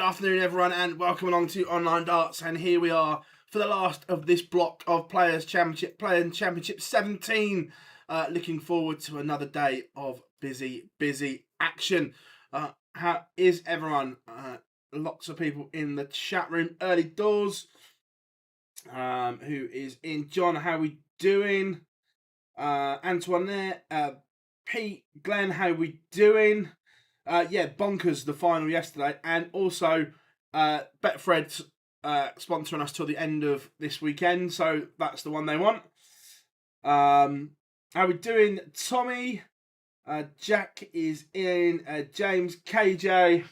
afternoon, everyone, and welcome along to Online Darts. And here we are for the last of this block of Players' Championship 17. Looking forward to another day of busy action. How is everyone? Lots of people in the chat room. Early doors. Who is in? John, how we doing? Antoinette, Pete, Glenn, how we doing? Yeah, bonkers, the final yesterday. And also, Betfred's sponsoring us till the end of this weekend. So that's the one they want. How we doing, Tommy? Jack is in. James, KJ.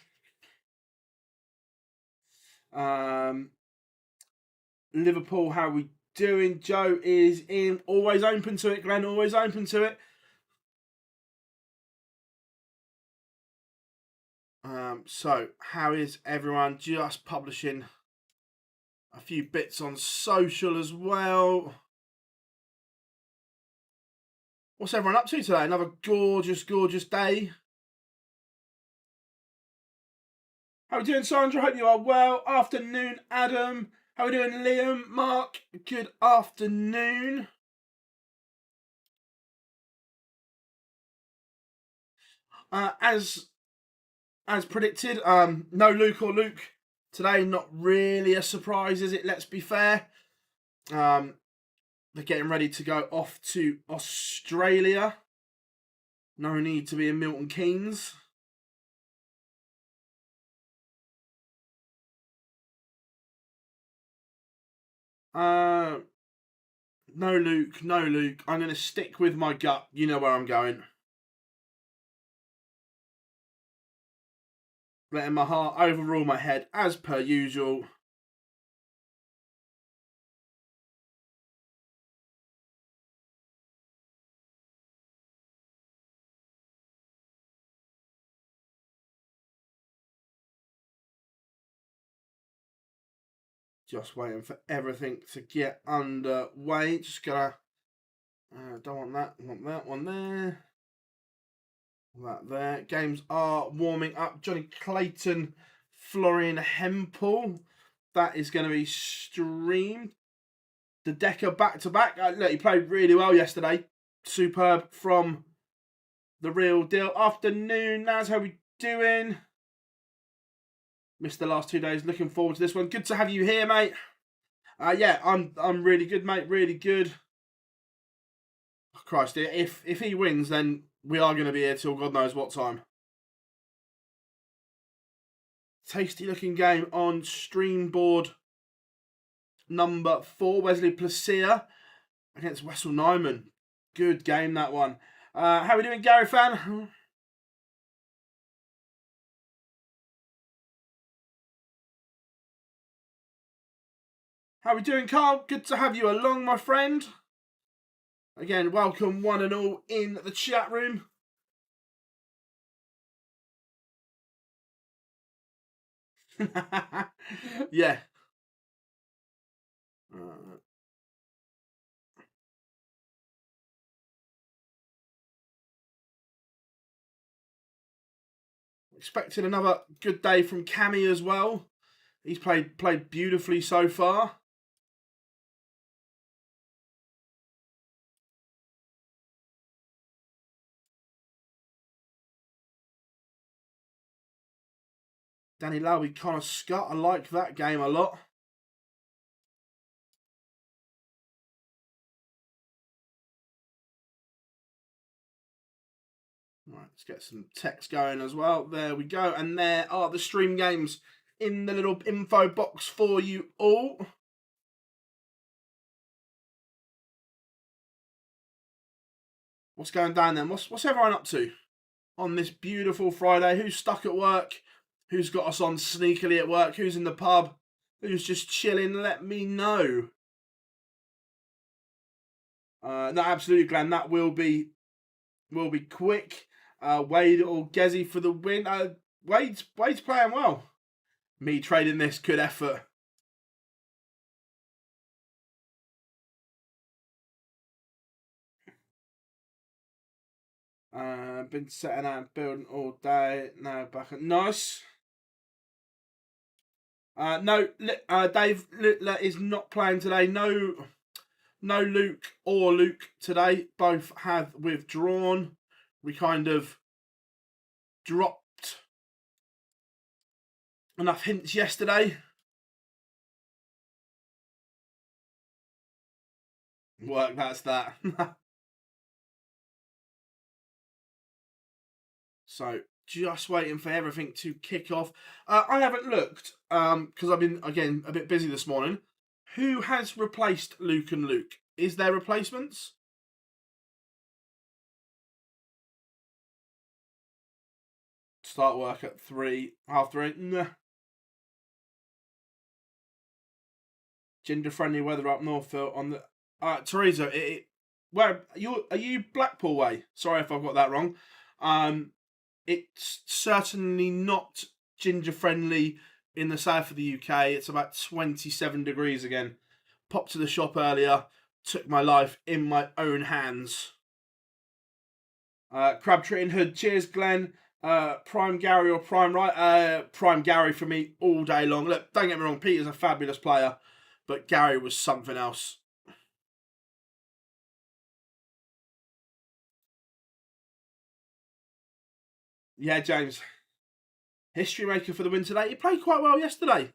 Liverpool, how we doing? Joe is in. Always open to it, Glenn. Always open to it. So, how is everyone? Just publishing a few bits on social as well. What's everyone up to today? Another gorgeous day. How are we doing, Sandra? Hope you are well. Afternoon, Adam. How are we doing, Liam? Mark, good afternoon. As predicted, no Luke or Luke today. Not really a surprise, is it? Let's be fair. They're getting ready to go off to Australia. No need to be in Milton Keynes. No Luke. I'm going to stick with my gut. You know where I'm going. Letting my heart overrule my head as per usual. Just waiting for everything to get underway. Just gonna... don't want that. Want that one there. That there. Games are warming up. Johnny Clayton, Florian Hempel. That is going to be streamed. The Decker back-to-back. Look, he played really well yesterday. Superb from the real deal. Afternoon, Naz. How we doing? Missed the last 2 days. Looking forward to this one. Good to have you here, mate. Yeah, I'm really good, mate. Really good. Oh, Christ, if he wins, then we are going to be here till God knows what time. Tasty looking game on stream board number 4. Wesley Placia against Wessel Nyman. Good game, that one. How are we doing, Gary fan? How are we doing, Carl? Good to have you along, my friend. Again, welcome one and all in the chat room. Yeah. Expecting another good day from Cammy as well. He's played beautifully so far. Danny Lowy, Connor Scott. I like that game a lot. Right, let's get some text going as well. There we go. And there are the stream games in the little info box for you all. What's going down then? What's everyone up to on this beautiful Friday? Who's stuck at work? Who's got us on sneakily at work? Who's in the pub? Who's just chilling? Let me know. No, absolutely, Glenn. That will be quick. Wade or Gezi for the win. Wade's playing well. Me trading this, good effort. Been setting out and building all day. Now back at nice. No, Dave Littler is not playing today. No Luke or Luke today. Both have withdrawn. We kind of dropped enough hints yesterday. Work, that's that. So just waiting for everything to kick off. I haven't looked because I've been, again, a bit busy this morning. Who has replaced Luke and Luke? Is there replacements? Start work at 3, half 3. Nah. Ginger friendly weather up Northfield on the. Teresa, where are you Blackpool way? Sorry if I've got that wrong. It's certainly not ginger friendly in the south of the UK. It's about 27 degrees again. Popped to the shop earlier, took my life in my own hands. Crabtree and Hood, cheers, Glenn. Prime Gary or Prime Right? Prime Gary for me all day long. Look, don't get me wrong, Peter's a fabulous player, but Gary was something else. Yeah, James. History maker for the win today. He played quite well yesterday.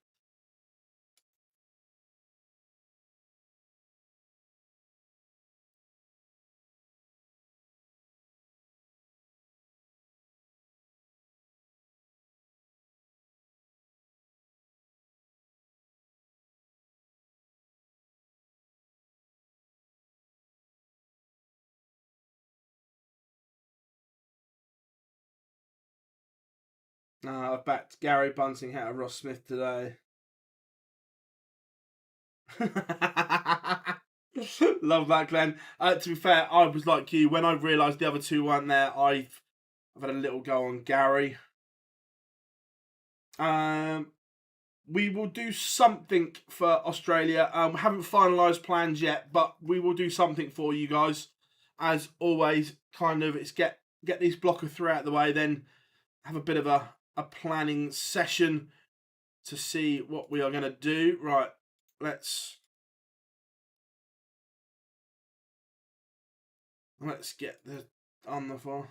I've backed Gary Bunting out of Ross Smith today. Love that, Glenn. To be fair, I was like you. When I realised the other two weren't there, I've had a little go on Gary. We will do something for Australia. We haven't finalised plans yet, but we will do something for you guys. As always, kind of, it's get these block of 3 out of the way, then have a bit of a planning session to see what we are going to do. Right, let's get the on the floor.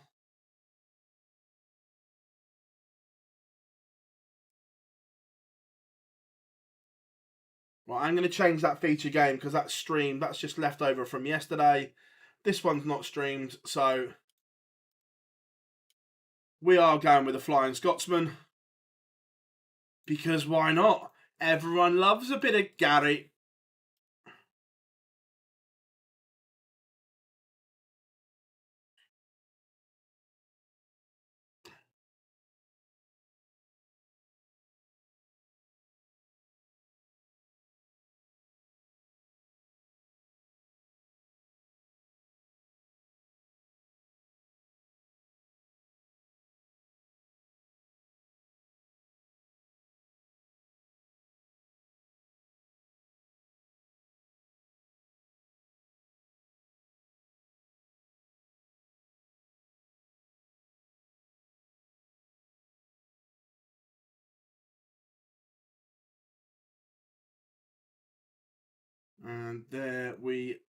Right, I'm going to change that feature game because that's streamed. That's just left over from yesterday. This one's not streamed, so we are going with the Flying Scotsman. Because why not? Everyone loves a bit of Gary. And there we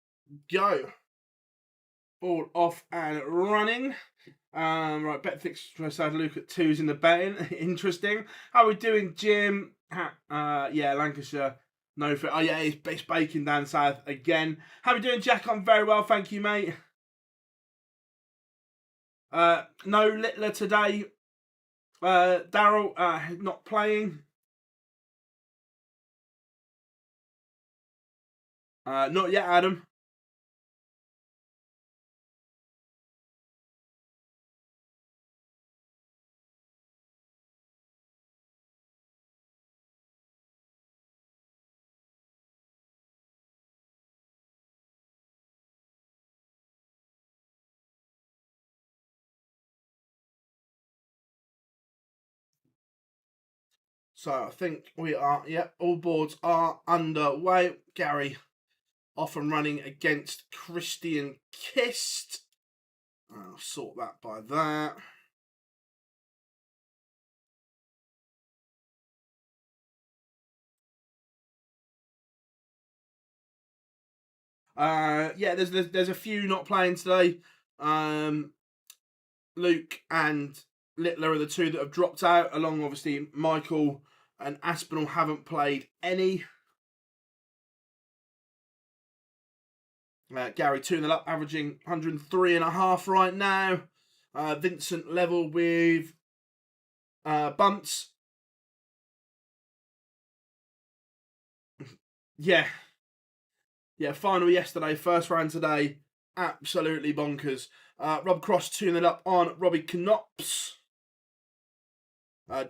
go. All off and running. Right, Betfix had Luke at 2s in the betting. Interesting. How are we doing, Jim? Yeah, Lancashire. No, oh yeah, it's baking down south again. How are we doing, Jack? I'm very well, thank you, mate. No Littler today. Daryl not playing. Not yet, Adam. So I think we are, all boards are underway. Gary off and running against Christian Kist. I'll sort that by that. Yeah, there's a few not playing today. Luke and Littler are the two that have dropped out, along obviously Michael and Aspinall haven't played any. Gary 2-0 up, averaging 103.5 right now. Vincent level with Bunts. Yeah. Yeah, final yesterday, first round today. Absolutely bonkers. Rob Cross 2-0 up on Robbie Knops.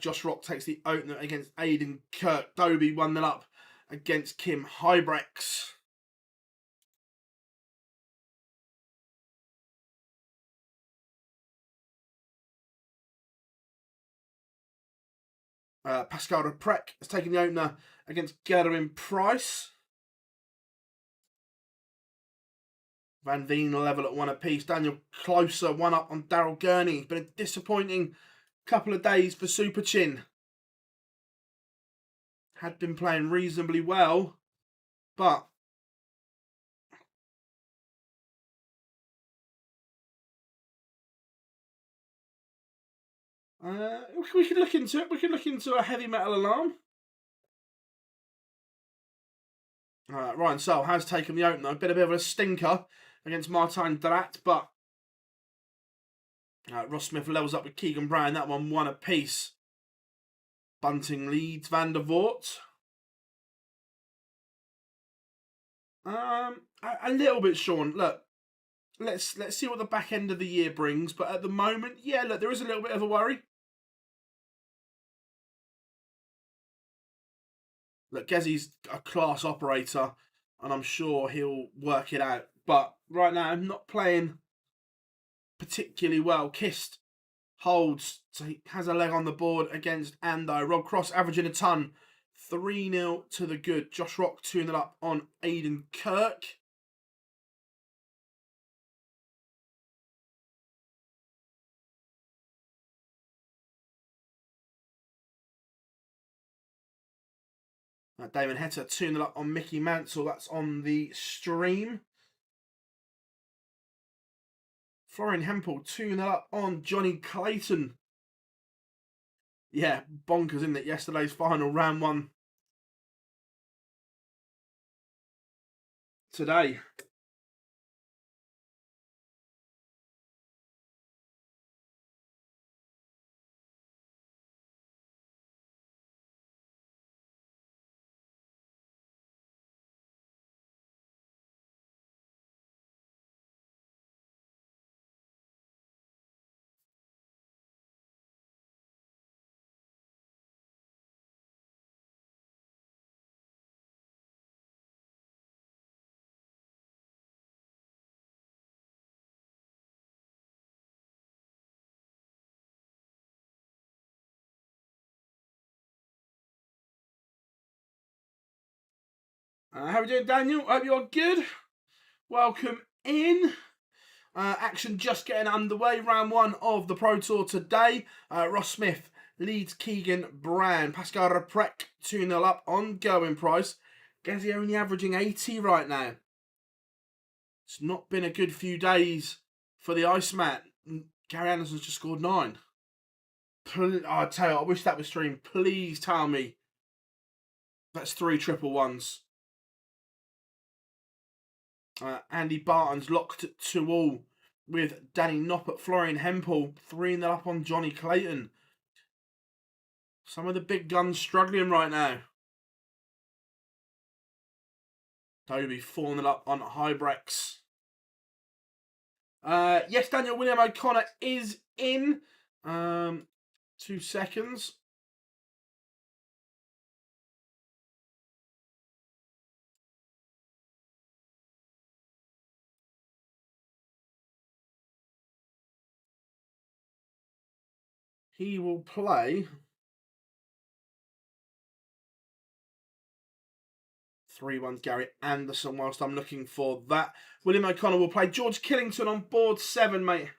Josh Rock takes the opener against Aidan Kirk. Dobie 1-0 up against Kim Hybrex. Pascal Reprek has taken the opener against Gerwin Price. Van Veen level at 1 apiece. Daniel Closer 1 up on Daryl Gurney. It's been a disappointing couple of days for Super Chin. Had been playing reasonably well, but we could look into it. We could look into a heavy metal alarm. Ryan Searle has taken the opener. Been a bit of a stinker against Martin Drat, but Ross Smith levels up with Keegan Brown. That one apiece. Bunting leads Van der Voort. A little bit, Sean. Look, let's see what the back end of the year brings. But at the moment, yeah, look, there is a little bit of a worry. Look, Gezzy's a class operator, and I'm sure he'll work it out. But right now, I'm not playing particularly well. Kist holds, so he has a leg on the board against Ando. Rob Cross averaging a ton. 3-0 to the good. Josh Rock 2-0 up on Aidan Kirk. Damon Hetter 2-0 up on Mickey Mansell. That's on the stream. Florian Hempel 2-0 up on Johnny Clayton. Yeah, bonkers, isn't it? Yesterday's final, round 1. Today. How are we doing, Daniel? Hope you're good. Welcome in. Action just getting underway. Round 1 of the Pro Tour today. Ross Smith leads Keegan Brown. Pascal Reprek 2-0 up on Gerwin Price. Gezzy only averaging 80 right now. It's not been a good few days for the Iceman. Gary Anderson's just scored 9. I tell you, I wish that was streamed. Please tell me that's 3 triple ones. Andy Barton's locked at 2-2 with Danny Noppert, Florian Hempel 3-0 up on Johnny Clayton. Some of the big guns struggling right now. Toby 4-0 up on Hybrex. Yes, Daniel, William O'Connor is in. 2 seconds. He will play 3-1 Gary Anderson whilst I'm looking for that. William O'Connor will play George Killington on board 7, mate.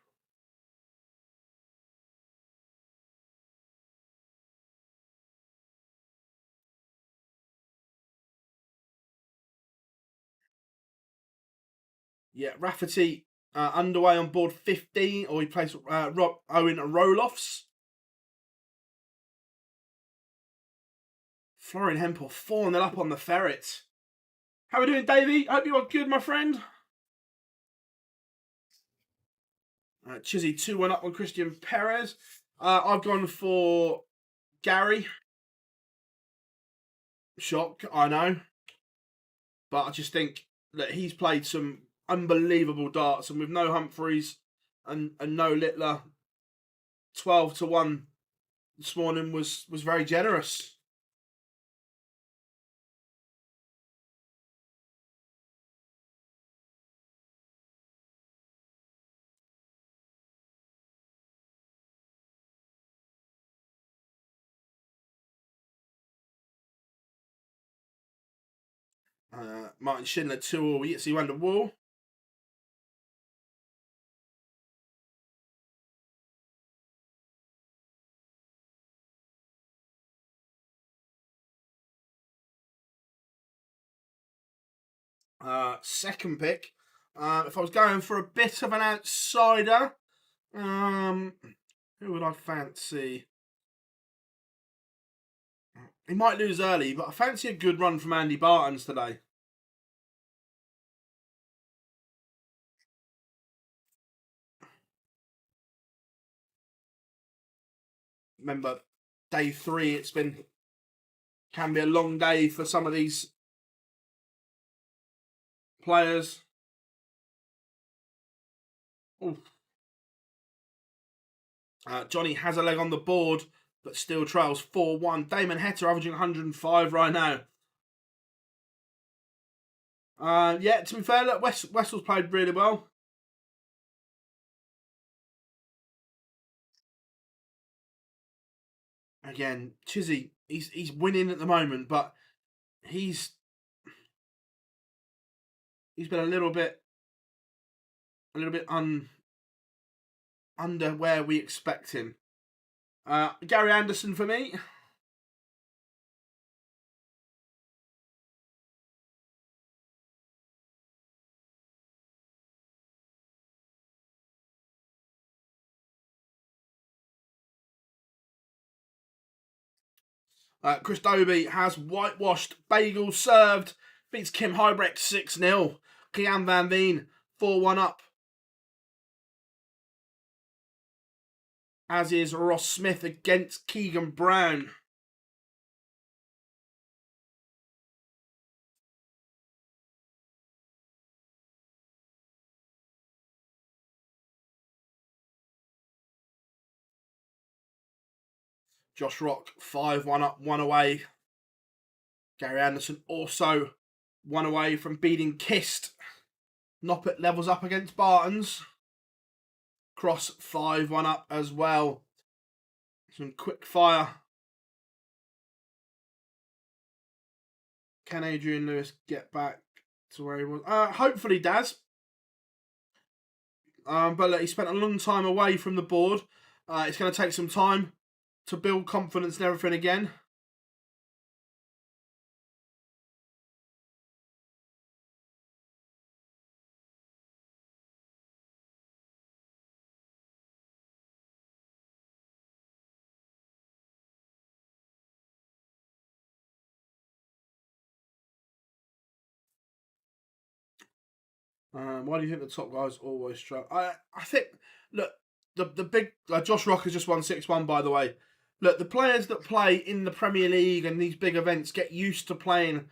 Yeah, Rafferty underway on board 15, or he plays Owen Roloffs. Florian Hempel 4-0 up on the Ferret. How are we doing, Davey? Hope you are good, my friend. Chizzy 2-1 up on Christian Perez. I've gone for Gary. Shock, I know. But I just think that he's played some unbelievable darts, and with no Humphreys and no Littler, 12-1 this morning was very generous. Martin Schindler 2-all, Yitzy Wonder Wall. Second pick. If I was going for a bit of an outsider, who would I fancy? He might lose early, but I fancy a good run from Andy Bartons today. Remember, day 3, can be a long day for some of these players. Johnny has a leg on the board, but still trails 4-1. Damon Hetter averaging 105 right now. Yeah, to be fair, look, Wessel's played really well. Again, Chizzy, he's winning at the moment, but he's been a little bit under where we expect him. Gary Anderson for me. Chris Dobie has whitewashed bagel served. Beats Kim Hybrecht 6-0. Kian Van Veen 4-1 up. As is Ross Smith against Keegan Brown. Josh Rock 5-1 up, 1 away. Gary Anderson also 1 away from beating Kist. Noppet levels up against Bartons. Cross 5-1 up as well. Some quick fire. Can Adrian Lewis get back to where he was? Hopefully, Daz. But look, he spent a long time away from the board. It's going to take some time to build confidence and everything again. Why do you think the top guys always struggle? I think, look, the big Josh Rock has just won 6-1, by the way. Look, the players that play in the Premier League and these big events get used to playing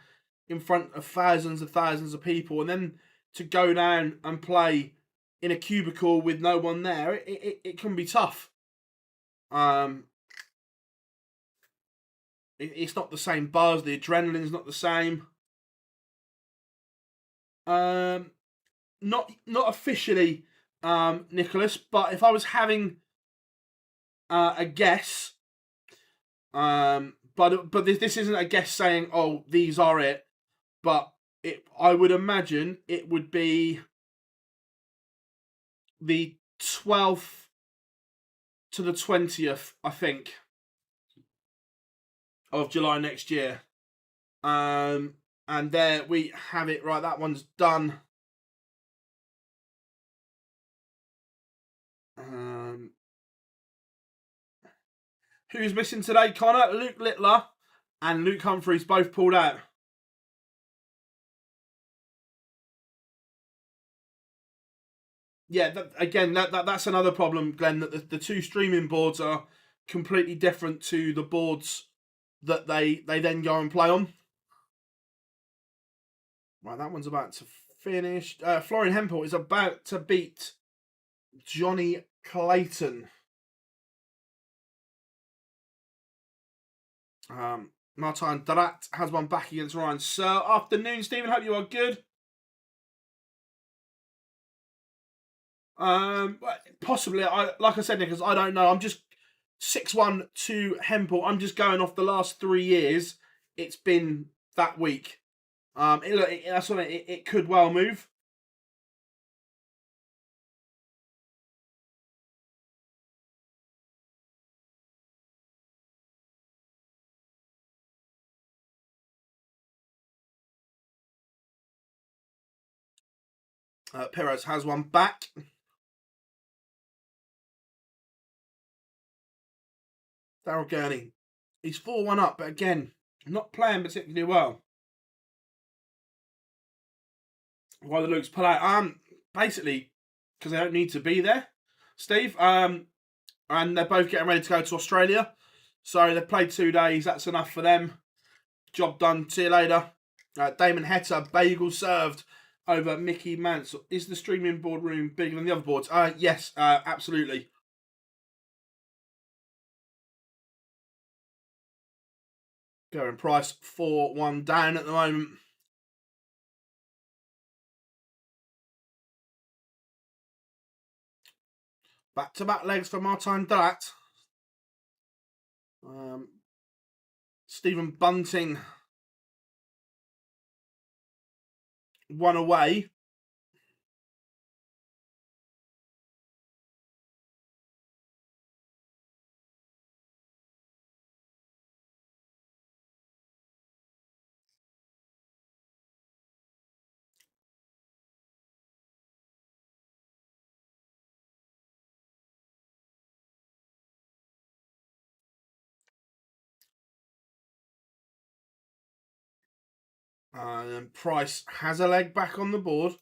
in front of thousands of people, and then to go down and play in a cubicle with no one there, it can be tough. It's not the same buzz. The adrenaline's not the same. Not officially, Nicholas, but if I was having a guess, but this isn't a guess saying, oh, these are it, but I would imagine it would be the 12th to the 20th, I think, of July next year. And there we have it. Right, that one's done. Who's missing today, Connor? Luke Littler and Luke Humphreys both pulled out. Yeah, that's another problem, Glenn, that the two streaming boards are completely different to the boards that they then go and play on. Right, that one's about to finish. Florian Hempel is about to beat Johnny Clayton. Martin Drat has one back against Ryan Searle. Afternoon, Stephen. Hope you are good. Possibly. Like I said, Nicholas, I don't know. I'm just 6-1 to Hempel. I'm just going off the last 3 years. It's been that week. That's what it could well move. Perez has one back. Daryl Gurney. He's 4-1 up, but again, not playing particularly well. Why the Lukes pull out? Basically, because they don't need to be there, Steve. And they're both getting ready to go to Australia. So they've played 2 days. That's enough for them. Job done. See you later. Damon Hetta, bagel served over Mickey Mansell. Is the streaming boardroom bigger than the other boards? Yes, absolutely. Going Price 4-1 down at the moment. Back-to-back legs for Martin Drat. Stephen Bunting. 1 away. Price has a leg back on the board.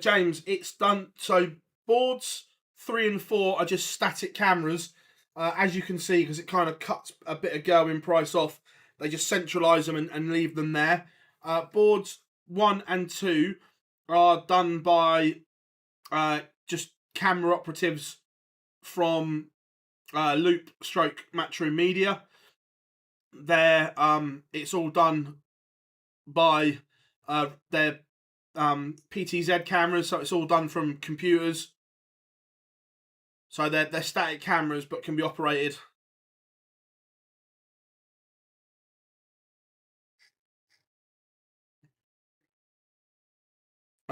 James, it's done. So boards 3 and 4 are just static cameras, as you can see, because it kind of cuts a bit of Gerwin Price off. They just centralise them and leave them there. Boards 1 and 2 are done by just camera operatives from Loop Stroke Matchroom Media. It's all done by their PTZ cameras, so it's all done from computers. So they're static cameras, but can be operated.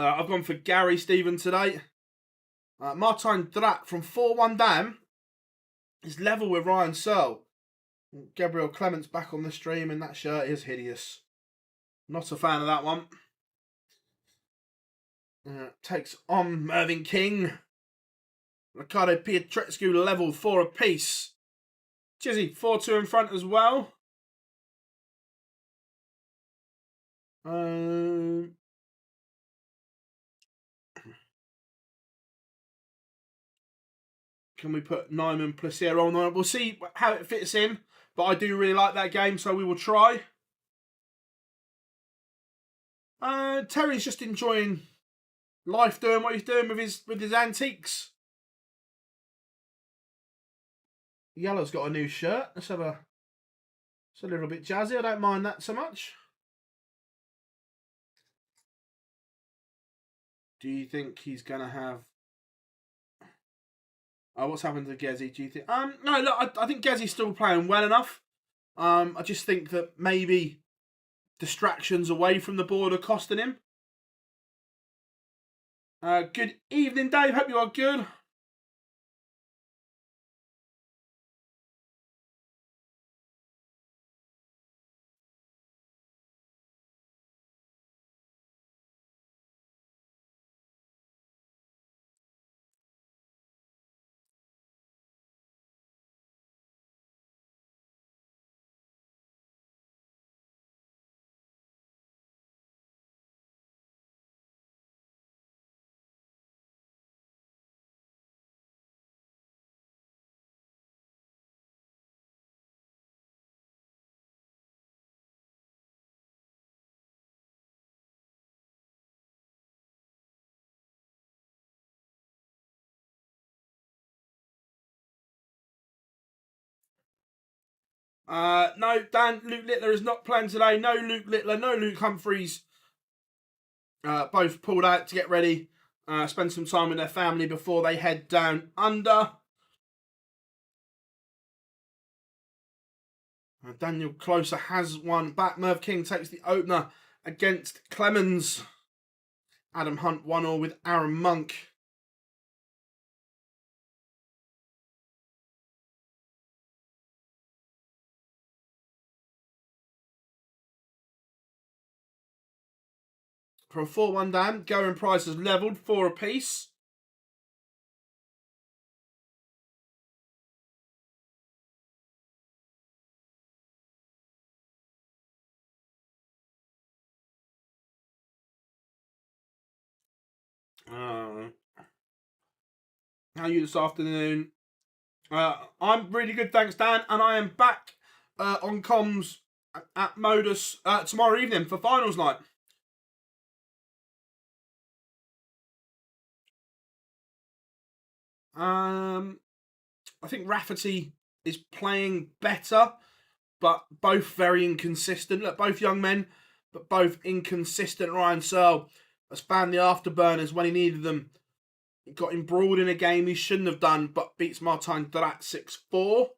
I've gone for Gary Stephen today. Martin Drat from 4-1 down is level with Ryan Searle. Gabriel Clements back on the stream, and that shirt is hideous. Not a fan of that one. Takes on Mervyn King. Ricardo Pietreczku level 4 apiece. Chizzy 4-2 in front as well. Can we put Nyman Placier on there? We'll see how it fits in, but I do really like that game, so we will try. Terry's just enjoying life, doing what he's doing with his antiques. Yellow's got a new shirt. It's a little bit jazzy. I don't mind that so much. Do you think he's gonna have? What's happened to Gezi? Do you think? No, look, I think Gezi's still playing well enough. I just think that maybe distractions away from the board are costing him. Good evening, Dave. Hope you are good. No, Dan, Luke Littler is not playing today. No Luke Littler, no Luke Humphreys. Both pulled out to get ready. Spend some time with their family before they head down under. Daniel Closer has one back. Merv King takes the opener against Clemens. Adam Hunt 1-1 with Aaron Monk. For a 4-1 down, going price is levelled, 4 apiece. How are you this afternoon? I'm really good, thanks, Dan, and I am back on comms at MODUS tomorrow evening for finals night. I think Rafferty is playing better, but both very inconsistent. Look, both young men, but both inconsistent. Ryan Searle has found the afterburners when he needed them. He got embroiled in a game he shouldn't have done, but beats Martin Drat 6-4.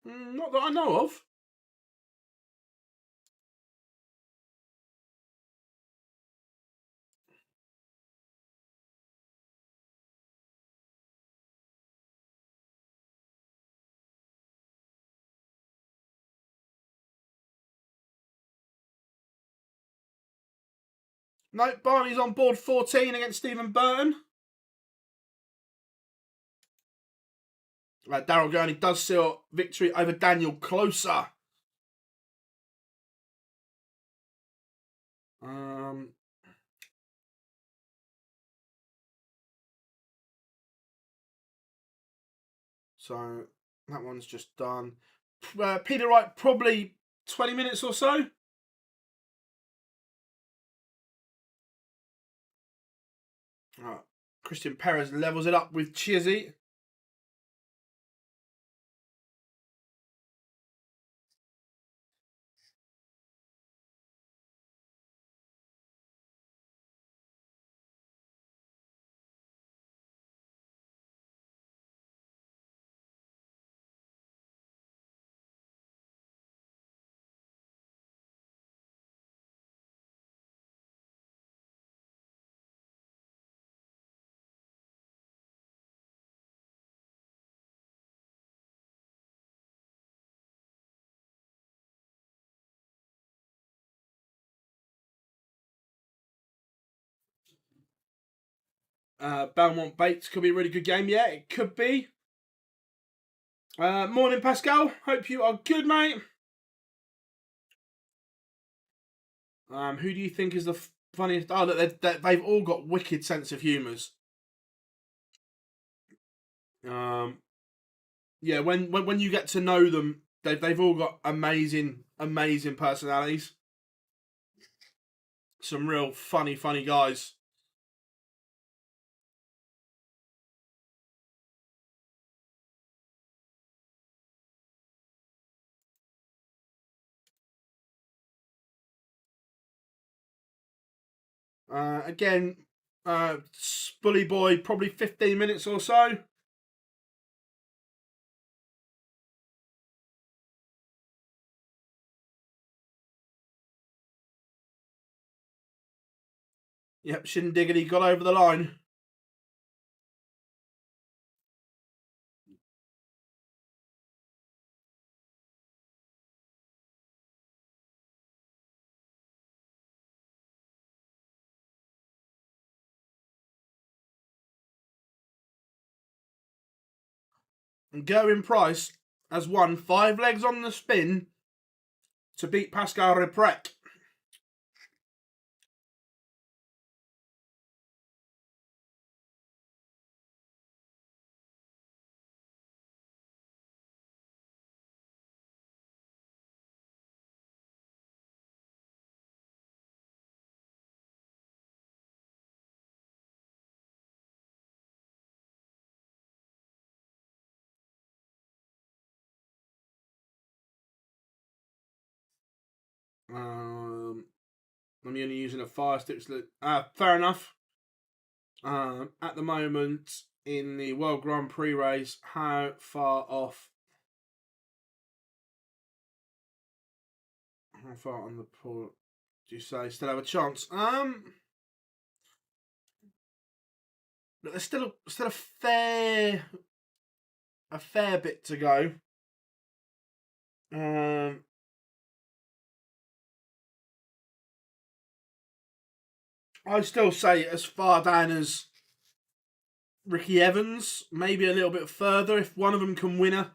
Not that I know of. No, Barney's on board 14 against Stephen Burton. Daryl Gurney does seal victory over Daniel Closer. So that one's just done. Peter Wright, probably 20 minutes or so. Christian Perez levels it up with Chizzy. Belmont Bates could be a really good game. Yeah, it could be. Morning, Pascal. Hope you are good, mate. Who do you think is the funniest? Oh, look, they've all got wicked sense of humours. Yeah, when you get to know them, they've all got amazing personalities. Some real funny guys. Again, Bully Boy, probably 15 minutes or so. Yep, Shindiggity got over the line. And Gerwin Price has won 5 legs on the spin to beat Pascal Reprec. I'm only using a fire stick. Fair enough. At the moment in the World Grand Prix race, how far off? How far on the port do you say still have a chance? There's still a fair bit to go. I still say as far down as Ricky Evans, maybe a little bit further if one of them can win.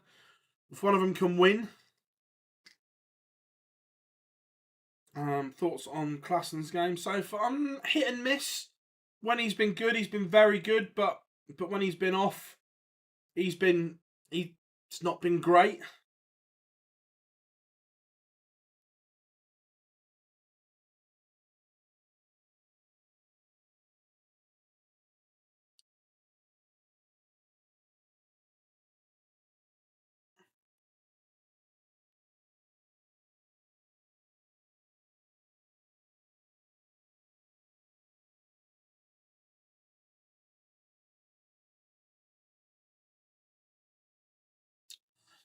Thoughts on Klassen's game so far? Hit and miss. When he's been good, he's been very good, but when he's been off, he's not been great.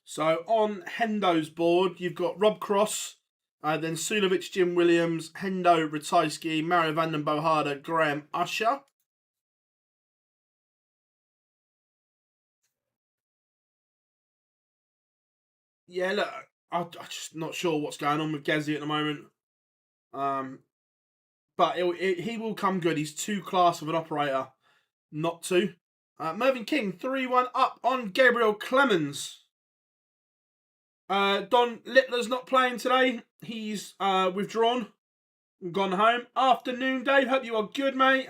So on Hendo's board, you've got Rob Cross, then Sulovic, Jim Williams, Hendo, Ratajski, Mario van den Bohada, Graham Usher. Yeah, look, I'm just not sure what's going on with Gezi at the moment. But he will come good. He's too class of an operator not to. Mervyn King, 3-1 up on Gabriel Clemens. Don Littler's not playing today. He's withdrawn. Gone home. Afternoon, Dave. Hope you are good, mate.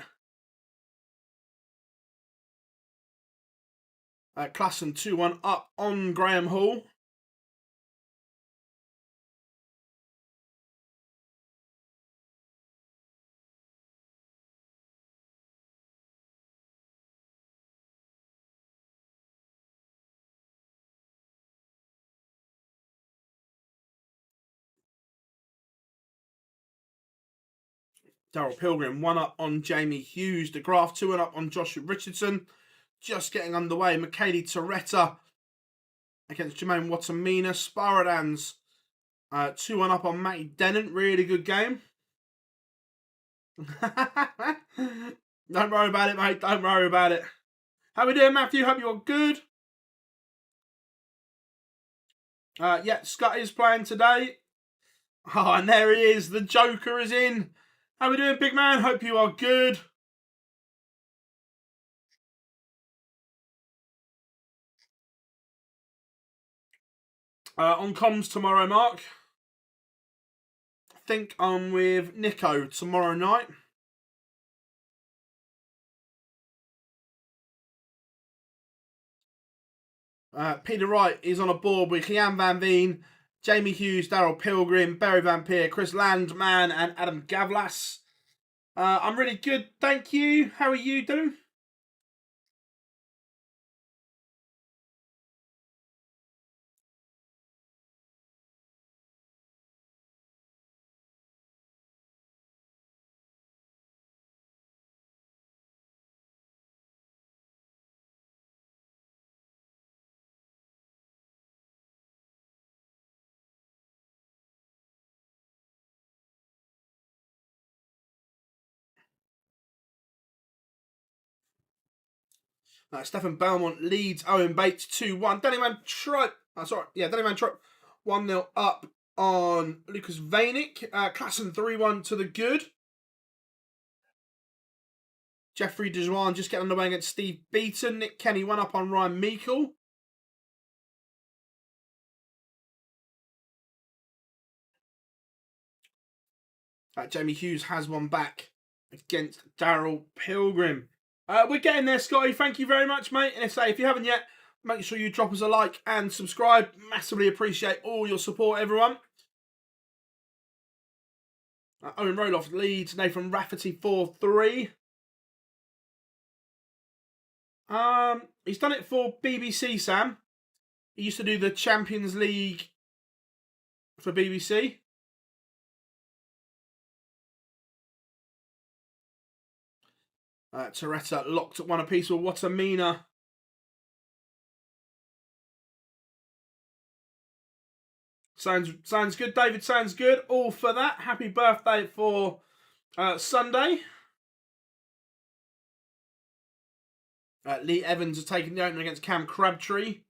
Klassen 2-1 up on Graham Hall. Daryl Pilgrim 1 up on Jamie Hughes. DeGraff 2-1 up on Joshua Richardson. Just getting underway. Michele Torretta against Jermaine Watamina. Sparadans 2-1 up on Matty Dennant. Really good game. Don't worry about it, mate. Don't worry about it. How we doing, Matthew? Hope you're good. Yeah, Scott is playing today. Oh, and there he is. The Joker is in. How we doing, big man? Hope you are good. On comms tomorrow, Mark. I think I'm with Nico tomorrow night. Peter Wright is on a board with Jan Van Veen, Jamie Hughes, Daryl Pilgrim, Barry Van Peer, Chris Landman, and Adam Gavlas. I'm really good, thank you. How are you doing? Stefan Belmont leads Owen Bates 2-1. Danny Van Tripe. Danny Van Tripe 1-0 up on Lucas Vainik. Klassen 3-1 to the good. Jeffrey Dejuan just getting underway against Steve Beaton. Nick Kenny 1 up on Ryan Meikle. Jamie Hughes has one back against Daryl Pilgrim. We're getting there, Scotty. Thank you very much, mate. And if you haven't yet, make sure you drop us a like and subscribe. Massively appreciate all your support, everyone. Owen Roloff leads Nathan Rafferty 4-3. He's done it for BBC, Sam. He used to do the Champions League for BBC. Toretta locked at 1 apiece with Watamina. Sounds good, David. Sounds good. All for that. Happy birthday for Sunday. Lee Evans has taken the opener against Cam Crabtree.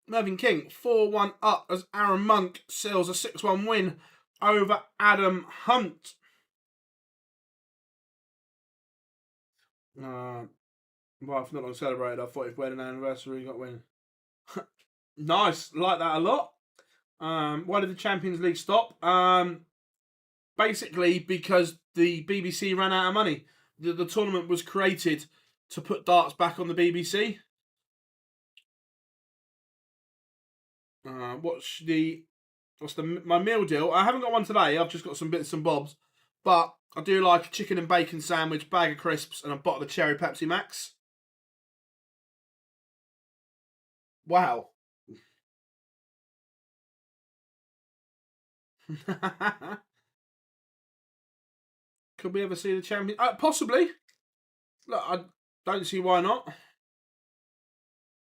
Mervyn King, 4-1 up as Aaron Monk seals a 6-1 win over Adam Hunt. Well, I've not long celebrated. I thought if we had an anniversary, we got win. Nice, like that a lot. Why did the Champions League stop? Basically because the BBC ran out of money. The tournament was created to put darts back on the BBC. What's my meal deal? I haven't got one today. I've just got some bits and bobs, but I do like a chicken and bacon sandwich, bag of crisps, and a bottle of cherry Pepsi Max. Wow. Could we ever see the champion? Possibly. Look, I don't see why not.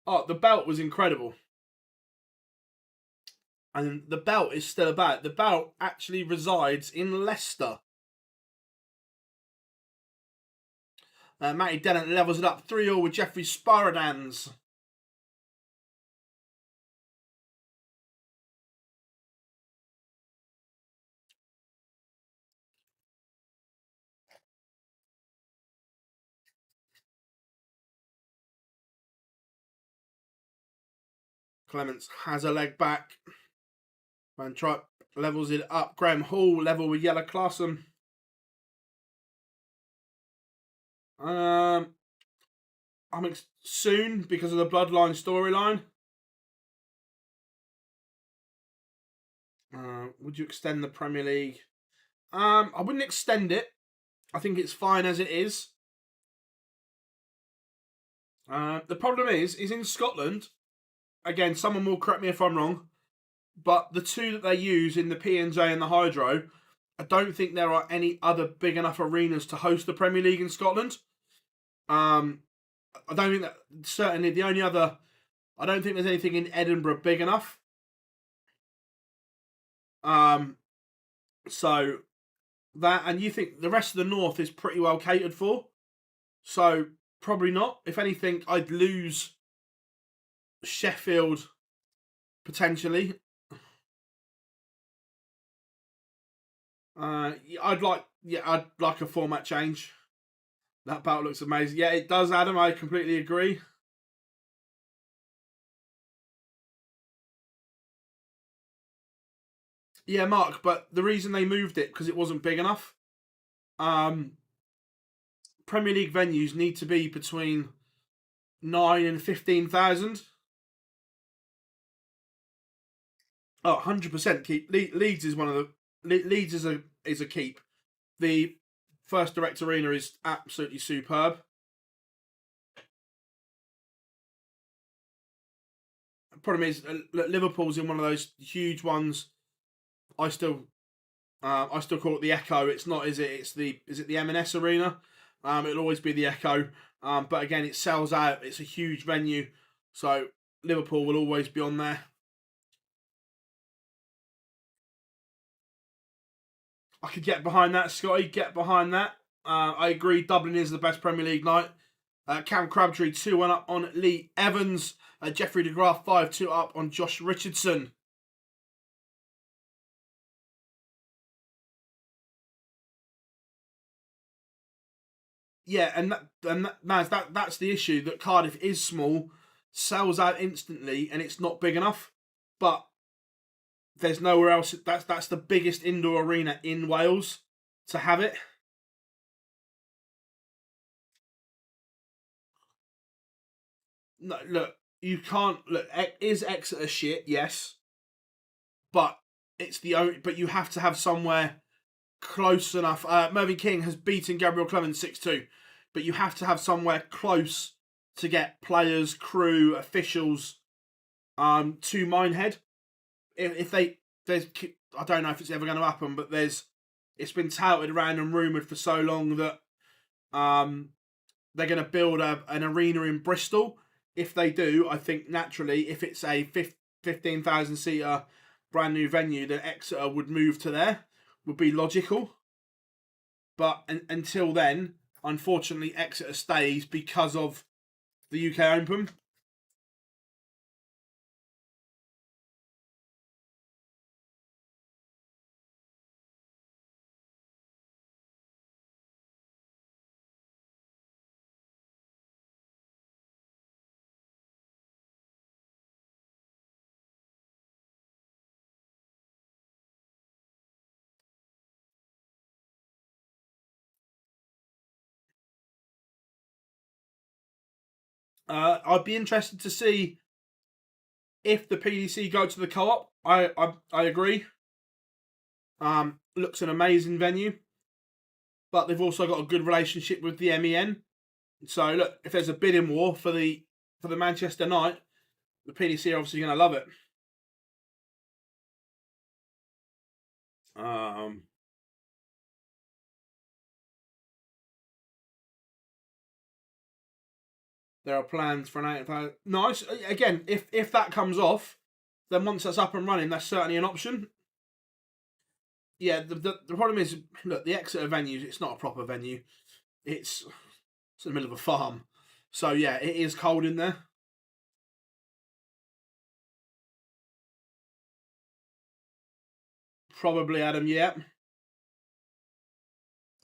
Oh, the belt was incredible. And the belt is still about. The belt actually resides in Leicester. Matty Dennett levels it up 3-3 with Jeffrey Sparadans. Clements has a leg back. Van Tripe levels it up. Graham Hall level with Yellow Classen. I'm soon because of the Bloodline storyline. Would you extend the Premier League? I wouldn't extend it. I think it's fine as it is. The problem is in Scotland, again, someone will correct me if I'm wrong, but the two that they use in the P&J and the Hydro, I don't think there are any other big enough arenas to host the Premier League in Scotland. I don't think that, certainly the only other, I don't think there's anything in Edinburgh big enough. So that, and you think the rest of the north is pretty well catered for. So probably not. If anything, I'd lose Sheffield potentially. I'd like a format change. That belt looks amazing. Yeah, it does, Adam. I completely agree. Yeah, Mark, but the reason they moved it because it wasn't big enough. Premier League venues need to be between 9 and 15,000. Oh, 100% keep. Leeds is one of the Leeds is a keep. The First Direct Arena is absolutely superb. The problem is Liverpool's in one of those huge ones. I still call it the Echo. It's not, is it? Is it the M&S Arena? It'll always be the Echo. But again, it sells out. It's a huge venue, so Liverpool will always be on there. I could get behind that, Scotty. Get behind that. I agree. Dublin is the best Premier League night. Cam Crabtree 2-1 up on Lee Evans. Jeffrey de Graaf 5-2 up on Josh Richardson. Yeah, that's the issue, that Cardiff is small, sells out instantly, and it's not big enough. But there's nowhere else. That's the biggest indoor arena in Wales to have it. No, look, you can't look. Is Exeter shit? Yes, but it's the only, but you have to have somewhere close enough. Mervyn King has beaten Gabriel Clemens 6-2, but you have to have somewhere close to get players, crew, officials to Minehead. If there's, I don't know if it's ever going to happen, but it's been touted around and rumoured for so long that they're going to build an arena in Bristol. If they do, I think naturally, if it's a 15,000 seater brand new venue, then Exeter would move to there, would be logical. But until then, unfortunately, Exeter stays because of the UK Open. I'd be interested to see if the PDC go to the Co-op. I agree. Looks an amazing venue, but they've also got a good relationship with the MEN. So look, if there's a bidding war for the Manchester night, the PDC are obviously going to love it. There are plans for an 8,000. Nice. Again, if that comes off, then once that's up and running, that's certainly an option. Yeah, the problem is, look, the Exeter venues, it's not a proper venue. It's in the middle of a farm. So yeah, it is cold in there. Probably, Adam, yeah.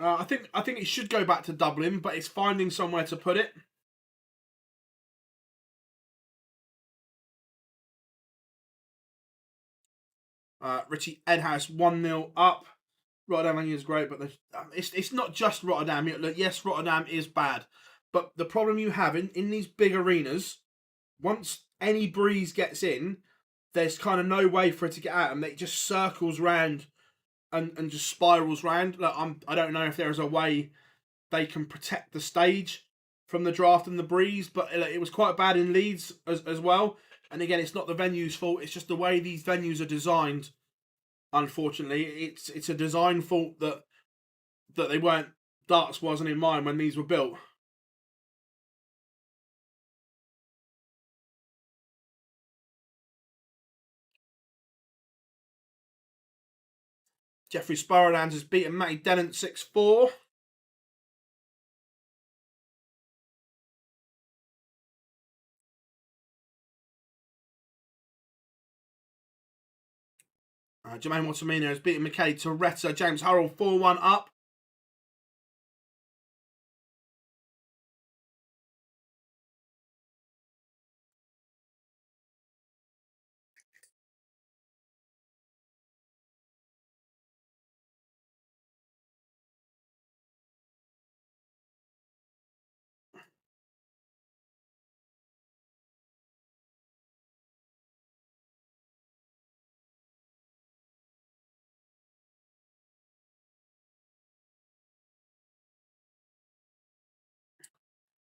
I think it should go back to Dublin, but it's finding somewhere to put it. Richie Edhouse 1-0 up. Rotterdam venue is great, but it's not just Rotterdam. Look, yes, Rotterdam is bad, but the problem you have in these big arenas, once any breeze gets in, there's kind of no way for it to get out, and it just circles round and just spirals round. Look, I don't know if there is a way they can protect the stage from the draft and the breeze, but it was quite bad in Leeds as well. And again, it's not the venue's fault. It's just the way these venues are designed. Unfortunately, it's a design fault that they weren't. Darts wasn't in mind when these were built. Jeffrey Sparrowlands has beaten Matty Dennant 6-4. Jermaine Wattamina has beaten McKay Toretta. James Hurrell 4-1 up.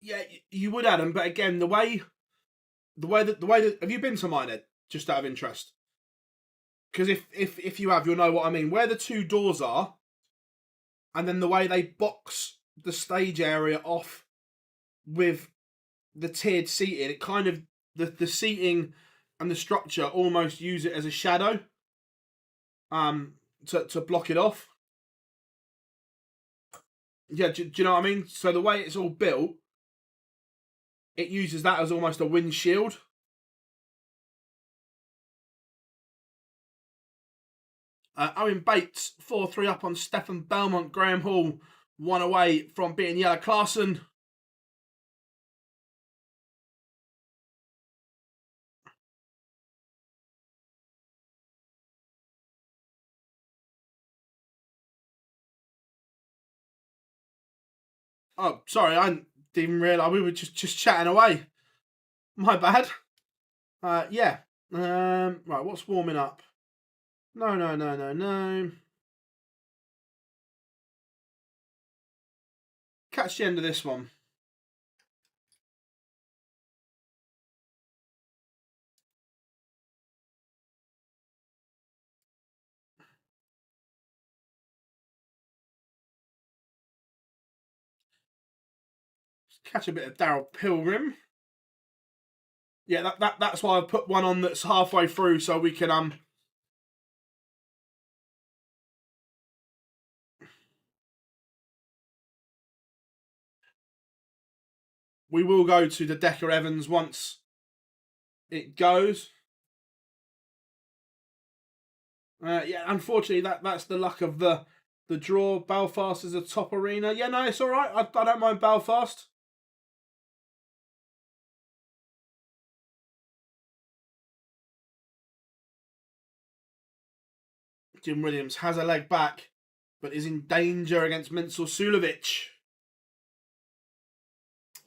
Yeah, you would, Adam, but again, the way that have you been to Minehead? Just out of interest, because if you have, you'll know what I mean. Where the two doors are, and then the way they box the stage area off with the tiered seating, it kind of the seating and the structure almost use it as a shadow, to block it off. Yeah, do you know what I mean? So the way it's all built, it uses that as almost a windshield. Owen Bates 4-3 up on Stefan Belmont. Graham Hall 1 away from beating Yella Clarkson. Oh, sorry, I didn't realise we were just chatting away. My bad. Yeah. Right, what's warming up? No, no, no, no, no. Catch the end of this one. Catch a bit of Daryl Pilgrim. Yeah, that's why I put one on that's halfway through so we can we will go to the Decker Evans once it goes. Yeah, unfortunately that's the luck of the draw. Belfast is a top arena. Yeah, no, it's all right. I don't mind Belfast. Jim Williams has a leg back, but is in danger against Mensur Sulovic.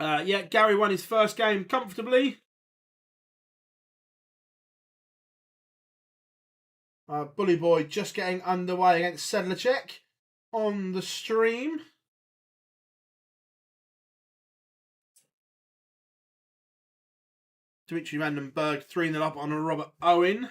Yeah, Gary won his first game comfortably. Bully Boy just getting underway against Sedlacek on the stream. Dimitri Vandenberg 3-0 up on a Robert Owen.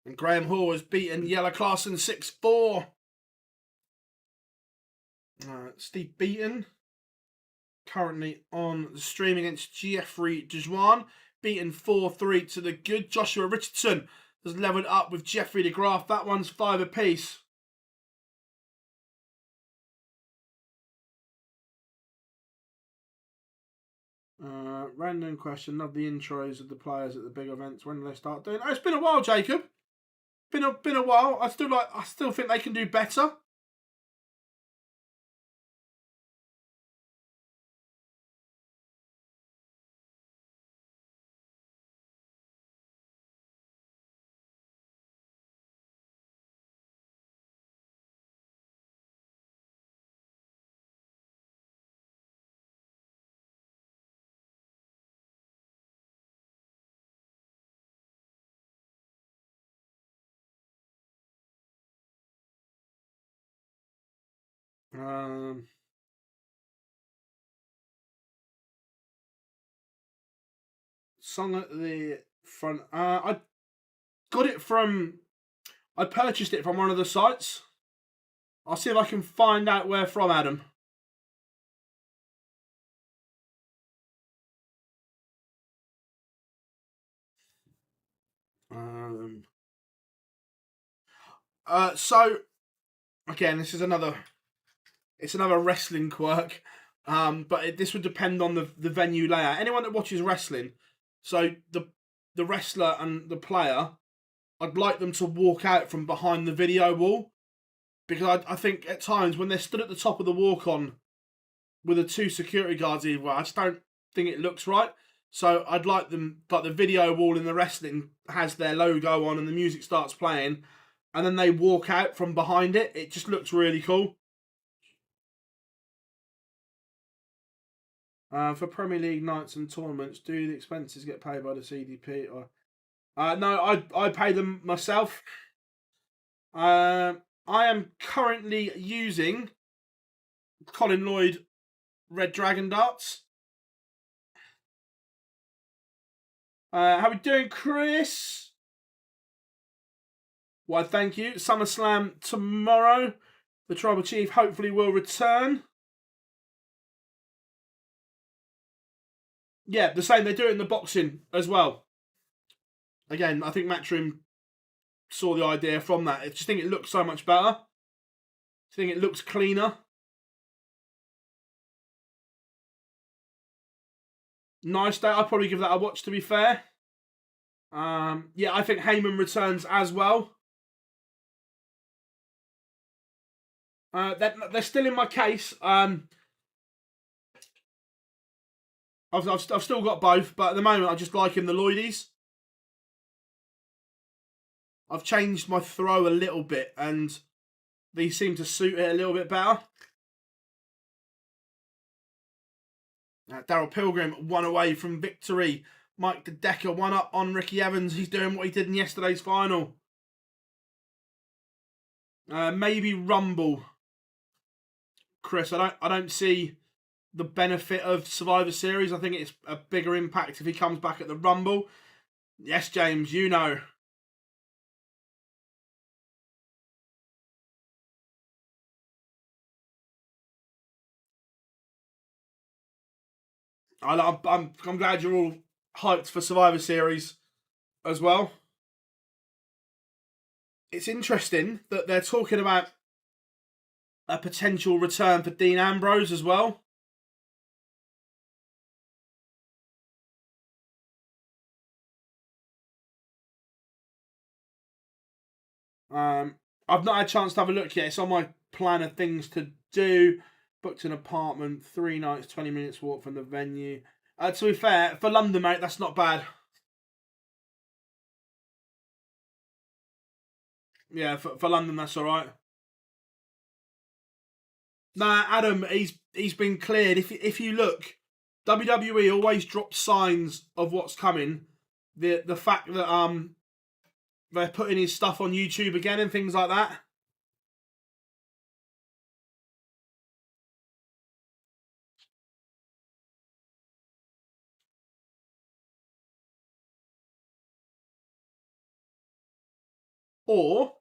And Graham Hall has beaten Yella Clarkson 6-4. Steve Beaton currently on the stream against Jeffrey Dejuan. Beaten 4-3 to the good. Joshua Richardson has levelled up with Jeffrey DeGraff. That one's 5 apiece. Random question. Love the intros of the players at the big events. When do they start doing? Oh, it's been a while, Jacob. Been a while. I still think they can do better. Song at the front. I got it from. I purchased it from one of the sites. I'll see if I can find out where from, Adam. So again, this is another. It's another wrestling quirk, but this would depend on the venue layout. Anyone that watches wrestling, so the wrestler and the player, I'd like them to walk out from behind the video wall, because I think at times when they're stood at the top of the walk-on with the 2 security guards either way, I just don't think it looks right. So I'd like them, like the video wall in the wrestling has their logo on and the music starts playing, and then they walk out from behind it. It just looks really cool. For Premier League nights and tournaments, do the expenses get paid by the CDP? Or no, I pay them myself. I am currently using Colin Lloyd Red Dragon darts. How we doing, Chris? Why, thank you. SummerSlam tomorrow. The Tribal Chief hopefully will return. Yeah, the same. They do it in the boxing as well. Again, I think Matchroom saw the idea from that. I just think it looks so much better. I think it looks cleaner. Nice day. I'd probably give that a watch, to be fair. Yeah, I think Heyman returns as well. They're still in my case. I've still got both, but at the moment I just like him the Lloydies. I've changed my throw a little bit, and these seem to suit it a little bit better. Daryl Pilgrim 1 away from victory. Mike DeDecker 1 up on Ricky Evans. He's doing what he did in yesterday's final. Maybe Rumble. Chris, I don't see the benefit of Survivor Series. I think it's a bigger impact if he comes back at the Rumble. Yes, James, you know. I'm glad you're all hyped for Survivor Series as well. It's interesting that they're talking about a potential return for Dean Ambrose as well. I've not had a chance to have a look yet. It's on my plan of things to do. Booked an apartment, 3 nights, 20 minutes walk from the venue. To be fair, for London, mate, that's not bad. Yeah, for London, that's all right. Nah, Adam, he's been cleared. If you look, WWE always drops signs of what's coming. The fact that they're putting his stuff on YouTube again and things like that. Or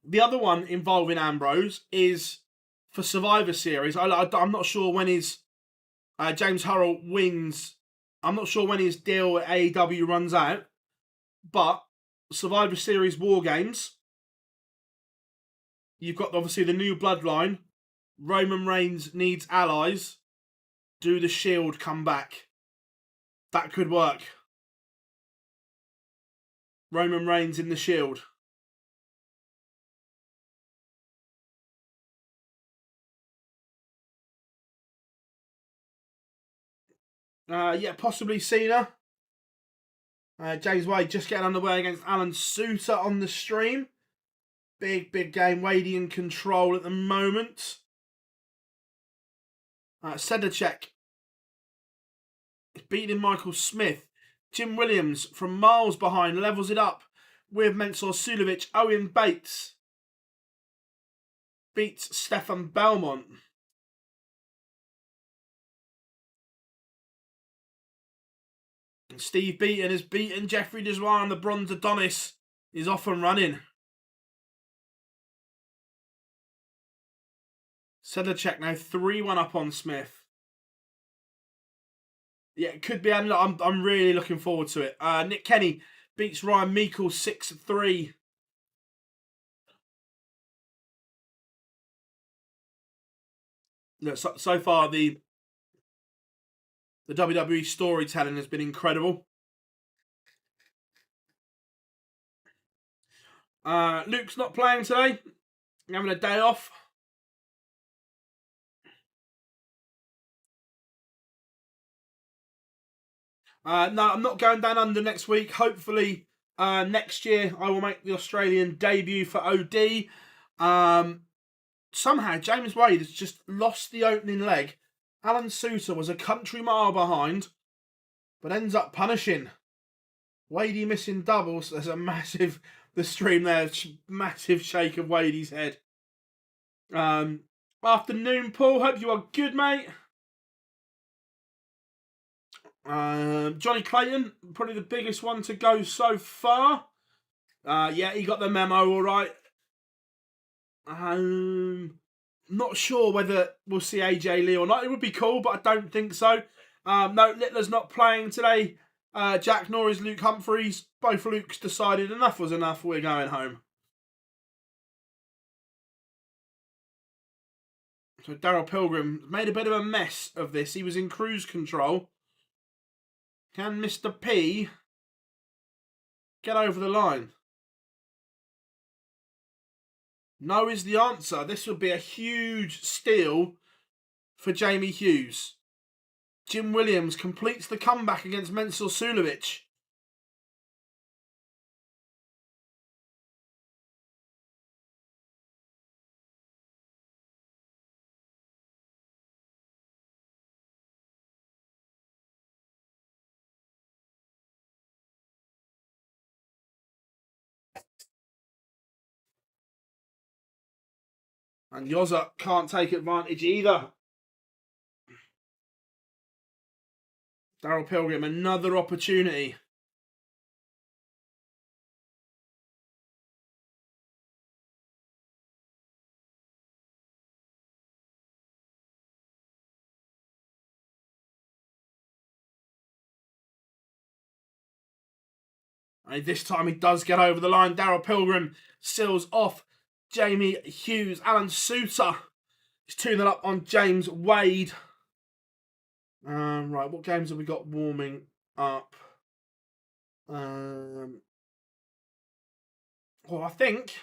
the other one involving Ambrose is for Survivor Series. I'm not sure when his James Hurrell wins. I'm not sure when his deal at AEW runs out, but Survivor Series War Games. You've got obviously the new bloodline. Roman Reigns needs allies. Do the Shield come back? That could work. Roman Reigns in the Shield. Yeah, possibly Cena. James Wade just getting underway against Alan Suter on the stream. Big game. Wadey in control at the moment. Sedlacek is beating Michael Smith. Jim Williams from miles behind levels it up with Mensur Suljovic. Owen Bates beats Stefan Belmont. And Steve Beaton has beaten Jeffrey Dessoir, and the Bronze Adonis is off and running. Sedlacek now 3-1 up on Smith. Yeah, it could be. I'm really looking forward to it. Nick Kenny beats Ryan Meikle 6-3. Look, so far the WWE storytelling has been incredible. Luke's not playing today. He's having a day off. No, I'm not going down under next week. Hopefully, next year I will make the Australian debut for OD. Somehow, James Wade has just lost the opening leg. Alan Suter was a country mile behind, but ends up punishing. Wadey missing doubles. There's a massive, the stream there, massive shake of Wadey's head. Afternoon, Paul. Hope you are good, mate. Johnny Clayton, probably the biggest one to go so far. Yeah, he got the memo all right. Not sure whether we'll see AJ Lee or not. It would be cool, but I don't think so. No, Littler's not playing today. Jack nor is Luke Humphreys. Both Luke's decided enough was enough. We're going home. So Daryl Pilgrim made a bit of a mess of this. He was in cruise control. Can Mr. P get over the line? No is the answer. This would be a huge steal for Jamie Hughes. Jim Williams completes the comeback against Mensur Suljovic. And Yoza can't take advantage either. Daryl Pilgrim, another opportunity. And this time he does get over the line. Daryl Pilgrim seals off Jamie Hughes. Alan Suter is 2-0 up on James Wade. Right, what games have we got warming up? I think...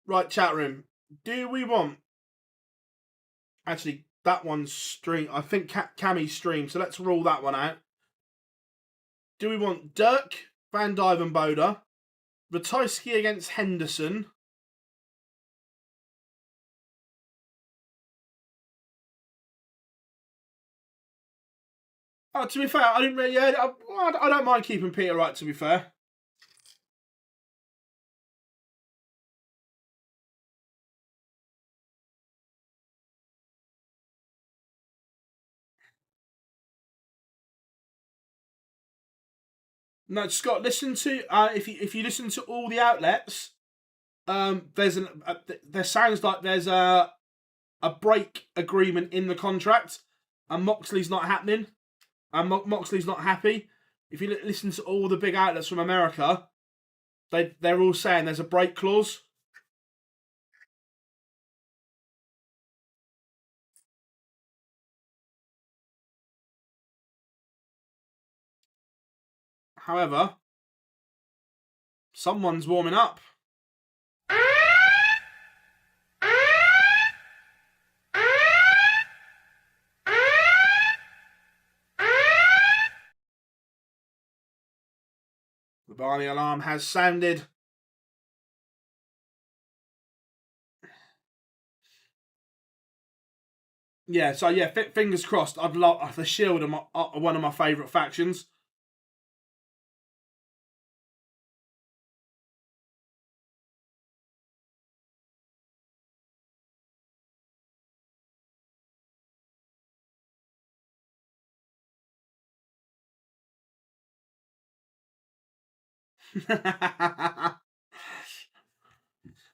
Right, chat room. Do we want... Actually, that one's stream. I think Cammy's stream, so let's rule that one out. Do we want Dirk van Dijvenbode, Ratajski against Henderson? Oh, to be fair, I didn't really. Yeah, I don't mind keeping Peter Wright. To be fair. No, Scott. Listen to if you listen to all the outlets, there sounds like there's a break agreement in the contract, and Moxley's not happening, and Moxley's not happy. If you listen to all the big outlets from America, they're all saying there's a break clause. However, someone's warming up. The Barney alarm has sounded. Yeah, so yeah, fingers crossed. I'd love the Shield are one of my favourite factions.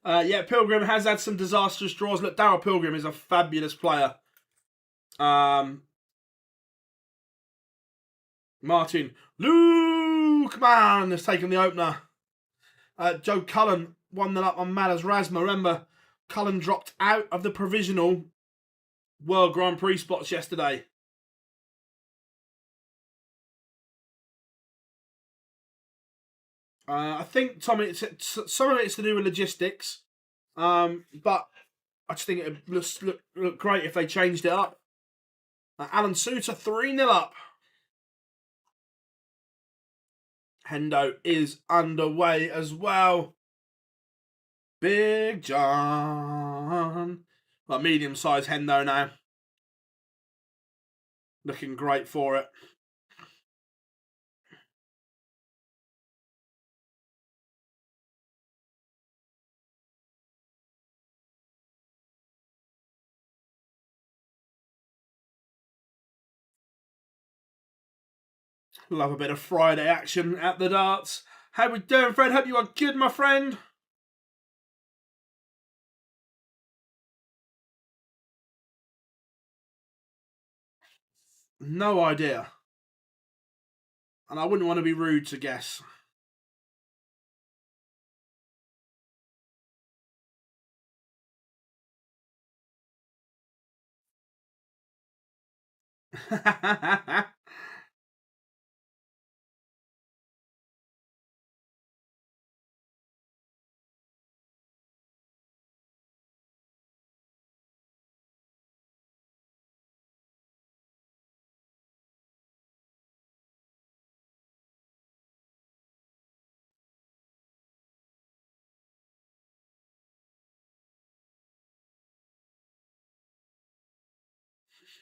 Yeah, Pilgrim has had some disastrous draws. Look, Daryl Pilgrim is a fabulous player. Martin Lukeman has taken the opener. Joe Cullen 1-0 up on Madas Razma. Remember, Cullen dropped out of the provisional World Grand Prix spots yesterday. I think, Tommy, some of it's to do with logistics. But I just think it would look great if they changed it up. Alan Suter 3-0 up. Hendo is underway as well. Big John. Like medium-sized Hendo now. Looking great for it. Love a bit of Friday action at the darts. How we doing, Fred? Hope you are good, my friend. No idea. And I wouldn't want to be rude to guess.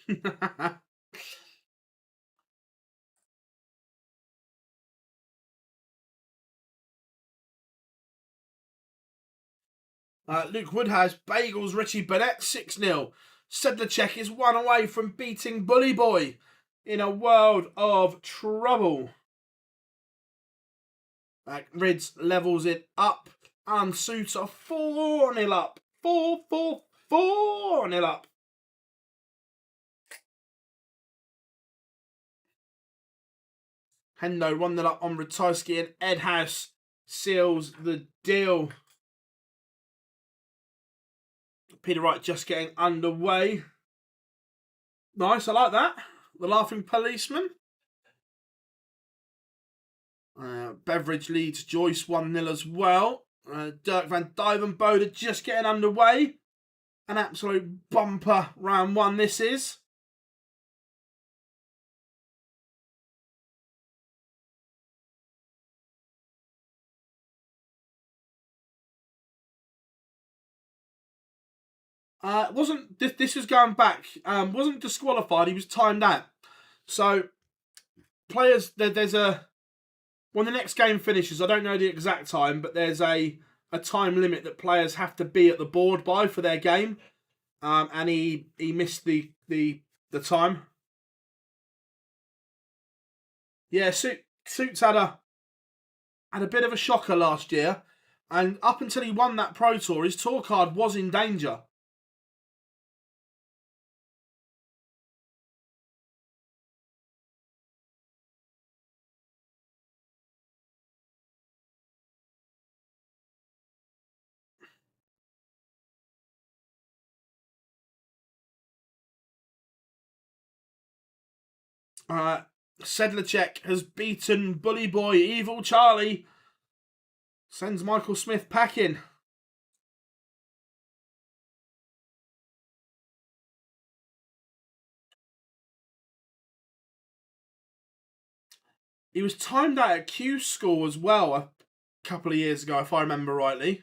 Luke Wood has Bagels Richie Burnett 6-0. Sedlacek is 1 away from beating Bully Boy in a world of trouble. Rids levels it up. And Suter 4-0 up. 4-4-4-0 up. Hendo 1-0 up on Ratajski, and Ed House seals the deal. Peter Wright just getting underway. Nice, I like that. The Laughing Policeman. Beveridge leads Joyce 1-0 as well. Dirk van Duivenbode just getting underway. An absolute bumper round 1 this is. Wasn't this was going back? Wasn't disqualified. He was timed out. So players, there's a when the next game finishes. I don't know the exact time, but there's a time limit that players have to be at the board by for their game. And he missed the time. Yeah, Suits had a bit of a shocker last year, and up until he won that Pro Tour, his tour card was in danger. Sedlacek has beaten Bully Boy. Evil Charlie sends Michael Smith packing. He was timed out at Q School as well a couple of years ago, if I remember rightly.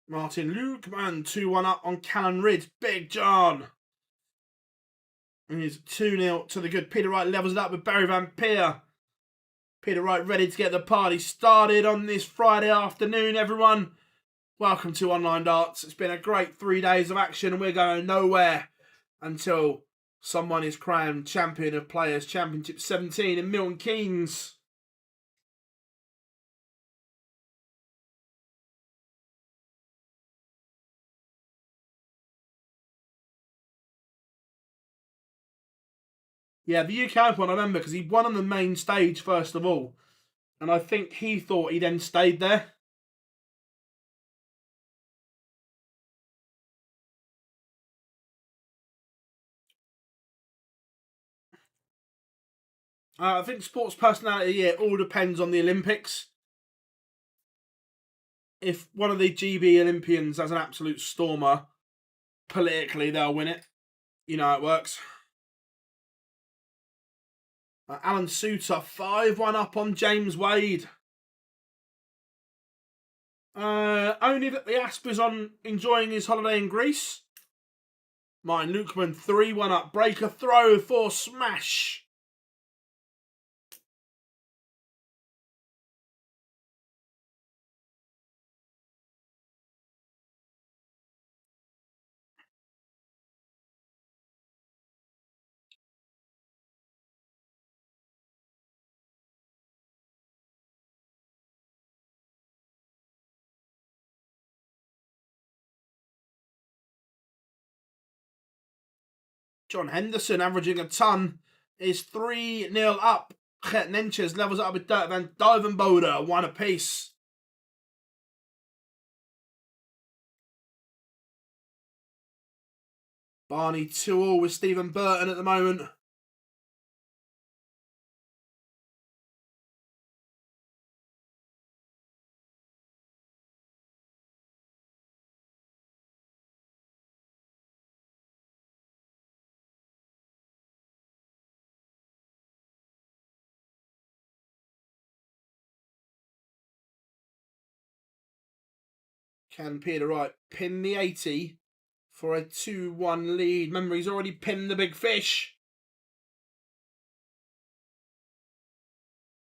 Martin Lukeman 2-1 up on Callan Rid. Big John. And he's 2-0 to the good. Peter Wright levels it up with Barry Van Peer. Peter Wright ready to get the party started on this Friday afternoon, everyone. Welcome to Online Darts. It's been a great 3 days of action, and we're going nowhere until someone is crowned Champion of Players Championship 17 in Milton Keynes. Yeah, the UK Open, I remember, because he won on the main stage first of all. And I think he thought he then stayed there. I think sports personality, yeah, all depends on the Olympics. If one of the GB Olympians has an absolute stormer, politically they'll win it. You know how it works. Alan Suter, 5-1 up on James Wade. Only that the Asp is on enjoying his holiday in Greece. Martin Lukeman, 3-1 up. Breaker throw for smash. John Henderson averaging a ton is 3-0 up Nenches levels it up with Dirk van Duivenbode, 1 apiece. Barney 2-2 with Stephen Burton at the moment. Can Peter Wright pin the 80 for a 2-1 lead? Remember, he's already pinned the big fish.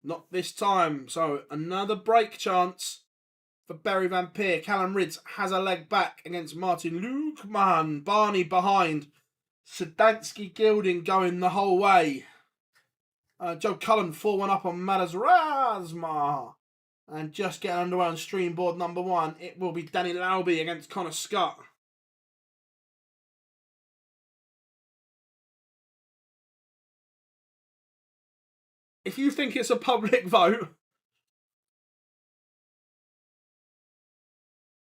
Not this time. So another break chance for Barry Van Peer. Callum Ridds has a leg back against Martin Lukeman. Barney behind. Sedansky Gilding going the whole way. Joe Cullen 4-1 up on Madas Razma. And just getting underway on stream board number 1, it will be Danny Lauby against Connor Scott. If you think it's a public vote,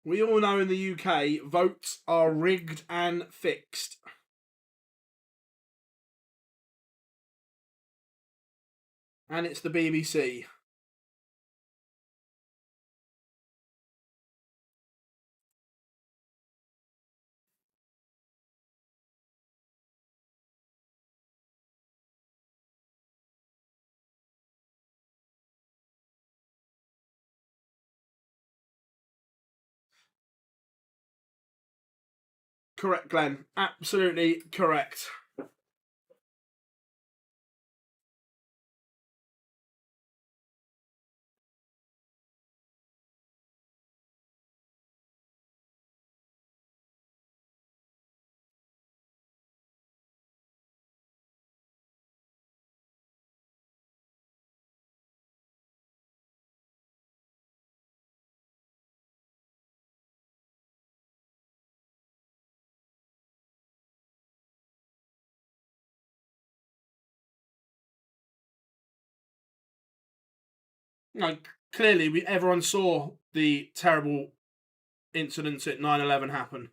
we all know in the UK, votes are rigged and fixed. And it's the BBC. Correct, Glenn. Absolutely correct. Like, clearly, everyone saw the terrible incidents at 9/11 happen.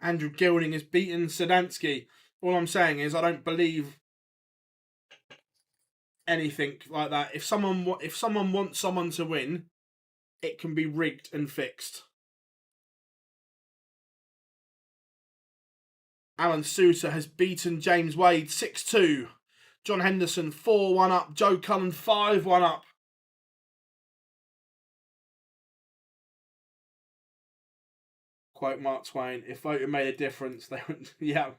Andrew Gilding has beaten Sedansky. All I'm saying is I don't believe anything like that. If someone wants someone to win, it can be rigged and fixed. Alan Souter has beaten James Wade 6-2. John Henderson 4-1 up. Joe Cullen 5-1 up. Quote Mark Twain, if voting made a difference, they would, yeah.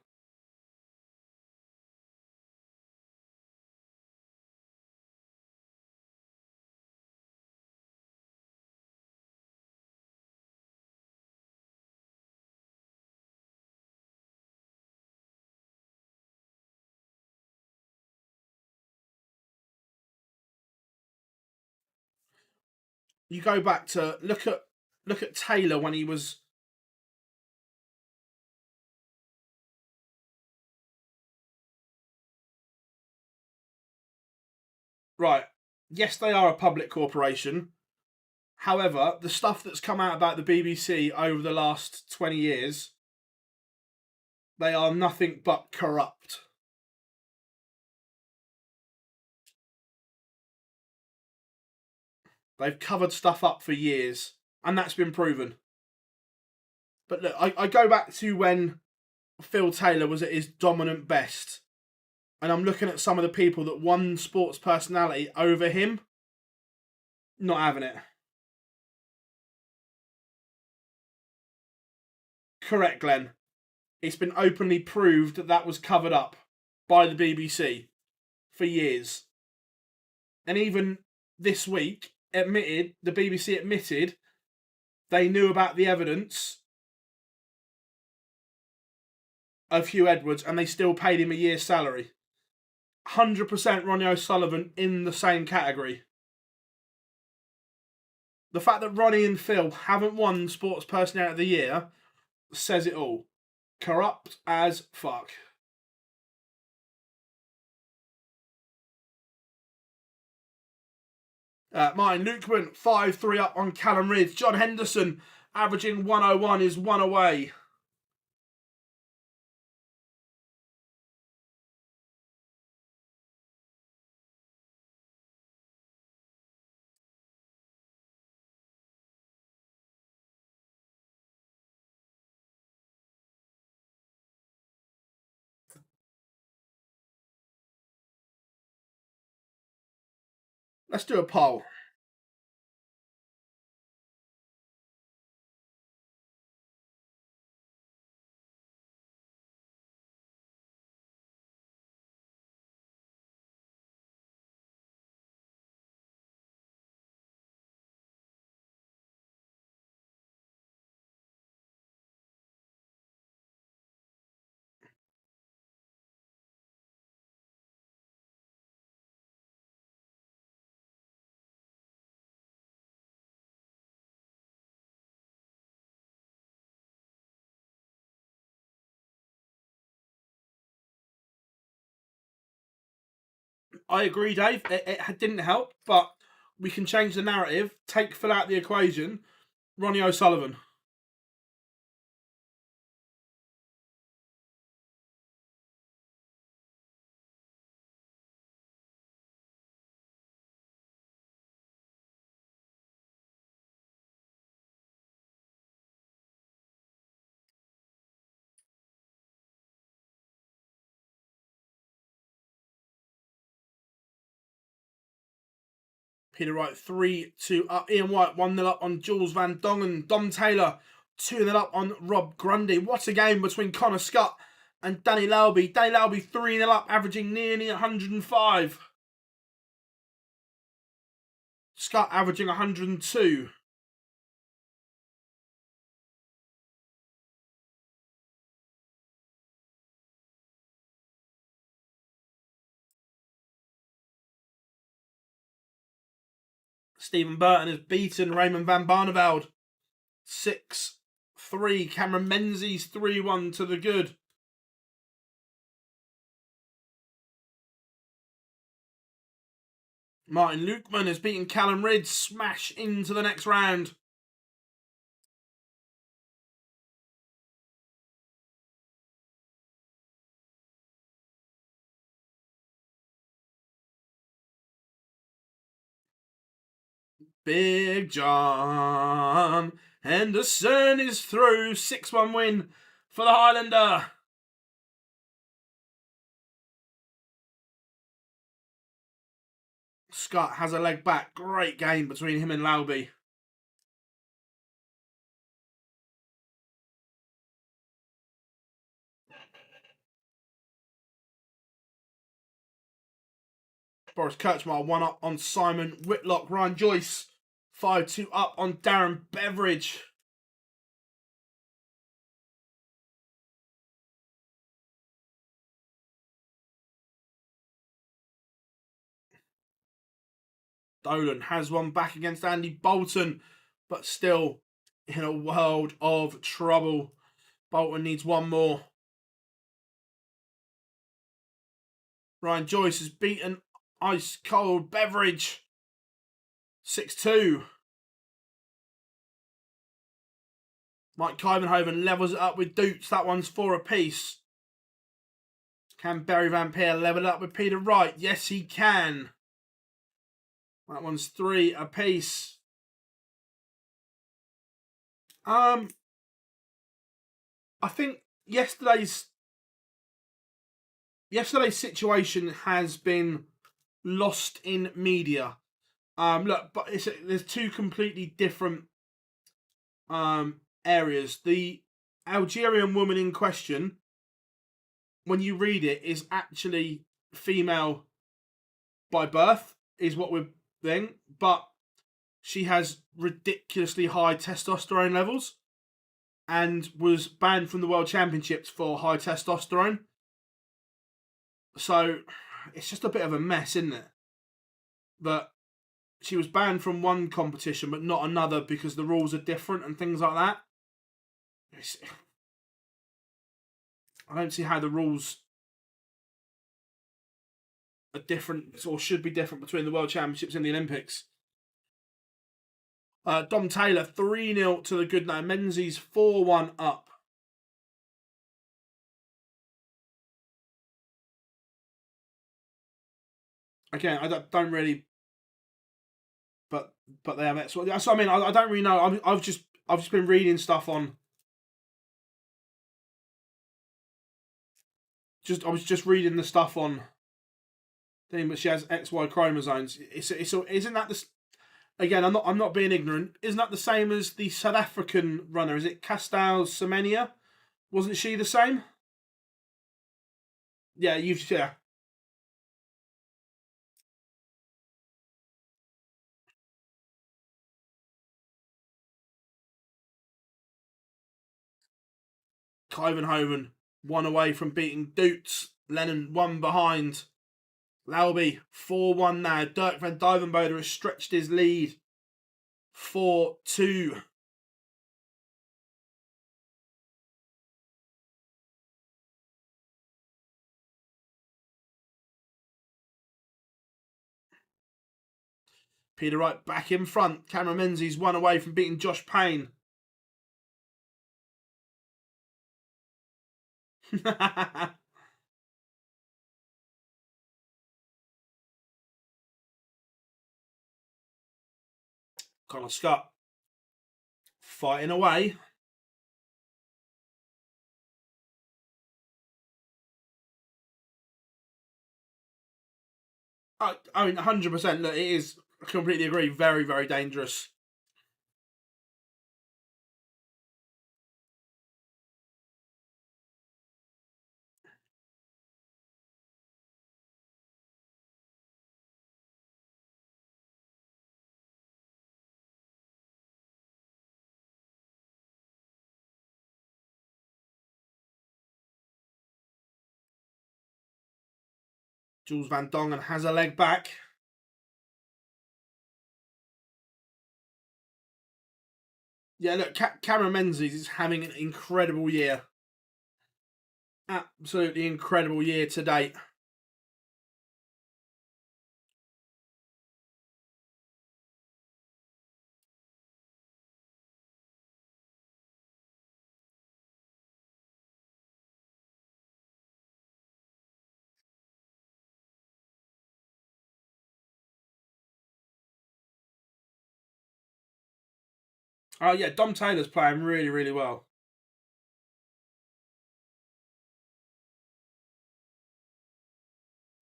You go back to look at Taylor when he was right. Yes, they are a public corporation. However, the stuff that's come out about the BBC over the last 20 years, they are nothing but corrupt. They've covered stuff up for years, and that's been proven. But look, I go back to when Phil Taylor was at his dominant best, and I'm looking at some of the people that won sports personality over him, not having it. Correct, Glenn. It's been openly proved that that was covered up by the BBC for years. And even this week, the BBC admitted they knew about the evidence of Hugh Edwards and they still paid him a year's salary. 100% Ronnie O'Sullivan in the same category. The fact that Ronnie and Phil haven't won Sports Personality of the Year says it all. Corrupt as fuck. Martin Lukeman, 5-3 up on Callum Ridge. John Henderson, averaging 101, is one away. Let's do a poll. I agree, Dave. It didn't help, but we can change the narrative. Take Phil out the equation. Ronnie O'Sullivan. Peter Wright, 3-2 up. Ian White, 1-0 up on Jules Van Dongen. Dom Taylor, 2-0 up on Rob Grundy. What a game between Connor Scott and Danny Lalby. Danny Lalby, 3-0 up, averaging nearly 105. Scott averaging 102. Stephen Burton has beaten Raymond van Barneveld 6-3. Cameron Menzies 3-1 to the good. Martin Lukeman has beaten Callum Ridge. Smash into the next round. Big John Henderson is through. 6-1 win for the Highlander. Scott has a leg back. Great game between him and Lalby. Boris Kirchmar 1 up on Simon Whitlock. Ryan Joyce 5-2 up on Darren Beveridge. Dolan has one back against Andy Bolton, but still in a world of trouble. Bolton needs one more. Ryan Joyce has beaten ice cold Beveridge 6-2. Mike Kyvenhoven levels it up with Doots. That one's 4 apiece. Can Barry Van Peer level it up with Peter Wright? Yes, he can. That one's 3 apiece. I think yesterday's situation has been lost in media. Look, but there's two completely different areas. The Algerian woman in question, when you read it, is actually female by birth, is what we're saying, but she has ridiculously high testosterone levels and was banned from the World Championships for high testosterone. So it's just a bit of a mess, isn't it? That she was banned from one competition but not another because the rules are different and things like that. I don't see how the rules are different or should be different between the World Championships and the Olympics. Dom Taylor 3-0 to the good now. Menzies 4-1 up. Again, I don't really, but they have it. So I mean, I don't really know. I've just been reading stuff on. I was just reading the stuff on thing, but she has XY chromosomes. Isn't that the? Again, I'm not being ignorant. Isn't that the same as the South African runner? Is it Castal Semenya? Wasn't she the same? Yeah, yeah. Kyvenhoven 1 away from beating Doots. Lennon 1 behind. Lauby 4-1 now. Dirk van Duivenbode has stretched his lead. 4-2. Peter Wright back in front. Cameron Menzies 1 away from beating Josh Payne. Connor Scott fighting away. I mean, 100%. Look, it is. I completely agree. Very, very dangerous. Jules Van Dongen has a leg back. Yeah, look, Cameron Menzies is having an incredible year. Absolutely incredible year to date. Oh, yeah, Dom Taylor's playing really, really well.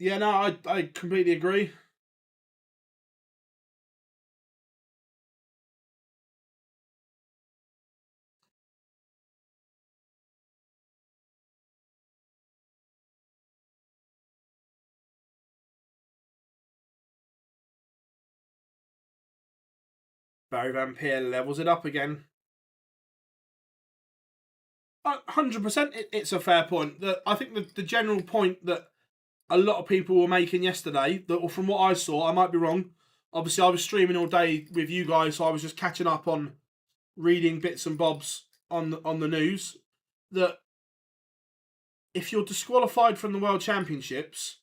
Yeah, no, I completely agree. Barry Van Peer levels it up again. 100%, it's a fair point. I think the general point that a lot of people were making yesterday, that from what I saw, I might be wrong. Obviously, I was streaming all day with you guys, so I was just catching up on reading bits and bobs on the news. That if you're disqualified from the World Championships,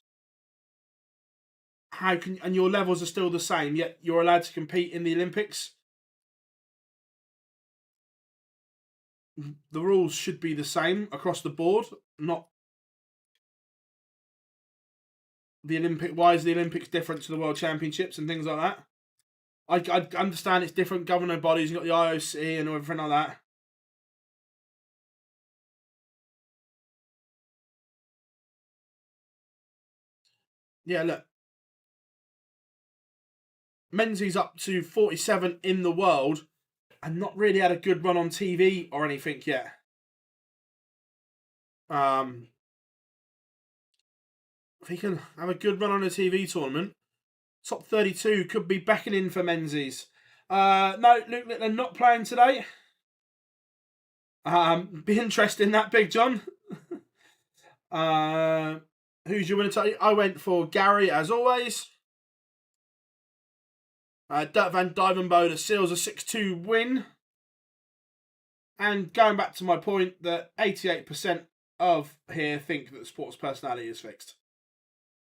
how can and your levels are still the same, yet you're allowed to compete in the Olympics? The rules should be the same across the board, not the Olympic. Why is the Olympics different to the World Championships and things like that? I understand it's different governing bodies. You've got the IOC and everything like that. Yeah, look, Menzies up to 47 in the world and not really had a good run on TV or anything yet. If he can have a good run on a TV tournament, top 32 could be beckoning for Menzies. No, Luke Littler not playing today. Be interesting that, Big John. Who's your winner today? I went for Gary as always. Dirk van Dijvenbode seals a 6-2 win. And going back to my point that 88% of here think that sports personality is fixed.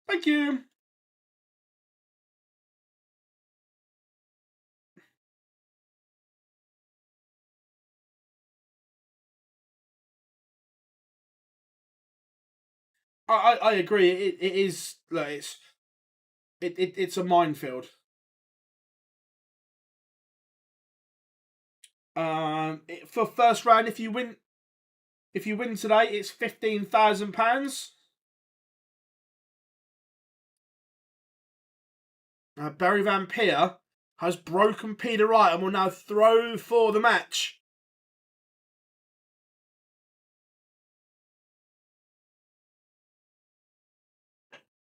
Thank you. I agree. It is. Look, it's a minefield. For first round, if you win today, it's £15,000. Barry Van Peer has broken Peter Wright and will now throw for the match.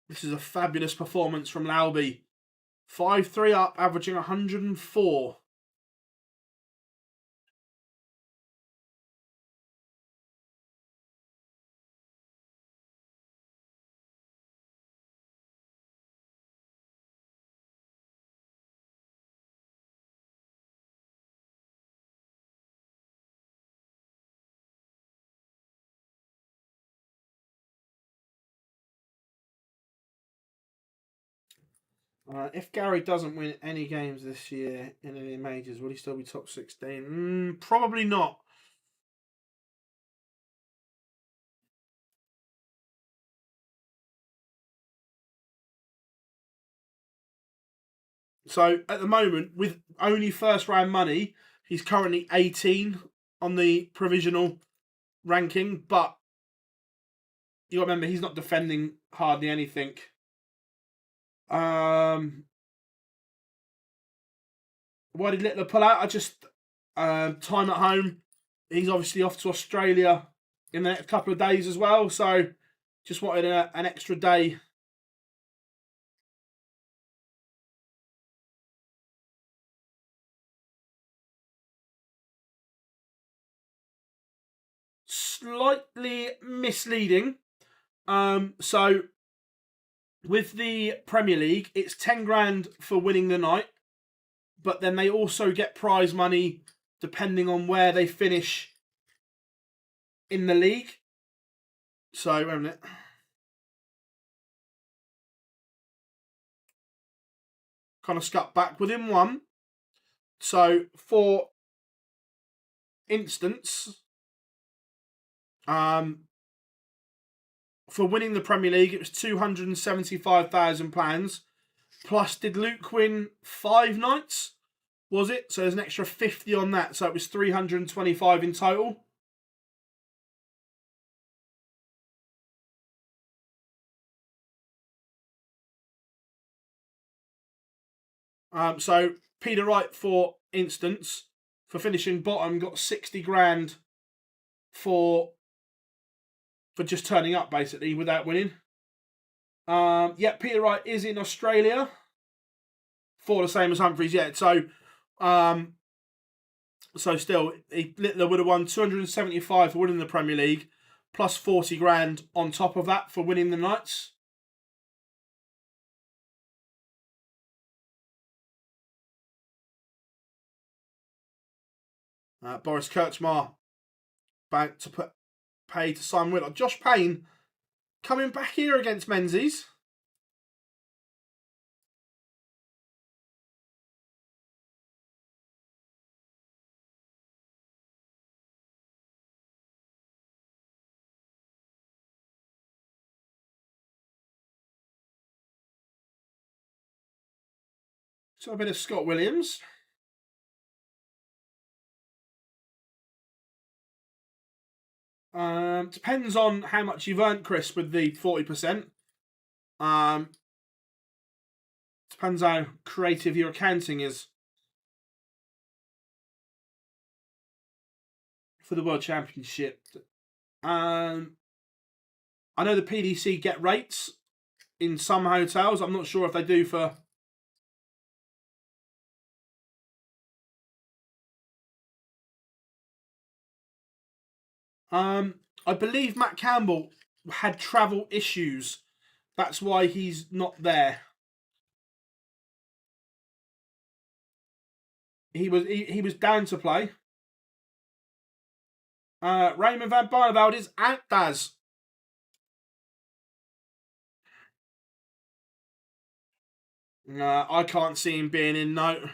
This is a fabulous performance from Lauby. 5-3 up, averaging 104. If Gary doesn't win any games this year in any majors, will he still be top 16? Probably not. So at the moment, with only first round money, he's currently 18 on the provisional ranking. But you got to remember, he's not defending hardly anything. Why did Littler pull out? I just time at home. He's obviously off to Australia in the next couple of days as well. So just wanted an extra day. Slightly misleading. So with the Premier League, it's 10 grand for winning the night, but then they also get prize money depending on where they finish in the league. So, wait a minute. Kind of scut back within one. So, for instance, for winning the Premier League, it was £275,000. Plus, did Luke win 5 nights? Was it? So there's an extra 50 on that. So it was 325 in total. So Peter Wright, for instance, for finishing bottom, got 60 grand for just turning up, basically, without winning. Yeah, Peter Wright is in Australia for the same as Humphreys. Yeah, so still, Littler would have won 275 for winning the Premier League, plus 40 grand on top of that for winning the nights. Boris Kurtzmar about to pay to Simon Whitlock. Josh Payne coming back here against Menzies. So a bit of Scott Williams. Depends on how much you've earned, Chris, with the 40%. Depends how creative your accounting is. For the World Championship. I know the PDC get rates in some hotels. I'm not sure if they do for I believe Matt Campbell had travel issues. That's why he's not there. He was down to play. Raymond van Barneveld is out, Daz. I can't see him being in, no.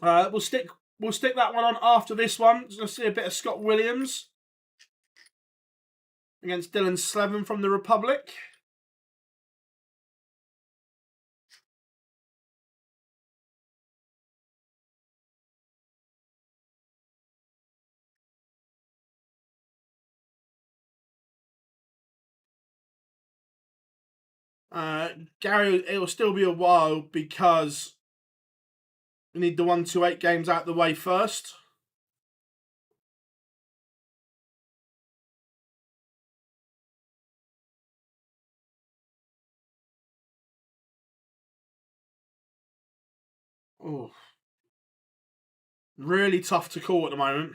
We'll stick that one on after this one. Just gonna see a bit of Scott Williams against Dylan Slevin from the Republic. Gary, it'll still be a while because we need the 1-2-8 games out the way first. Oh, really tough to call at the moment.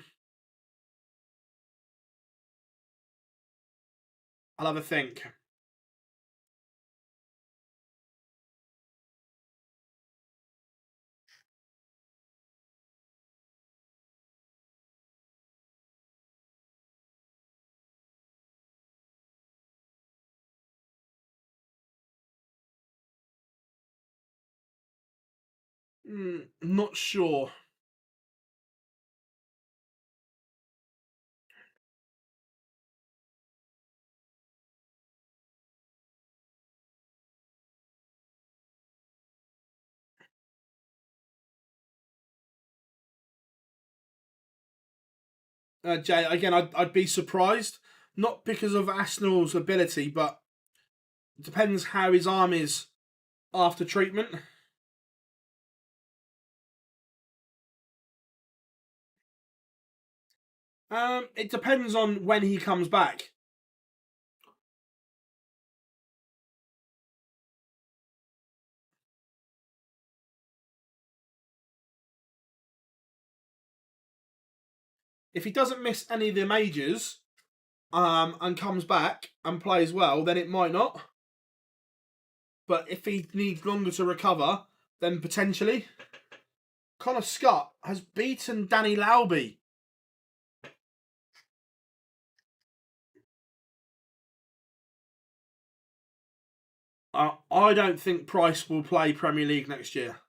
I'll have a think. Not sure. Jay, again, I'd be surprised. Not because of Arsenal's ability, but it depends how his arm is after treatment. It depends on when he comes back. If he doesn't miss any of the majors, and comes back and plays well, then it might not. But if he needs longer to recover, then potentially. Connor Scott has beaten Danny Lauby. I don't think Price will play Premier League next year.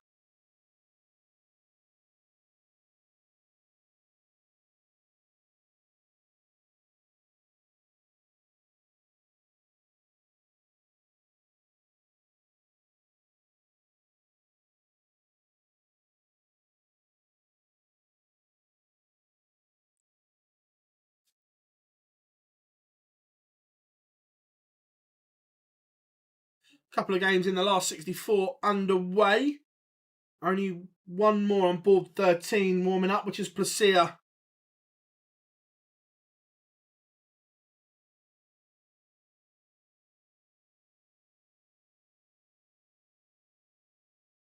Couple of games in the last 64 underway. Only one more on board 13 warming up, which is Placia.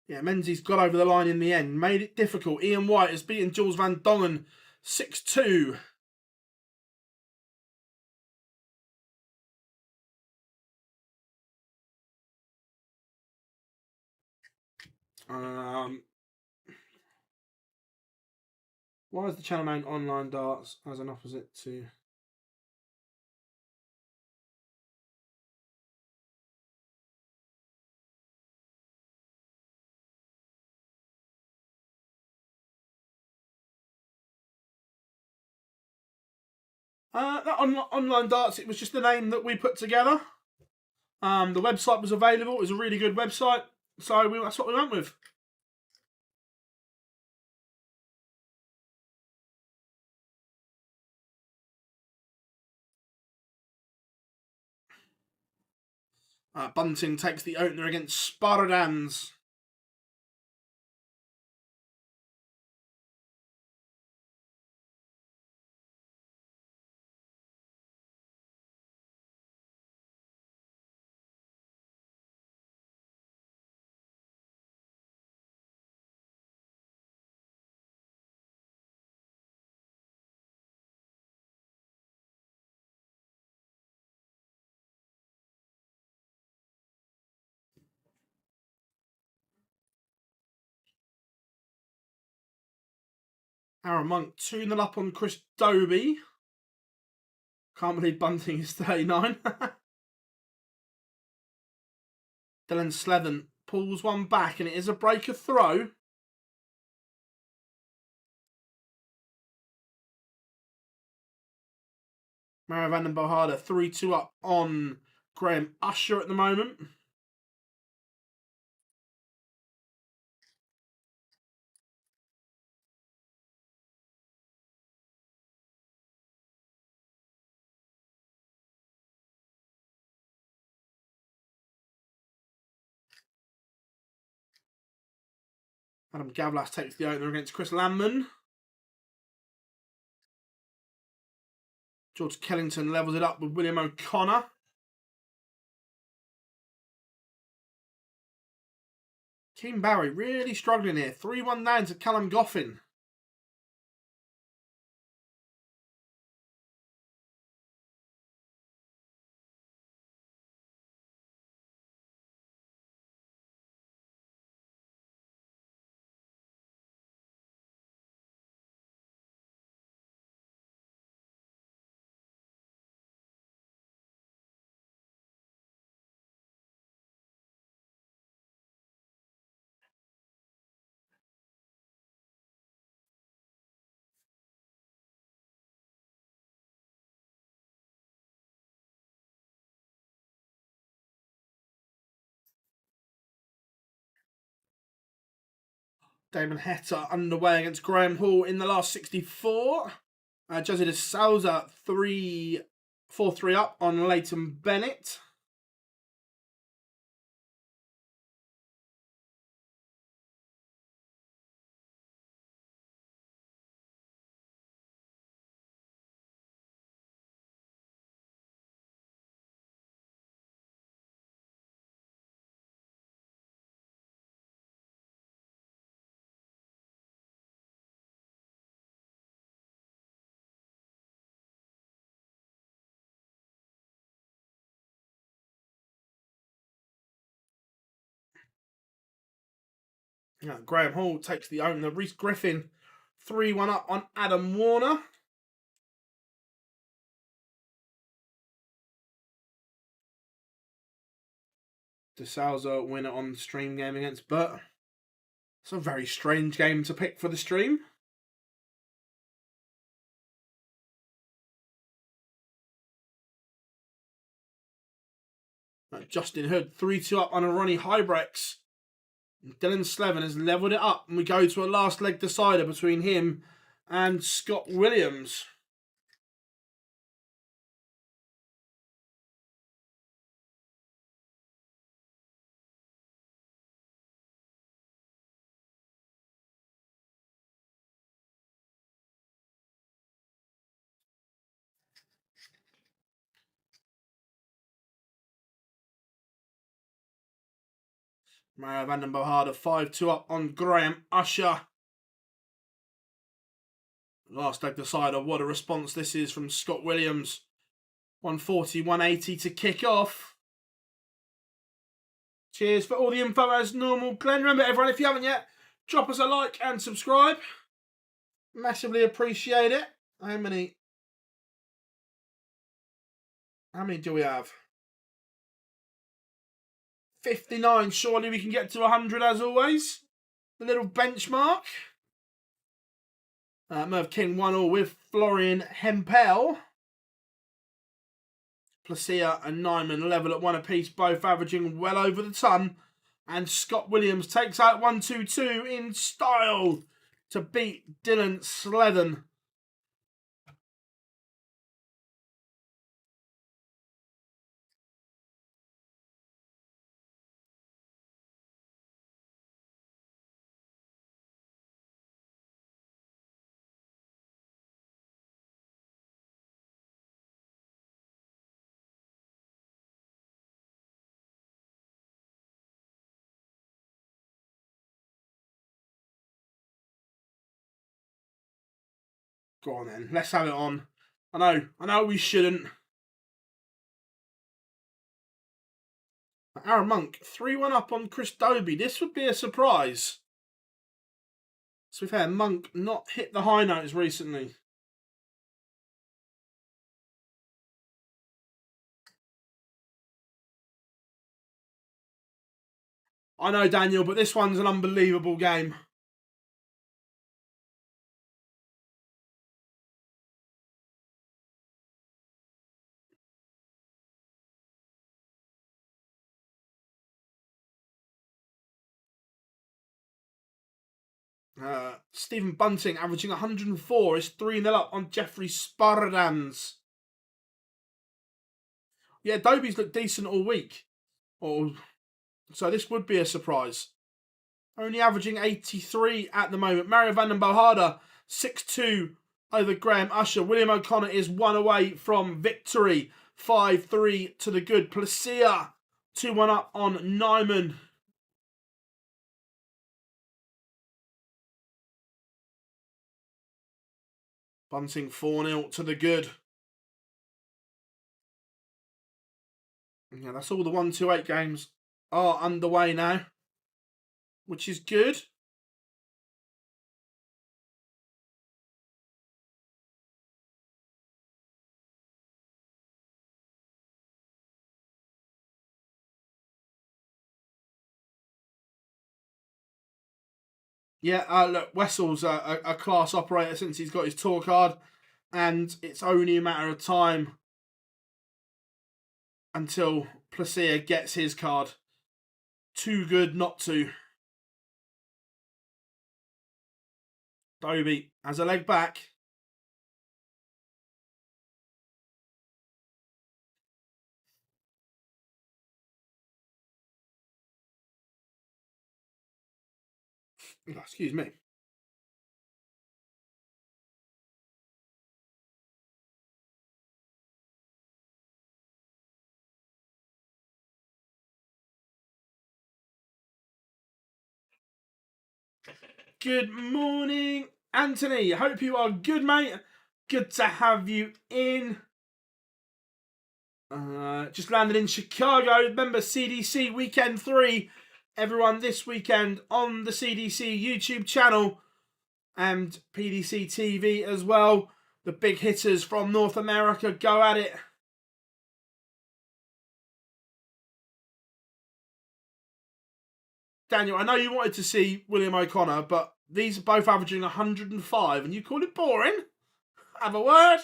Yeah, Menzies got over the line in the end. Made it difficult. Ian White has beaten Jules van Dongen 6-2. Why is the channel name Online Darts as an opposite to... That Online Darts, it was just the name that we put together. The website was available. It was a really good website. So that's what we went with. Bunting takes the opener against Spartans. Aaron Monk 2-0 up on Chris Dobie. Can't believe Bunting is 39. Dylan Slethen pulls one back and it is a breaker throw. Mario van den Bohada 3-2 up on Graham Usher at the moment. Adam Gavlas takes the opener against Chris Landman. George Kellington levels it up with William O'Connor. Keane Barry really struggling here. 3-1 down to Callum Goffin. Damon Heta underway against Graham Hall in the last 64. Jose de Souza 4-3 up on Leighton Bennett. Graham Hall takes the opener. Reece Griffin 3-1 up on Adam Warner. De Souza winner on the stream game against Burt. It's a very strange game to pick for the stream. Justin Hood 3-2 up on a Ronnie Hybrex. Dylan Slethen has levelled it up, and we go to a last leg decider between him and Scott Williams. Mario van den Bohada 5-2 up on Graham Usher. Last leg decider. What a response this is from Scott Williams. 140, 180 to kick off. Cheers for all the info as normal. Glenn, remember everyone, if you haven't yet, drop us a like and subscribe. Massively appreciate it. How many do we have? 59. Surely we can get to 100 as always. The little benchmark. Merv King 1-1 with Florian Hempel. Placia and Nyman level at 1 apiece, both averaging well over the ton. And Scott Williams takes out 1-2-2 in style to beat Dylan Slethen. Go on then, let's have it on. I know we shouldn't. Aaron Monk 3-1 up on Chris Dobie. This would be a surprise. To be fair, Monk not hit the high notes recently. I know, Daniel, but this one's an unbelievable game. Stephen Bunting averaging 104 is 3-0 up on Jeffrey Spardans. Yeah, Dobie's looked decent all week. So this would be a surprise. Only averaging 83 at the moment. Mario van den Bohada, 6-2 over Graham Usher. William O'Connor is 1 away from victory. 5-3 to the good. Placia, 2-1 up on Nyman. Bunting 4-0 to the good. Yeah, that's all the 1-2-8 games are underway now, which is good. Yeah, look, Wessel's a class operator since he's got his tour card, and it's only a matter of time until Placia gets his card. Too good not to. Dobie has a leg back. Excuse me. Good morning, Anthony. Hope you are good, mate. Good to have you in. Just landed in Chicago. Remember, CDC Weekend 3. Everyone this weekend on the CDC YouTube channel and PDC TV as well. The big hitters from North America go at it. Daniel, I know you wanted to see William O'Connor, but these are both averaging 105, and you call it boring? Have a word?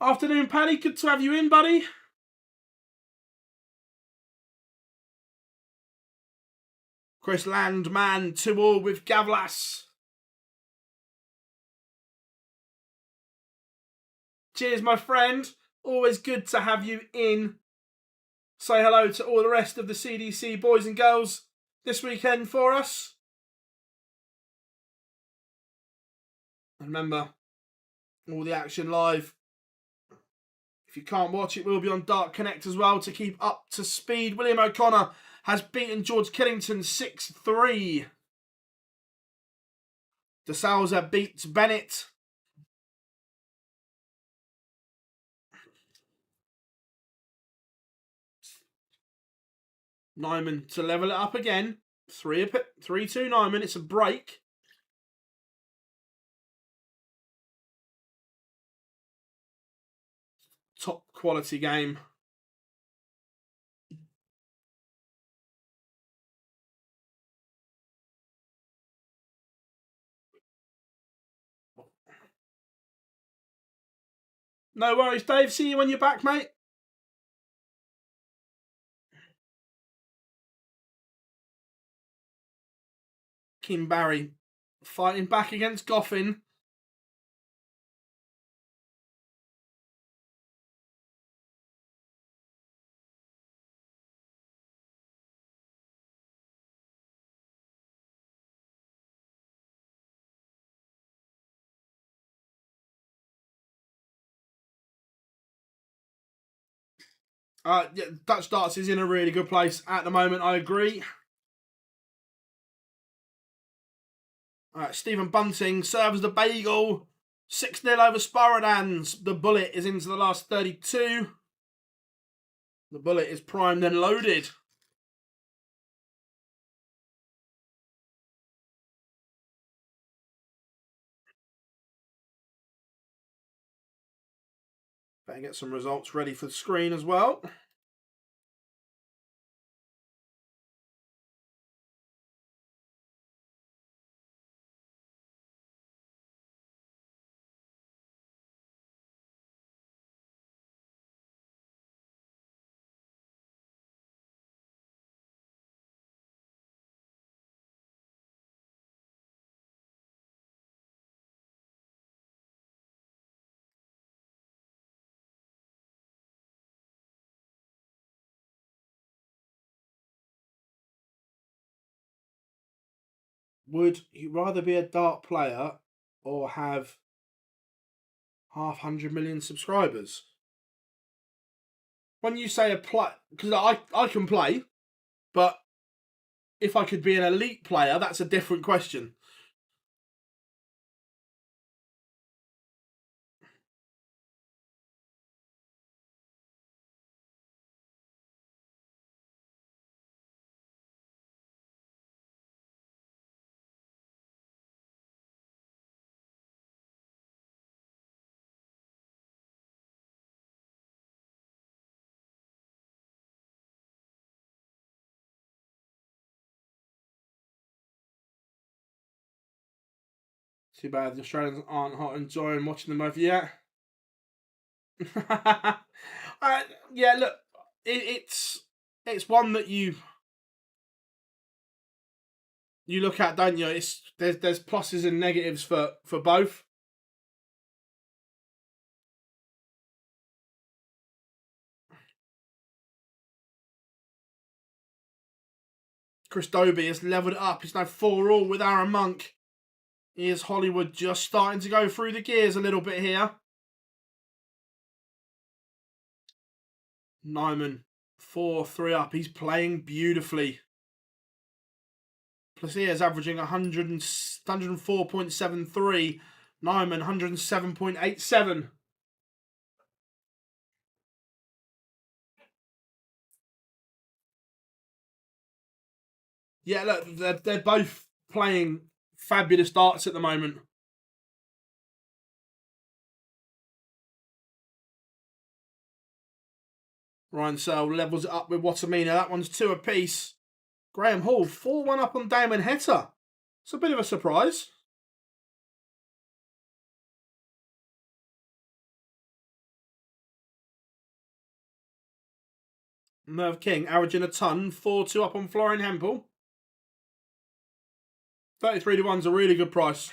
Afternoon, Paddy. Good to have you in, buddy. Chris Landman, 2-2 with Gavlas. Cheers, my friend. Always good to have you in. Say hello to all the rest of the CDC boys and girls this weekend for us. And remember, all the action live. If you can't watch it, we'll be on Dark Connect as well to keep up to speed. William O'Connor has beaten George Killington 6-3. De Souza beats Bennett. Nyman to level it up again. 3-2 Nyman. It's a break. Top quality game. No worries, Dave. See you when you're back, mate. Kim Barry fighting back against Goffin. Yeah, Dutch Darts is in a really good place at the moment, I agree. Stephen Bunting serves the bagel. 6-0 over Sparadans. The bullet is into the last 32. The bullet is primed and loaded. Better get some results ready for the screen as well. Would you rather be a dart player or have 500 million subscribers? When you say a play, because I can play, but if I could be an elite player, that's a different question. Too bad the Australians aren't hot enjoying watching them over yet. Yeah, look, it's one that you look at, don't you? There's pluses and negatives for both. Chris Dobie has levelled it up. He's now 4-all with Aaron Monk. Here's Hollywood just starting to go through the gears a little bit here. Nyman 4-3 up. He's playing beautifully. Placere's averaging 104.73. Nyman 107.87. Yeah, look, they're both playing fabulous darts at the moment. Ryan Searle levels it up with Watamina. That one's 2 apiece. Graham Hall 4-1 up on Damon Heta. It's a bit of a surprise. Merv King averaging a ton. 4-2 up on Florian Hempel. 33-1's a really good price.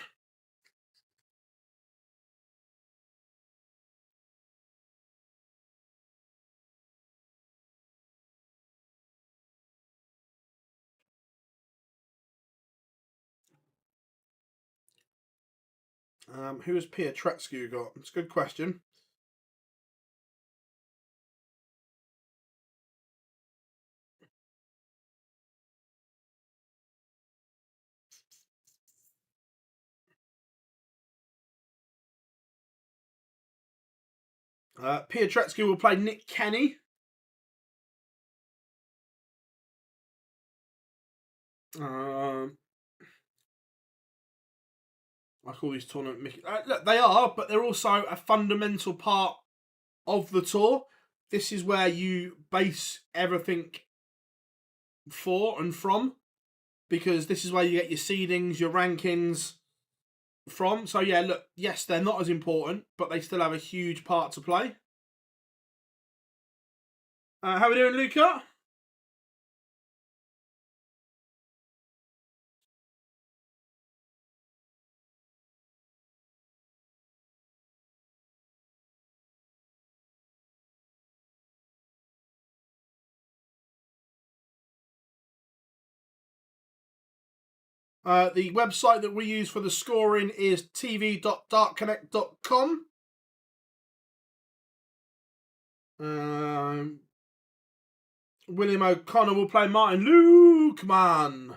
Who has Pietretscu got? It's a good question. Pietretscu will play Nick Kenny. I call these tournament look, they are, but they're also a fundamental part of the tour. This is where you base everything for and from, because this is where you get your seedings, your rankings from. So yeah, look, yes, they're not as important, but they still have a huge part to play. How are we doing, Luca? The website that we use for the scoring is tv.dartconnect.com. William O'Connor will play Martin Lukeman.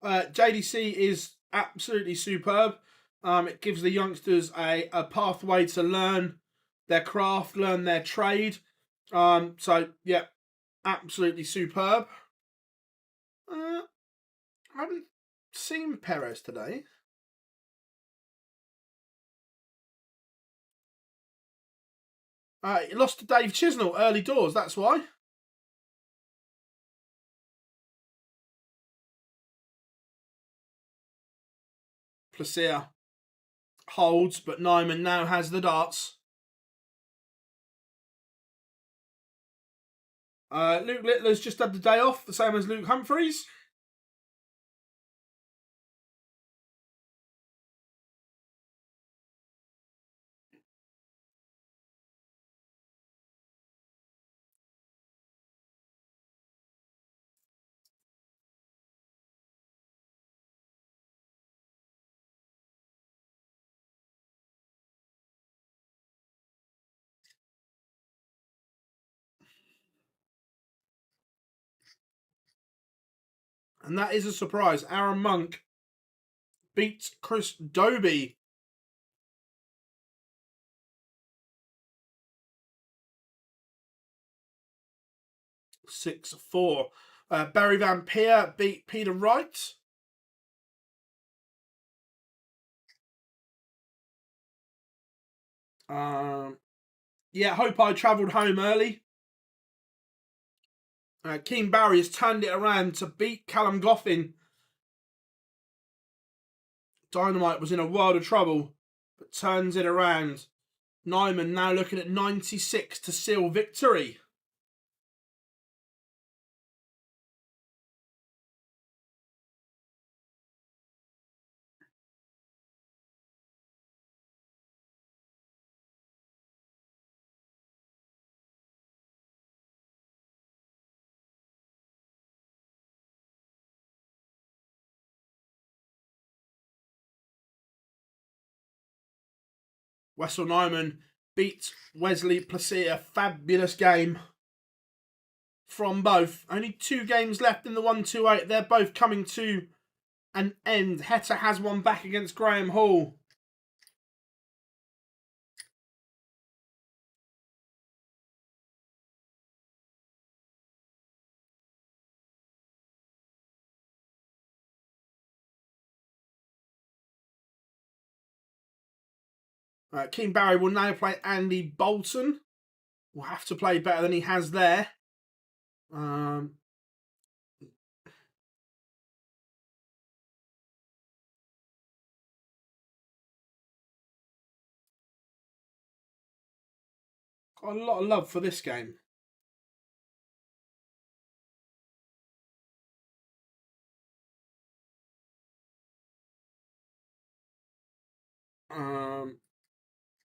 JDC is absolutely superb. It gives the youngsters a pathway to learn their craft, learn their trade. So, yeah, absolutely superb. I haven't seen Perez today. He lost to Dave Chisnell early doors, that's why. Placia holds, but Nyman now has the darts. Luke Littler's just had the day off, the same as Luke Humphreys. And that is a surprise. Aaron Monk beats Chris Dobie. Six 4. Barry Van Peer beat Peter Wright. Yeah, hope I travelled home early. Keane Barry has turned it around to beat Callum Goffin. Dynamite was in a world of trouble, but turns it around. Nyman now looking at 96 to seal victory. Wessel Nyman beats Wesley Placia. Fabulous game from both. Only 2 games left in the 128. They're both coming to an end. Heta has one back against Graham Hall. Keane Barry will now play Andy Bolton. Will have to play better than he has there. Got a lot of love for this game.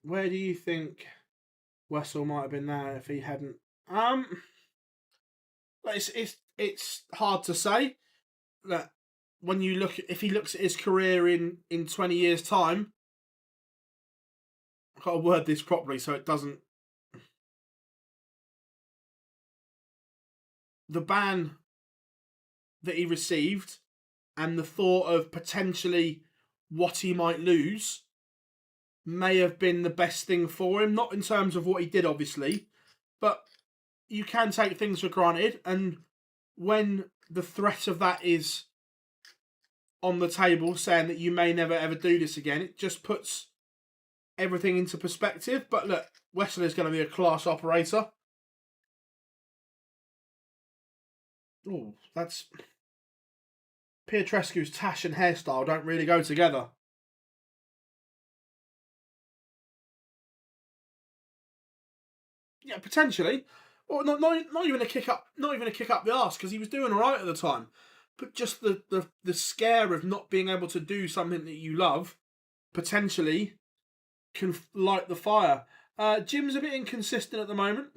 Where do you think Wessel might have been there if he hadn't? It's hard to say. That when you look, if he looks at his career in 20 years' time, I've got to word this properly so it doesn't. The ban that he received and the thought of potentially what he might lose may have been the best thing for him. Not in terms of what he did, obviously, but you can take things for granted. And when the threat of that is on the table, saying that you may never ever do this again, it just puts everything into perspective. But look, Wesley is going to be a class operator. Oh, that's Pietrascu's tash and hairstyle don't really go together. Yeah, potentially. Well, not even a kick up, not even a kick up the arse because he was doing all right at the time. But just the scare of not being able to do something that you love potentially can light the fire. Jim's a bit inconsistent at the moment.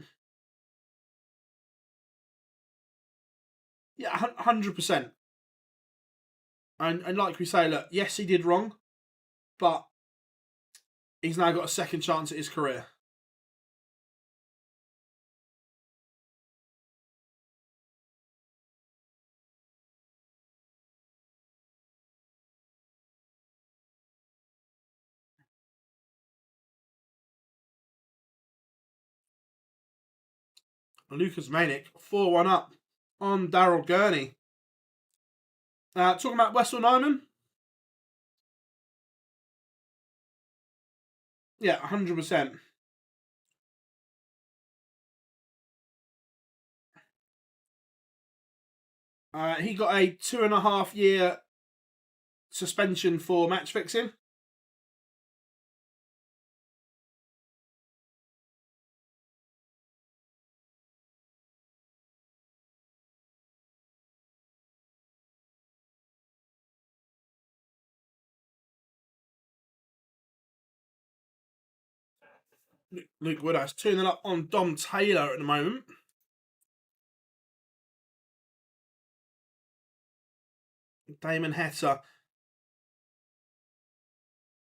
Yeah, 100%. And like we say, look, yes, he did wrong, but he's now got a second chance at his career. Lucas Manick, 4-1 up on Daryl Gurney. Talking about Wessel Nyman. Yeah, 100%. He got a 2.5-year suspension for match fixing. Luke Woodhouse 2-0 up on Dom Taylor at the moment. Damon Heta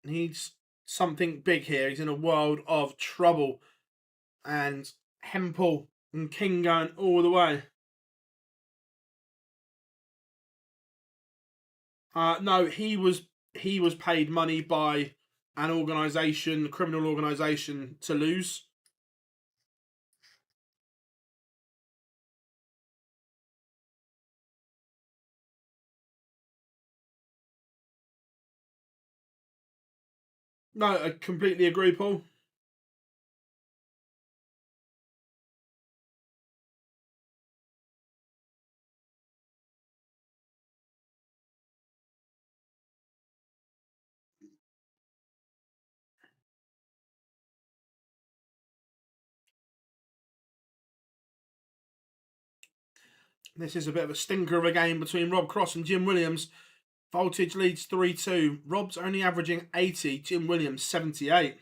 needs something big here. He's in a world of trouble. And Hempel and King going all the way. No, he was paid money by an organisation, a criminal organisation, to lose. No, I completely agree, Paul. This is a bit of a stinker of a game between Rob Cross and Jim Williams. Voltage leads 3-2. Rob's only averaging 80, Jim Williams 78.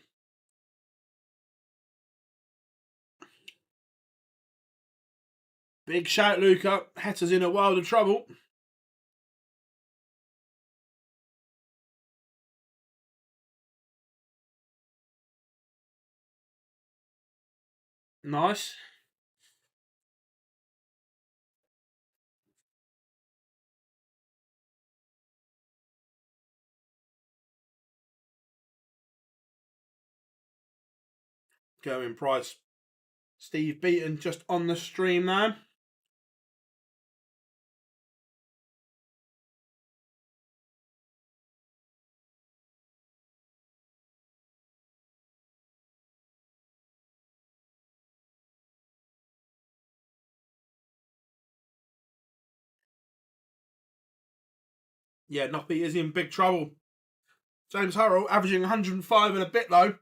Big shout, Luca. Heta's in a world of trouble. Nice. Going Price. Steve Beaton just on the stream now. Yeah, Noppy is in big trouble. James Hurrell averaging 105 and a bit though.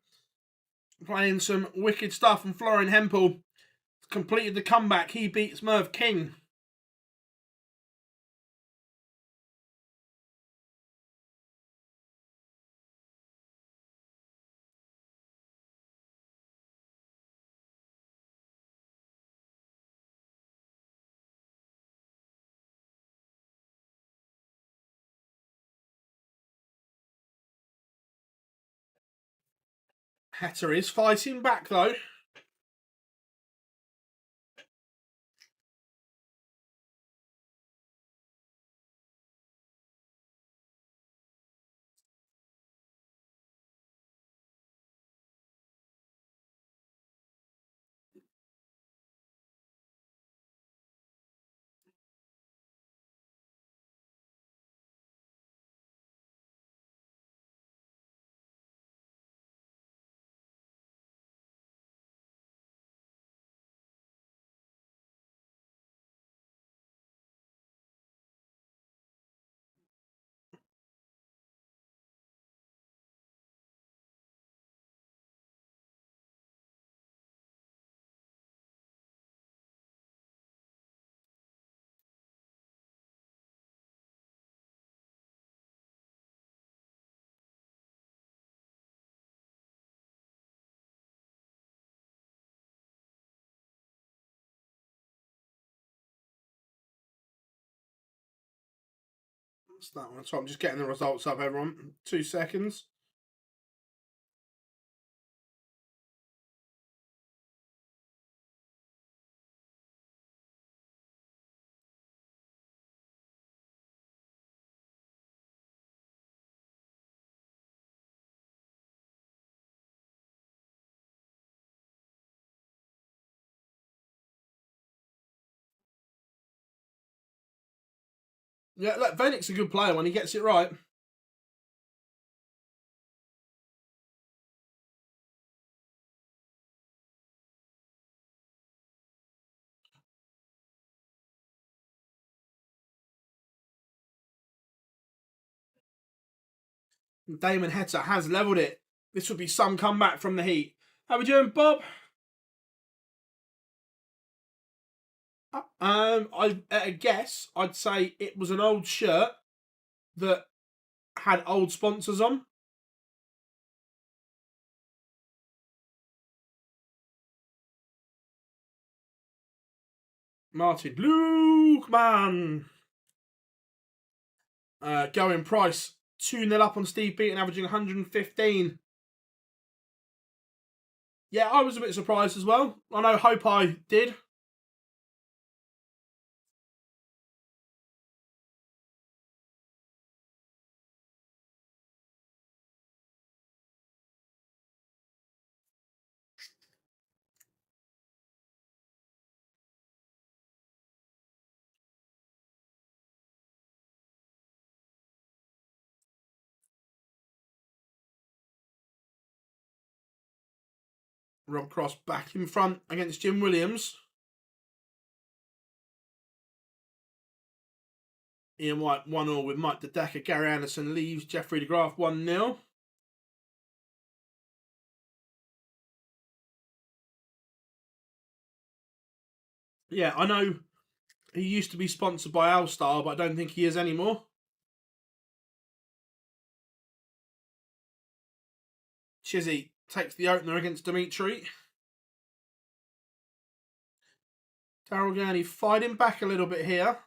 Playing some wicked stuff, and Florian Hempel completed the comeback. He beats Merv King. Hatter is fighting back though. That's that one. So I'm just getting the results up, everyone. 2 seconds. Yeah, look, Vennick's a good player when he gets it right. Damon Heta has levelled it. This would be some comeback from the Heat. How we doing, Bob? I at a guess, I'd say it was an old shirt that had old sponsors on. Martin Lukeman. Going Price 2-0 up on Steve Beaton, averaging 115. Yeah, I was a bit surprised as well. Hope I did. Rob Cross back in front against Jim Williams. Ian White 1-0 with Mike De Decker. Gary Anderson leaves. Jeffrey DeGraff 1-0. Yeah, I know he used to be sponsored by Alstar, but I don't think he is anymore. Chizzy takes the opener against Dimitri. Daryl Gurney fighting back a little bit here.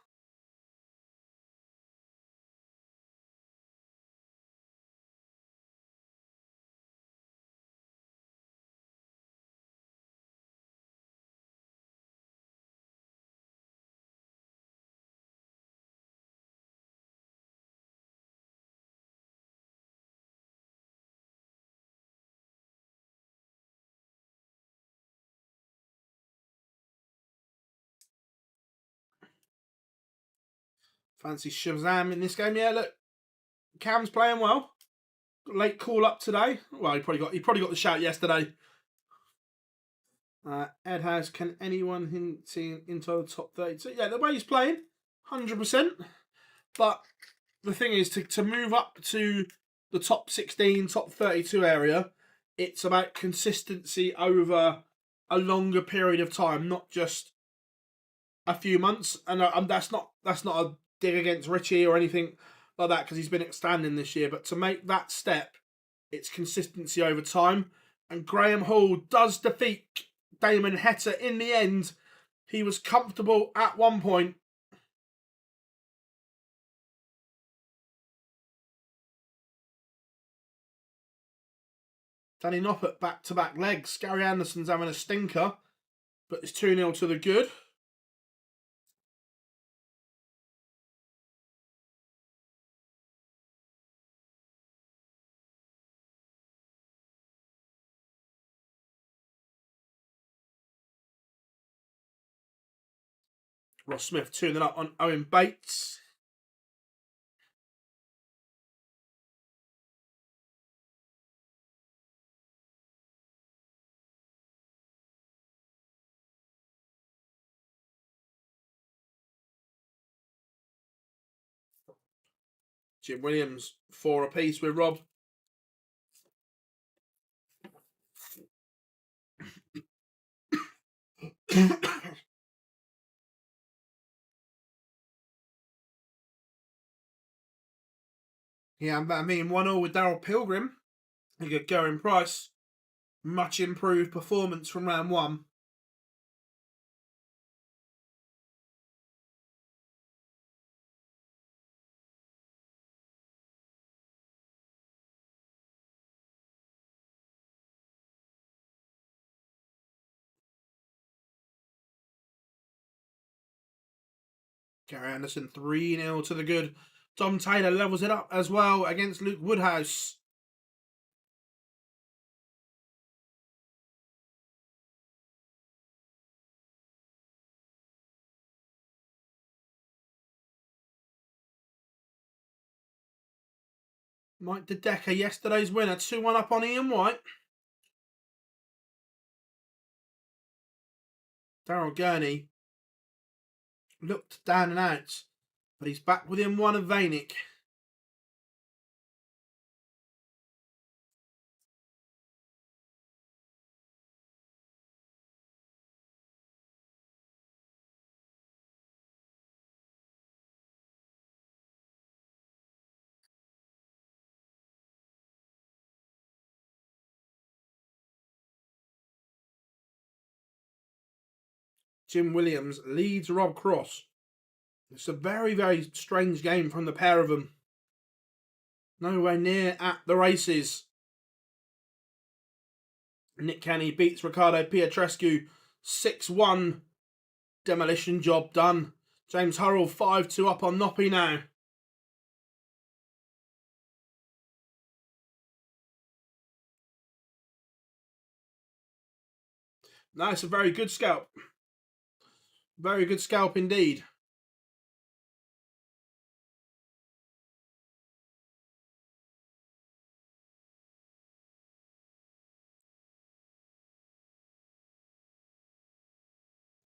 Fancy Shazam in this game. Yeah, look, Cam's playing well. Late call up today. Well, he probably got the shout yesterday. Ed has, can anyone hint into the top 30? So yeah, the way he's playing, 100%. But the thing is, to move up to the top 16, top 32 area, it's about consistency over a longer period of time, not just a few months. And that's not a dig against Richie or anything like that, because he's been outstanding this year. But to make that step, it's consistency over time. And Graham Hall does defeat Damon Heta in the end. He was comfortable at one point. Danny Noppert back-to-back legs. Gary Anderson's having a stinker, but it's 2-0 to the good. Ross Smith 2-0 up on Owen Bates. Jim Williams 4 apiece with Rob. Yeah, I mean 1-0 with Daryl Pilgrim. You get Gary Price. Much improved performance from round one. Gary Anderson 3-0 to the good. Tom Taylor levels it up as well against Luke Woodhouse. Mike DeDecker, yesterday's winner, 2-1 up on Ian White. Daryl Gurney looked down and out, but he's back within one of Vanick. Jim Williams leads Rob Cross. It's a very, very strange game from the pair of them. Nowhere near at the races. Nick Kenny beats Ricardo Pietrescu 6-1. Demolition job done. James Hurrell 5-2 up on Noppy now. No, it's a very good scalp. Very good scalp indeed.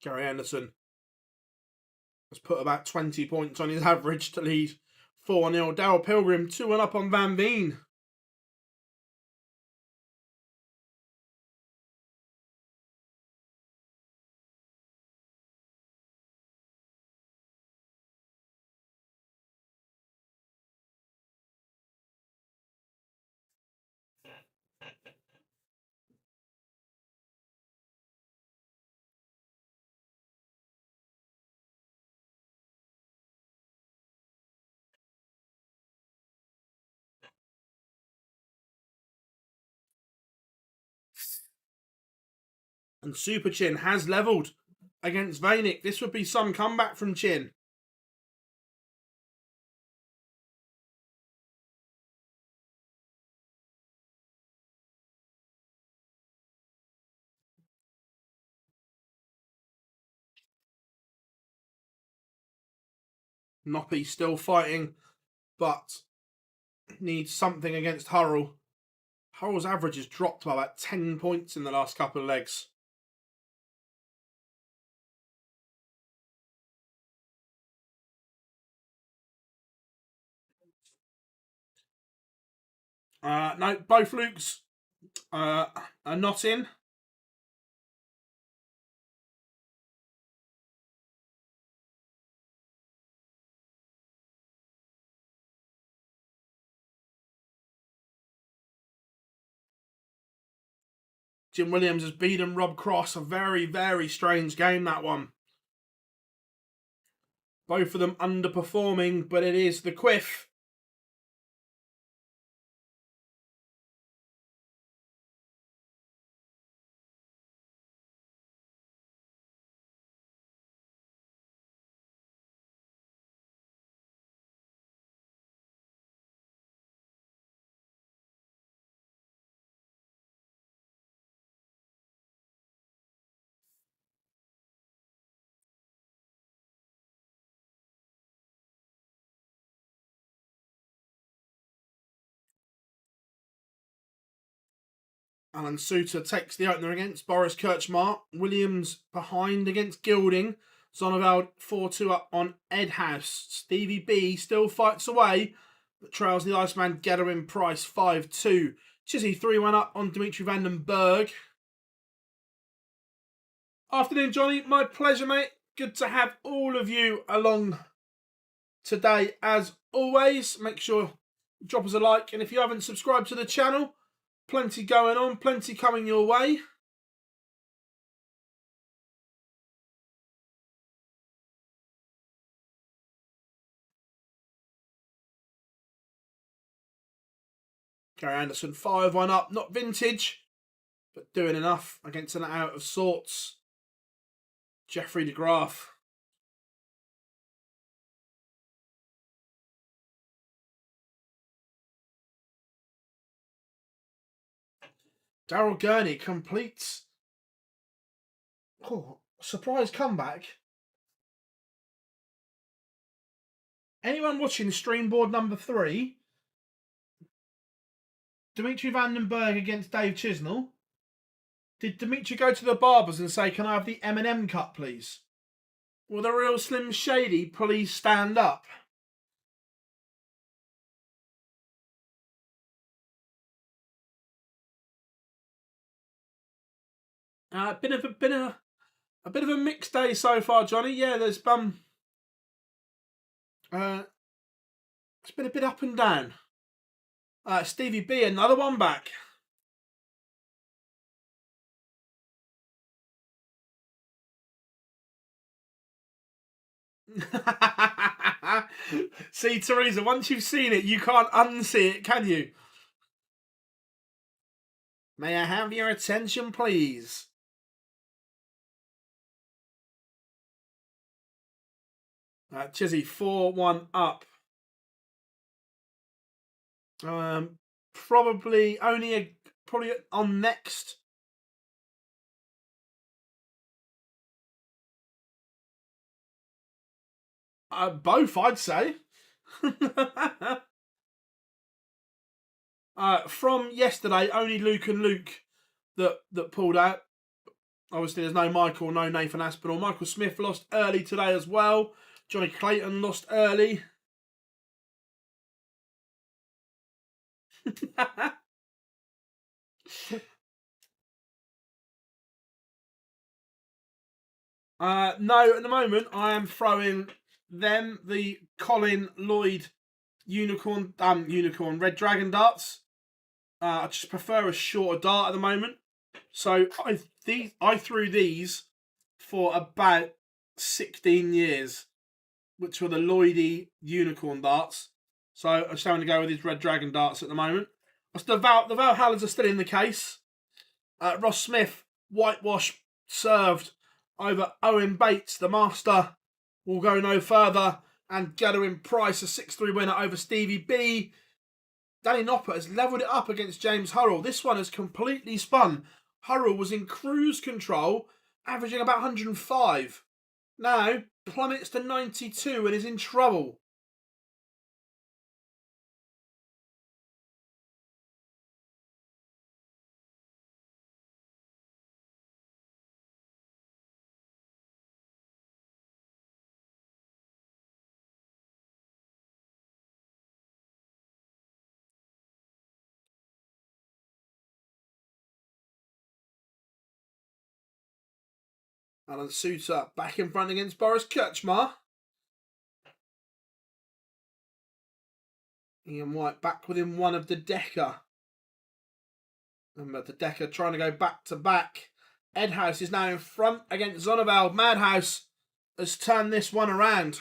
Gary Anderson has put about 20 points on his average to lead 4-0. Darryl Pilgrim 2-1 up on Van Veen. And Super Chin has levelled against Vanick. This would be some comeback from Chin. Noppy still fighting, but needs something against Hurrell. Hurrell's average has dropped by about 10 points in the last couple of legs. No, both Lukes are not in. Jim Williams has beaten Rob Cross. A very, very strange game, that one. Both of them underperforming, but it is the quiff. Alan Suter takes the opener against Boris Kirchmar. Williams behind against Gilding. Zonneveld 4-2 up on Edhouse. Stevie B still fights away, but trails the Iceman Gedderin Price 5-2. Chizzy 3-1 up on Dimitri Vandenberg. Afternoon, Johnny. My pleasure, mate. Good to have all of you along today as always. Make sure you drop us a like, and if you haven't subscribed to the channel, plenty going on, plenty coming your way. Gary Anderson 5-1 up, not vintage, but doing enough against an out of sorts Jeffrey de Graaf. Daryl Gurney completes surprise comeback. Anyone watching stream board number 3 Dimitri Vandenberg against Dave Chisnell. Did Dimitri go to the barbers and say, "Can I have the M&M cut, please"? Will the real Slim Shady please stand up? Been a bit of a mixed day so far, Johnny. Yeah, there's it's been a bit up and down. Stevie B, another one back. See, Teresa, once you've seen it, you can't unsee it, can you? May I have your attention, please? Chizzy, 4-1 up. Probably on next. Both, I'd say. From yesterday, only Luke and Luke that pulled out. Obviously, there's no Michael, no Nathan Aspinall. Michael Smith lost early today as well. Johnny Clayton lost early. No, at the moment, I am throwing them the Colin Lloyd unicorn red dragon darts. I just prefer a shorter dart at the moment. So I threw these for about 16 years, which were the Lloydie unicorn darts. So I'm just having to go with these red dragon darts at the moment. The Valhallas are still in the case. Ross Smith, whitewash served over Owen Bates. The master will go no further and Gadwin Price, a 6-3 winner over Stevie B. Danny Noppert has levelled it up against James Hurrell. This one has completely spun. Hurrell was in cruise control, averaging about 105. Now plummets to 92 and is in trouble. Alan Suter back in front against Boris Kirchmar. Ian White back within one of the Decker. Remember, the Decker trying to go back to back. Ed House is now in front against Zonneval. Madhouse has turned this one around.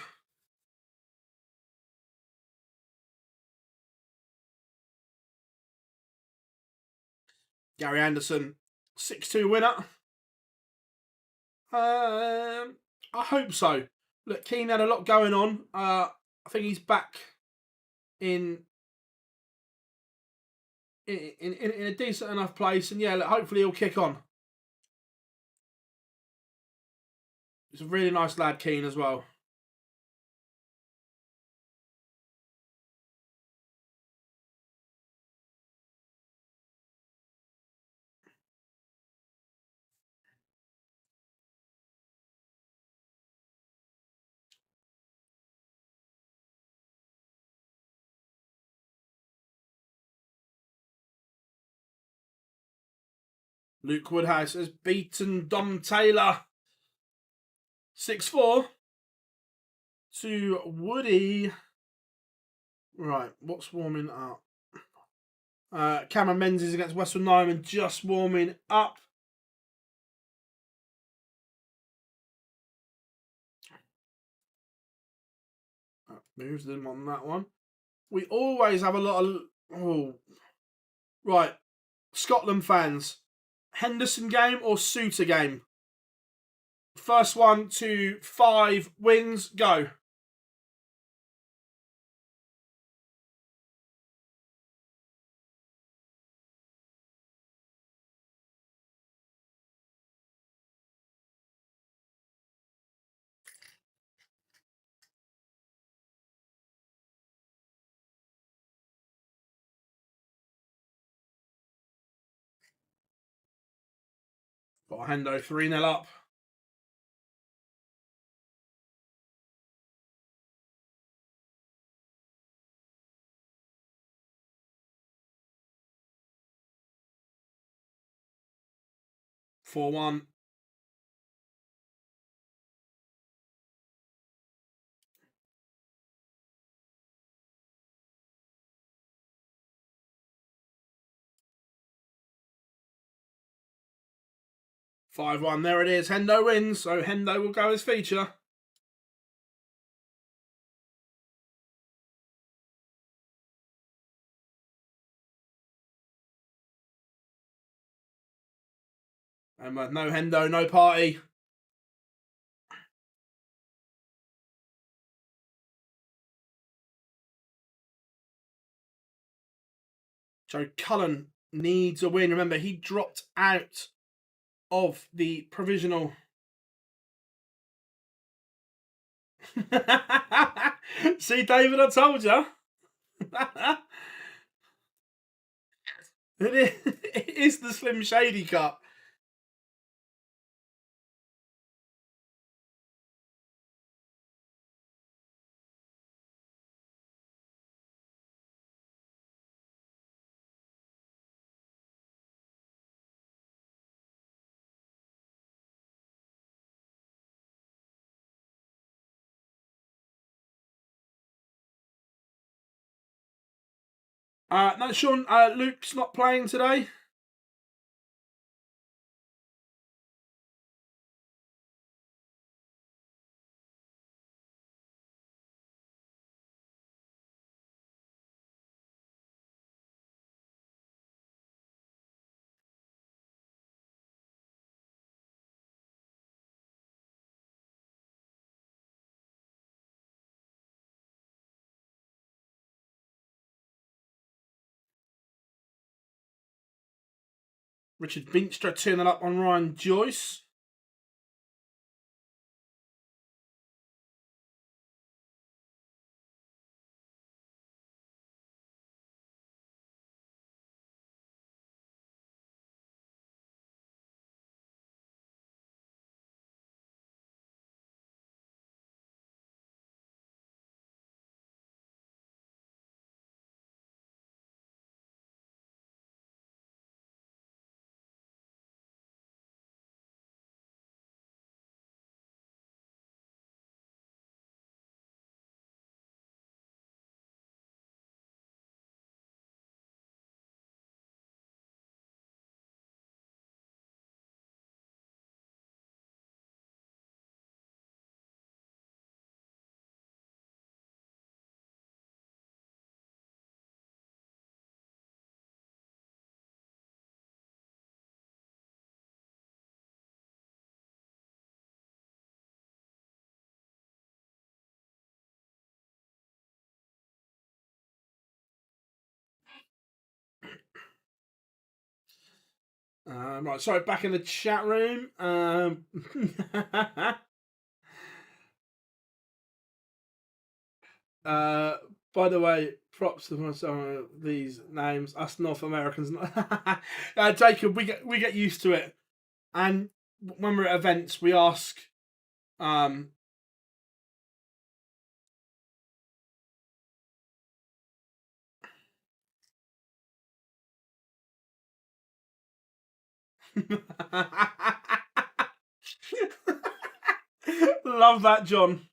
Gary Anderson, 6-2 winner. I hope so. Look, Keane had a lot going on. I think he's back in a decent enough place, and yeah, look, hopefully he'll kick on. He's a really nice lad, Keane, as well. Luke Woodhouse has beaten Dom Taylor 6-4 to Woody. Right, what's warming up? Cameron Menzies against Westwood Nyman just warming up. Moves them on that one. We always have a lot of... Oh. Right, Scotland fans. Henderson game or Suter game? First one to 5 wins, go. Got Hendo 3-0 up. Four one. Five one. There it is. Hendo wins, so Hendo will go as feature. And no Hendo, no party. Joe Cullen needs a win. Remember, he dropped out of the provisional. See, David, I told you. It is the Slim Shady cut. No, Sean, Luke's not playing today. Richard Binstra turning up on Ryan Joyce. Right, sorry, back in the chat room. By the way, props to some of these names. Us North Americans. Jacob, we get used to it, and when we're at events, we ask. Love that, John.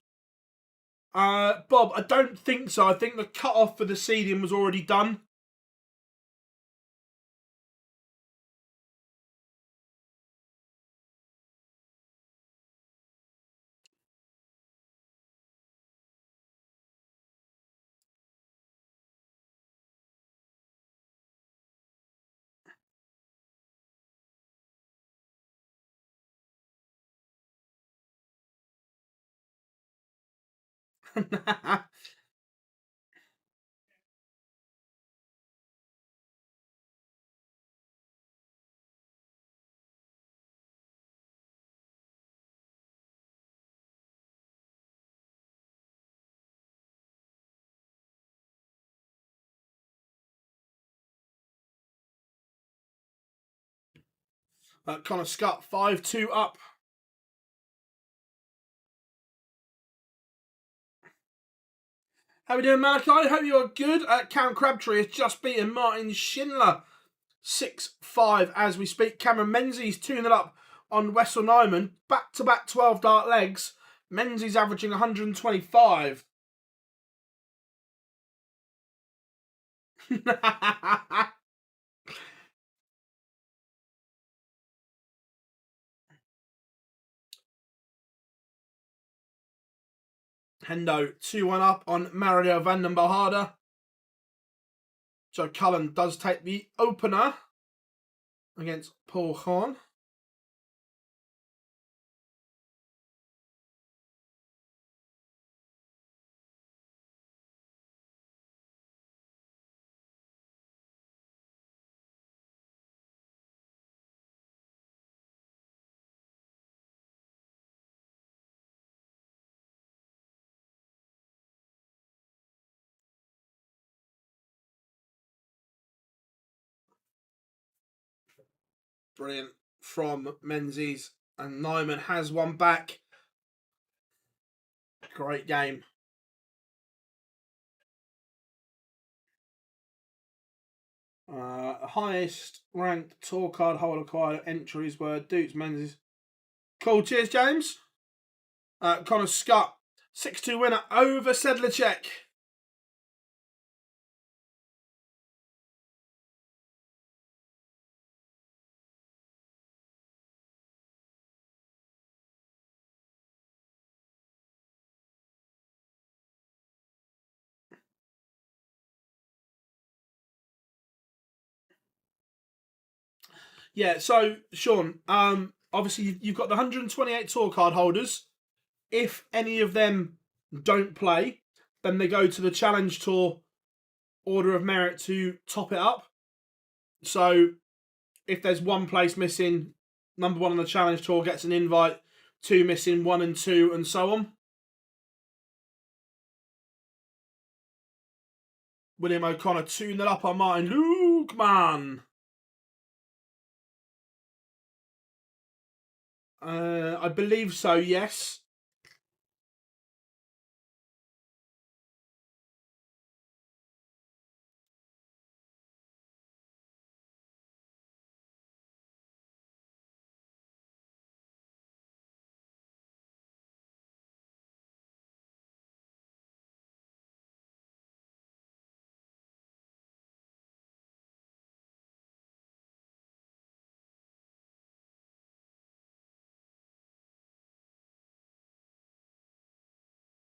Bob, I don't think so. I think the cut-off for the seeding was already done. Connor Scott, 5-2 up. How we doing, Malachi? Hope you are good. Cam Crabtree has just beaten Martin Schindler 6-5 as we speak. Cameron Menzies 2-0 up on Wessel Nyman. Back-to-back 12 dart legs. Menzies averaging 125. Hendo 2-1 up on Mario van den Bohada. Joe Cullen does take the opener against Paul Horn. Brilliant from Menzies, and Nyman has one back. Great game. Highest ranked tour card holder card entries were Dukes Menzies. Cool, cheers, James. Connor Scott, 6-2 winner over Sedlacek. Yeah, so Sean, obviously you've got the 128 tour card holders. If any of them don't play, then they go to the Challenge Tour Order of Merit to top it up. So if there's one place missing, number 1 on the Challenge Tour gets an invite, 2 missing, 1 and 2, and so on. William O'Connor 2-0 up on Martin Lukeman. I believe so, yes.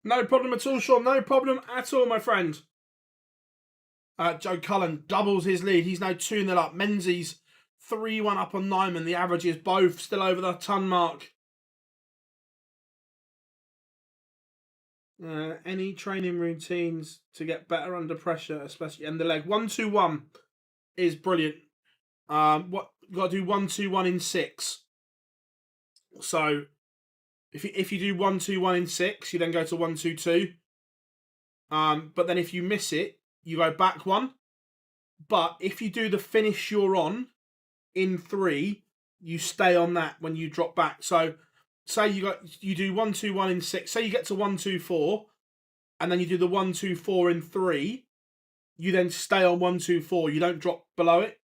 No problem at all, Sean. No problem at all, my friend. Joe Cullen doubles his lead. He's now 2-0 up. Menzies 3-1 up on Nyman. The average is both still over the ton mark. Any training routines to get better under pressure, especially in the leg? 1-2-1 is brilliant. What you got to do 1-2-1 in 6. So if you do 1-2-1 in 6, you then go to 1-2-2. But then if you miss it, you go back 1. But if you do the finish you're on in 3, you stay on that when you drop back. So say you do 1-2-1 in 6. Say you get to 1-2-4, and then you do the 1-2-4 in 3. You then stay on 1-2-4. You don't drop below it.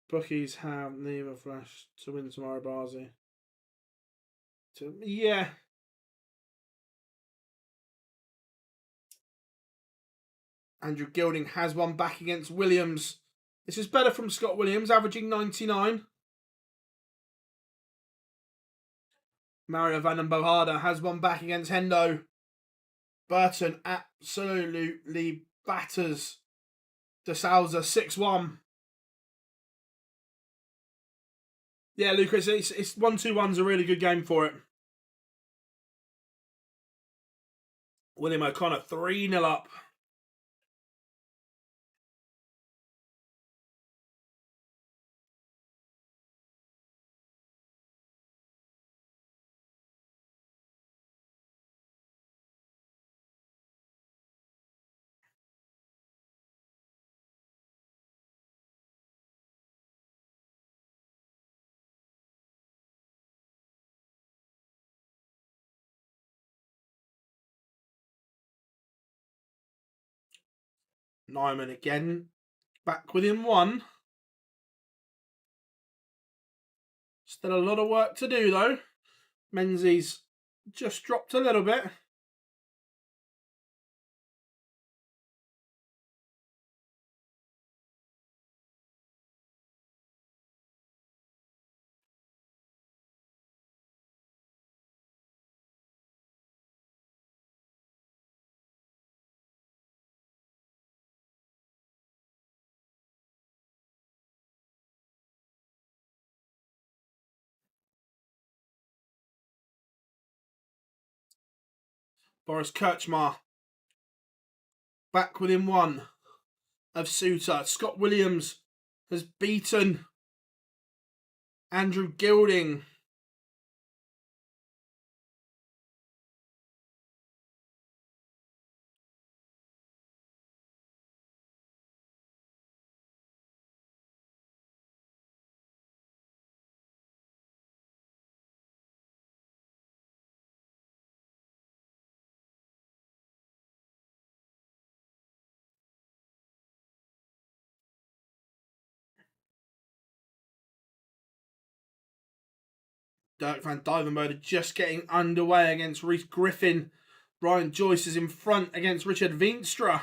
Bookies have neither flash to win tomorrow, Barzi. Yeah. Andrew Gilding has one back against Williams. This is better from Scott Williams, averaging 99. Mario van den Bohada has one back against Hendo. Burton absolutely batters De Souza 6-1. Yeah, Lucas, it's 1-2-1's a really good game for it. William O'Connor 3-0 up. Nyman again. Back within 1. Still a lot of work to do, though. Menzies just dropped a little bit. Boris Kirchmar back within 1 of Suter. Scott Williams has beaten Andrew Gilding. Dirk van Duivenbode just getting underway against Rhys Griffin. Brian Joyce is in front against Richard Veenstra.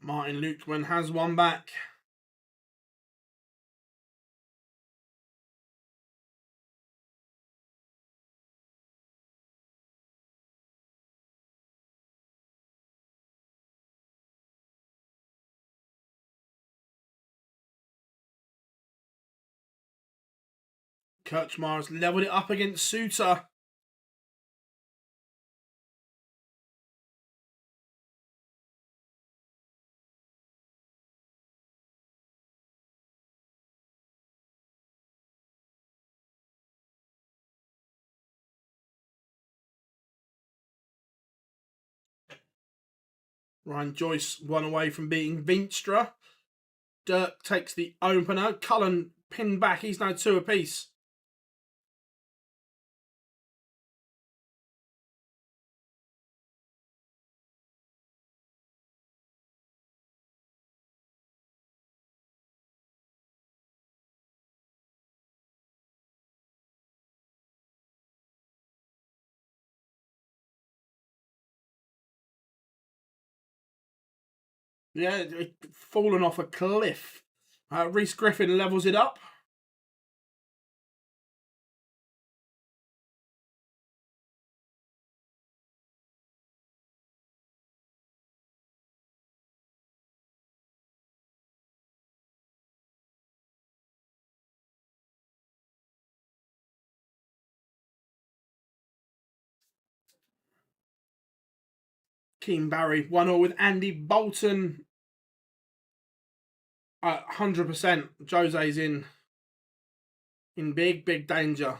Martin Lukeman has one back. Kirchmar has levelled it up against Suter. Ryan Joyce one away from beating Veenstra. Dirk takes the opener. Cullen pinned back. He's now 2 apiece. Yeah, fallen off a cliff. Rhys Griffin levels it up. Keane Barry 1-1 with Andy Bolton. 100%. Jose's in big danger.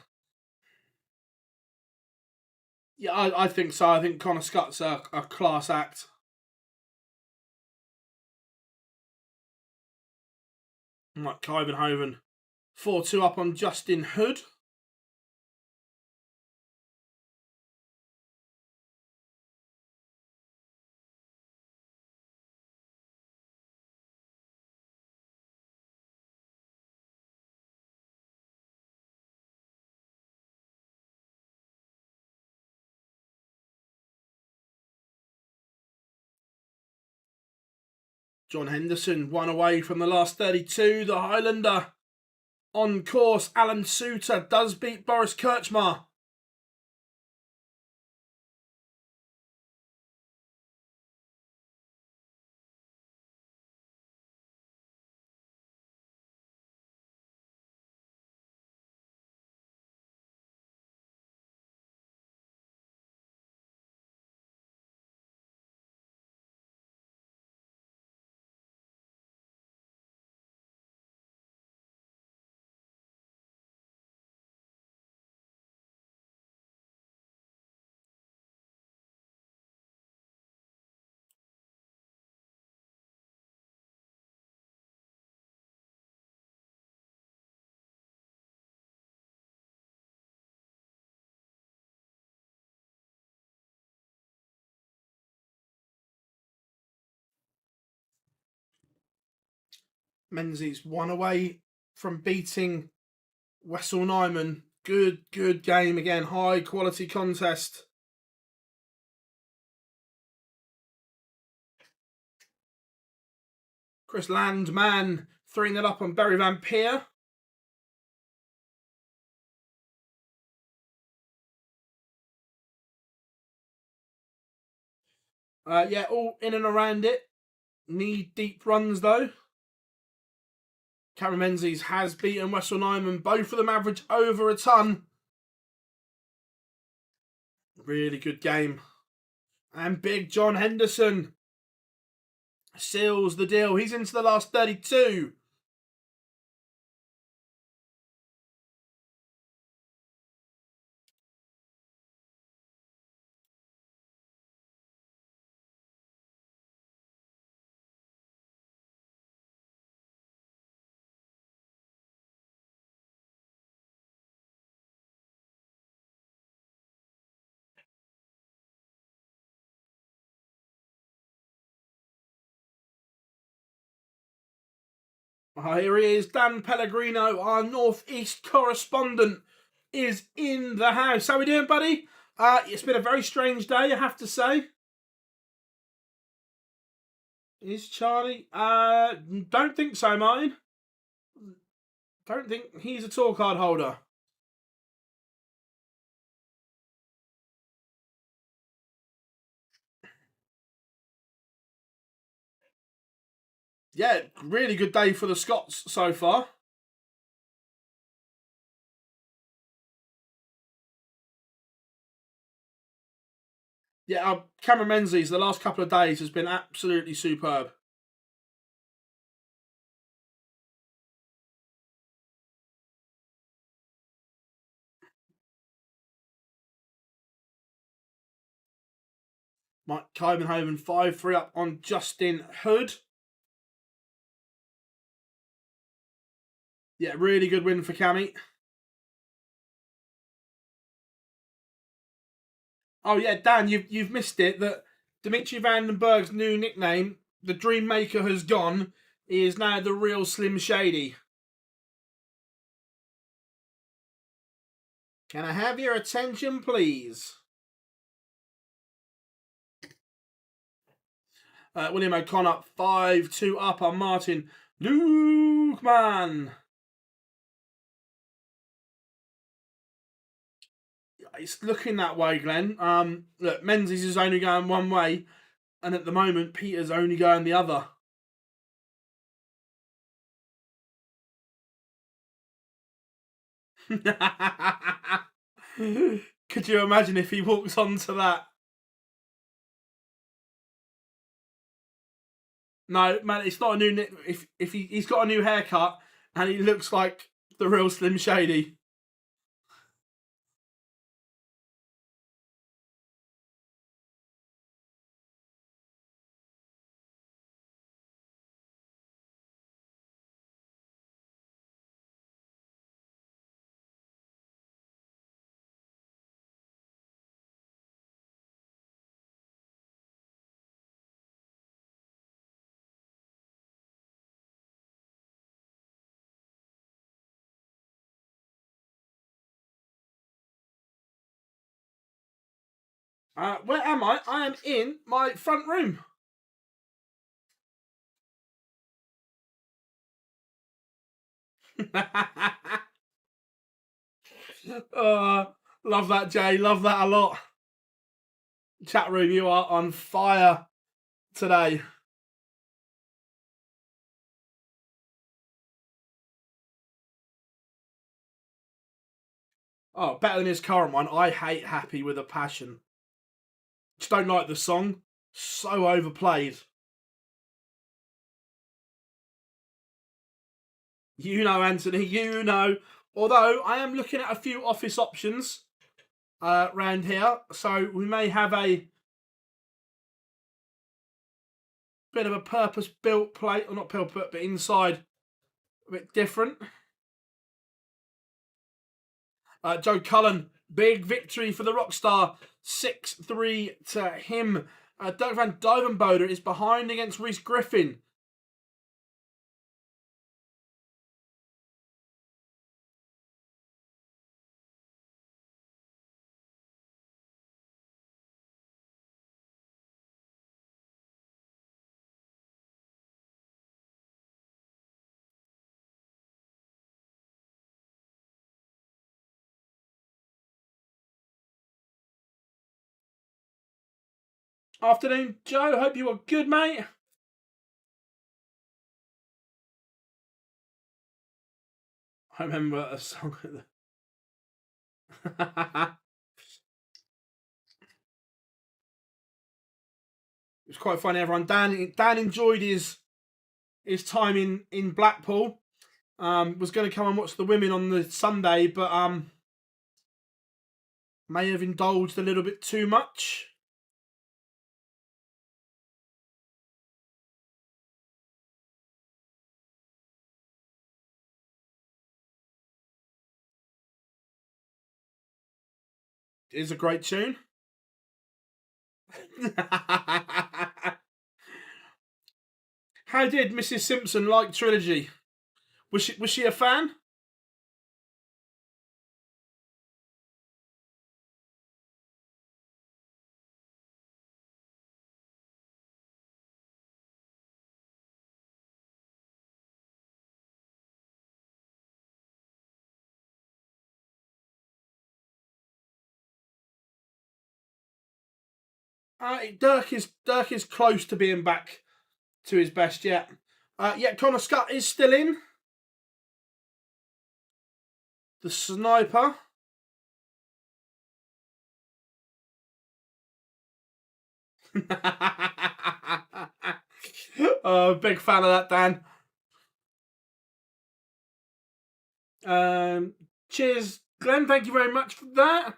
Yeah, I think so. I think Connor Scott's a class act. Like Kyvenhoven. 4-2 up on Justin Hood. John Henderson, 1 away from the last 32. The Highlander. On course, Alan Suter does beat Boris Kirchmar. Menzies 1 away from beating Wessel Nyman. Good game again. High quality contest. Chris Landman 3-0 up on Berry Van Peer. Yeah, all in and around it. Need deep runs though. Cameron Menzies has beaten Wessel Nyman. Both of them average over a ton. Really good game. And Big John Henderson seals the deal. He's into the last 32. Here he is, Dan Pellegrino, our Northeast correspondent, is in the house. How we doing, buddy? It's been a very strange day, I have to say. Is Charlie? Don't think so, Martin. Don't think he's a tour card holder. Yeah, really good day for the Scots so far. Yeah, Cameron Menzies, the last couple of days has been absolutely superb. Mike Keibenhoven 5-3 up on Justin Hood. Yeah, really good win for Cammy. Oh yeah, Dan, you've missed it. That Dimitri Vandenberg's new nickname, the Dream Maker, has gone. He is now the real Slim Shady. Can I have your attention, please? William O'Connor 5-2 up on Martin Lukeman. It's looking that way, Glenn. Look, Menzies is only going one way, and at the moment, Peter's only going the other. Could you imagine if he walks onto that? No, man, it's not a new. If he's got a new haircut and he looks like the real Slim Shady. Where am I? I am in my front room. Love that, Jay. Love that a lot. Chat room, you are on fire today. Oh, better than his current one. I hate Happy with a Passion. Just don't like the song. So overplayed. You know, Anthony, you know. Although I am looking at a few office options around here. So we may have a bit of a purpose-built plate. Or not purpose, but inside a bit different. Joe Cullen, big victory for the Rockstar. 6-3 to him. Dirk van Duivenbode is behind against Reese Griffin. Afternoon, Joe. Hope you are good, mate. I remember a song. It was quite funny, everyone. Dan enjoyed his time in Blackpool. Was going to come and watch the women on the Sunday, but may have indulged a little bit too much. It is a great tune. How did Mrs. Simpson like Trilogy? Was she a fan? Dirk is close to being back to his best yet. Yeah, Connor Scott is still in. The sniper. Big fan of that, Dan. Cheers, Glenn. Thank you very much for that.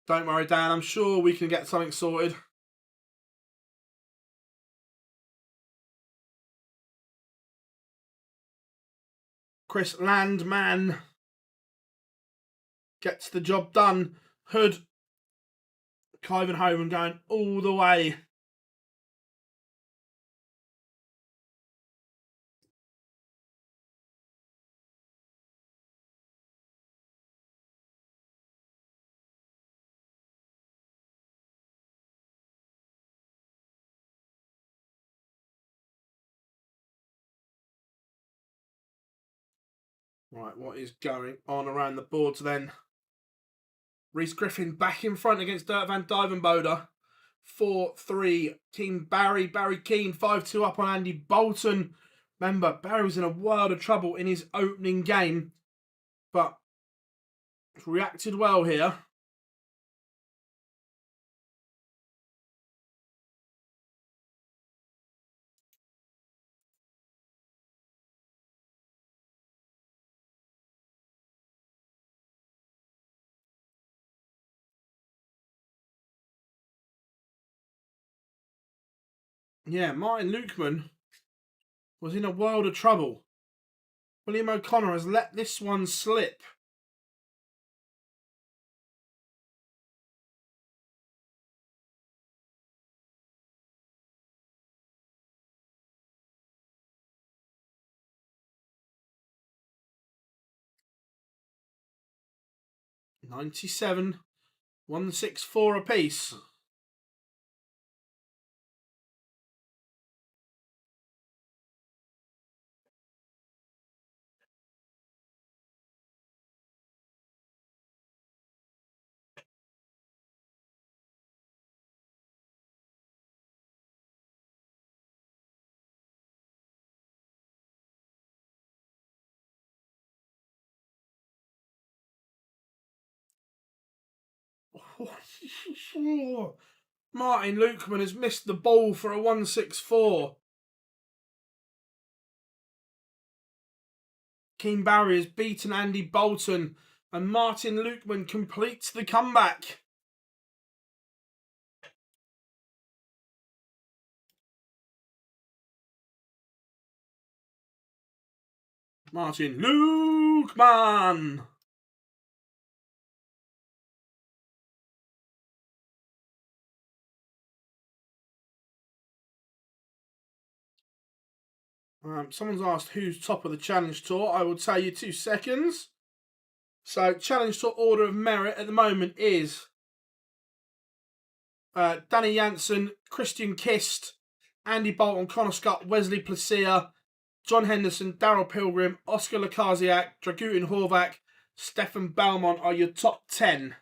Don't worry, Dan. I'm sure we can get something sorted. Chris Landman gets the job done. Hood, Kyvenhoven going all the way. Right, what is going on around the boards then? Reese Griffin back in front against Dirk van Duivenbode. 4-3. Team Barry Keane 5-2 up on Andy Bolton. Remember, Barry was in a world of trouble in his opening game, but reacted well here. Yeah, Martin Lukeman was in a world of trouble. William O'Connor has let this one slip. $97. 164 apiece. Martin Lukeman has missed the ball for a 164. Keen Barry has beaten Andy Bolton, and Martin Lukeman completes the comeback. Martin Lukeman. Someone's asked who's top of the Challenge Tour. I will tell you 2 seconds. So, Challenge Tour order of merit at the moment is Danny Jansen, Christian Kist, Andy Bolton, Connor Scott, Wesley Placia, John Henderson, Daryl Pilgrim, Oscar Lakaziak, Dragutin Horvath, Stefan Belmont are your top 10.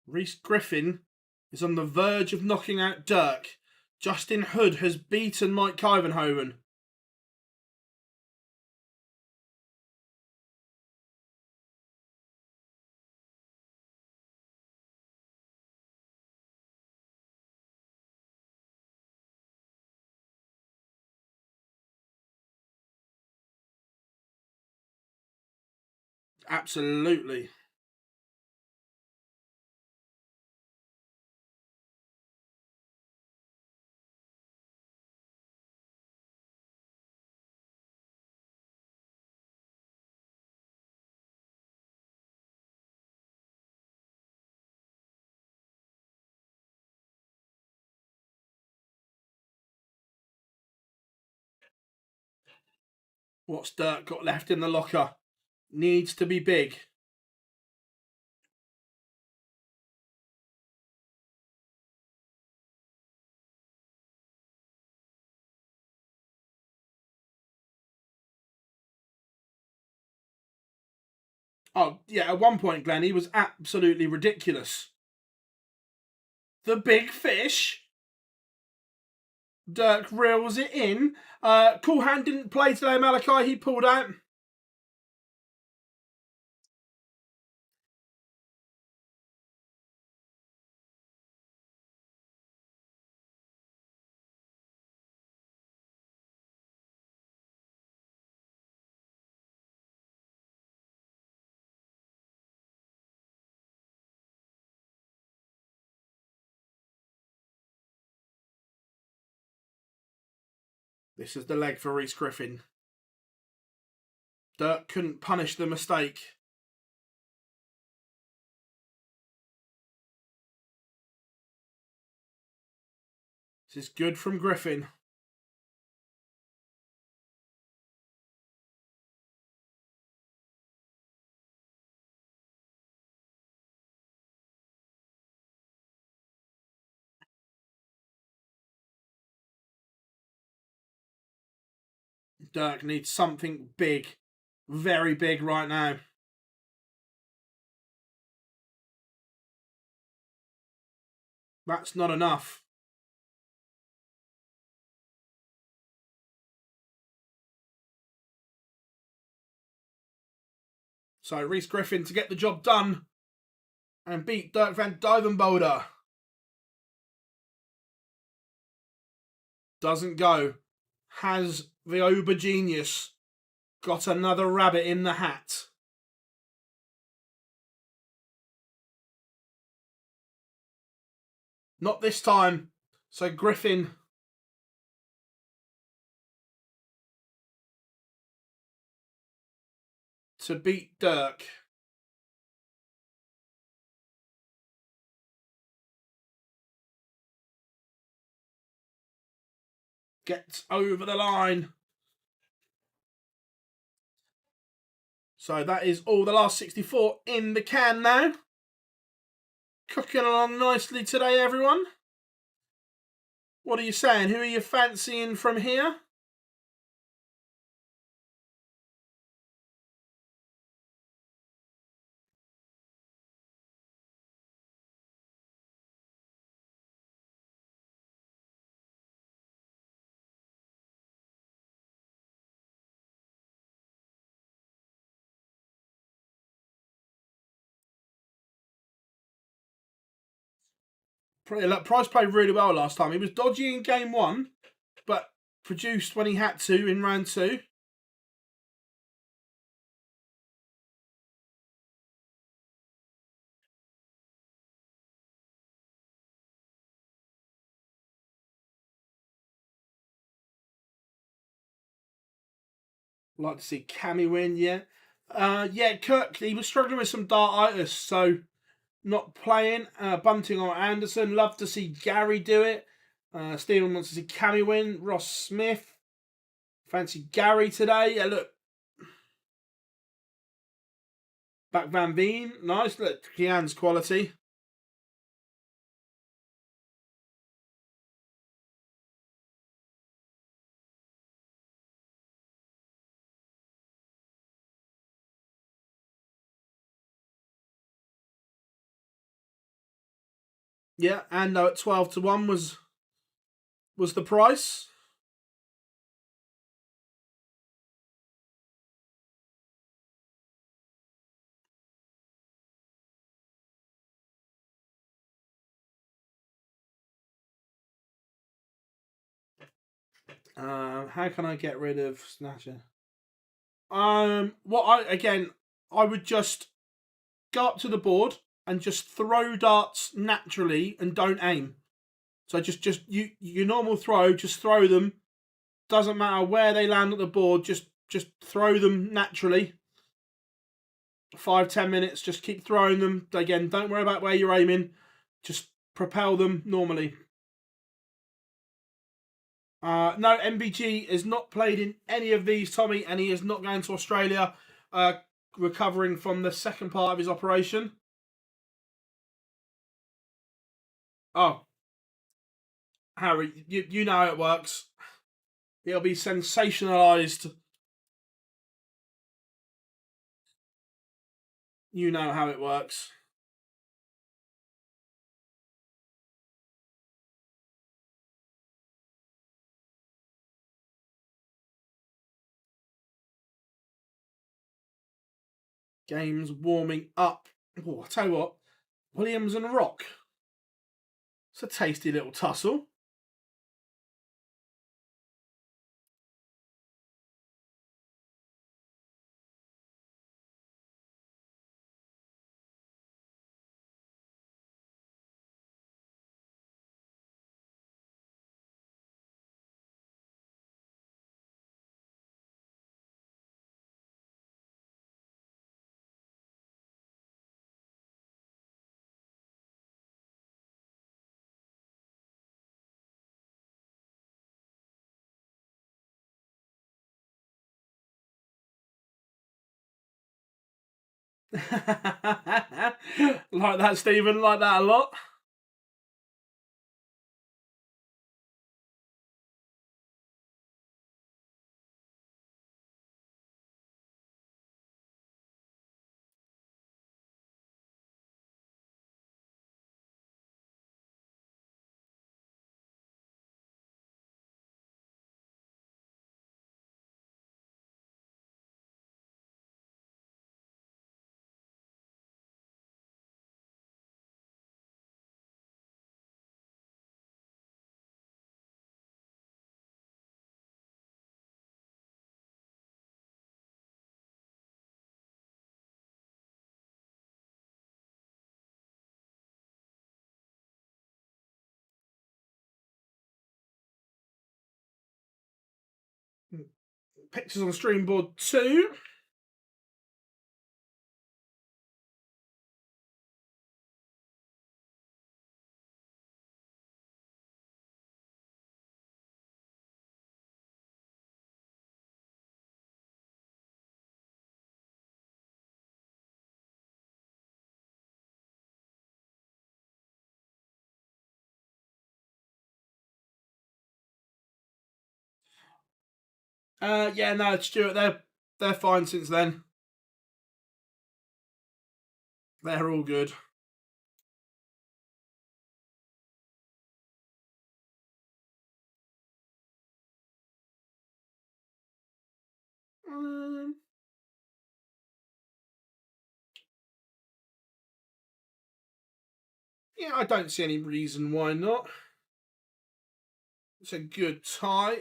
Rhys Griffin is on the verge of knocking out Dirk. Justin Hood has beaten Mike Kyvenhoven. Absolutely. What's Dirk got left in the locker? Needs to be big. Oh, yeah, at one point, Glenn, he was absolutely ridiculous. The big fish. Dirk reels it in. Cool Hand didn't play today, Malachi. He pulled out. This is the leg for Rhys Griffin. Dirk couldn't punish the mistake. This is good from Griffin. Dirk needs something big. Very big right now. That's not enough. So Rhys Griffin to get the job done and beat Dirk van Duivenbode. Doesn't go. Has the Ober Genius got another rabbit in the hat? Not this time. So Griffin to beat Dirk. Gets over the line. So that is all the last 64 in the can now. Cooking along nicely today, everyone. What are you saying? Who are you fancying from here? Price played really well last time. He was dodgy in game 1, but produced when he had to in round 2. Like to see Cammy win, yeah. Yeah, Kirk, he was struggling with some dartitis, so not playing. Bunting or Anderson. Love to see Gary do it. Stephen wants to see Cammy win. Ross Smith. Fancy Gary today. Yeah, look. Back Van Veen. Nice. Look, Kian's quality. Yeah, and at 12-1 was the price. How can I get rid of Snatcher? I would just go up to the board and just throw darts naturally and don't aim. So just your normal throw, just throw them. Doesn't matter where they land at the board, just throw them naturally. 5-10 minutes, just keep throwing them. Again, don't worry about where you're aiming. Just propel them normally. No, MBG is not played in any of these, Tommy, and he is not going to Australia, recovering from the second part of his operation. Oh, Harry, you know how it works. It'll be sensationalised. You know how it works. Games warming up. Oh, I tell you what, Williams and Rock. It's a tasty little tussle. Like that, Stephen. Like that a lot. Pictures on stream board 2. Yeah, no, Stuart, they're fine since then. They're all good. Yeah, I don't see any reason why not. It's a good tie.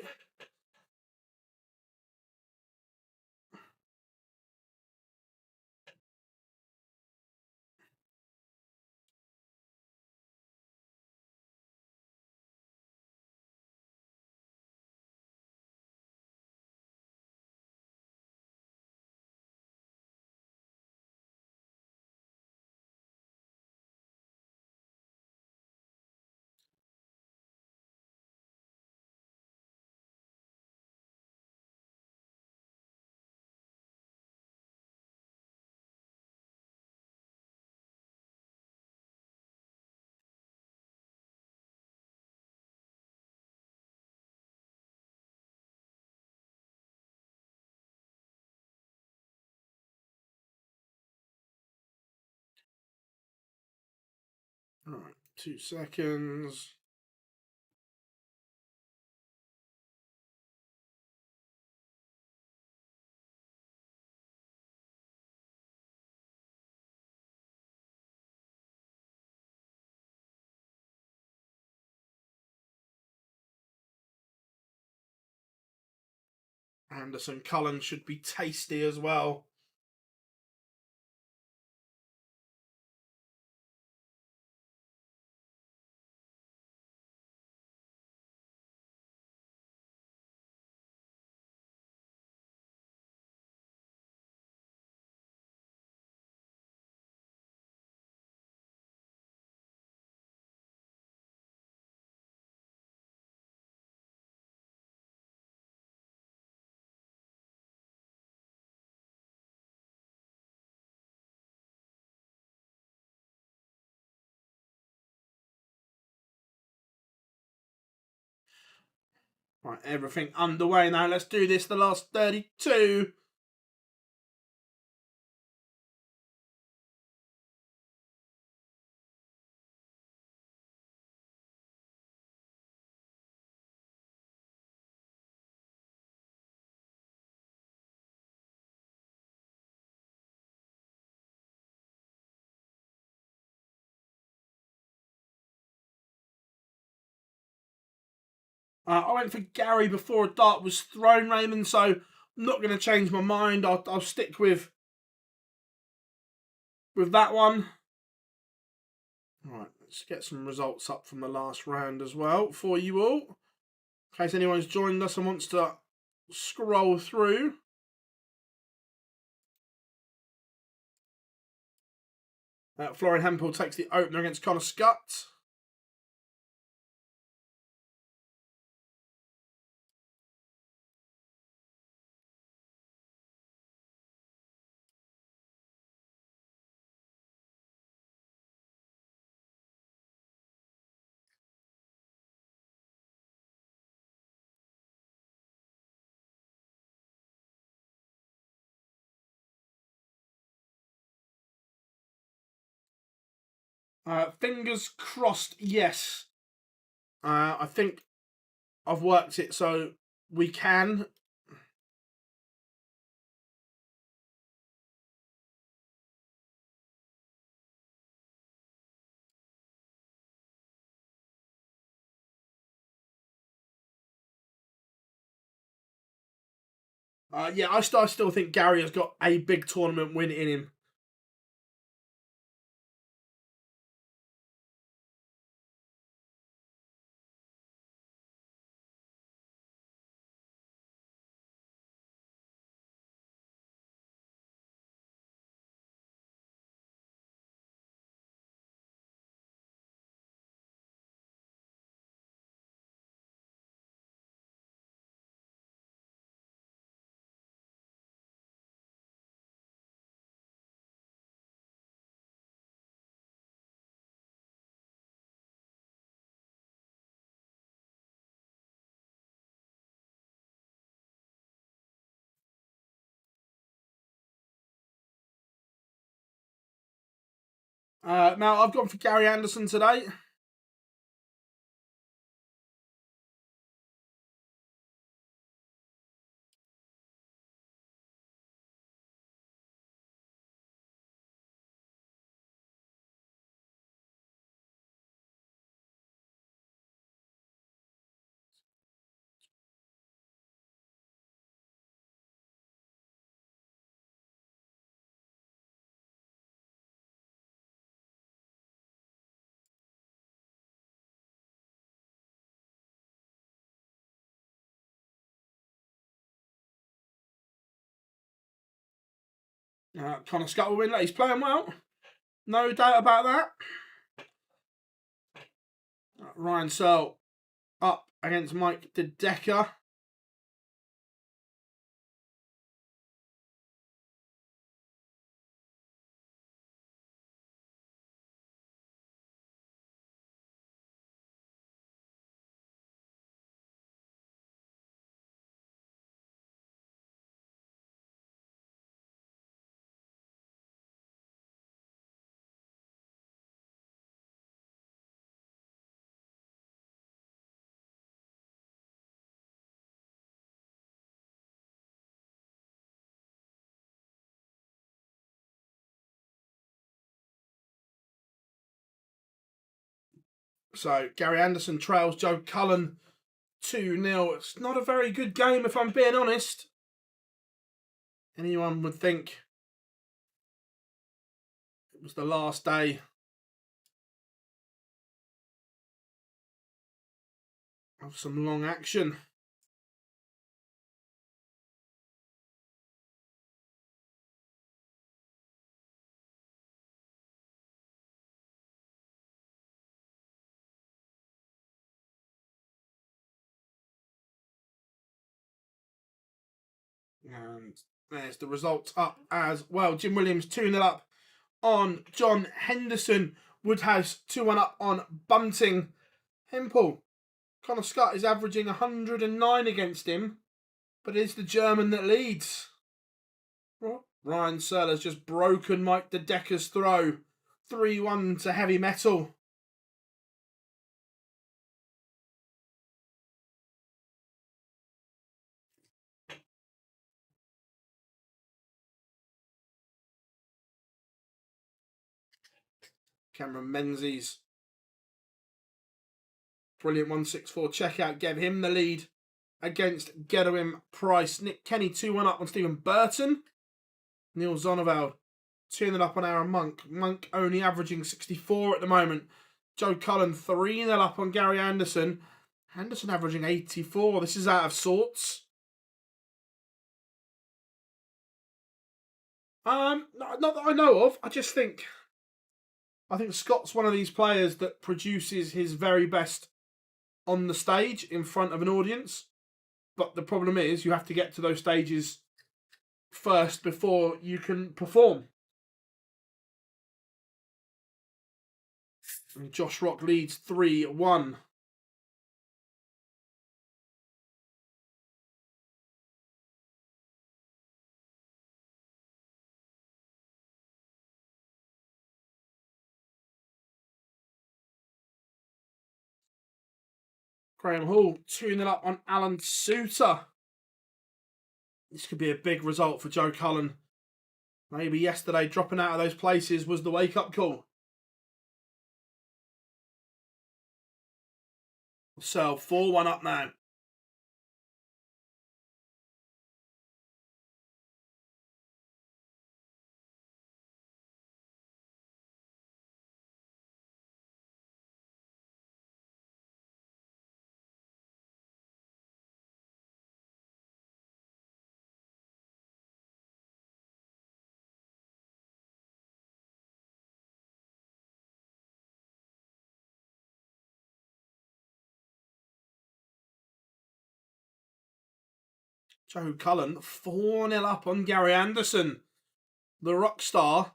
All right, 2 seconds. Anderson Cullen should be tasty as well. Right, everything underway now. Let's do this. The last 32. I went for Gary before a dart was thrown, Raymond, so I'm not going to change my mind. I'll stick with that one. Right, let's get some results up from the last round as well for you all. In case anyone's joined us and wants to scroll through. Florian Hempel takes the opener against Connor Scott. Fingers crossed, yes. I think I've worked it so we can. Yeah, I still think Gary has got a big tournament win in him. Now, I've gone for Gary Anderson today. Connor Scott will win. He's playing well. No doubt about that. Ryan Searle up against Mike De Decker. So, Gary Anderson trails Joe Cullen 2-0. It's not a very good game, if I'm being honest. Anyone would think it was the last day of some long action. And there's the results up as well. Jim Williams 2-0 up on John Henderson. Woodhouse 2-1 up on Bunting. Hempel. Connor Scott is averaging 109 against him, but it's the German that leads. Ryan Searle has just broken Mike De Decker's throw. 3-1 to Heavy Metal. Cameron Menzies. Brilliant 164 checkout. Gave him the lead against Gerwin Price. Nick Kenny 2-1 up on Stephen Burton. Neil Zonneveld 2-0 up on Aaron Monk. Monk only averaging 64 at the moment. Joe Cullen 3-0 up on Gary Anderson. Anderson averaging 84. This is out of sorts. Not that I know of. I think Scott's one of these players that produces his very best on the stage in front of an audience. But the problem is you have to get to those stages first before you can perform. And Josh Rock leads 3-1. Graham Hall 2-0 up on Alan Suter. This could be a big result for Joe Cullen. Maybe yesterday dropping out of those places was the wake-up call. So 4-1 up now. Joe Cullen 4-0 up on Gary Anderson. The rock star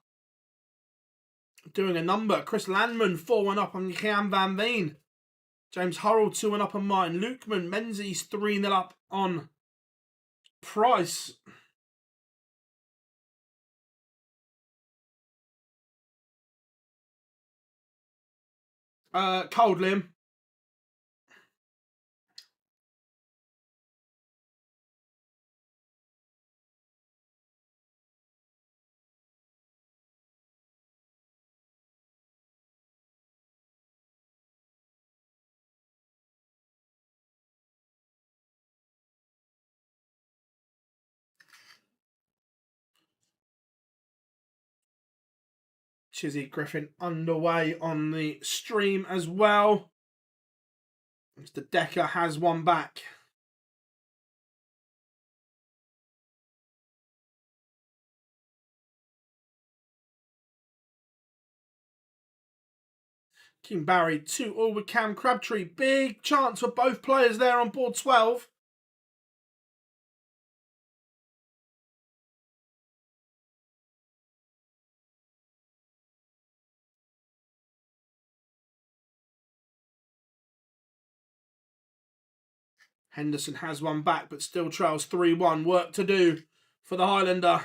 doing a number. Chris Landman 4-1 up on Jan van Veen. James Hurrell 2-1 up on Martin Lukeman. Menzies 3-0 up on Price. Cold, Liam. Chizzy Griffin underway on the stream as well. Mr. Decker has one back. King Barry 2-all with Cam Crabtree. Big chance for both players there on board 12. Henderson has one back, but still trails 3-1. Work to do for the Highlander.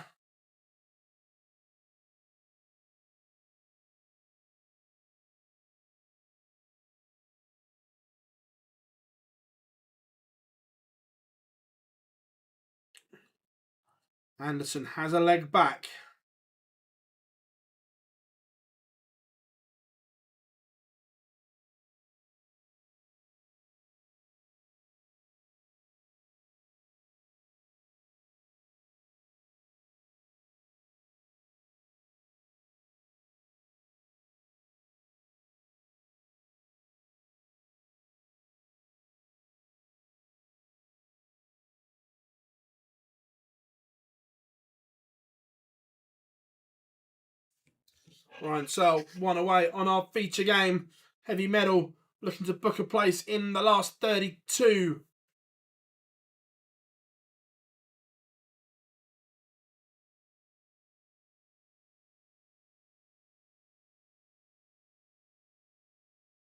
Anderson has a leg back. Ryan Searle, one away on our feature game. Heavy Medal looking to book a place in the last 32.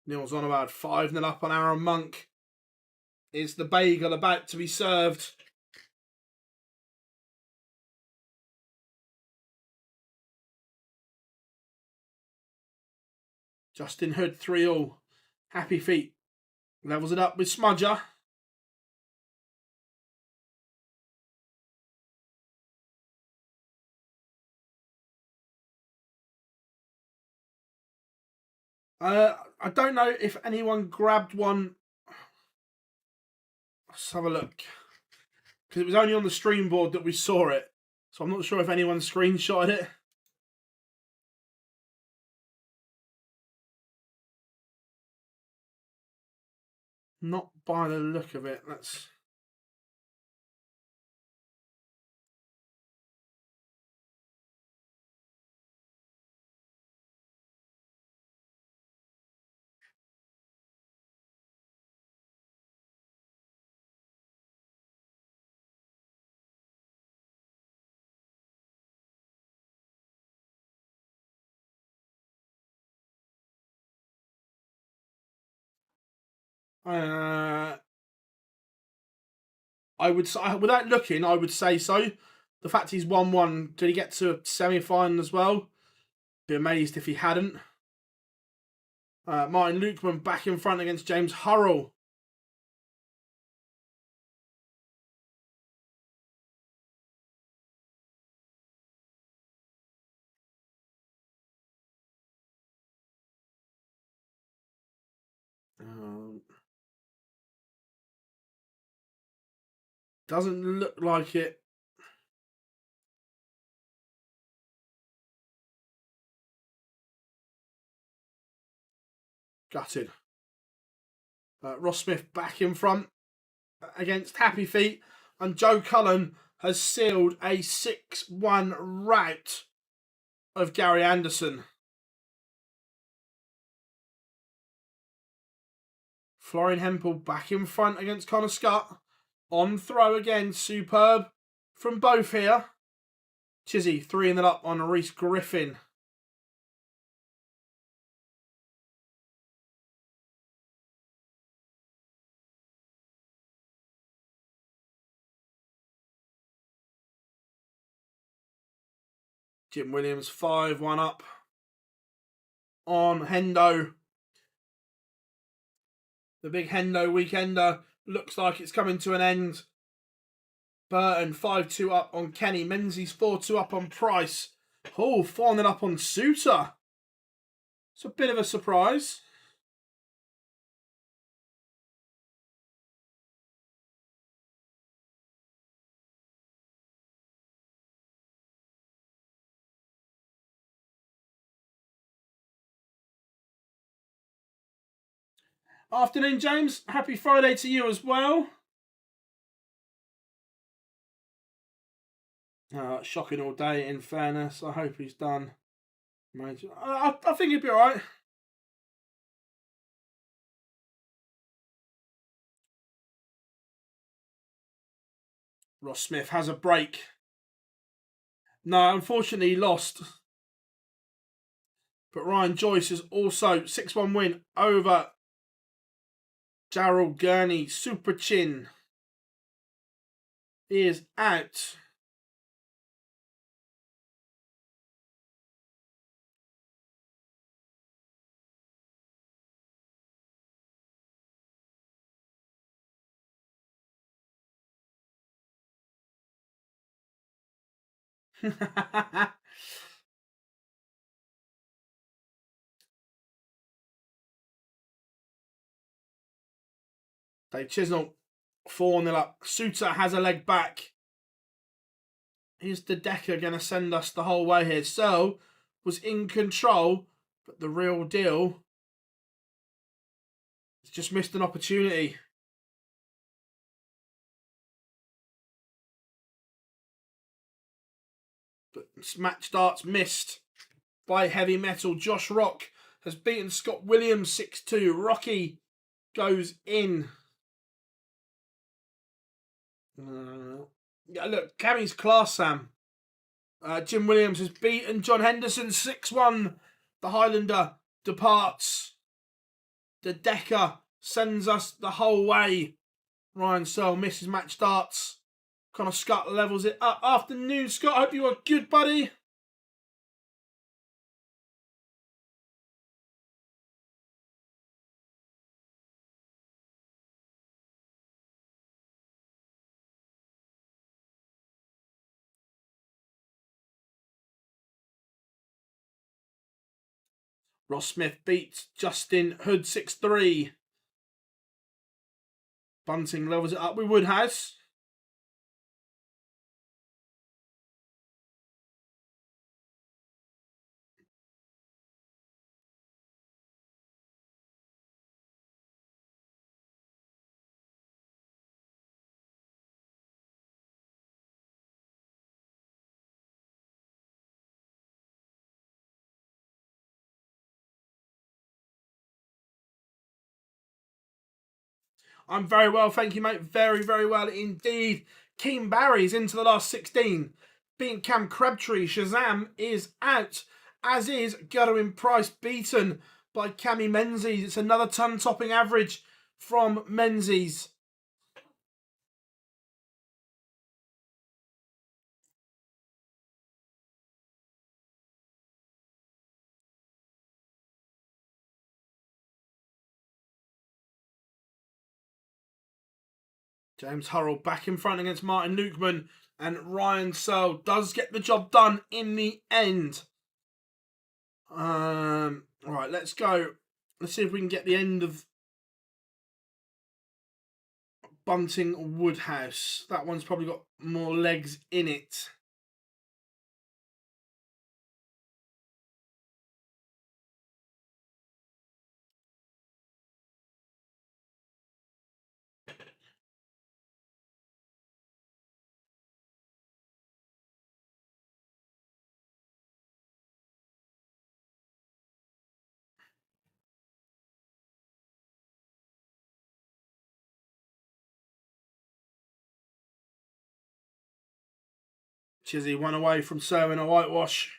Neil's on about 5-0 up on Aaron Monk. Is the bagel about to be served? Justin Hood 3-all. Happy Feet levels it up with Smudger. I don't know if anyone grabbed one. Let's have a look. Because it was only on the stream board that we saw it. So I'm not sure if anyone screenshotted it. Not by the look of it. Let's... I would say, without looking, I would say so. The fact he's 1-1, did he get to a semi-final as well? Be amazed if he hadn't. Martin Lukeman back in front against James Hurrell. Doesn't look like it. Gutted. Ross Smith back in front against Happy Feet. And Joe Cullen has sealed a 6-1 rout of Gary Anderson. Florian Hempel back in front against Connor Scott. On throw again, superb from both here. Chizzy 3-0 up on Reese Griffin. Jim Williams 5-1 up on Hendo. The big Hendo weekender looks like it's coming to an end. Burton 5-2 up on Kenny. Menzies 4-2 up on Price. Oh, 4-0 up on Suter. It's a bit of a surprise. Afternoon, James. Happy Friday to you as well. Shocking all day, in fairness. I hope he's done. I think he'll be alright. Ross Smith has a break. No, unfortunately, he lost. But Ryan Joyce is also 6-1 win over Jarrell Gurney. Super Chin is out. Dave Chisnell 4-0 up. Suter has a leg back. Is the Decker going to send us the whole way here? So, was in control, but the real deal has just missed an opportunity. But match starts missed by Heavy Metal. Josh Rock has beaten Scott Williams 6-2. Rocky goes in. Yeah, look, Cammy's class, Sam. Jim Williams has beaten John Henderson 6-1. The Highlander departs. The Decker sends us the whole way. Ryan Searle misses match starts. Connor Scott levels it up. Afternoon, Scott. Hope you are good, buddy. Ross Smith beats Justin Hood 6-3. Bunting levels it up with Woodhouse. I'm very well, thank you, mate. Very, very well indeed. Keen Barry's into the last 16. Beating Cam Crabtree. Shazam is out, as is Godwin Price, beaten by Cammy Menzies. It's another ton-topping average from Menzies. James Hurrell back in front against Martin Lukeman, and Ryan Searle does get the job done in the end. All right, let's go. Let's see if we can get the end of Bunting Woodhouse. That one's probably got more legs in it. Chizzy one away from serving a whitewash.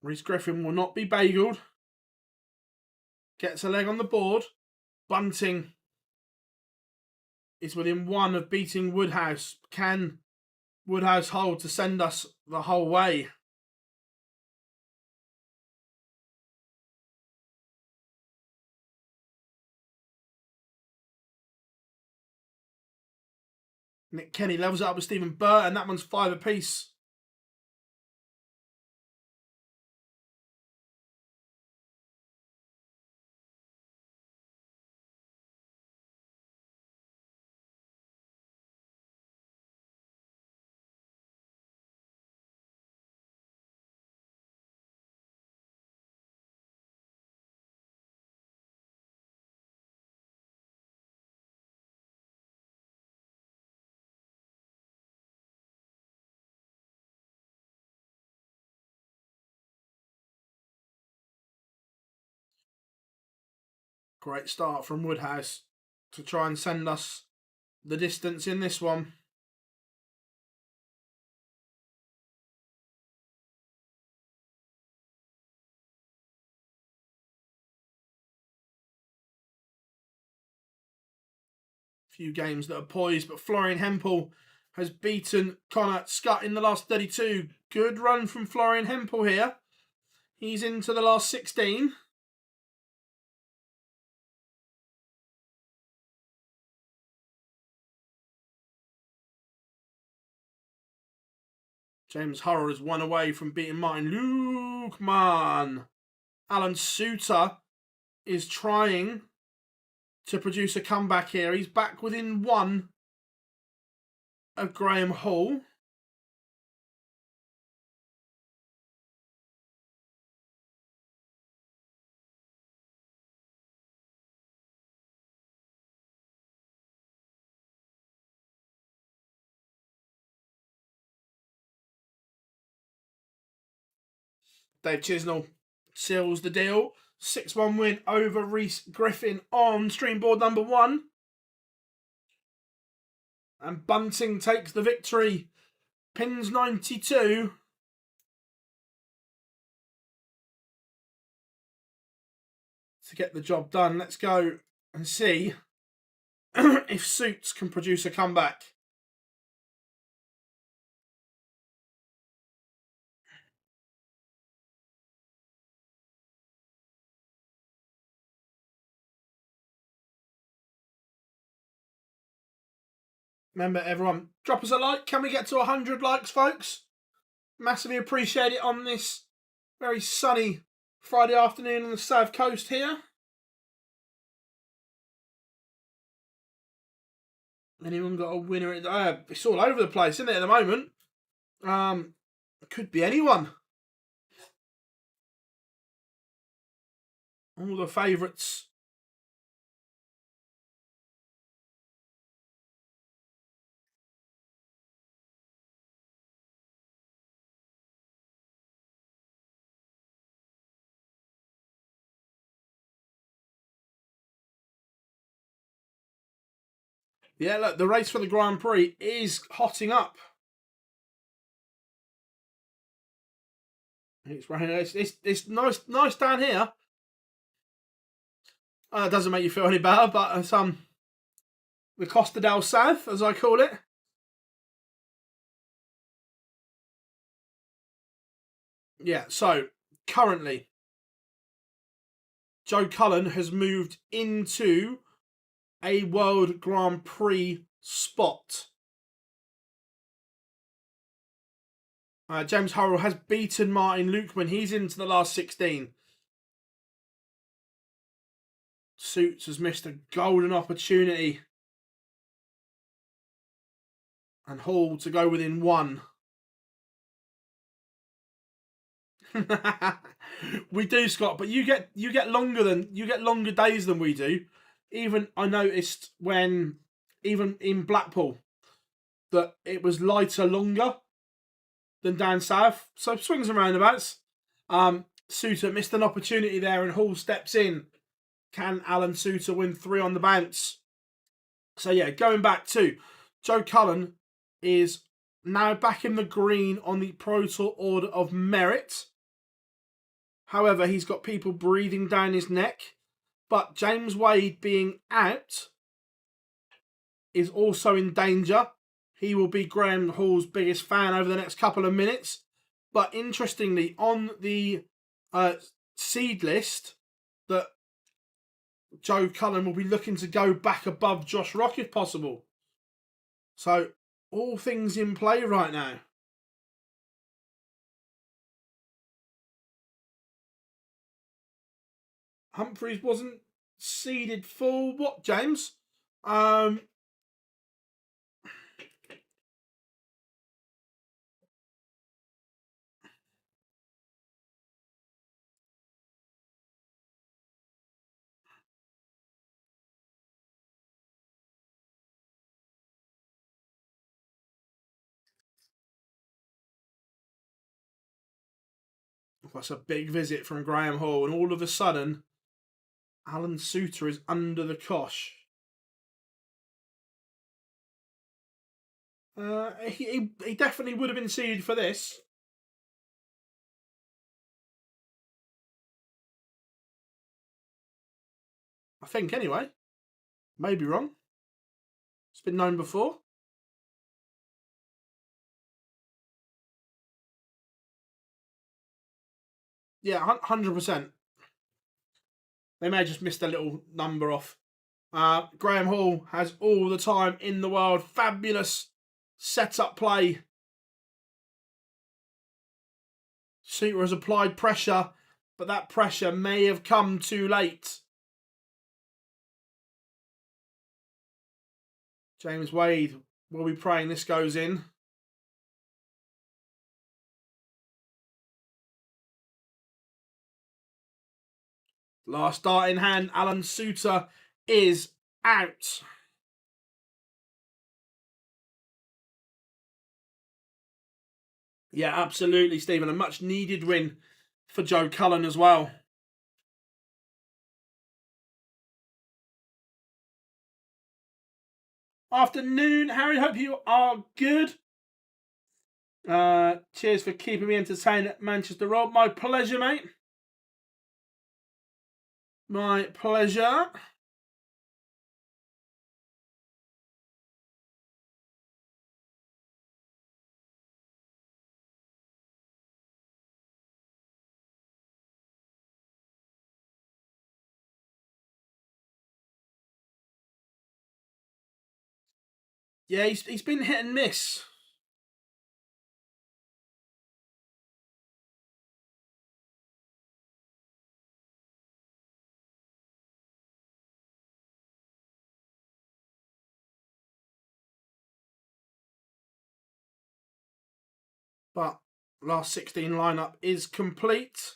Reese Griffin will not be bageled. Gets a leg on the board. Bunting is within 1 of beating Woodhouse. Can Woodhouse hold to send us the whole way? Nick Kenny levels it up with Stephen Burt, and that one's 5 apiece. Great start from Woodhouse to try and send us the distance in this one. Few games that are poised, but Florian Hempel has beaten Connor Scott in the last 32. Good run from Florian Hempel here. He's into the last 16. James Hurrell is 1 away from beating Martin Lukman. Alan Suter is trying to produce a comeback here. He's back within 1 of Graham Hall. Dave Chisnell seals the deal. 6-1 win over Reese Griffin on stream board number 1. And Bunting takes the victory. Pins 92. To get the job done, let's go and see if Suits can produce a comeback. Remember, everyone, drop us a like. Can we get to 100 likes, folks? Massively appreciate it on this very sunny Friday afternoon on the South Coast here. Anyone got a winner? It's all over the place, isn't it, at the moment? It could be anyone. All the favourites. Yeah, look, the race for the Grand Prix is hotting up. It's raining. It's nice down here. It doesn't make you feel any better, but it's the Costa del South, as I call it. Yeah, so currently Joe Cullen has moved into a World Grand Prix spot. James Hurrell has beaten Martin Lukman. He's into the last 16. Suits has missed a golden opportunity. And Hall to go within 1. We do, Scott, but you get longer days than we do. Even I noticed when even in Blackpool that it was lighter longer than down south. So swings and roundabouts. Suter missed an opportunity there and Hall steps in. Can Alan Suter win 3 on the bounce? So yeah, going back to Joe Cullen is now back in the green on the Pro Tour Order of Merit. However, he's got people breathing down his neck. But James Wade being out is also in danger. He will be Graham Hall's biggest fan over the next couple of minutes. But interestingly, on the seed list, that Joe Cullen will be looking to go back above Josh Rock if possible. So, all things in play right now. Humphreys wasn't seeded for what, James? That's a big visit from Graham Hall, and all of a sudden, Alan Suter is under the cosh. He definitely would have been seeded for this. I think, anyway. Maybe wrong. It's been known before. Yeah, 100%. They may have just missed a little number off. Graham Hall has all the time in the world. Fabulous setup play. Suter has applied pressure, but that pressure may have come too late. James Wade will be praying this goes in. Last dart in hand, Alan Suter is out. Yeah, absolutely, Stephen. A much needed win for Joe Cullen as well. Afternoon, Harry. Hope you are good. Cheers for keeping me entertained at Manchester Road. My pleasure, mate. My pleasure. Yeah, he's been hit and miss. But last 16 lineup is complete.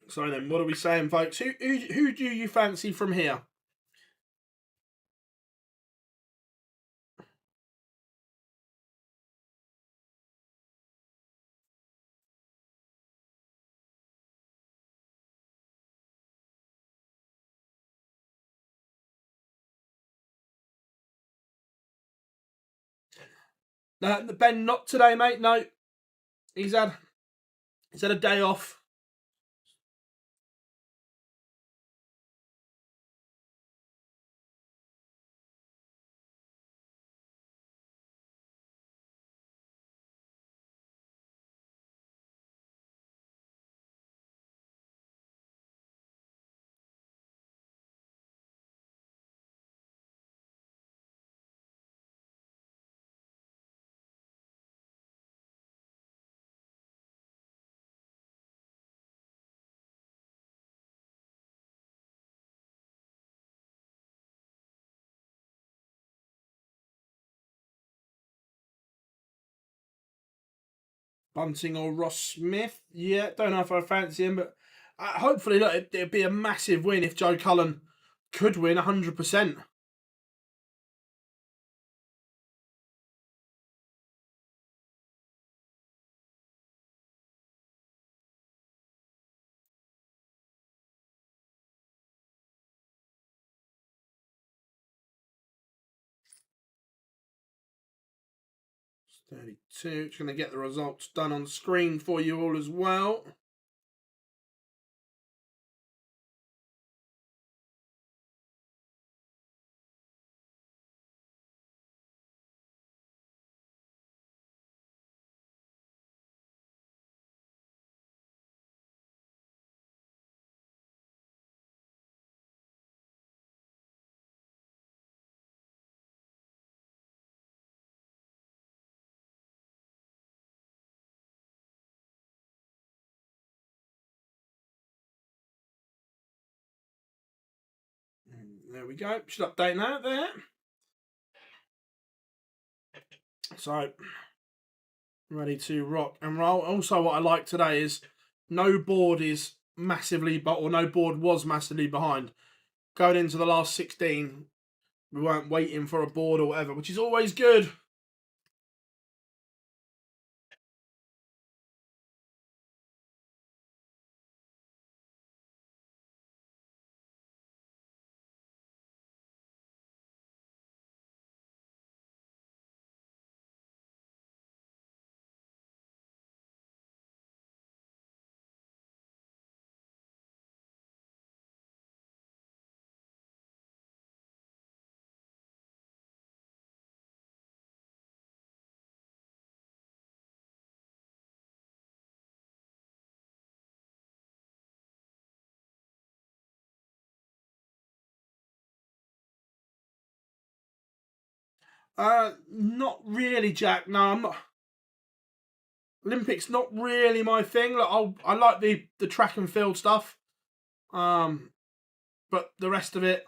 So then, what are we saying, folks? Who do you fancy from here? Ben, not today, mate. No, he's had a day off. Bunting or Ross Smith. Yeah, don't know if I fancy him, but hopefully, look, it'd be a massive win if Joe Cullen could win 100%. $32. Just going to get the results done on screen for you all as well. There we go. Should update that there. So, ready to rock and roll. Also, what I like today is no board is massively, or no board was massively behind. Going into the last 16, we weren't waiting for a board or whatever, which is always good. Not really, Jack. No, I'm not. Olympics not really my thing. Look, I like the track and field stuff, but the rest of it,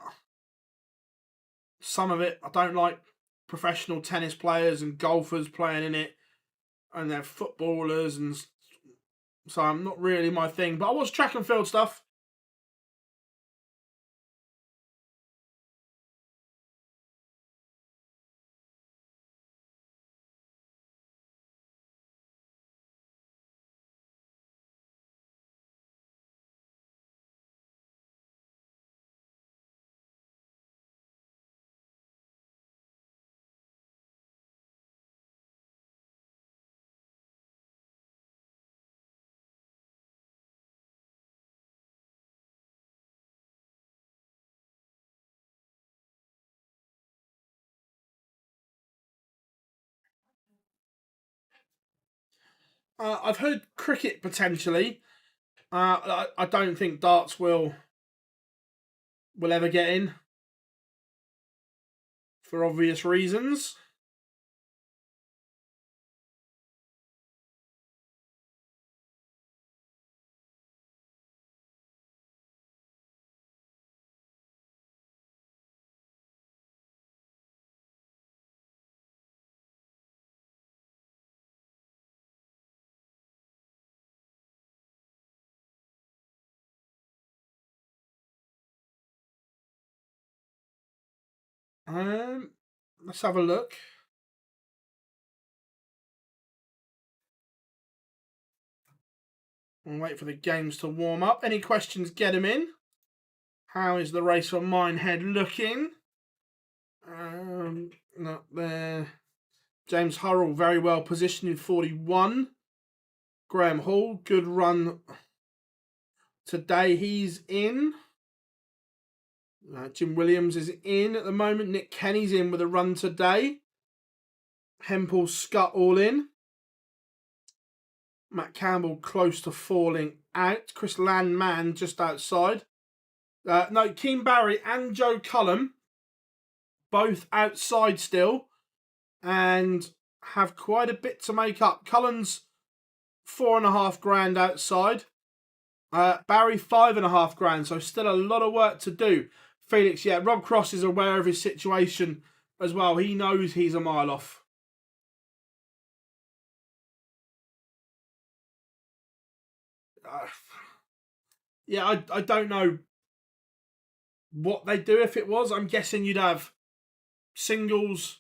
some of it, I don't like. Professional tennis players and golfers playing in it, and they're footballers, and so I'm not really my thing. But I watch track and field stuff. I've heard cricket potentially. I don't think darts will ever get in for obvious reasons. Let's have a look. And wait for the games to warm up. Any questions, get them in. How is the race for Minehead looking? Not there. James Hurrell, very well positioned in 41. Graham Hall, good run today. He's in. Jim Williams is in at the moment. Nick Kenny's in with a run today. Hempel, Scott all in. Matt Campbell close to falling out. Chris Landman just outside. No, Keane Barry and Joe Cullen both outside still and have quite a bit to make up. Cullen's $4,500 outside. Barry $5,500, so still a lot of work to do. Felix, yeah, Rob Cross is aware of his situation as well. He knows he's a mile off. yeah, I don't know what they'd do if it was. I'm guessing you'd have singles.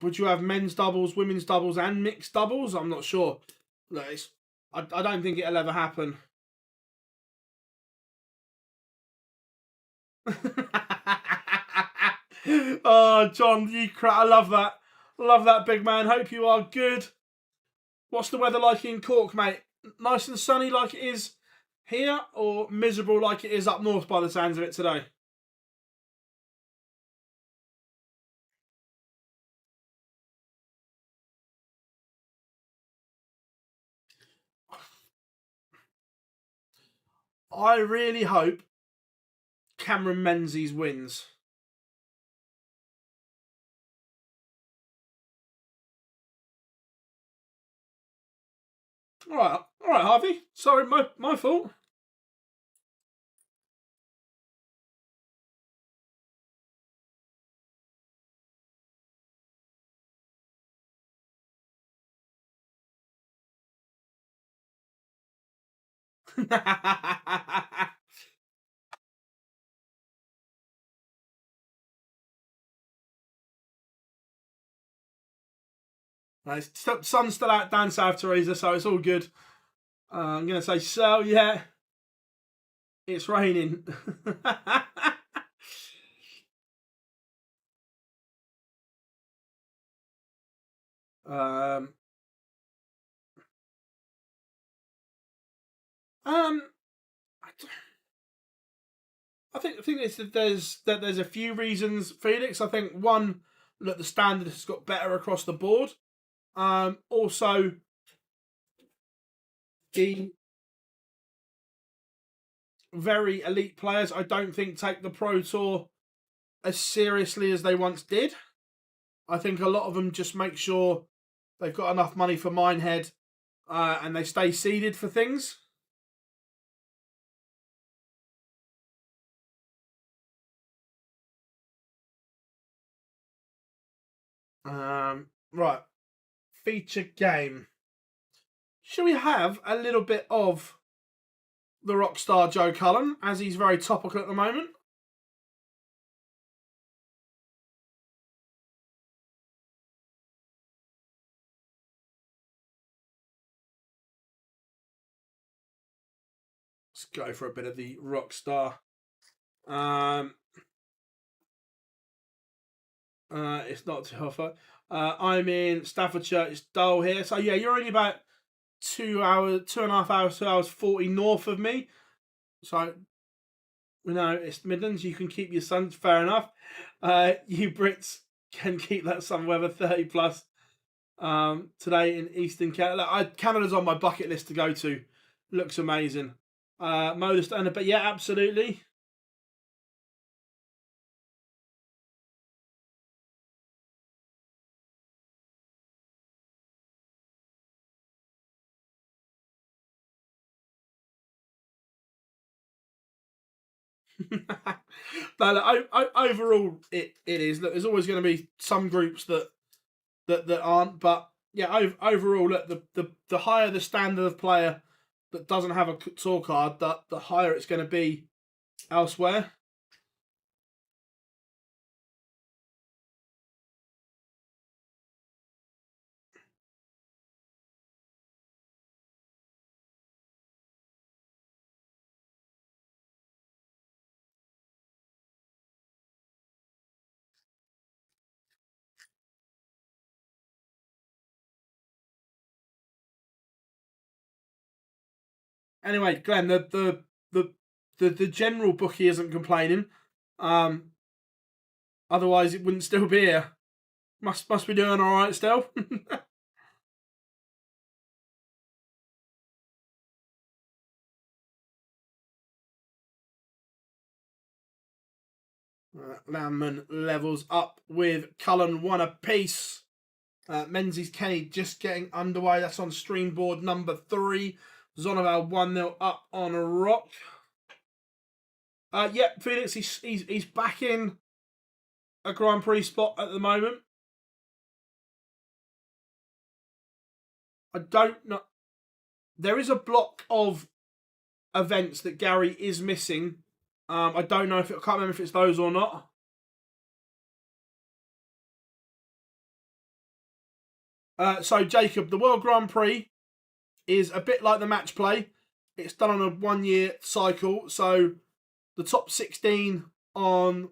Would you have men's doubles, women's doubles, and mixed doubles? I'm not sure. Look, I don't think it'll ever happen. Oh, John, I love that. Love that, big man. Hope you are good. What's the weather like in Cork, mate? Nice and sunny like it is here, or miserable like it is up north by the sounds of it today? I really hope Cameron Menzies wins. All right, Harvey. Sorry, my fault. Nice. Sun's still out down South Teresa, so it's all good. I'm going to say, so yeah, it's raining. um, um, I think there's a few reasons, Felix. I think one, look, the standard has got better across the board. Also, the very elite players, I don't think take the Pro Tour as seriously as they once did. I think a lot of them just make sure they've got enough money for Minehead and they stay seeded for things. Right. Feature game. Shall we have a little bit of the rock star Joe Cullen, as he's very topical at the moment? Let's go for a bit of the rock star. It's not too hot. I'm in Staffordshire. It's dull here. So yeah, you're only about 2.5 hours, 2 hours 40 north of me. So it's Midlands. You can keep your sun. Fair enough. You Brits can keep that sun weather 30 plus. Today in Eastern Canada. Canada's on my bucket list to go to. Looks amazing. MODUS and but yeah, absolutely. No, look, overall, it is. Look, there's always going to be some groups that aren't, but yeah, overall, look, the higher the standard of player that doesn't have a tour card, the higher it's going to be elsewhere. Anyway, Glenn, the general bookie isn't complaining. Otherwise, it wouldn't still be here. Must be doing all right still. Landman levels up with Cullen 1 apiece. Menzies Kenny just getting underway. That's on stream board number 3. Zonoval 1-0 up on a rock. Felix, he's back in a Grand Prix spot at the moment. I don't know. There is a block of events that Gary is missing. I don't know if I can't remember if it's those or not. So Jacob, the World Grand Prix is a bit like the match play. It's done on a 1 year cycle. So the top 16 on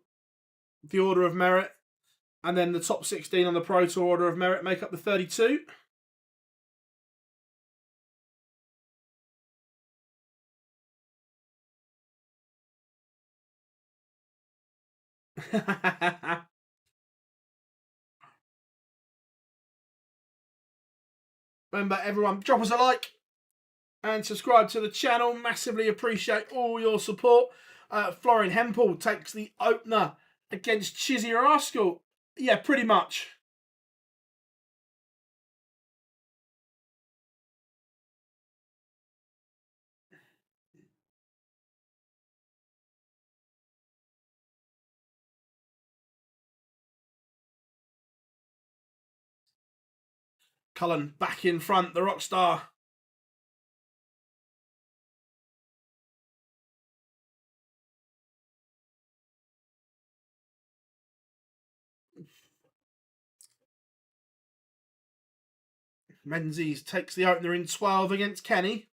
the Order of Merit, and then the top 16 on the Pro Tour Order of Merit make up the 32. Remember, everyone, drop us a like and subscribe to the channel. Massively appreciate all your support. Florian Hempel takes the opener against Chizzy Rascal. Yeah, pretty much. Cullen back in front, the rock star. Menzies takes the opener in 12 against Kenny.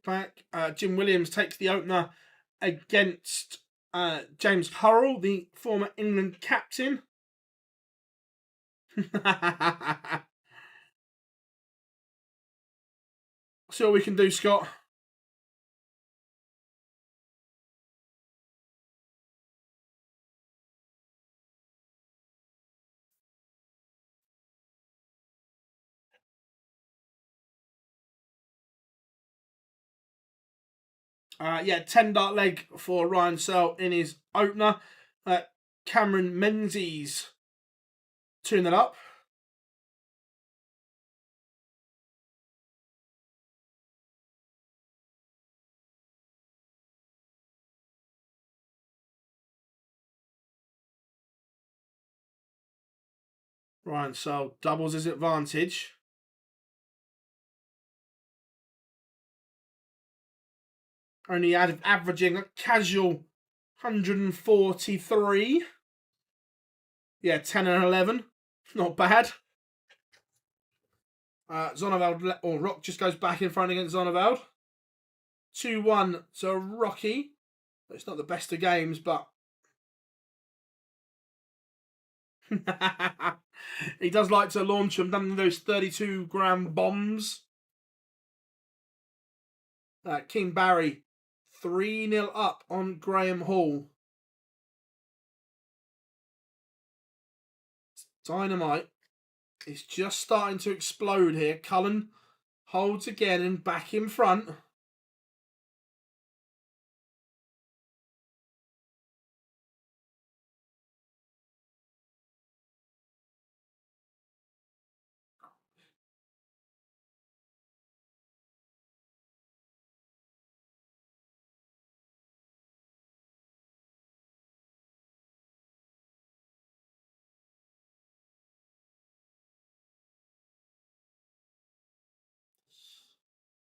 Back. Jim Williams takes the opener against James Hurrell, the former England captain. See what we can do, Scott. Yeah, 10 dart leg for Ryan Searle in his opener. Cameron Menzies tune that up. Ryan Searle doubles his advantage. Only averaging a casual 143. Yeah, 10 and 11. Not bad. Zonneveld, or Rock just goes back in front against Zonneveld. 2-1 to Rocky. It's not the best of games, but he does like to launch them, doesn't he, those 32-gram bombs. King Barry, 3-0 up on Graham Hall. Dynamite is just starting to explode here. Cullen holds again and back in front.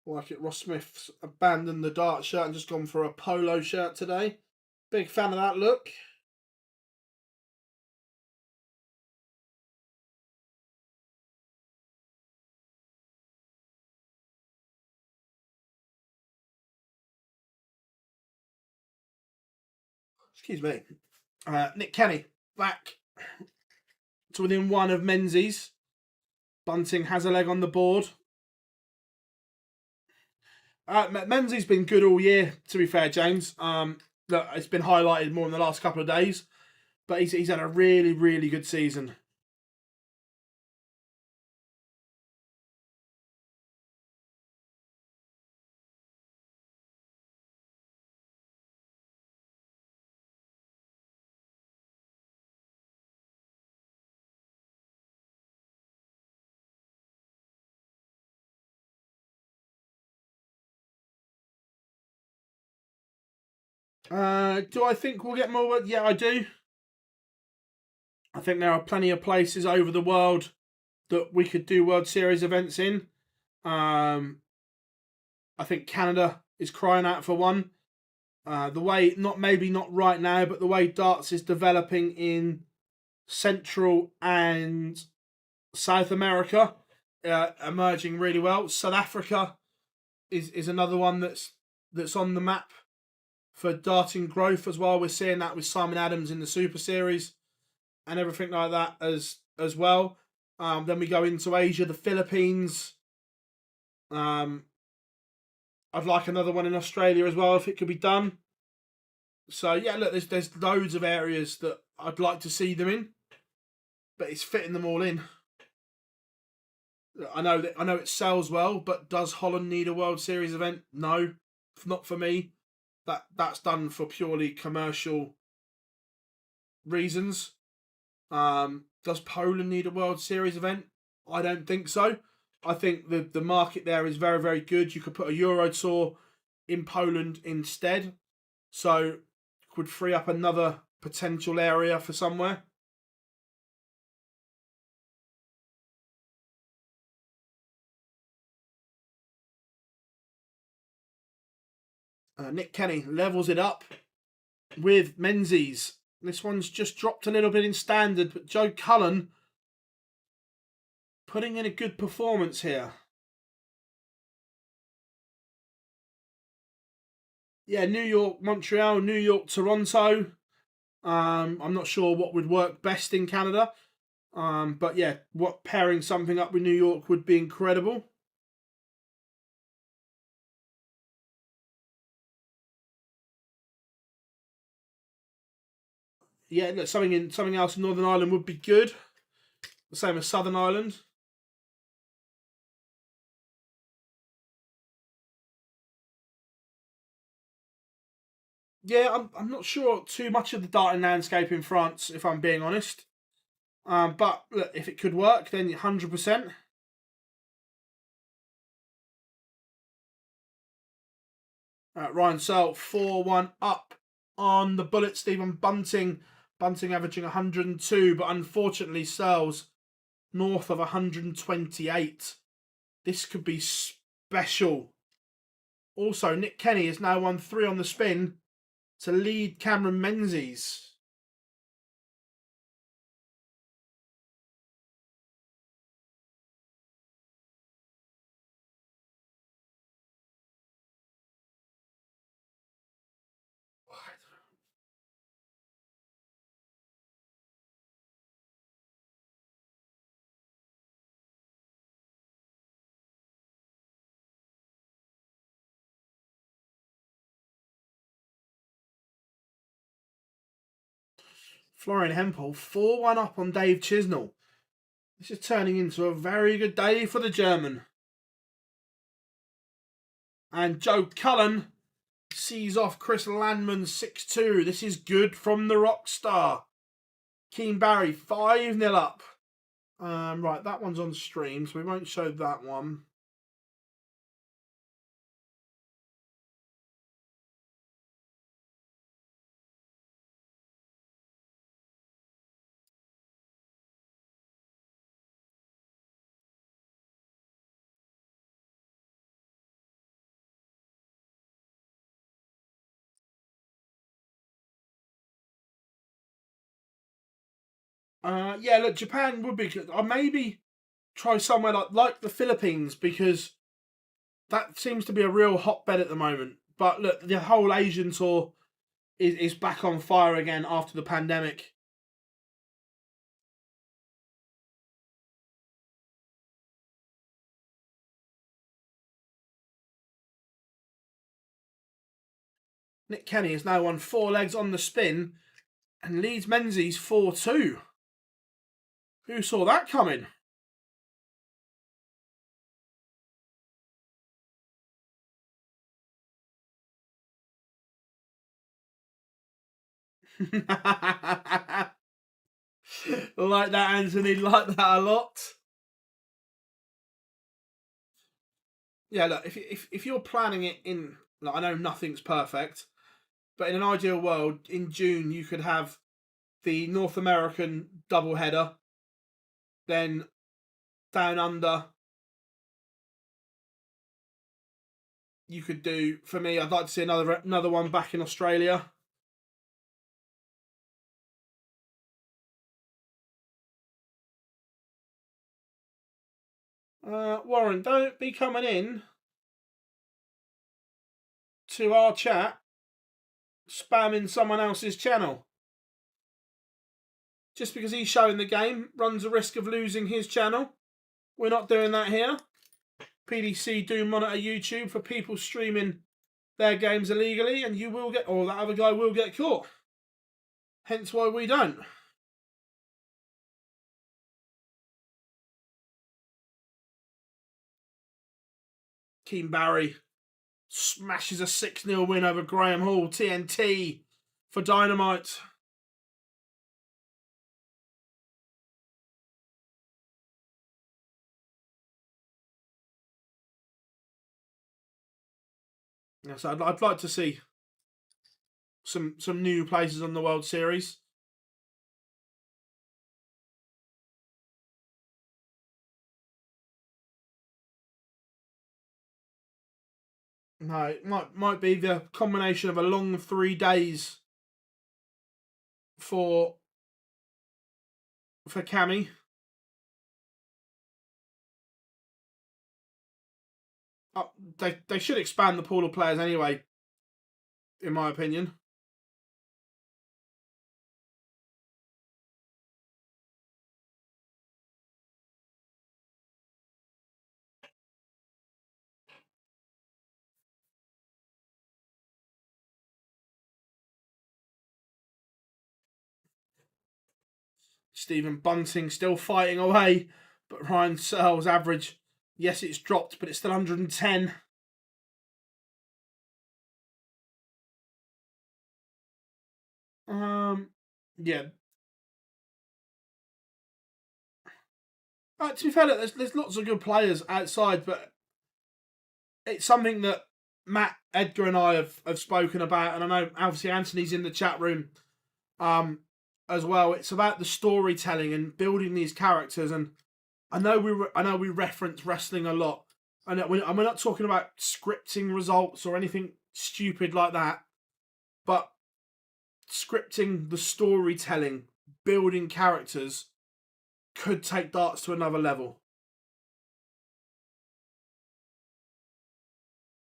Like it, Ross Smith's abandoned the dart shirt and just gone for a polo shirt today. Big fan of that look. Excuse me. Nick Kenny back to within 1 of Menzies. Bunting has a leg on the board. Menzies been good all year, to be fair, James. look, it's been highlighted more in the last couple of days, but he's had a really, really good season. Do I think we'll get more? Yeah, I do. I think there are plenty of places over the world that we could do World Series events in. I think Canada is crying out for one. The way, maybe not right now, but the way darts is developing in Central and South America, emerging really well. South Africa is another one that's on the map for darting growth as well. We're seeing that with Simon Adams in the Super Series and everything like that as well. Then we go into Asia, the Philippines. I'd like another one in Australia as well if it could be done. So yeah, look, there's loads of areas that I'd like to see them in, but it's fitting them all in. I know it sells well, but does Holland need a World Series event? No, not for me. That's done for purely commercial reasons. Does Poland need a World Series event? I don't think so. I think the market there is very, very good. You could put a Euro Tour in Poland instead, so could free up another potential area for somewhere. Nick Kenny levels it up with Menzies. This one's just dropped a little bit in standard, but Joe Cullen putting in a good performance here. Yeah, New York, Montreal, New York, Toronto. I'm not sure what would work best in Canada. But yeah, pairing something up with New York would be incredible. Yeah, look, something else in Northern Ireland would be good. The same as Southern Ireland. Yeah, I'm not sure too much of the darting landscape in France, if I'm being honest. But look, if it could work, then 100%. Ryan Searle 4-1 up on the bullet. Stephen Bunting averaging 102, but unfortunately Searle's north of 128. This could be special. Also, Nick Kenny has now won 3 on the spin to lead Cameron Menzies. Florian Hempel 4-1 up on Dave Chisnell. This is turning into a very good day for the German. And Joe Cullen sees off Chris Landman 6-2. This is good from the rock star. Keen Barry 5-0 up. Right, that one's on stream, so we won't show that one. Yeah, look, Japan would be good. Or maybe try somewhere like the Philippines, because that seems to be a real hotbed at the moment. But look, the whole Asian tour is back on fire again after the pandemic. Nick Kenny has now won 4 legs on the spin and leads Menzies 4-2. Who saw that coming? Like that, Anthony. Like that a lot. Yeah, look, if you're planning it in, like, I know nothing's perfect, but in an ideal world, in June you could have the North American doubleheader, then down under. You could do, for me, I'd like to see another one back in Australia. Warren, don't be coming in to our chat spamming someone else's channel. Just because he's showing the game runs a risk of losing his channel. We're not doing that here. PDC do monitor YouTube for people streaming their games illegally, and you will get, or that other guy will get caught. Hence why we don't. Keane Barry smashes a 6-0 win over Graham Hall. TNT for Dynamite. Yes, I'd like to see some new places on the World Series. No, it might be the combination of a long 3 days for Cammy. They should expand the pool of players anyway, in my opinion. Stephen Bunting still fighting away, but Ryan Searle's average, yes, it's dropped, but it's still 110. Yeah. To be fair, there's lots of good players outside, but it's something that Matt, Edgar, and I have spoken about, and I know obviously Anthony's in the chat room as well. It's about the storytelling and building these characters, and I know we reference wrestling a lot, and we're not talking about scripting results or anything stupid like that, but scripting the storytelling, building characters could take darts to another level.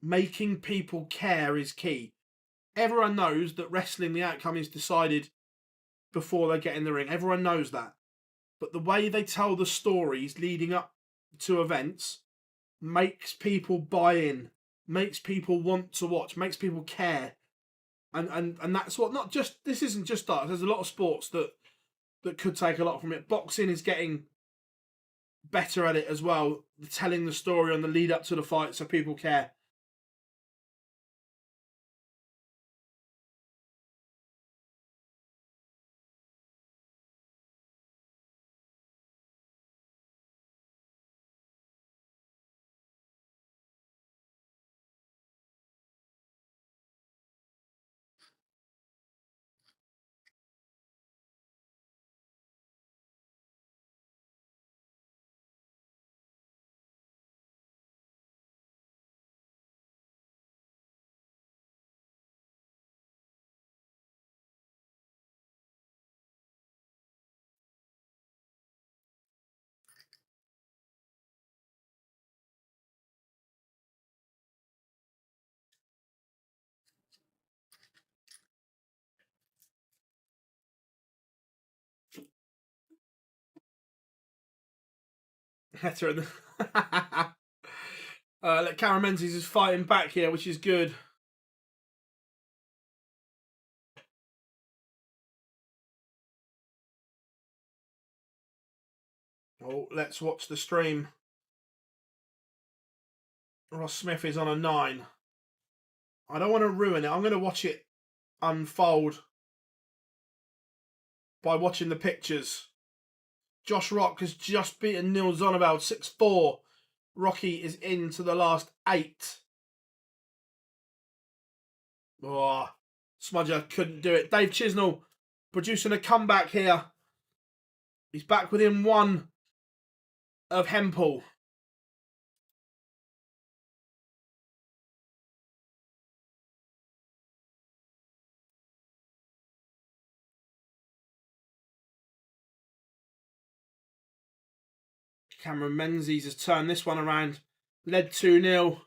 Making people care is key. Everyone knows that wrestling, the outcome is decided before they get in the ring. Everyone knows that. But the way they tell the stories leading up to events makes people buy in, makes people want to watch, makes people care. And that's what, not just, this isn't just darts. There's a lot of sports that could take a lot from it. Boxing is getting better at it as well, telling the story on the lead up to the fight so people care. Karen Menzies is fighting back here, which is good. Oh, let's watch the stream. Ross Smith is on a 9. I don't want to ruin it. I'm going to watch it unfold by watching the pictures. Josh Rock has just beaten Neil Zonneveld 6-4. Rocky is into the last 8. Oh, Smudger couldn't do it. Dave Chisnell producing a comeback here. He's back within 1 of Hempel. Cameron Menzies has turned this one around. Led 2-0.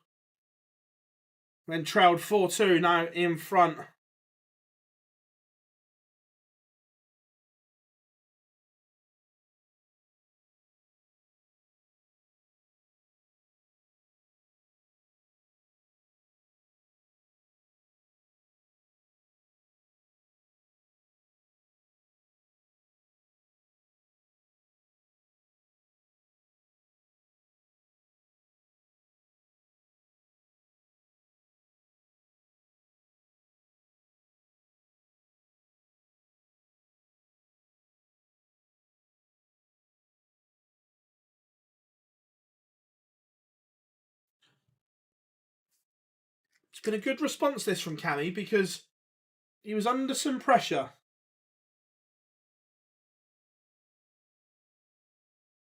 Then trailed 4-2. Now in front. It's been a good response this from Cammy because he was under some pressure.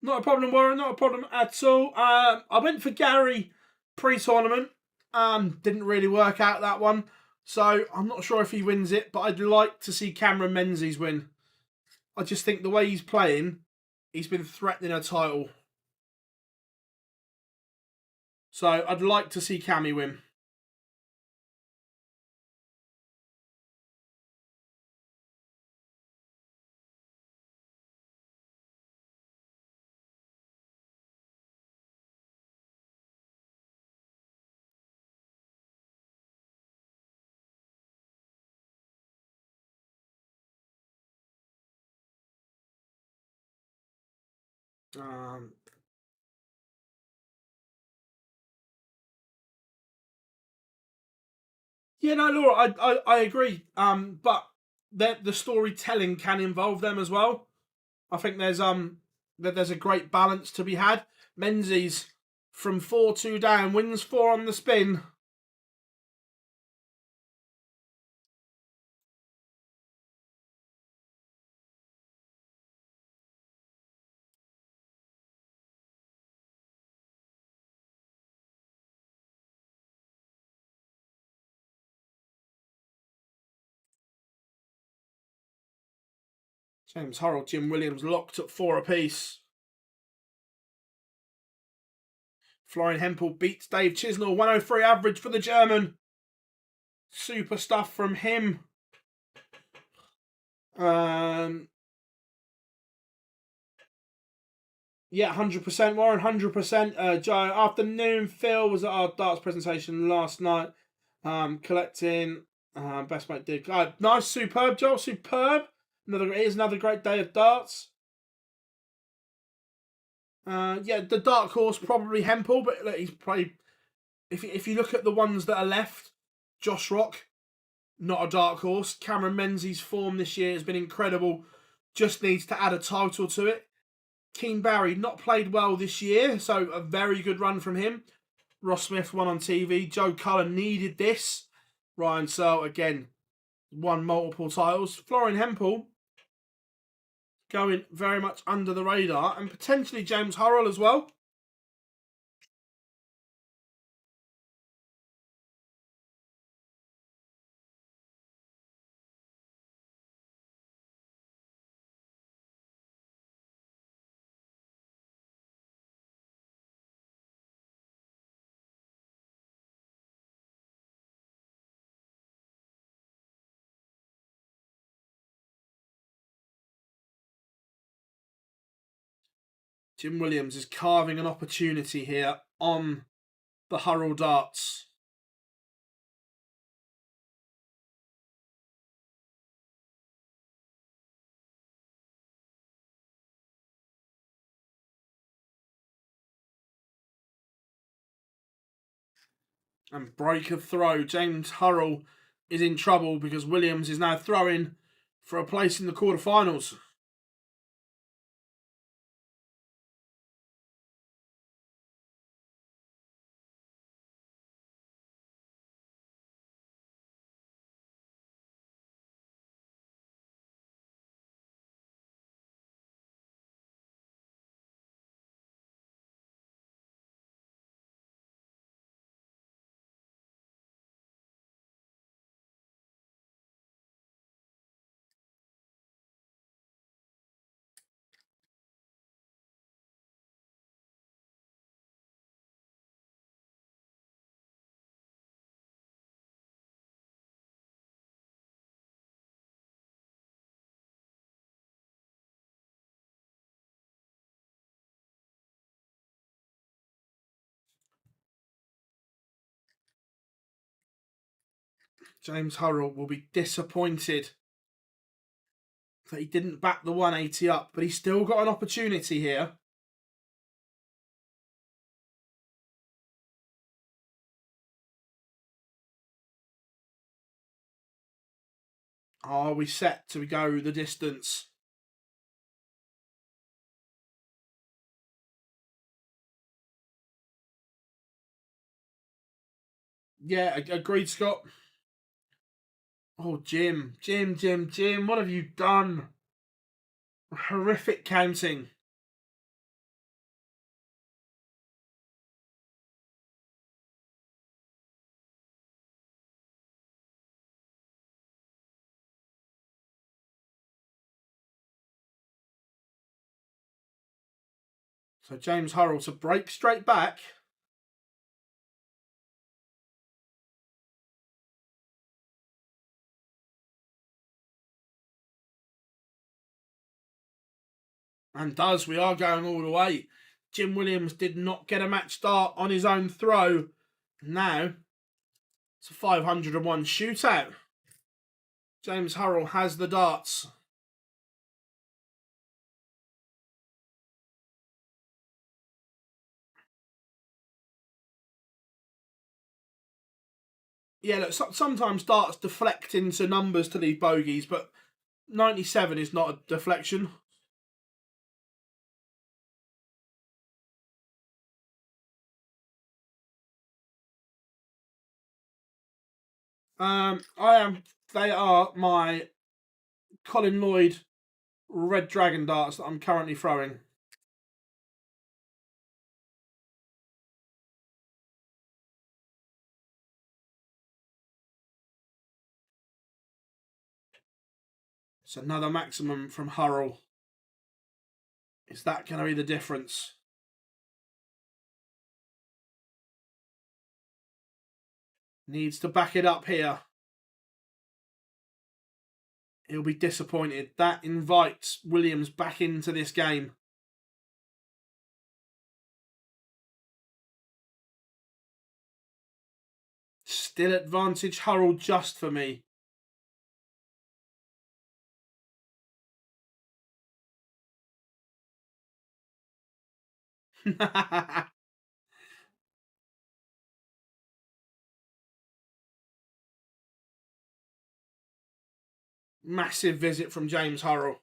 Not a problem, Warren. Not a problem at all. I went for Gary pre-tournament. Didn't really work out that one. So I'm not sure if he wins it, but I'd like to see Cameron Menzies win. I just think the way he's playing, he's been threatening a title. So I'd like to see Cammy win. Yeah, no, Laura, I agree. But the storytelling can involve them as well. I think there's a great balance to be had. Menzies from 4-2 down wins 4 on the spin. James Hurrell, Jim Williams locked at 4 apiece. Florian Hempel beats Dave Chisnell, 103 average for the German. Super stuff from him. Yeah, 100% Warren, 100%. Joe, afternoon. Phil was at our darts presentation last night. Collecting. Best mate did. Nice, superb, Joel, superb. Here's another great day of darts. Yeah, the dark horse probably Hempel, but look, he's probably. If you look at the ones that are left, Josh Rock, not a dark horse. Cameron Menzies' form this year has been incredible. Just needs to add a title to it. Keen Barry, not played well this year, so a very good run from him. Ross Smith won on TV. Joe Cullen needed this. Ryan Searle, again, won multiple titles. Florian Hempel going very much under the radar. And potentially James Hurrell as well. Jim Williams is carving an opportunity here on the Hurrell darts. And break of throw. James Hurrell is in trouble because Williams is now throwing for a place in the quarterfinals. James Hurrell will be disappointed that he didn't back the 180 up, but he's still got an opportunity here. Are we set to go the distance? Yeah, agreed, Scott. Oh, Jim, what have you done? Horrific counting. So James Hurrell to break straight back. And does. We are going all the way. Jim Williams did not get a match start on his own throw. Now, it's a 501 shootout. James Hurrell has the darts. Yeah, look, sometimes darts deflect into numbers to leave bogeys, but 97 is not a deflection. They are my Colin Lloyd Red Dragon darts that I'm currently throwing. It's another maximum from Hurrell. Is that going to be the difference? Needs to back it up here. He'll be disappointed. That invites Williams back into this game. Still advantage Hurrell just for me. Massive visit from James Hurrell.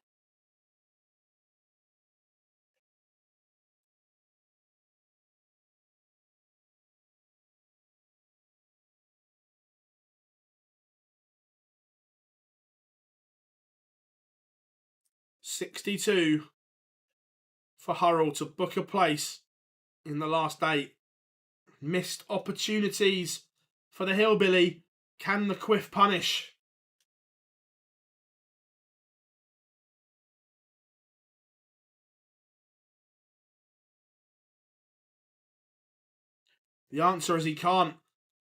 $62 for Hurrell to book a place in the last 8. Missed opportunities for the Hillbilly. Can the Quiff punish? The answer is he can't.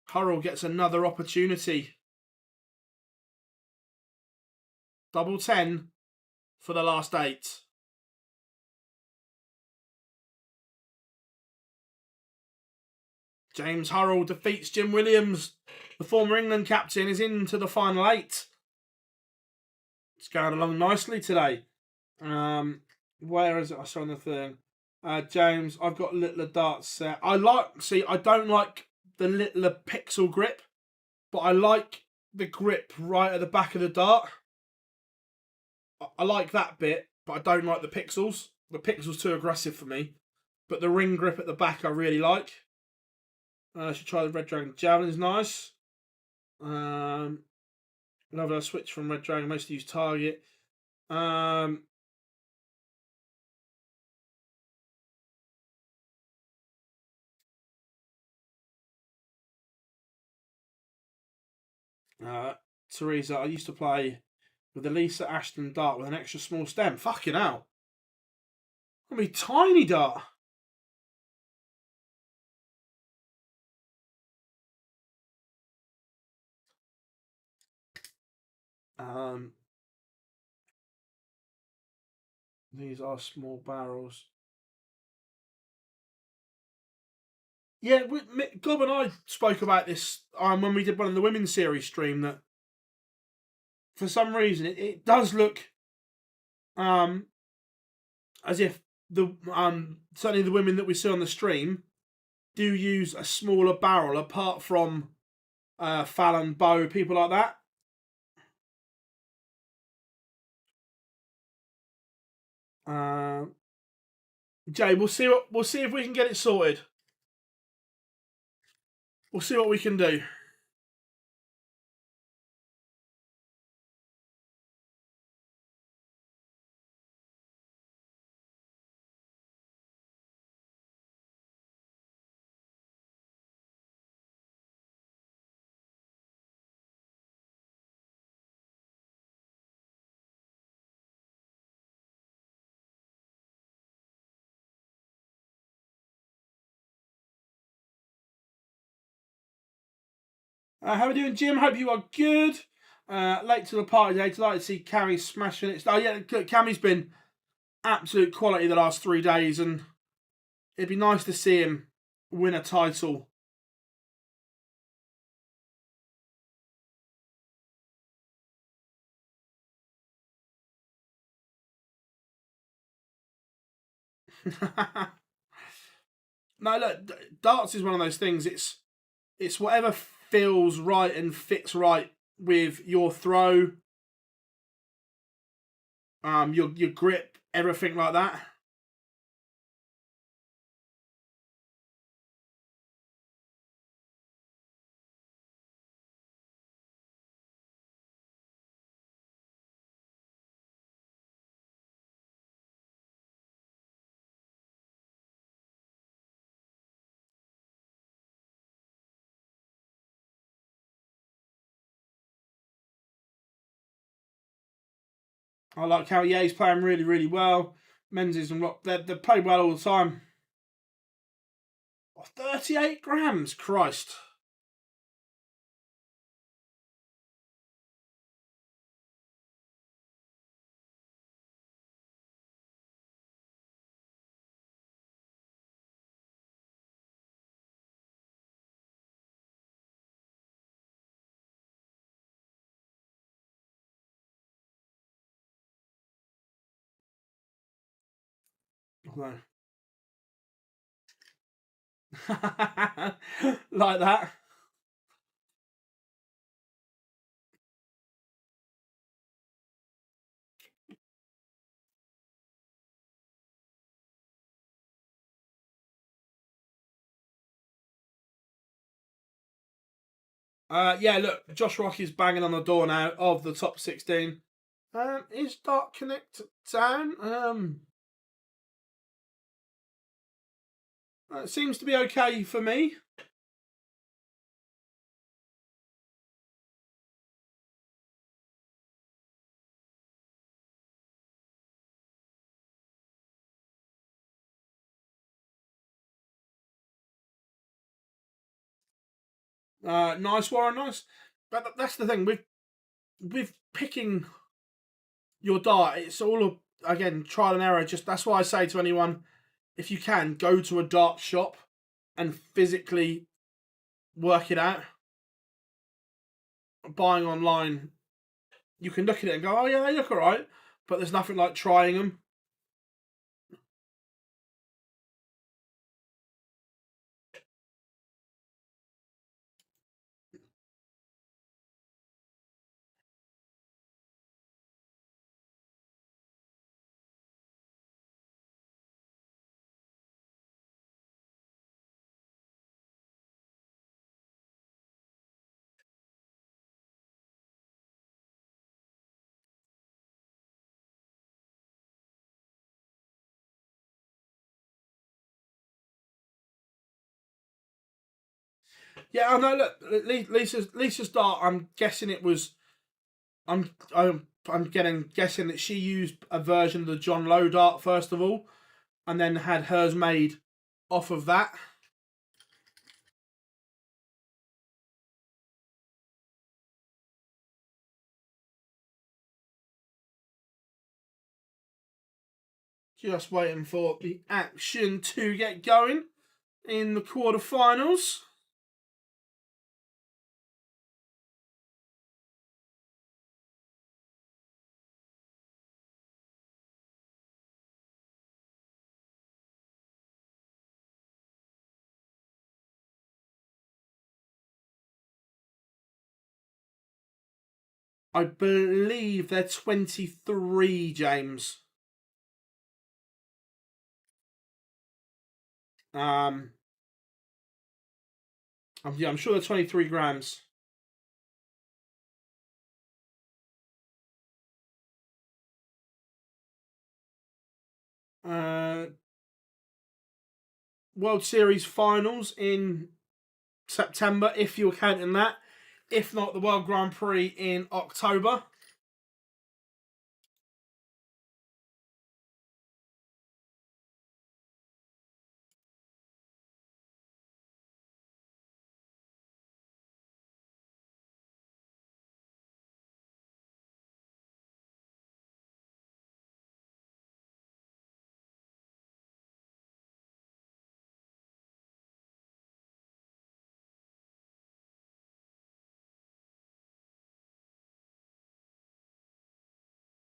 Hurrell gets another opportunity. Double 10 for the last 8. James Hurrell defeats Jim Williams. The former England captain is into the final 8. It's going along nicely today. Where is it? I saw on the thing. James, I've got Littler darts set. I don't like the littler pixel grip, but I like the grip right at the back of the dart. I like that bit, but I don't like the pixels. The pixels too aggressive for me. But the ring grip at the back I really like. I should try the Red Dragon Javelin, is nice. Love a switch from Red Dragon, mostly use target. Teresa, I used to play with the Lisa Ashton dart with an extra small stem. Fucking hell. I mean, tiny dart. These are small barrels. Yeah, Gob and I spoke about this when we did one of the women's series stream, that for some reason it does look as if the certainly the women that we see on the stream do use a smaller barrel, apart from Fallon, Bow, people like that. Jay, we'll see if we can get it sorted. We'll see what we can do. How are we doing, Jim? Hope you are good. Late to the party today. Delighted to see Cammy smashing it. Oh yeah, Cammy's been absolute quality the last 3 days, and it'd be nice to see him win a title. No, look, darts is one of those things. It's whatever feels right and fits right with your throw, your grip, everything like that. I like how he's playing really, really well. Menzies and Rock, they play well all the time. 38 grams, Christ. No. Like that. Yeah, look, Josh Rock is banging on the door now of the top 16. Is Dark Connect down? It seems to be okay for me. Nice, Warren, nice. But that's the thing with picking your dart. It's all again trial and error. Just that's why I say to anyone, if you can, go to a dart shop and physically work it out. Buying online, you can look at it and go, "Oh yeah, they look alright," but there's nothing like trying them. Yeah, I know. Look, Lisa's dart. I'm guessing it was. I'm guessing that she used a version of the John Lowe dart first of all, and then had hers made off of that. Just waiting for the action to get going in the quarterfinals. I believe they're 23, James. Yeah, I'm sure they're 23 grams. World Series finals in September, if you're counting that. If not, the World Grand Prix in October.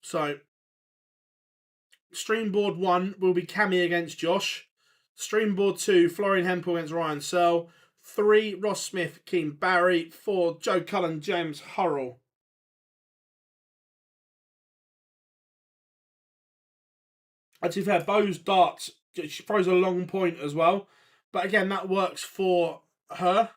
So, Streamboard 1 will be Cammy against Josh. Streamboard 2, Florian Hempel against Ryan Searle. 3, Ross Smith, Keane Barry. 4, Joe Cullen, James Hurrell. And to be fair, Bo's darts, she throws a long point as well. But again, that works for her.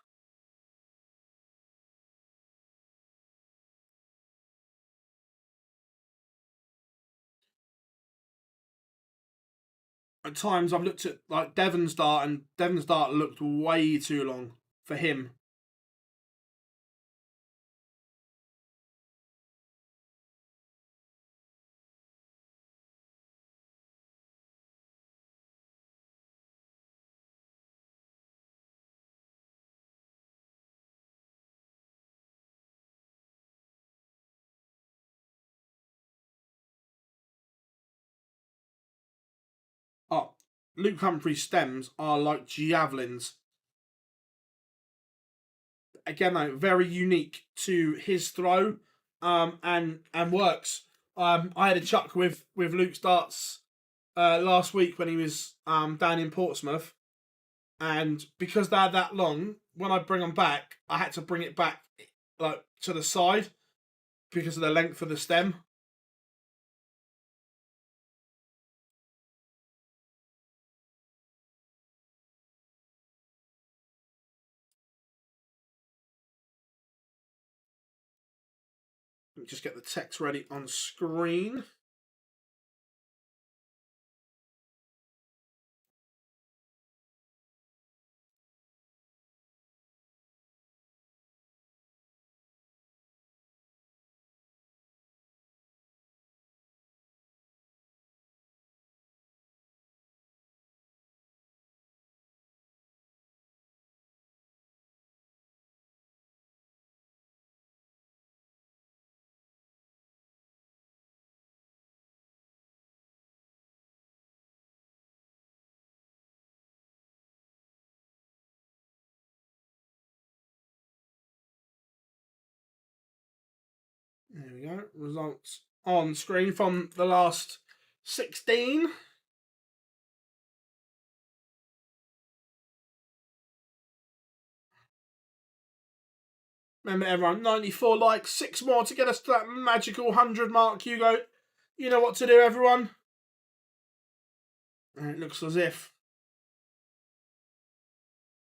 At times, I've looked at like Devon's dart, and Devon's dart looked way too long for him. Oh, Luke Humphrey's stems are like javelins. Again, though, very unique to his throw, and works. I had a chuck with Luke's darts last week when he was down in Portsmouth, and because they're that long, when I bring them back, I had to bring it back like to the side because of the length of the stem. Let me just get the text ready on screen. There we go. Results on screen from the last 16. Remember, everyone, 94 likes, 6 more to get us to that magical 100 mark, Hugo. You know what to do, everyone. And it looks as if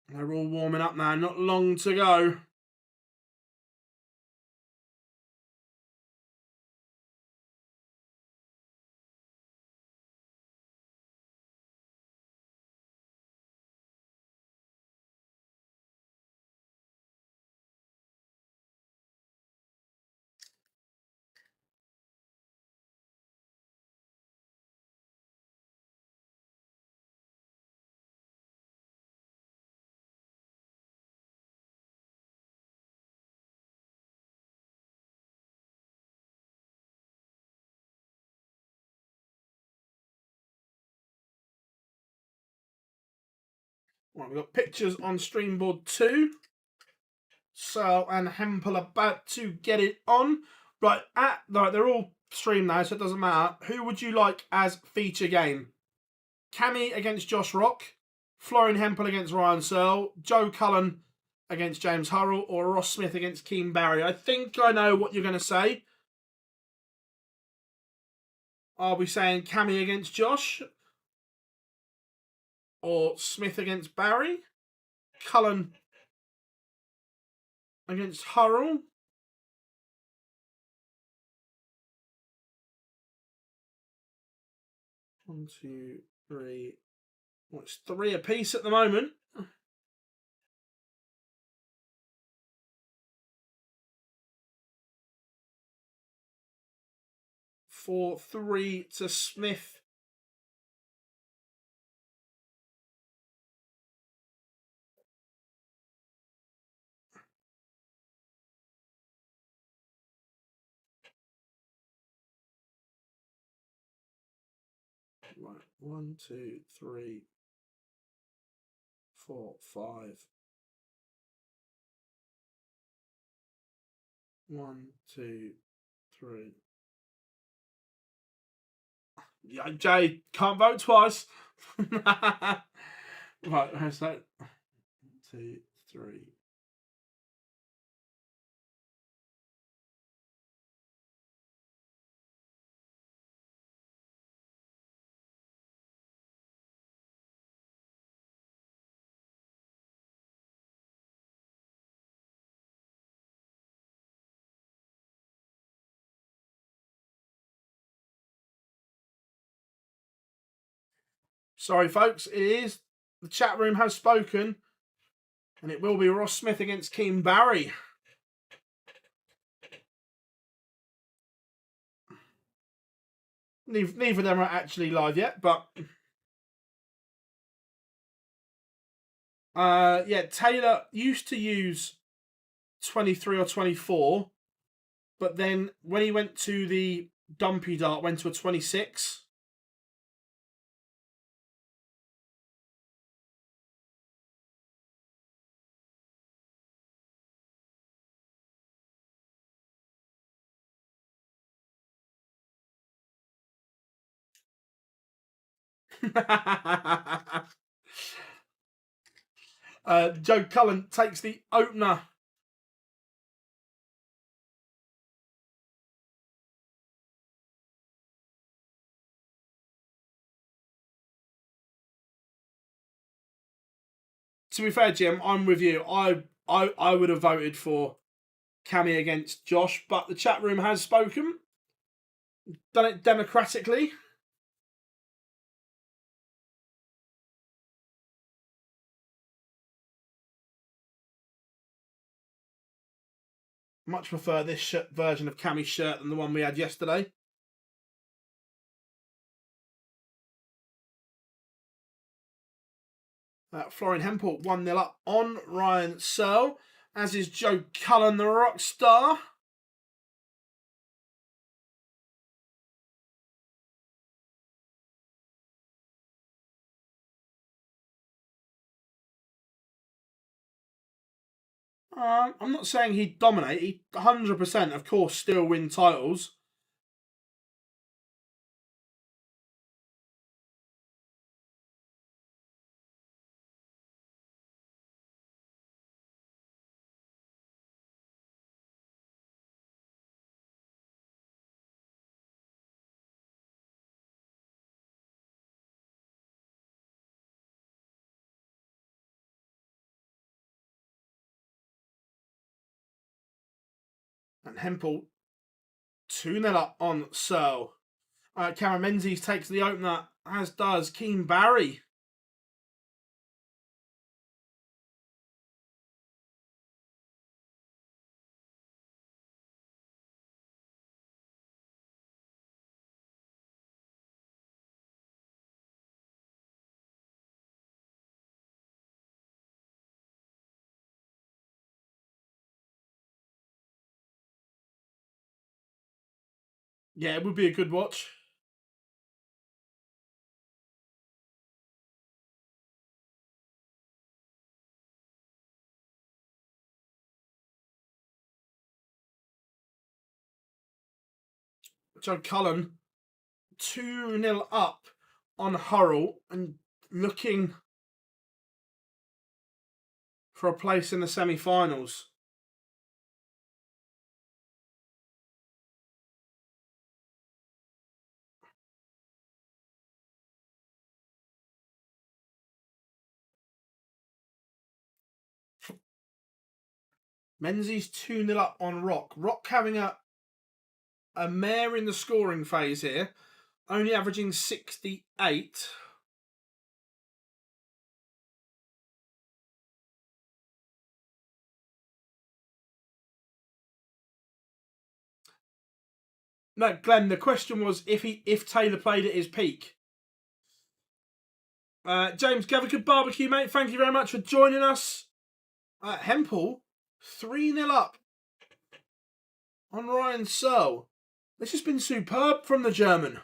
they're all warming up now. Not long to go. Right, we've got pictures on Streamboard 2. Searle and Hempel about to get it on. Right, they're all streamed now, so it doesn't matter. Who would you like as feature game? Cammy against Josh Rock, Florian Hempel against Ryan Searle, Joe Cullen against James Hurrell, or Ross Smith against Keane Barry? I think I know what you're going to say. Are we saying Cammy against Josh? Or Smith against Barry? Cullen against Hurrell? One, two, three. Well, it's 3 apiece at the moment. 4-3 to Smith. Right, 1, 2, 3, 4, 5. 1, 2, 3. Yeah, Jay can't vote twice. Right, where's that? 1, 2, 3. Sorry, folks. It is. The chat room has spoken. And it will be Ross Smith against Keane Barry. Neither of them are actually live yet, but... yeah, Taylor used to use 23 or 24. But then when he went to the dumpy dart, went to a 26. Joe Cullen takes the opener. To be fair, Jim, I'm with you. I would have voted for Cammy against Josh, but the chat room has spoken. Done it democratically. Much prefer this version of Cammy's shirt than the one we had yesterday. Florian Hempel 1-0 up on Ryan Searle, as is Joe Cullen, the rock star. I'm not saying he'd dominate. He 100%, of course, still win titles. And Hempel 2-0 up on Searle. Cameron Menzies takes the opener, as does Keane Barry. Yeah, it would be a good watch. Joe Cullen 2-0 up on Hurrell and looking for a place in the semi-finals. Menzies 2-0 up on Rock. Rock having a mare in the scoring phase here, only averaging 68. No, Glenn, the question was if Taylor played at his peak. James Gavica Barbecue, mate, thank you very much for joining us. Hempel, 3-0 up on Ryan Searle. This has been superb from the German.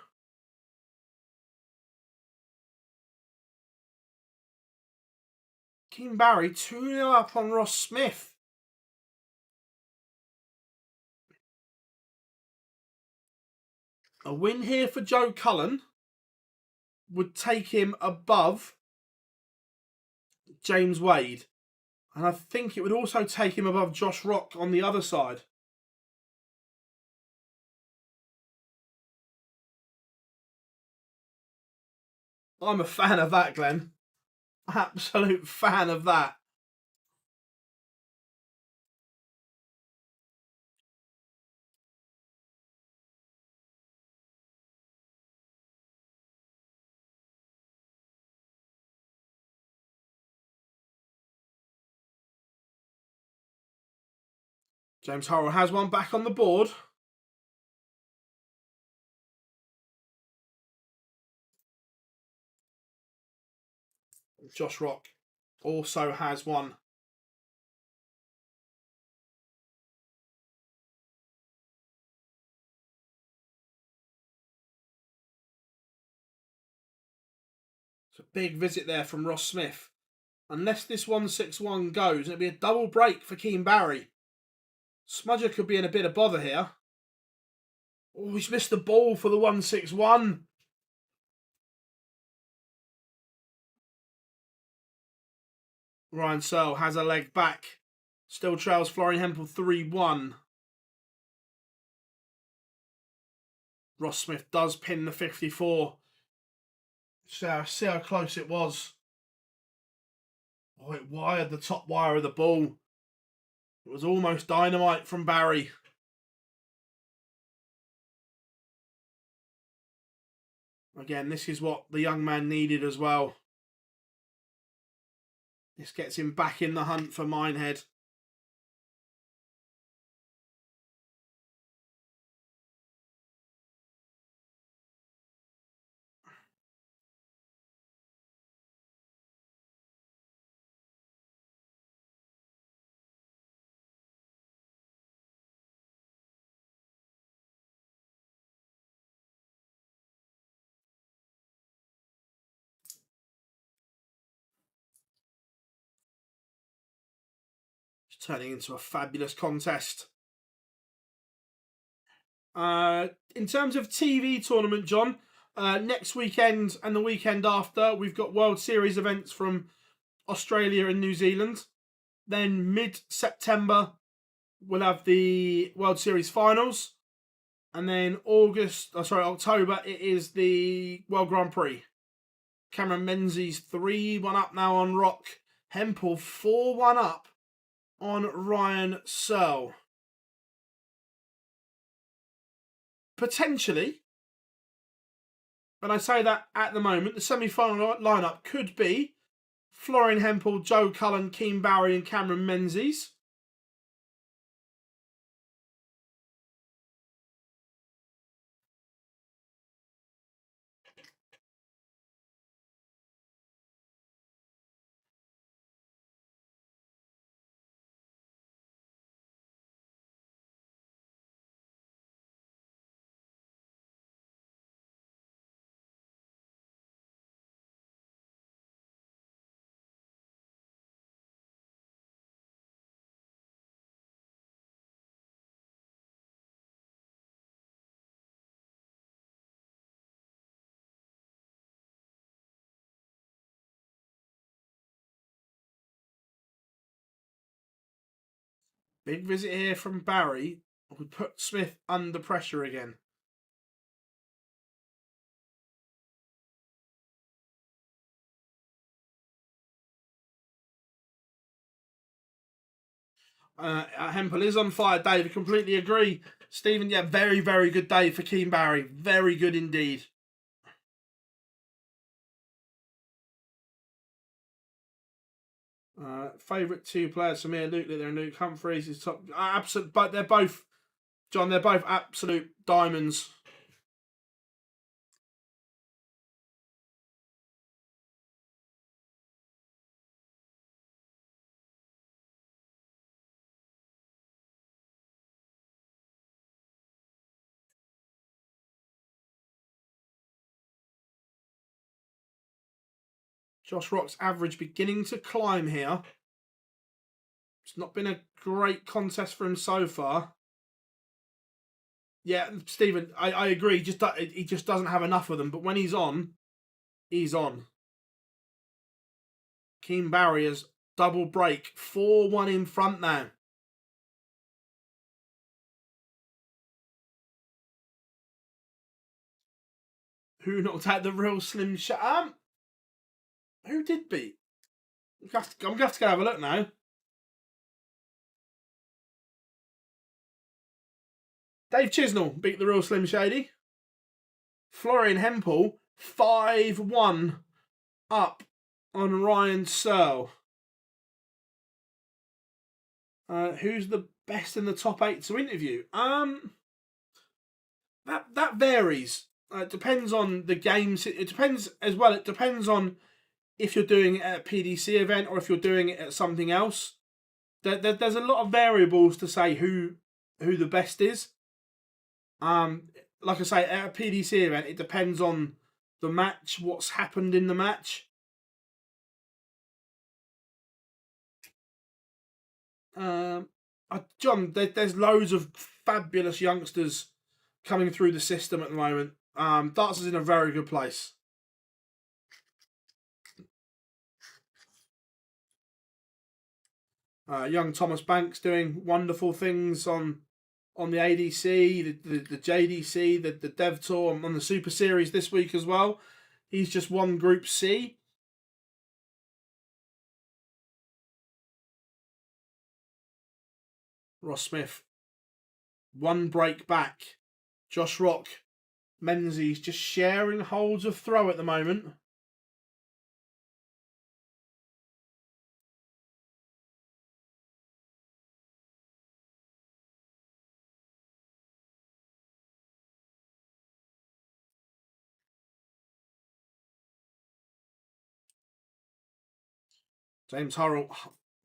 Keane Barry, 2-0 up on Ross Smith. A win here for Joe Cullen would take him above James Wade. And I think it would also take him above Josh Rock on the other side. I'm a fan of that, Glenn. Absolute fan of that. James Hurrell has one back on the board. Josh Rock also has one. It's a big visit there from Ross Smith. Unless this 161 goes, it'll be a double break for Keane Barry. Smudger could be in a bit of bother here. Oh, he's missed the ball for the 161. Ryan Searle has a leg back. Still trails Florian Hempel 3-1. Ross Smith does pin the 54. So see how close it was. Oh, it wired the top wire of the ball. It was almost dynamite from Barry. Again, this is what the young man needed as well. This gets him back in the hunt for Minehead. It's turning into a fabulous contest. In terms of TV tournament, John, next weekend and the weekend after, we've got World Series events from Australia and New Zealand. Then mid-September, we'll have the World Series finals. And then October, it is the World Grand Prix. Cameron Menzies 3-1 up now on Rock. Hempel 4-1 up on Ryan Searle. Potentially, and I say that at the moment, the semi-final lineup could be Florian Hempel, Joe Cullen, Keane Barry and Cameron Menzies. Big visit here from Barry. We put Smith under pressure again. Hempel is on fire, Dave. I completely agree. Stephen, yeah, very, very good day for Keen Barry. Very good indeed. Favourite two players for me are Luke Littler and Luke Humphreys. Is top absolute, but they're both, John. They're both absolute diamonds. Josh Rock's average beginning to climb here. It's not been a great contest for him so far. Yeah, Stephen, I agree. He just doesn't have enough of them. But when he's on, he's on. Keen Barriers, double break. 4-1 in front now. Who knocked out the real Slim Shady? Who did beat? I'm going to have to go have a look now. Dave Chisnell beat the real Slim Shady. Florian Hempel, 5-1 up on Ryan Searle. Who's the best in the top 8 to interview? That varies. It depends on the games. It depends as well. It depends on if you're doing it at a PDC event or if you're doing it at something else. There's a lot of variables to say who the best is. Like I say, at a PDC event, it depends on the match, what's happened in the match. John, there's loads of fabulous youngsters coming through the system at the moment. Darts is in a very good place. Young Thomas Banks doing wonderful things on the ADC, the JDC, the Dev Tour, on the Super Series this week as well. He's just won Group C. Ross Smith, one break back. Josh Rock, Menzies just sharing holds of throw at the moment. James Hurrell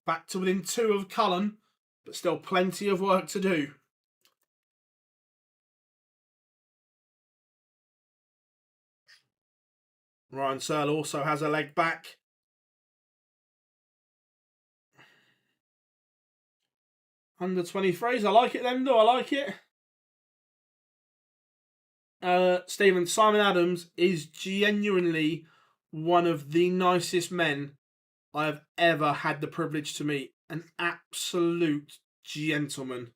back to within 2 of Cullen, but still plenty of work to do. Ryan Searle also has a leg back. Under 23s, I like it then, do I like it? Stephen, Simon Adams is genuinely one of the nicest men I have ever had the privilege to meet. An absolute gentleman.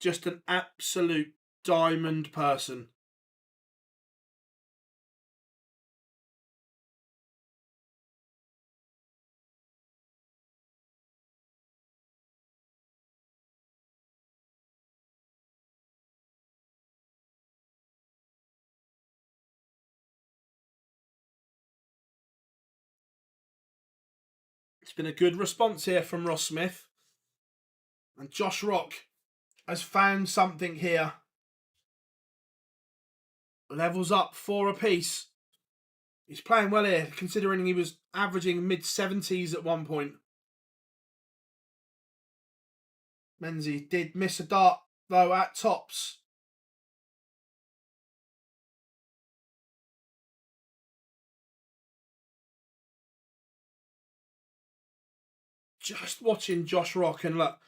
Just an absolute diamond person. It's been a good response here from Ross Smith. And Josh Rock has found something here. Levels up 4 apiece. He's playing well here, considering he was averaging mid-70s at one point. Menzies did miss a dart, though, at tops. Just watching Josh Rock, and look,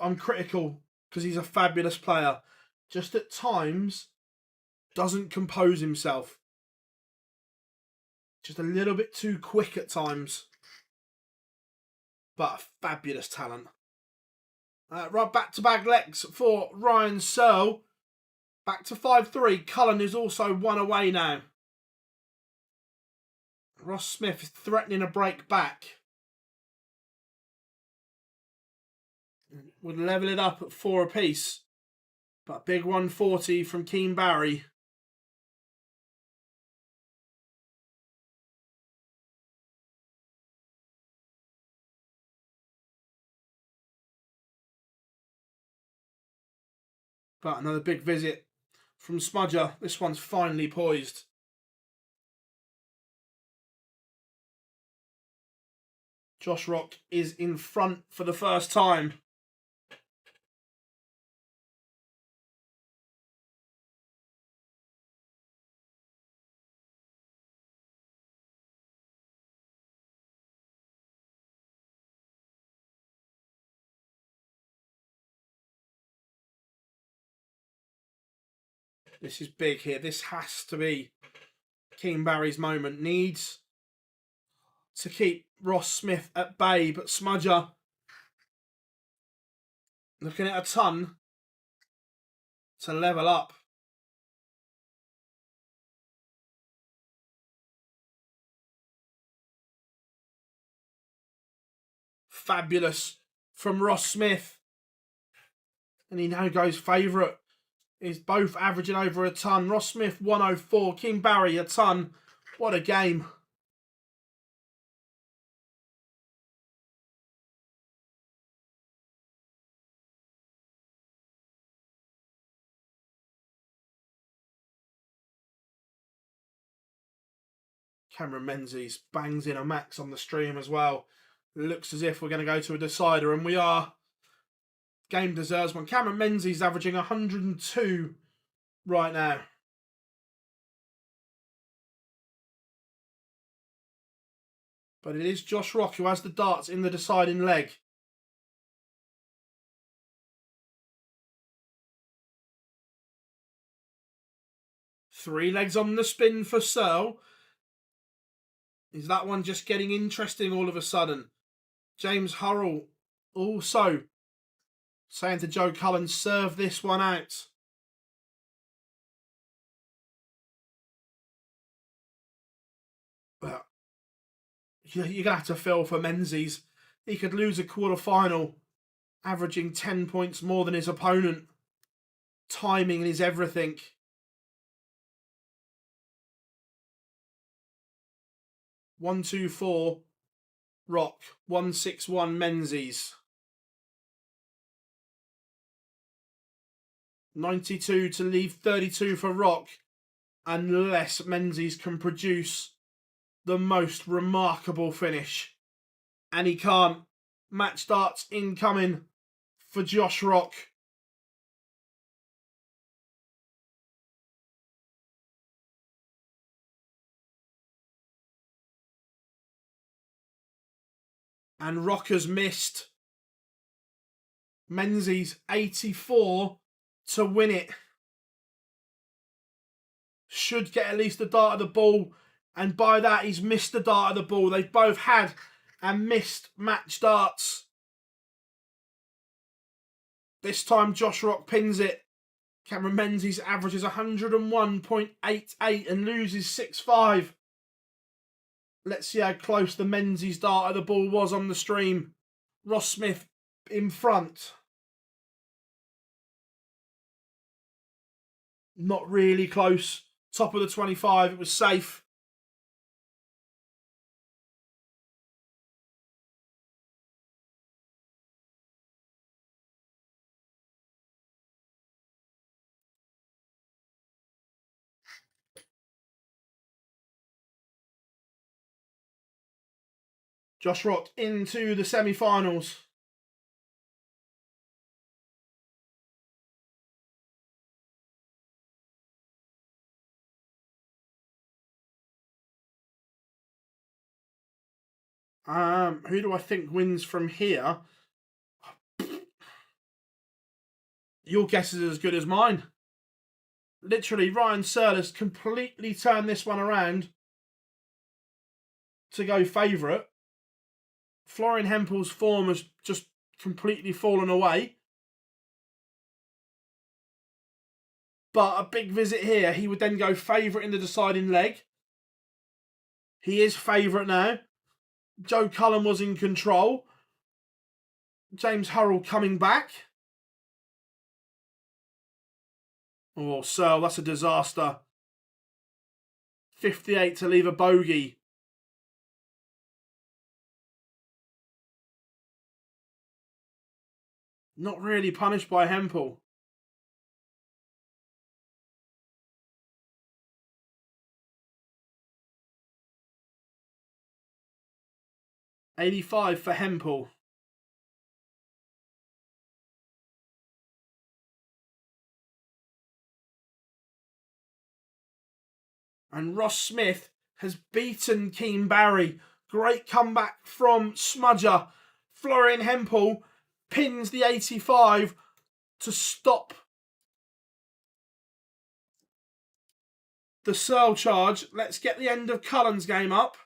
I'm critical because he's a fabulous player. Just at times, doesn't compose himself. Just a little bit too quick at times. But a fabulous talent. Right, back-to-back legs for Ryan Searle. Back to 5-3. Cullen is also one away now. Ross Smith is threatening a break back. Would level it up at 4 apiece. But big 140 from Keen Barry. But another big visit from Smudger. This one's finely poised. Josh Rock is in front for the first time. This is big here. This has to be Keen Barry's moment. Needs to keep Ross Smith at bay, but Smudger looking at a ton to level up. Fabulous from Ross Smith. And he now goes favourite. Is both averaging over a ton. Ross Smith 104, Keen Barry a ton. What a game. Cameron Menzies bangs in a max on the stream as well. Looks as if we're going to go to a decider, and we are. Game deserves one. Cameron Menzies averaging 102 right now. But it is Josh Rock who has the darts in the deciding leg. Three legs on the spin for Searle. Is that one just getting interesting all of a sudden? James Hurrell also saying to Joe Cullen, serve this one out. Well, you're going to have to feel for Menzies. He could lose a quarterfinal, averaging 10 points more than his opponent. Timing is everything. One, 2, 4, Rock. 1, 6, 1, Menzies. 92 to leave 32 for Rock, unless Menzies can produce the most remarkable finish. And he can't. Match darts incoming for Josh Rock. And Rock has missed. Menzies 84 to win it. Should get at least the dart of the ball. And by that, he's missed the dart of the ball. They've both had and missed match darts. This time, Josh Rock pins it. Cameron Menzies averages 101.88 and loses 6-5. Let's see how close the Menzies dart of the ball was on the stream. Ross Smith in front. Not really close. Top of the 25. It was safe. Josh Rock into the semi-finals. Who do I think wins from here? Your guess is as good as mine. Literally, Ryan Searle has completely turned this one around to go favourite. Florian Hempel's form has just completely fallen away. But a big visit here. He would then go favourite in the deciding leg. He is favourite now. Joe Cullen was in control. James Hurrell coming back. Oh, Searle, that's a disaster. 58 to leave a bogey. Not really punished by Hempel. $85 for Hempel. And Ross Smith has beaten Keen Barry. Great comeback from Smudger. Florian Hempel pins the 85 to stop the Searle charge. Let's get the end of Cullen's game up.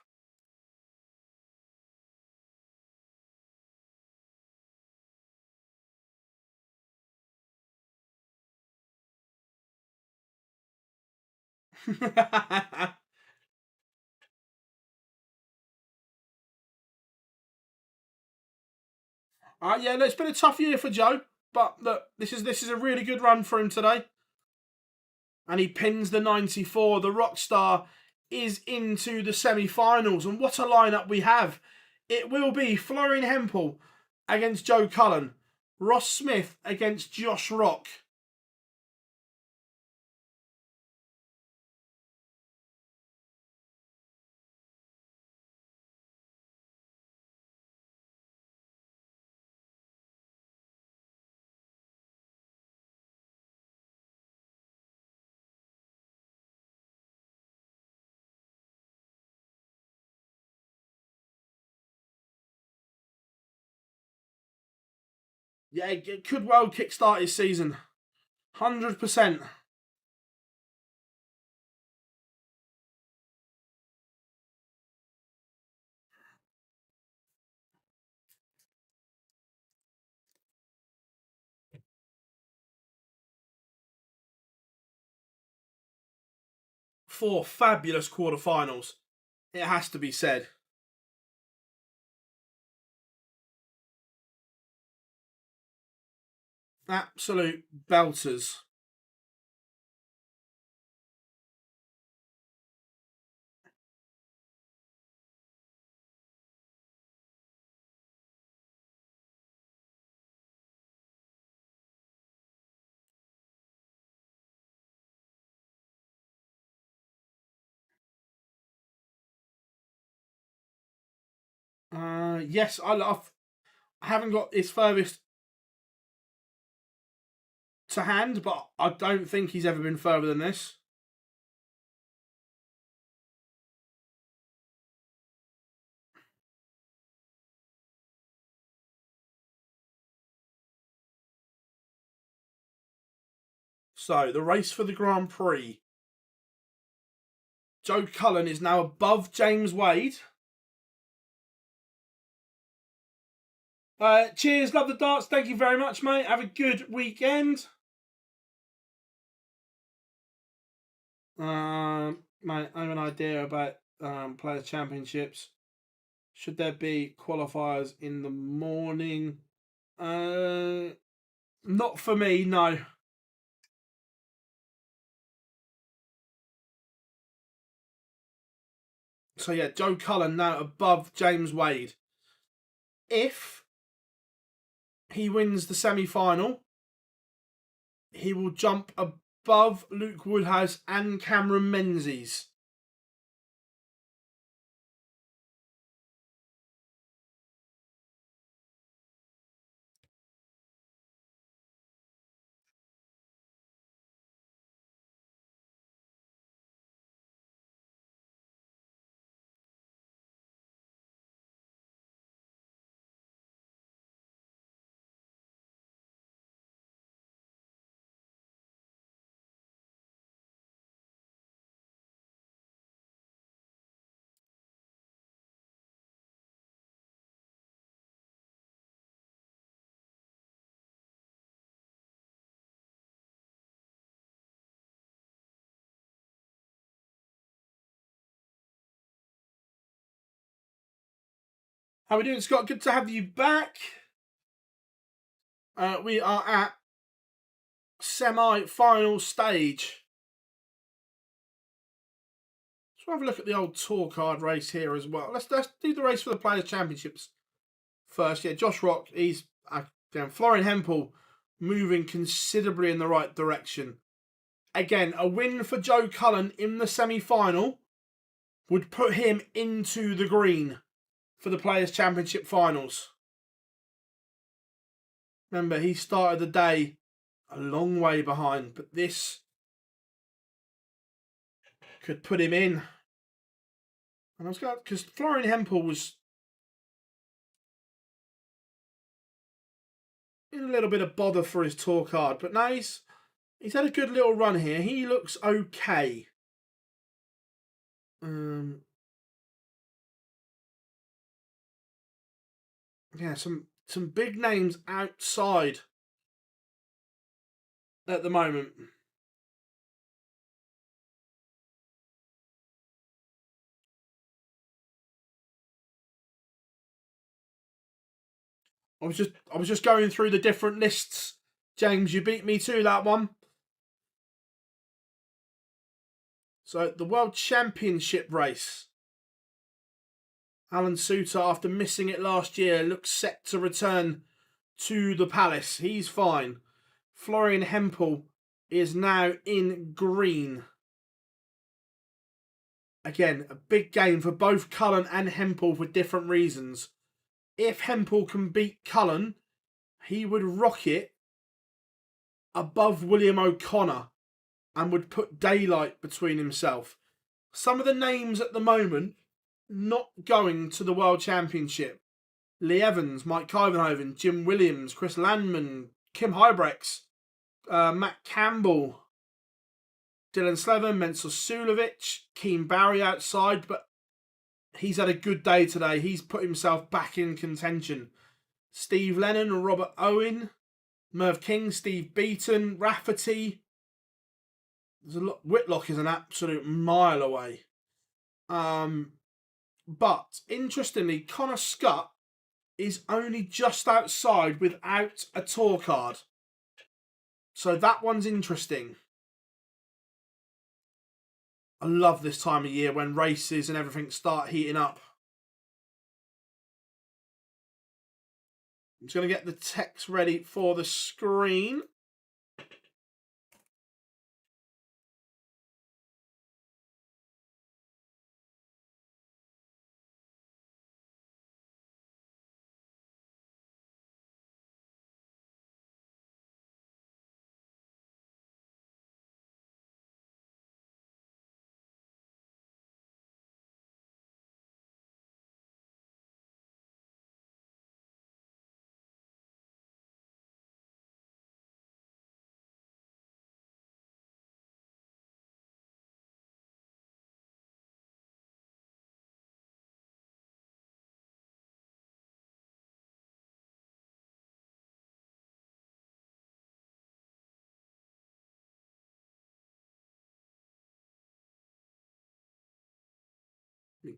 Yeah, it's been a tough year for Joe, but look, this is a really good run for him today. And he pins the 94. The Rockstar is into the semi-finals. And what a lineup we have. It will be Florian Hempel against Joe Cullen. Ross Smith against Josh Rock. Yeah, it could well kickstart his season. 100%. Four fabulous quarterfinals. It has to be said. Absolute belters. Yes, I haven't got his furthest to hand, but I don't think he's ever been further than this. So, the race for the Grand Prix. Joe Cullen is now above James Wade. Cheers, love the darts. Thank you very much, mate. Have a good weekend. Mate, I have an idea about Players' Championships. Should there be qualifiers in the morning? Not for me, no. So yeah, Joe Cullen now above James Wade. If he wins the semi-final, he will jump above Luke Woodhouse and Cameron Menzies. How are we doing, Scott? Good to have you back. We are at semi-final stage. So have a look at the old tour card race here as well. Let's do the race for the Players' Championships first. Yeah, Josh Rock, he's again, Florian Hempel moving considerably in the right direction. Again, a win for Joe Cullen in the semi-final would put him into the green for the Players' Championship finals. Remember, he started the day a long way behind, but this could put him in. And I was going because Florian Hempel was in a little bit of bother for his tour card, but now he's had a good little run here. He looks okay. Yeah, some big names outside at the moment. I was just going through the different lists. James, you beat me to that one. So the World Championship race. Alan Suter, after missing it last year, looks set to return to the Palace. He's fine. Florian Hempel is now in green. Again, a big game for both Cullen and Hempel for different reasons. If Hempel can beat Cullen, he would rocket above William O'Connor and would put daylight between himself. Some of the names at the moment not going to the World Championship. Lee Evans, Mike Kyvenhoven, Jim Williams, Chris Landman, Kim Hybrex, Matt Campbell, Dylan Slevin, Mensur Sulovic, Keane Barry outside, but he's had a good day today. He's put himself back in contention. Steve Lennon, Robert Owen, Merv King, Steve Beaton, Rafferty. There's a lot. Whitlock is an absolute mile away. But interestingly, Connor Scott is only just outside without a tour card. So that one's interesting. I love this time of year when races and everything start heating up. I'm just going to get the text ready for the screen.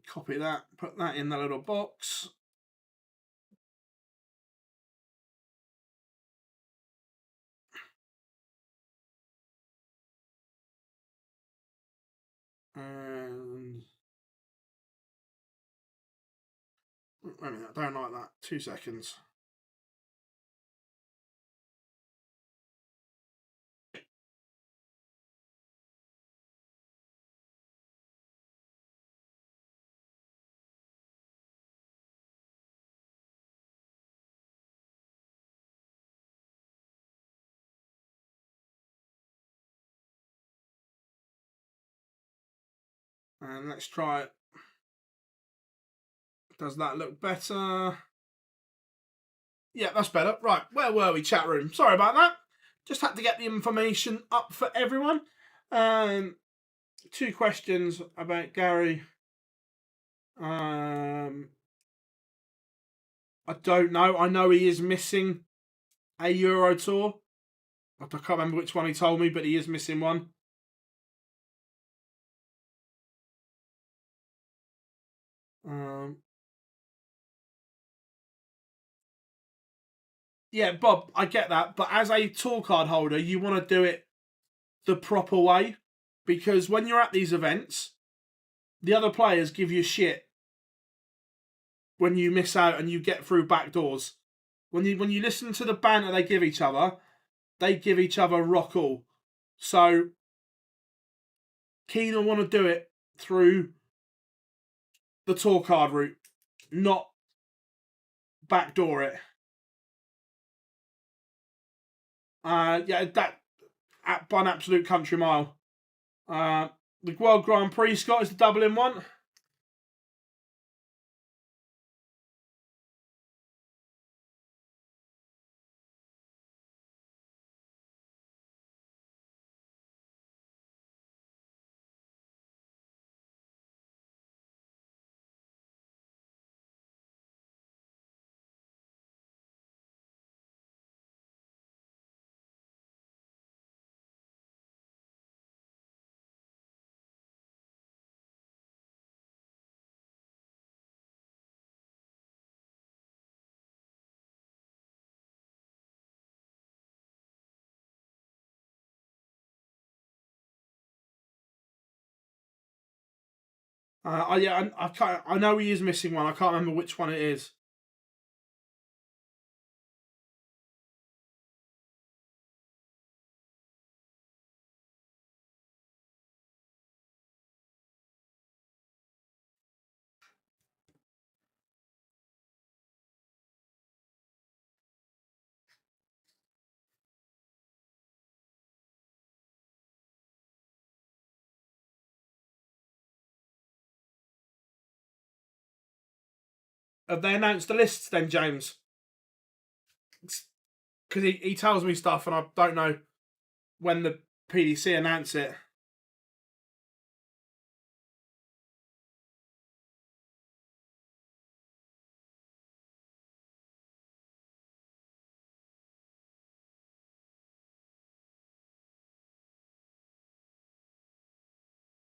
Copy that, put that in the little box. And wait a minute, I don't like that. 2 seconds. And let's try it. Does that look better? Yeah, that's better. Right, where were we, chat room? Sorry about that. Just had to get the information up for everyone. 2 questions about Gary. I don't know. I know he is missing a Euro Tour. I can't remember which one he told me, but he is missing one. Yeah, Bob, I get that. But as a tour card holder, you want to do it the proper way. Because when you're at these events, the other players give you shit when you miss out and you get through back doors. When you listen to the banter they give each other rock all. So Keenan want to do it through the tour card route, not backdoor it. Yeah, that by an absolute country mile. The World Grand Prix, Scott, is the double in one. I know he is missing one. I can't remember which one it is. Have they announced the lists then, James? Because he tells me stuff and I don't know when the PDC announce it.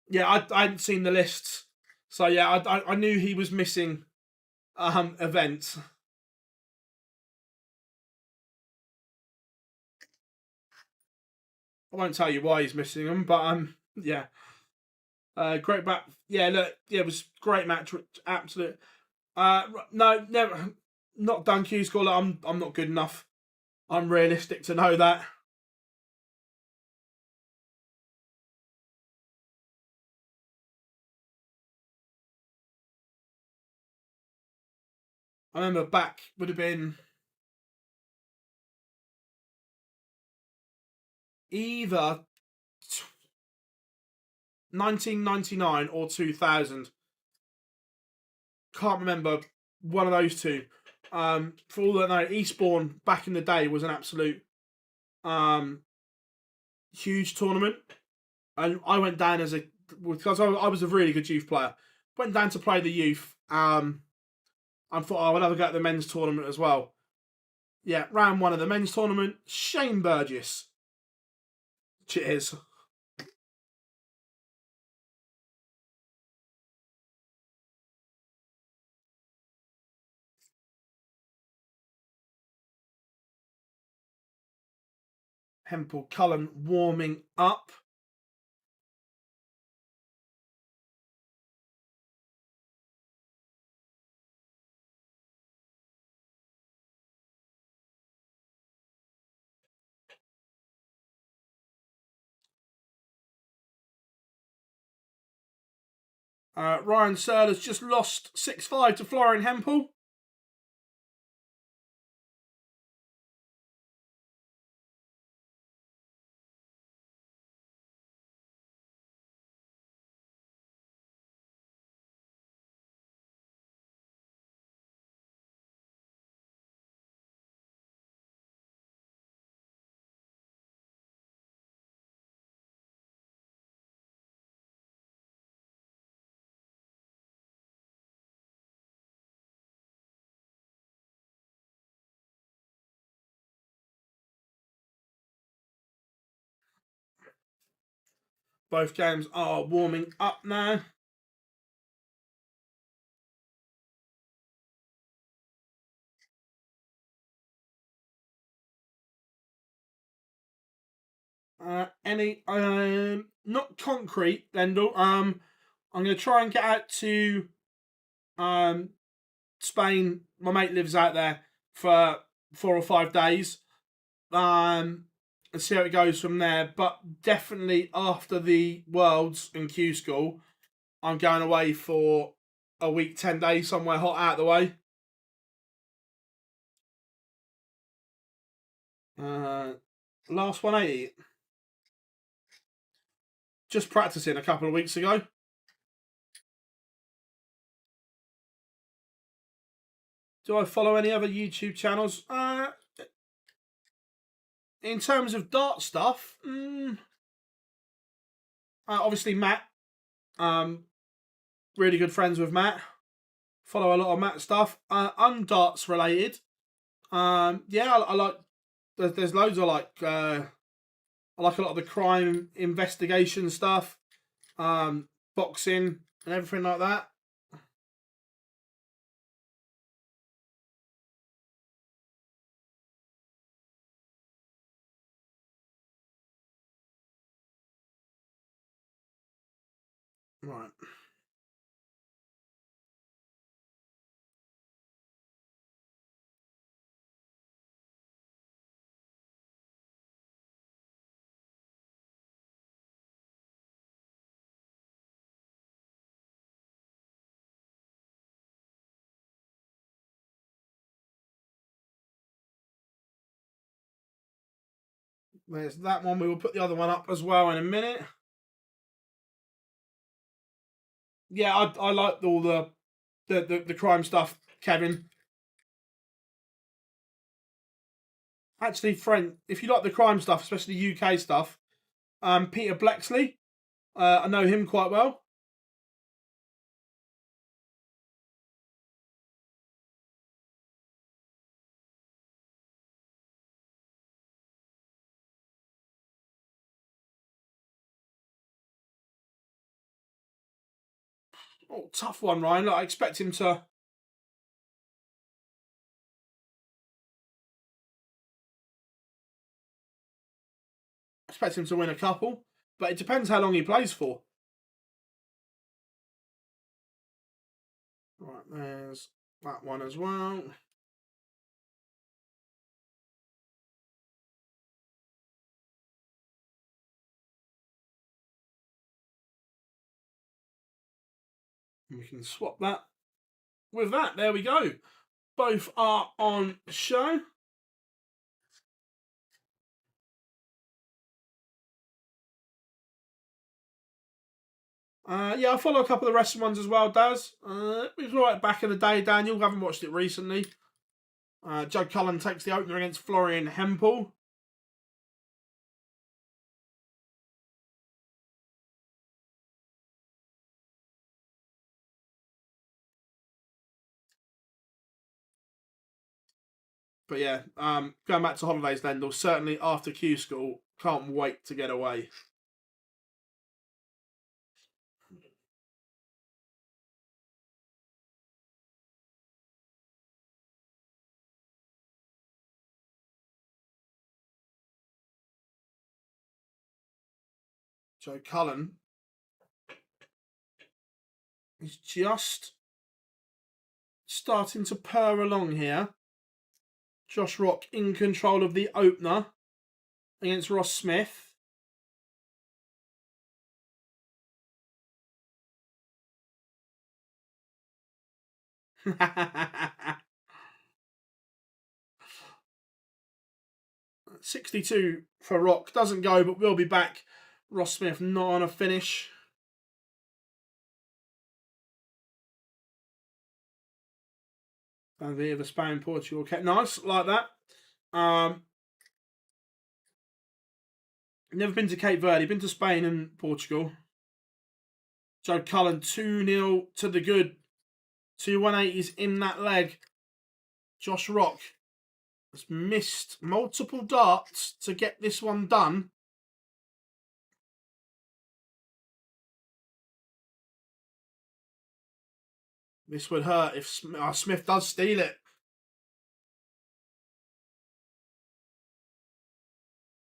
Yeah, I hadn't seen the lists. So yeah, I knew he was missing events. I won't tell you why he's missing them, but yeah. Great back. Yeah, look, yeah, it was great match. Absolute. No, never. Not done. Q score. I'm not good enough. I'm realistic to know that. I remember back would have been either 1999 or 2000. Can't remember one of those two. For all that I know, Eastbourne back in the day was an absolute huge tournament, and I went down as because I was a really good youth player. Went down to play the youth. I thought, I'll never go to the men's tournament as well. Yeah, round one of the men's tournament, Shane Burgess. Cheers. Hempel Cullen warming up. Ryan Searle has just lost 6-5 to Florian Hempel. Both games are warming up now. Any not concrete, Lendl. I'm gonna try and get out to Spain. My mate lives out there for 4 or 5 days. And see how it goes from there. But definitely after the Worlds in Q School, I'm going away for a week, 10 days, somewhere hot out of the way. Last 180. Just practicing a couple of weeks ago. Do I follow any other YouTube channels? In terms of dart stuff, obviously Matt. Really good friends with Matt. Follow a lot of Matt stuff. Darts related. Yeah, I like. There's loads I like. I like a lot of the crime investigation stuff, boxing and everything like that. Right. There's that one. We will put the other one up as well in a minute. Yeah, I like all the crime stuff, Kevin. Actually, friend, if you like the crime stuff, especially UK stuff, Peter Blexley, I know him quite well. Oh, tough one, Ryan. I expect him to. Expect him to win a couple, but it depends how long he plays for. Right, there's that one as well. We can swap that with that. There we go. Both are on show. Yeah, I follow a couple of the wrestling ones as well, Daz. It was right back in the day, Daniel. I haven't watched it recently. Joe Cullen takes the opener against Florian Hempel. But yeah, going back to holidays, Lendl, certainly after Q School, can't wait to get away. Joe Cullen is just starting to purr along here. Josh Rock in control of the opener against Ross Smith. $62 for Rock. Doesn't go, but will be back. Ross Smith not on a finish. And the Spain, Portugal. Okay, nice, like that. Never been to Cape Verde. Been to Spain and Portugal. Joe Cullen 2-0 to the good. 2 180s in that leg. Josh Rock has missed multiple darts to get this one done. This would hurt if Smith does steal it.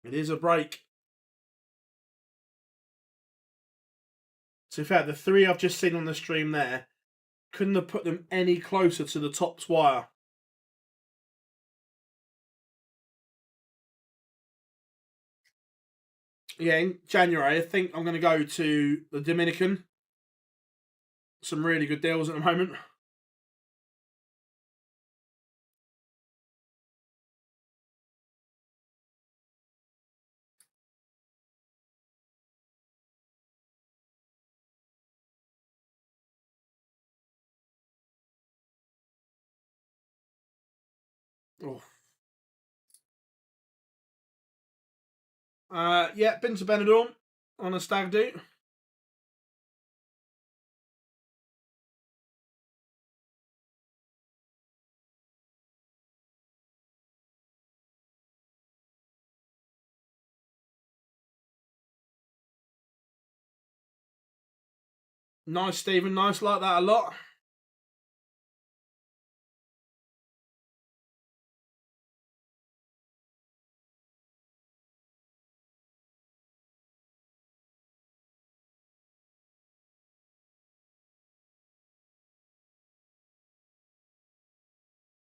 It is a break. To be fair, the 3 I've just seen on the stream there, couldn't have put them any closer to the top wire. Yeah, in January, I think I'm going to go to the Dominican. Some really good deals at the moment. Oh. Yeah, been to Benidorm on a stag do. Nice, Stephen. Nice, like that a lot.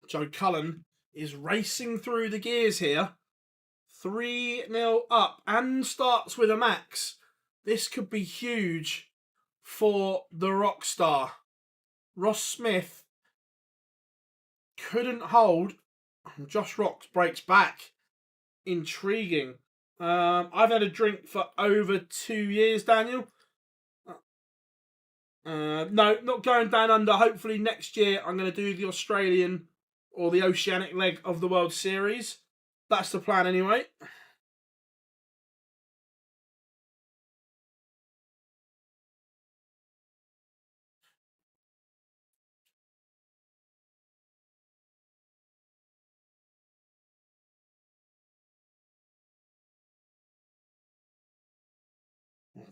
Joe Cullen is racing through the gears here. 3-0 up and starts with a max. This could be huge for the rock star. Ross Smith couldn't hold. Josh Rocks breaks back. Intriguing. I've had a drink for over 2 years, Daniel. No, not going down under. Hopefully next year I'm going to do the Australian or the Oceanic leg of the World Series. That's the plan anyway.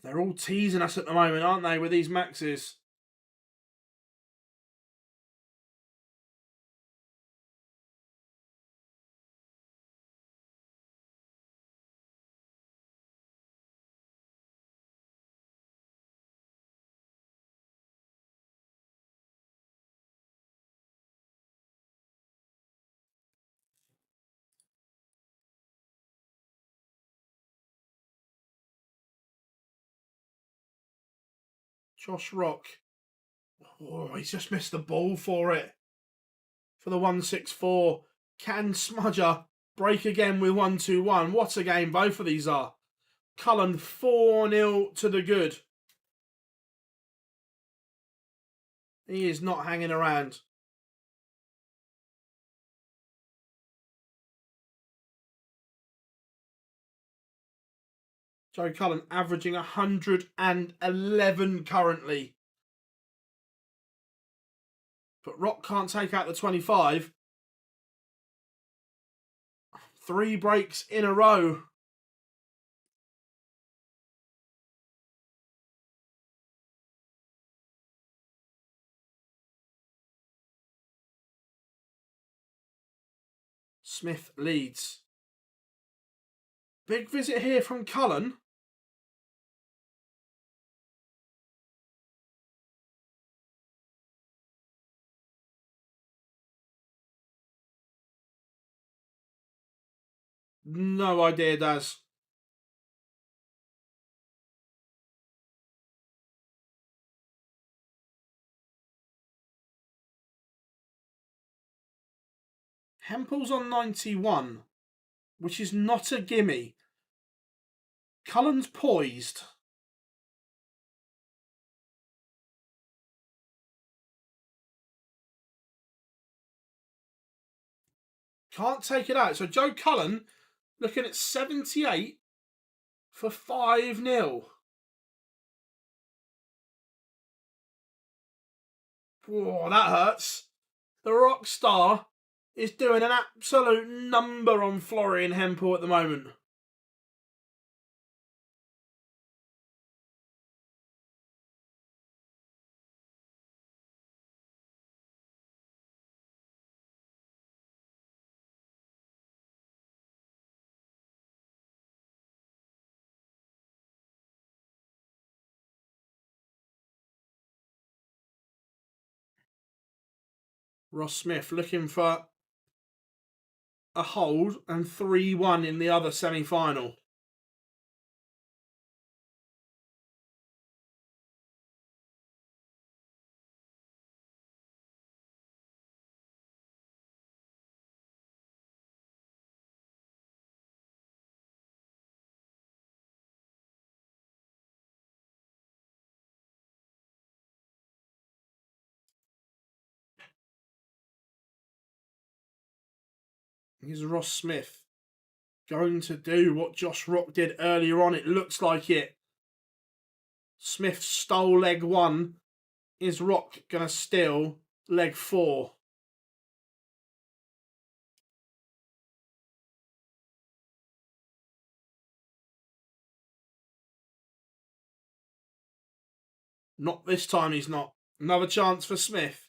They're all teasing us at the moment, aren't they, with these maxes? Josh Rock. Oh, he's just missed the ball for it. For the 164. Can Smudger break again with 1-2-1? What a game both of these are. Cullen 4-0 to the good. He is not hanging around. Joe Cullen averaging 111 currently. But Rock can't take out the 25. 3 breaks in a row. Smith leads. Big visit here from Cullen. No idea, Daz. Hempel's on 91, which is not a gimme. Cullen's poised. Can't take it out. So Joe Cullen looking at 78 for 5-0. Whoa, that hurts. The rock star is doing an absolute number on Florian Hempel at the moment. Ross Smith looking for a hold and 3-1 in the other semi-final. Here's Ross Smith going to do what Josh Rock did earlier on. It looks like it. Smith stole leg 1. Is Rock going to steal leg 4? Not this time, he's not. Another chance for Smith.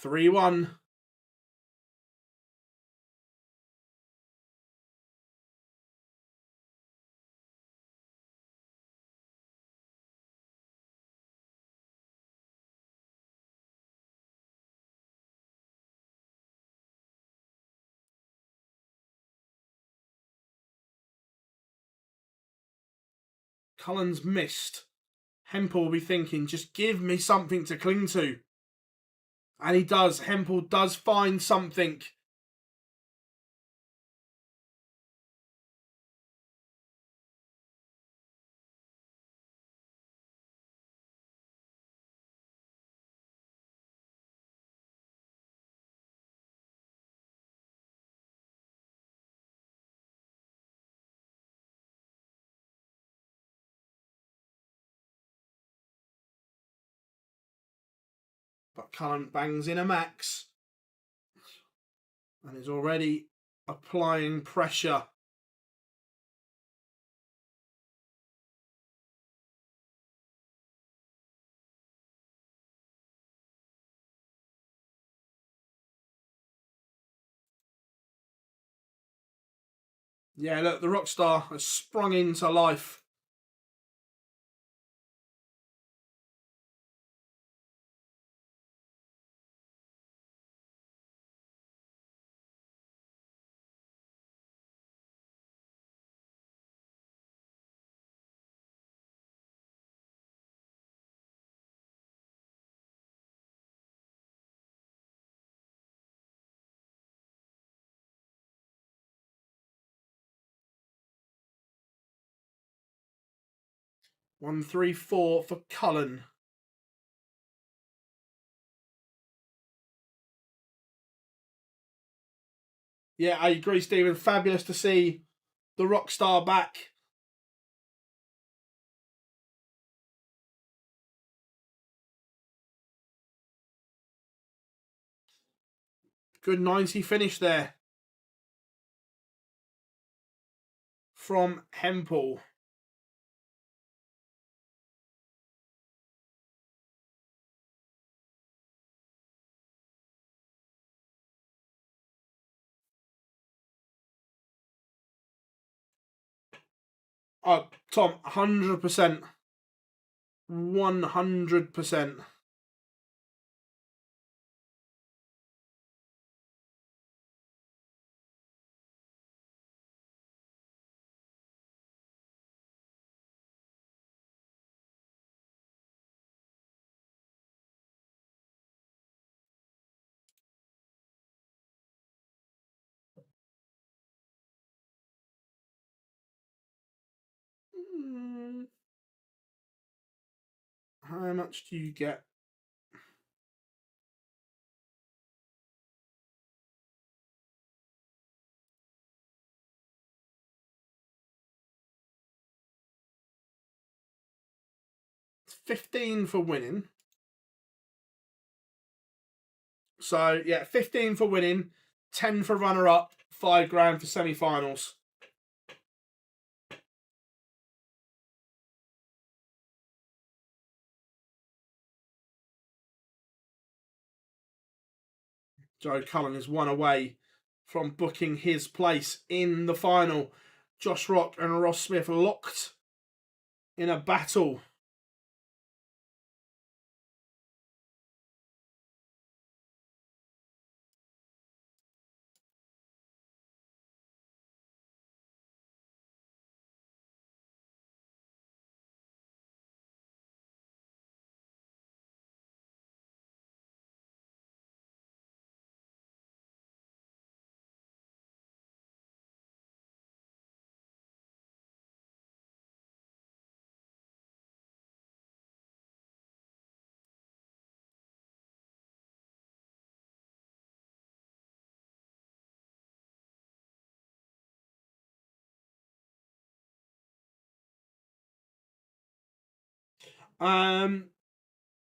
Three-1. Cullen's missed. Hempel will be thinking, just give me something to cling to. And he does. Hempel does find something. But Cullen bangs in a max. And is already applying pressure. Yeah, look, the Rockstar has sprung into life. One, 3, 4 for Cullen. Yeah, I agree, Stephen. Fabulous to see the Rockstar back. Good 90 finish there from Hempel. Oh, Tom, 100%. 100%. How much do you get? It's 15 for winning. So, yeah, 15 for winning, 10 for runner-up, 5 grand for semi-finals. Joe Cullen is one away from booking his place in the final. Josh Rock and Ross Smith locked in a battle.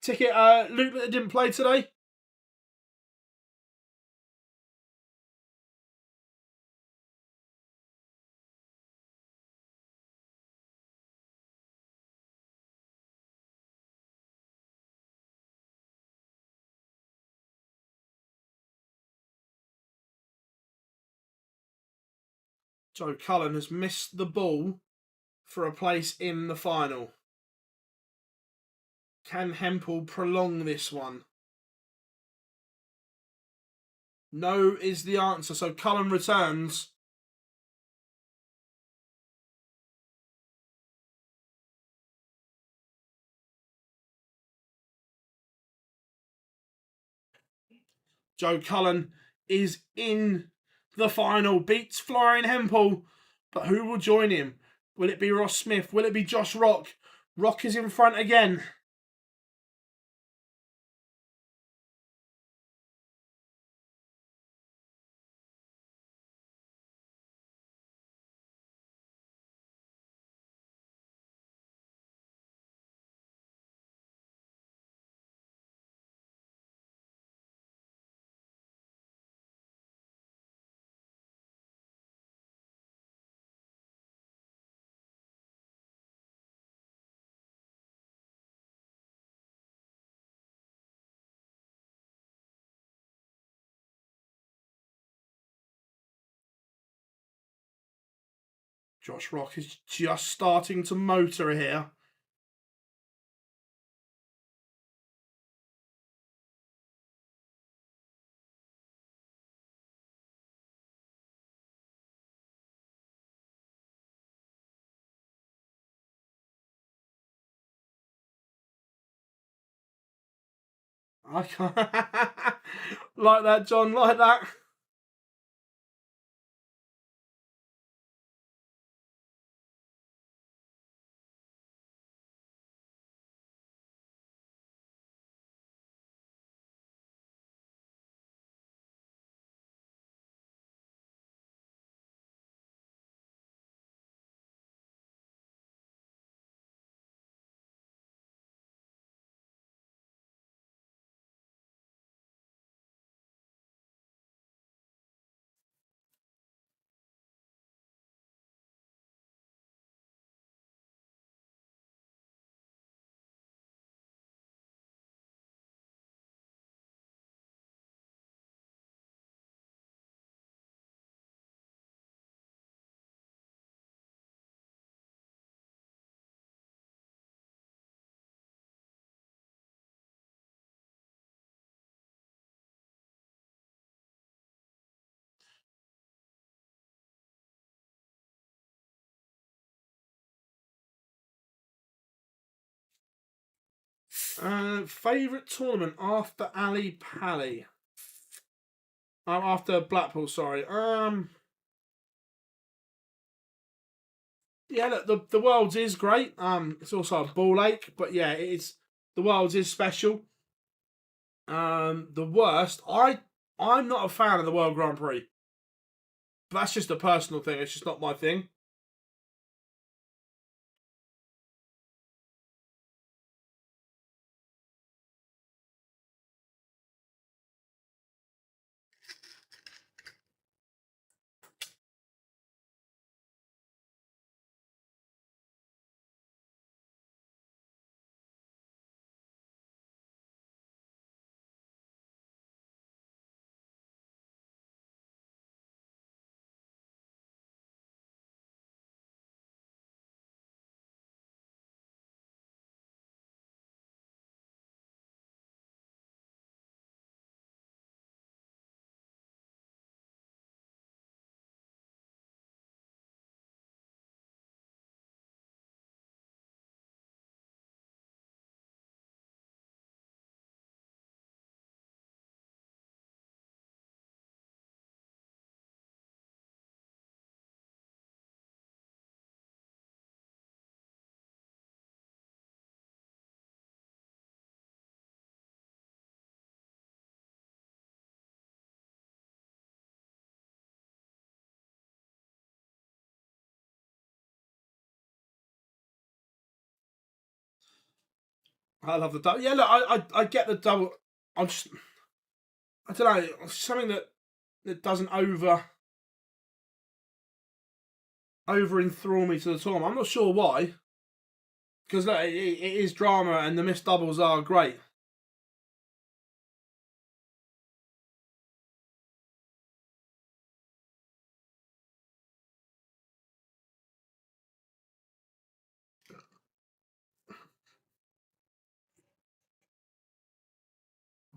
Ticket, Luke that didn't play today. Joe Cullen has missed the ball for a place in the final. Can Hempel prolong this one? No is the answer. So Cullen returns. Joe Cullen is in the final. Beats Florian Hempel. But who will join him? Will it be Ross Smith? Will it be Josh Rock? Rock is in front again. Josh Rock is just starting to motor here. I can't. Like that, John, like that. Favourite tournament after Ali Pally? After Blackpool, sorry. Yeah, look, the Worlds is great. It's also a ball ache, but yeah, it is. The Worlds is special. The worst, I'm not a fan of the World Grand Prix. But that's just a personal thing. It's just not my thing. I love the double. Yeah, look, I get the double. I don't know, something that doesn't over enthrall me to the tournament. I'm not sure why, because look, it is drama and the missed doubles are great.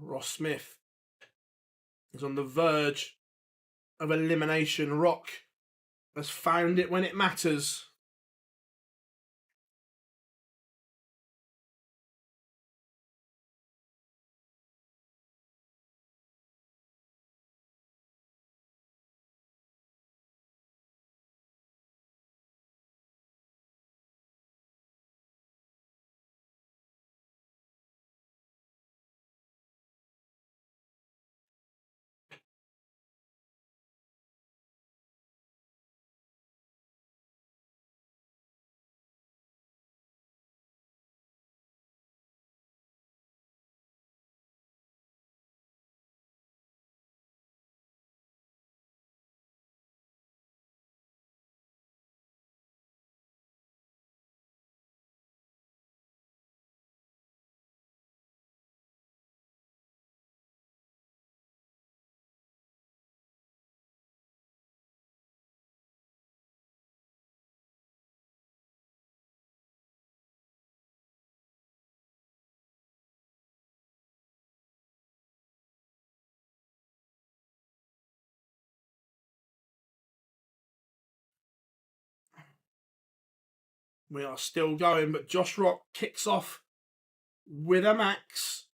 Ross Smith is on the verge of elimination. Rock has found it when it matters. We are still going, but Josh Rock kicks off with a max.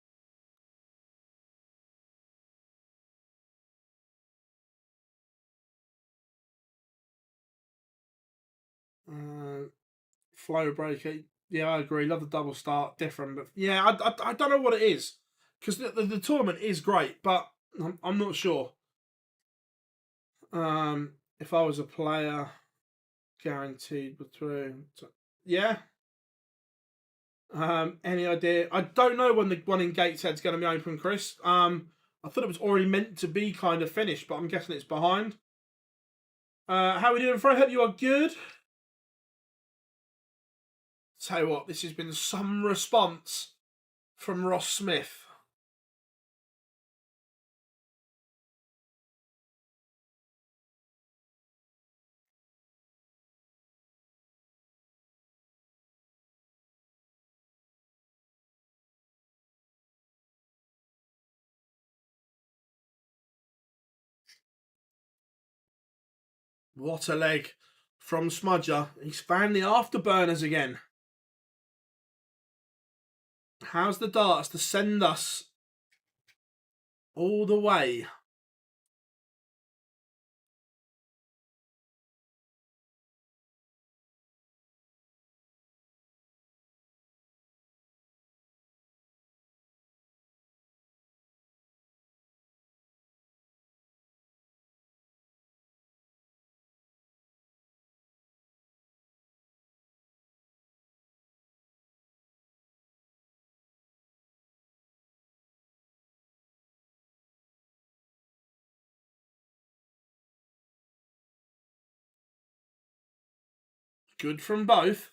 Flow breaker. Yeah, I agree. Love the double start. Different, but yeah, I don't know what it is, because the tournament is great, but I'm not sure. If I was a player, guaranteed between. Yeah. Any idea? I don't know when the one in Gateshead's going to be open, Chris. I thought it was already meant to be kind of finished, but I'm guessing it's behind. How are we doing, Fred? Hope you are good. Tell you what, this has been some response from Ross Smith. What a leg from Smudger. He's found the afterburners again. How's the darts to send us all the way? Good from both.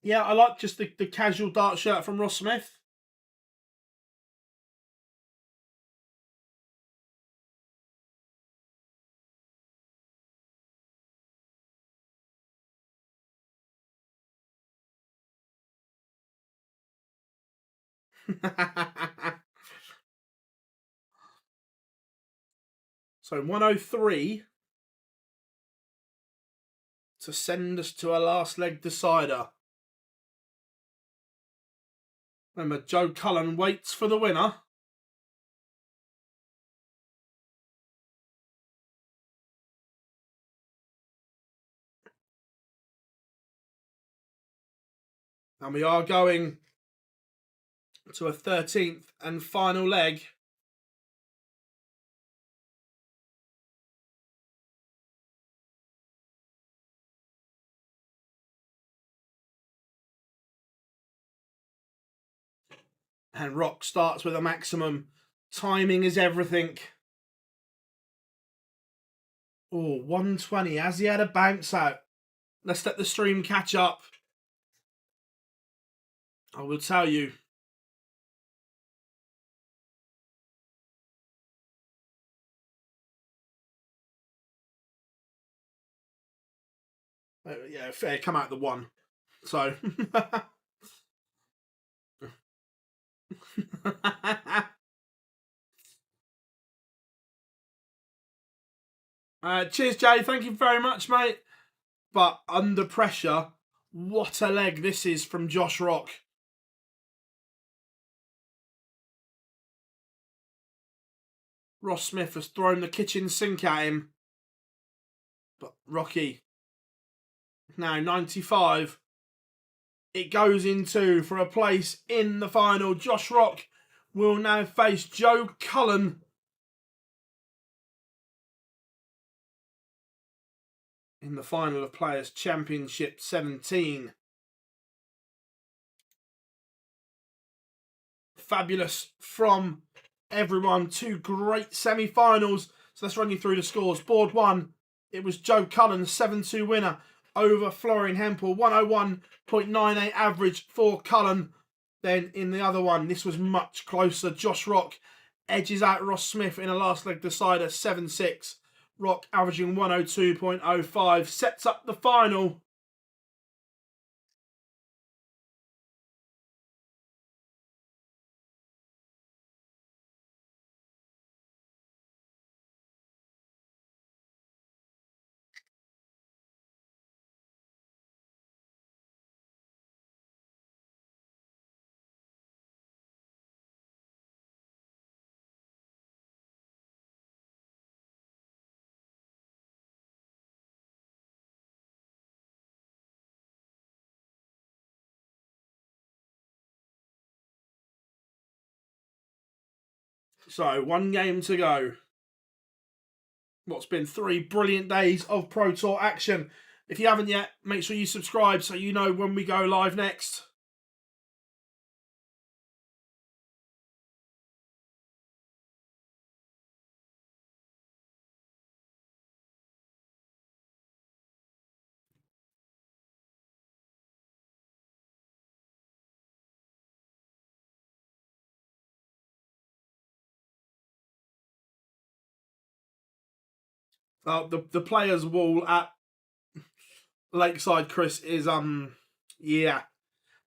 Yeah, I like just the casual dart shirt from Ross Smith. So 103 to send us to our last leg decider. Remember, Joe Cullen waits for the winner. And we are going to a 13th and final leg. And Rock starts with a maximum. Timing is everything. Oh, 120. Has he had a bounce out? Let's let the stream catch up. I will tell you. Yeah, fair. Come out the one. So. Cheers, Jay. Thank you very much, mate. But under pressure, what a leg this is from Josh Rock. Ross Smith has thrown the kitchen sink at him. But Rocky, now 95. It goes into for a place in the final. Josh Rock will now face Joe Cullen in the final of Players' Championship 17. Fabulous from everyone. Two great semi-finals. So let's run you through the scores. Board 1, it was Joe Cullen, 7-2 winner over Florian Hempel. 101.98 average for Cullen. Then in the other one, this was much closer. Josh Rock edges out Ross Smith in a last leg decider, 7-6. Rock averaging 102.05. Sets up the final. So, one game to go. What's been 3 brilliant days of Pro Tour action. If you haven't yet, make sure you subscribe so you know when we go live next. The players' wall at Lakeside, Chris, is yeah,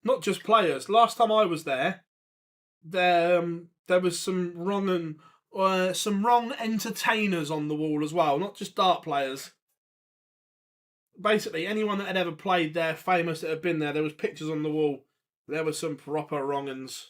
not just players. Last time I was there was some wrong entertainers on the wall as well, not just dart players. Basically, anyone that had ever played there, famous that had been there, there was pictures on the wall. There were some proper wrong-uns.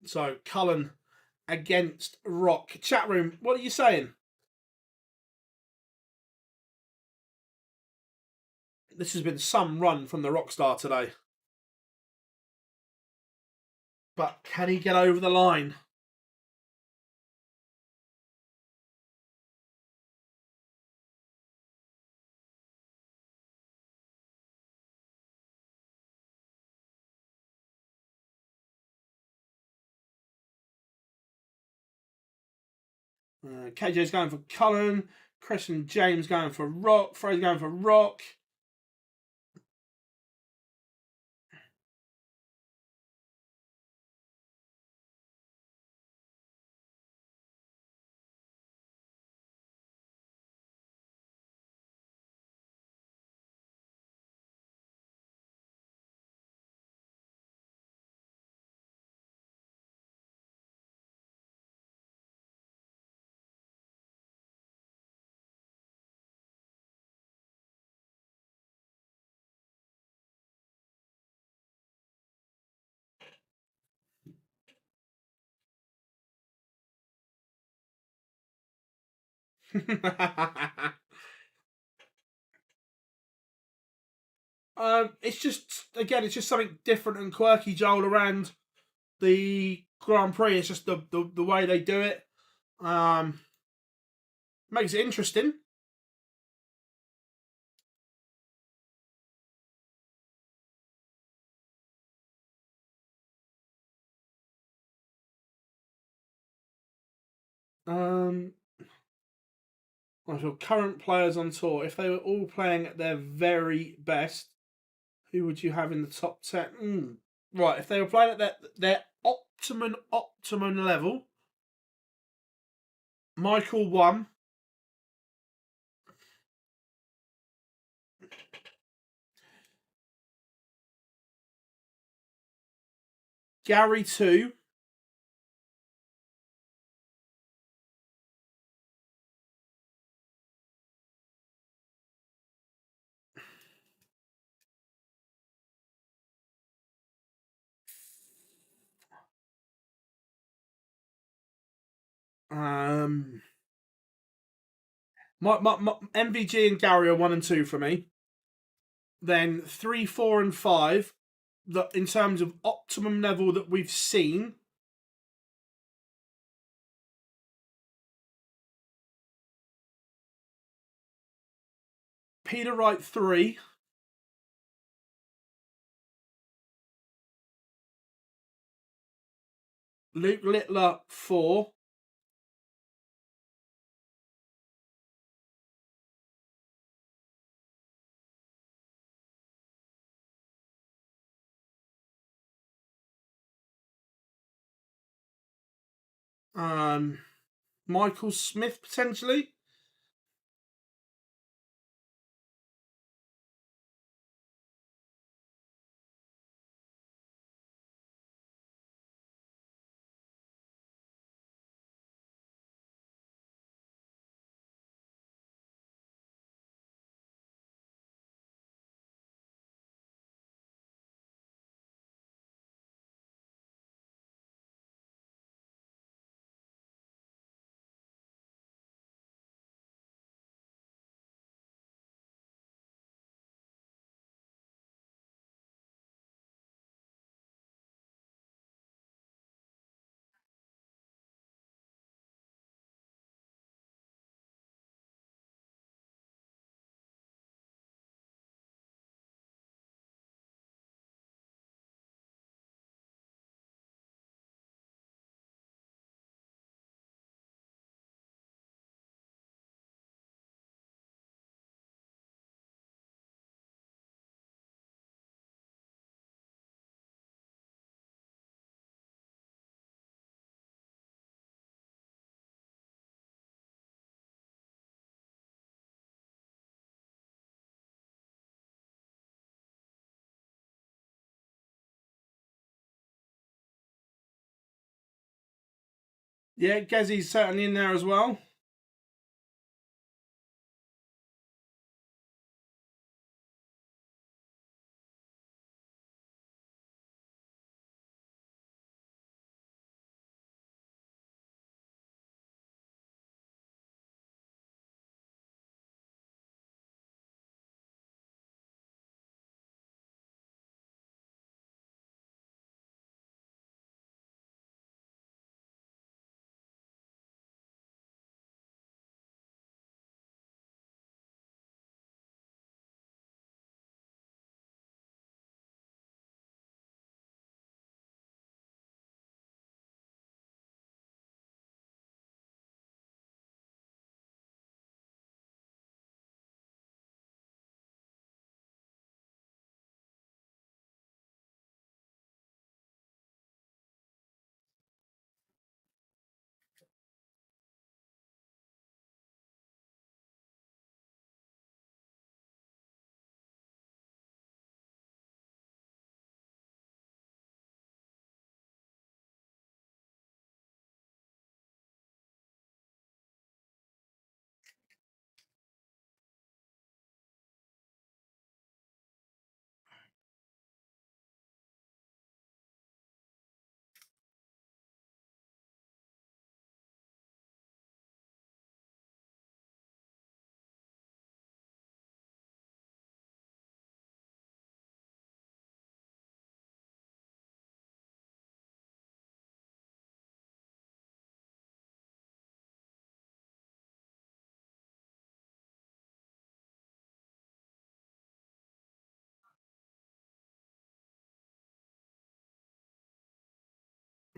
So, Cullen against Rock. Chat room, what are you saying? This has been some run from the Rockstar today. But can he get over the line? KJ's going for Cullen. Chris and James going for Rock. Fraser going for Rock. It's just, again, it's just something different and quirky, Joel, around the Grand Prix. It's just the way they do it. Makes it interesting. Your current players on tour, if they were all playing at their very best, who would you have in the top 10? Right, if they were playing at their optimum level, Michael 1, Gary 2, my MVG and Gary are 1 and 2 for me. Then 3, 4, and 5, that in terms of optimum level that we've seen. Peter Wright 3, Luke Littler 4, Michael Smith potentially. Yeah, Gazzy's certainly in there as well.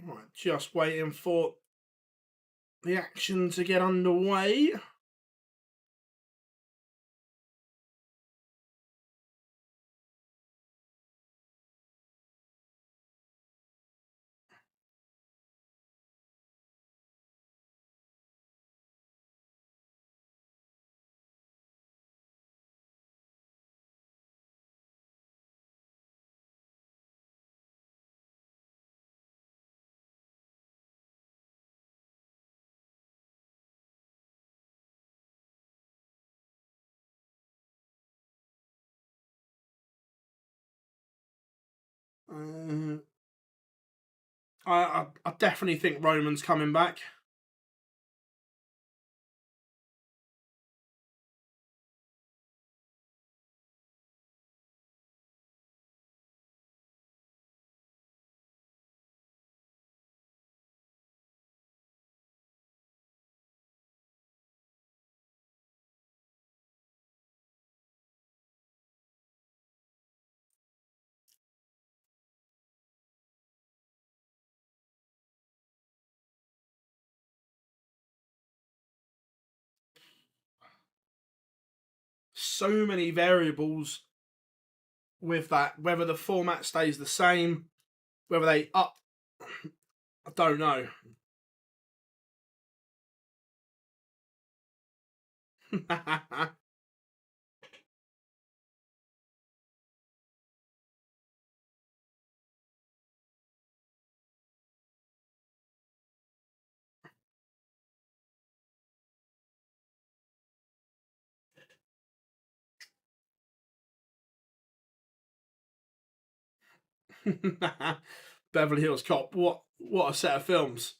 Right, just waiting for the action to get underway. I definitely think Roman's coming back. So many variables with that. Whether the format stays the same, whether they up, I don't know. Beverly Hills Cop. What a set of films.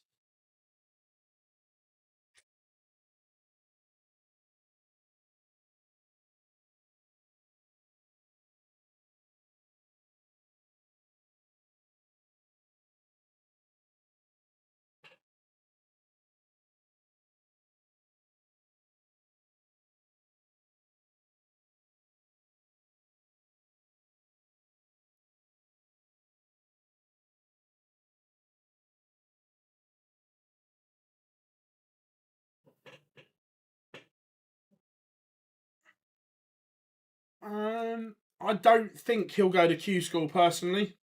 I don't think he'll go to Q School personally.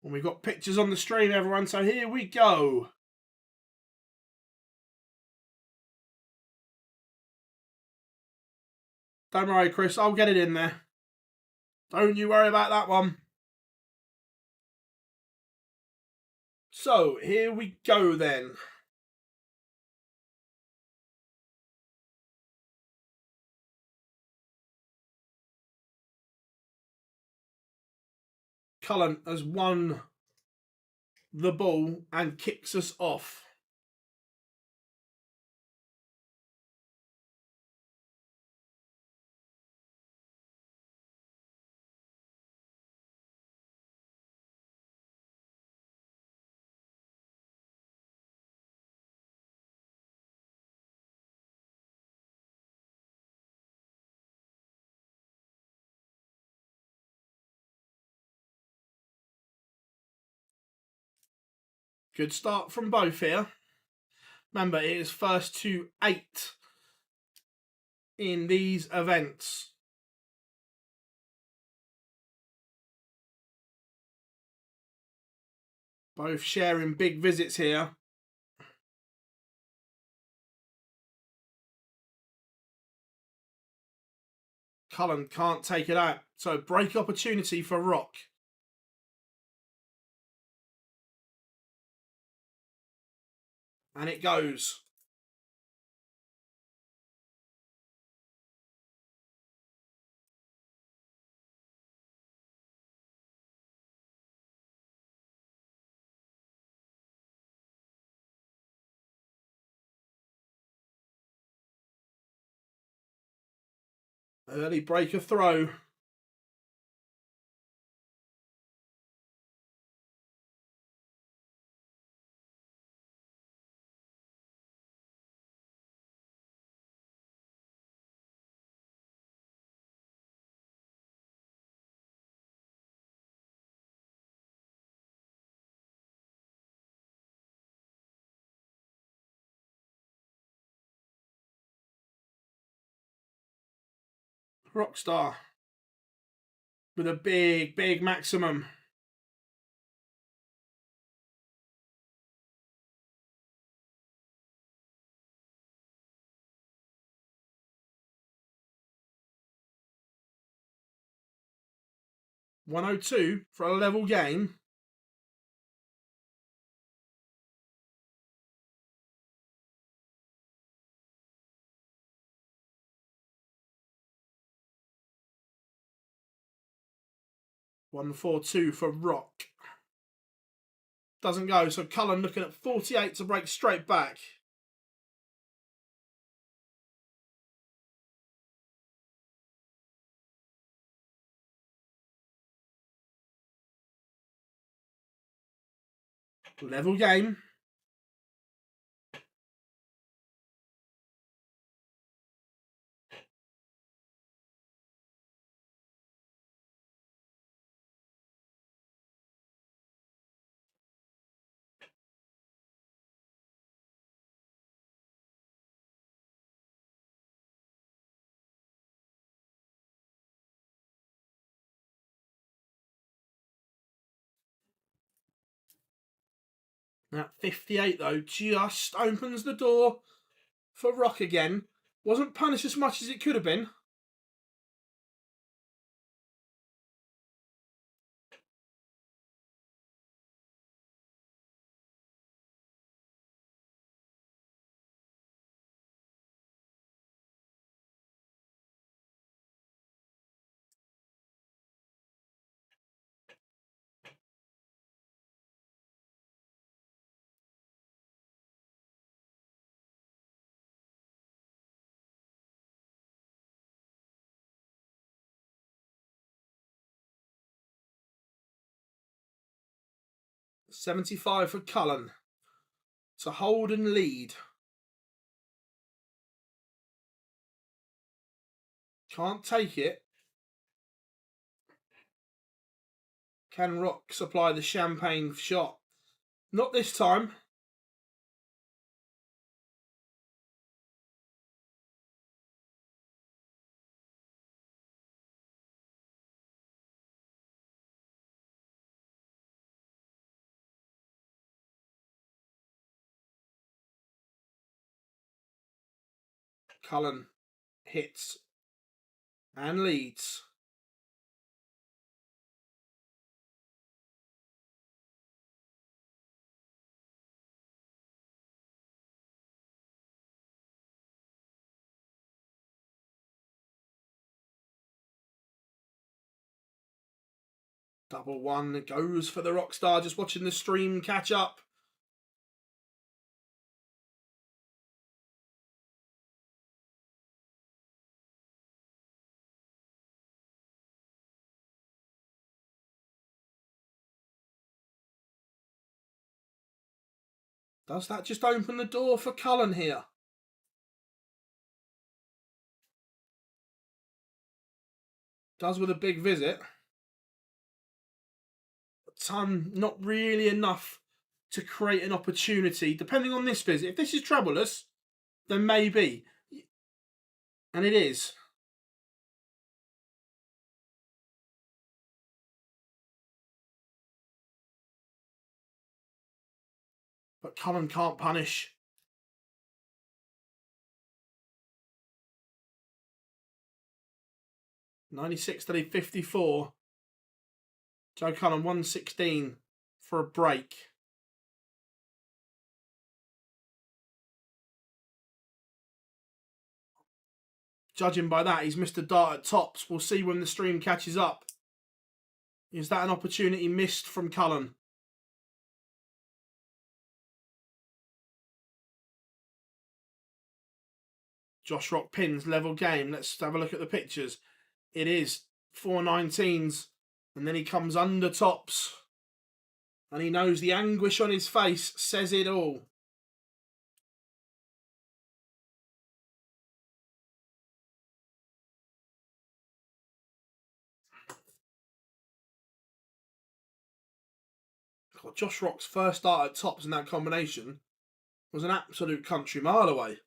And we've got pictures on the stream, everyone, so here we go. Don't worry, Chris, I'll get it in there. Don't you worry about that one. So, here we go then. Cullen has won the ball and kicks us off. Good start from both here. Remember, it is first to 8 in these events. Both sharing big visits here. Cullen can't take it out. So break opportunity for Rock. And it goes. Early breaker throw. Rockstar with a big, big maximum. $102 for a level game. $142 for Rock. Doesn't go, so Cullen looking at 48 to break straight back. Level game. That 58 though just opens the door for Rock again. Wasn't punished as much as it could have been. $75 for Cullen to hold and lead. Can't take it. Can Rock supply the champagne shot? Not this time. Cullen hits and leads. Double one goes for the Rockstar. Just watching the stream catch up. Does that just open the door for Cullen here? Does with a big visit. Not really enough to create an opportunity. Depending on this visit, if this is troublous, then maybe. And it is. But Cullen can't punish. $96 to 54. Joe Cullen 116 for a break. Judging by that, he's missed a dart at tops. We'll see when the stream catches up. Is that an opportunity missed from Cullen? Josh Rock pins, level game. Let's have a look at the pictures. It is 419s, and then he comes under tops. And he knows the anguish on his face says it all. God, Josh Rock's first start at tops in that combination was an absolute country mile away.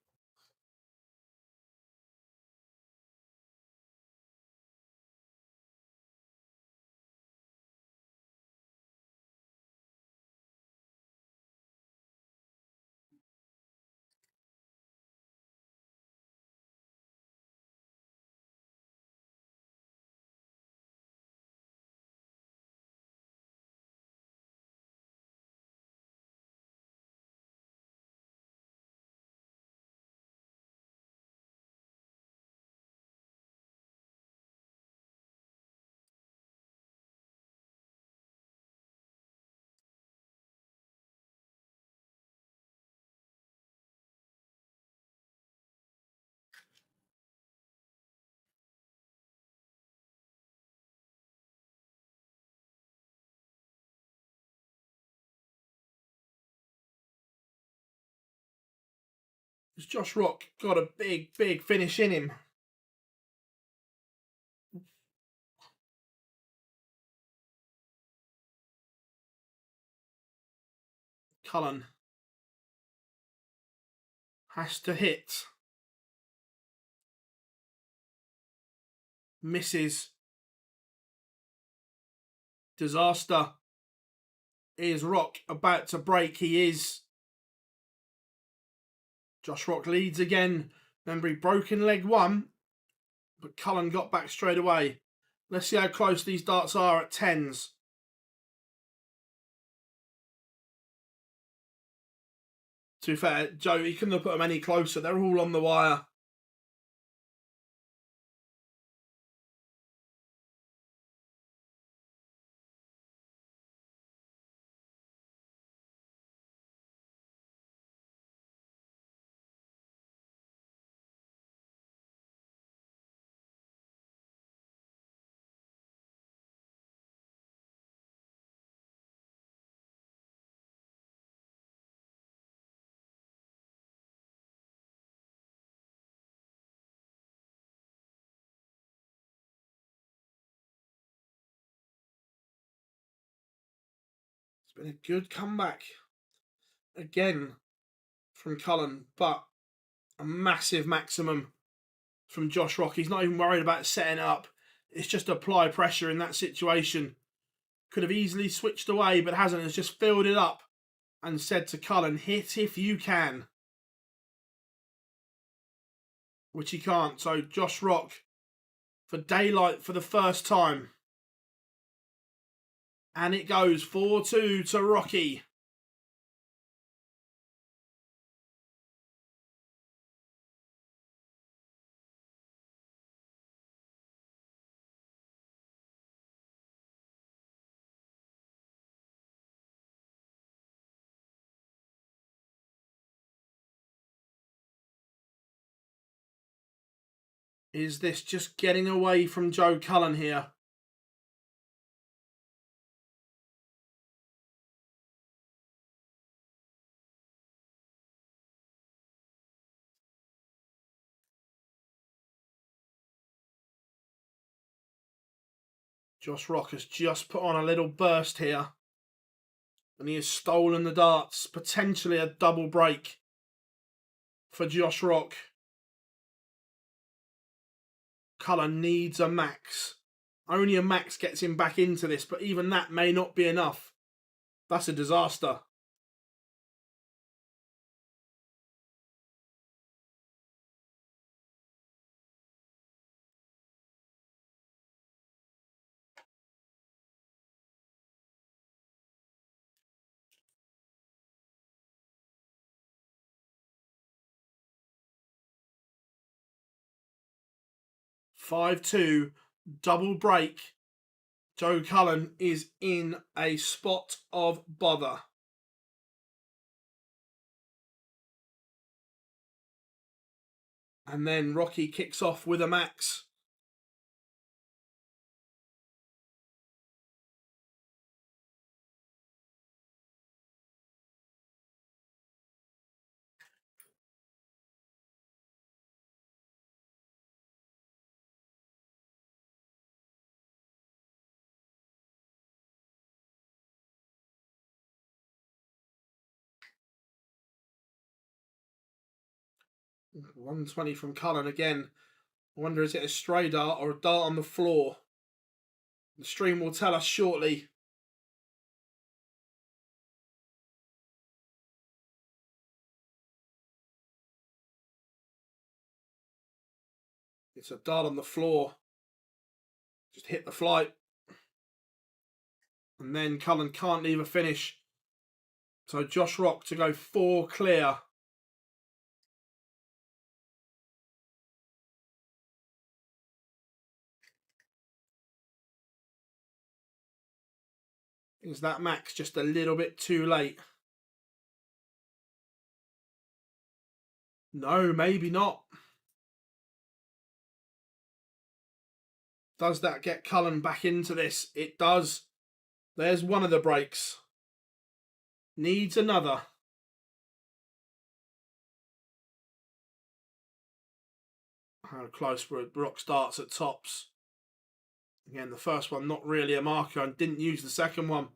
Has Josh Rock got a big finish in him? Cullen has to hit. Misses. Disaster. Is Rock about to break? He is. Josh Rock leads again. Remember, he broke in leg one, but Cullen got back straight away. Let's see how close these darts are at 10s. To be fair, Joe, he couldn't have put them any closer. They're all on the wire. It's been a good comeback again from Cullen, but a massive maximum from Josh Rock. He's not even worried about setting up. It's just apply pressure in that situation. Could have easily switched away, but hasn't. Has just filled it up and said to Cullen, hit if you can. Which he can't. So Josh Rock for daylight for the first time. And it goes 4-2 to Rocky. Is this just getting away from Joe Cullen here? Josh Rock has just put on a little burst here. And he has stolen the darts. Potentially a double break for Josh Rock. Cullen needs a max. Only a max gets him back into this, but even that may not be enough. That's a disaster. (5-2) double break. Joe Cullen is in a spot of bother. And then Rocky kicks off with a max. (120) from Cullen again. I wonder, is it a stray dart or a dart on the floor? The stream will tell us shortly. It's a dart on the floor. Just hit the flight. And then Cullen can't leave a finish. So Josh Rock to go 4 clear. Is that max just a little bit too late? No, maybe not. Does that get Cullen back into this? It does. There's one of the breaks. Needs another. how close Rock starts at tops. Again, the first one not really a marker and didn't use the second one.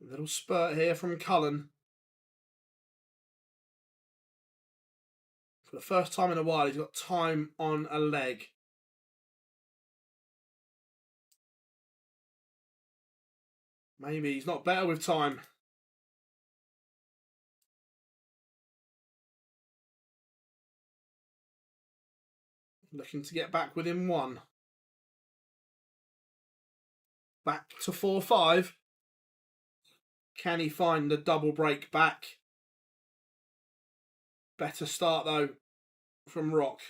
A little spurt here from Cullen. For the first time in a while, he's got time on a leg. Maybe he's not better with time. Looking to get back within one. Back to 4-5. Can he find the double break back? Better start though from Rock.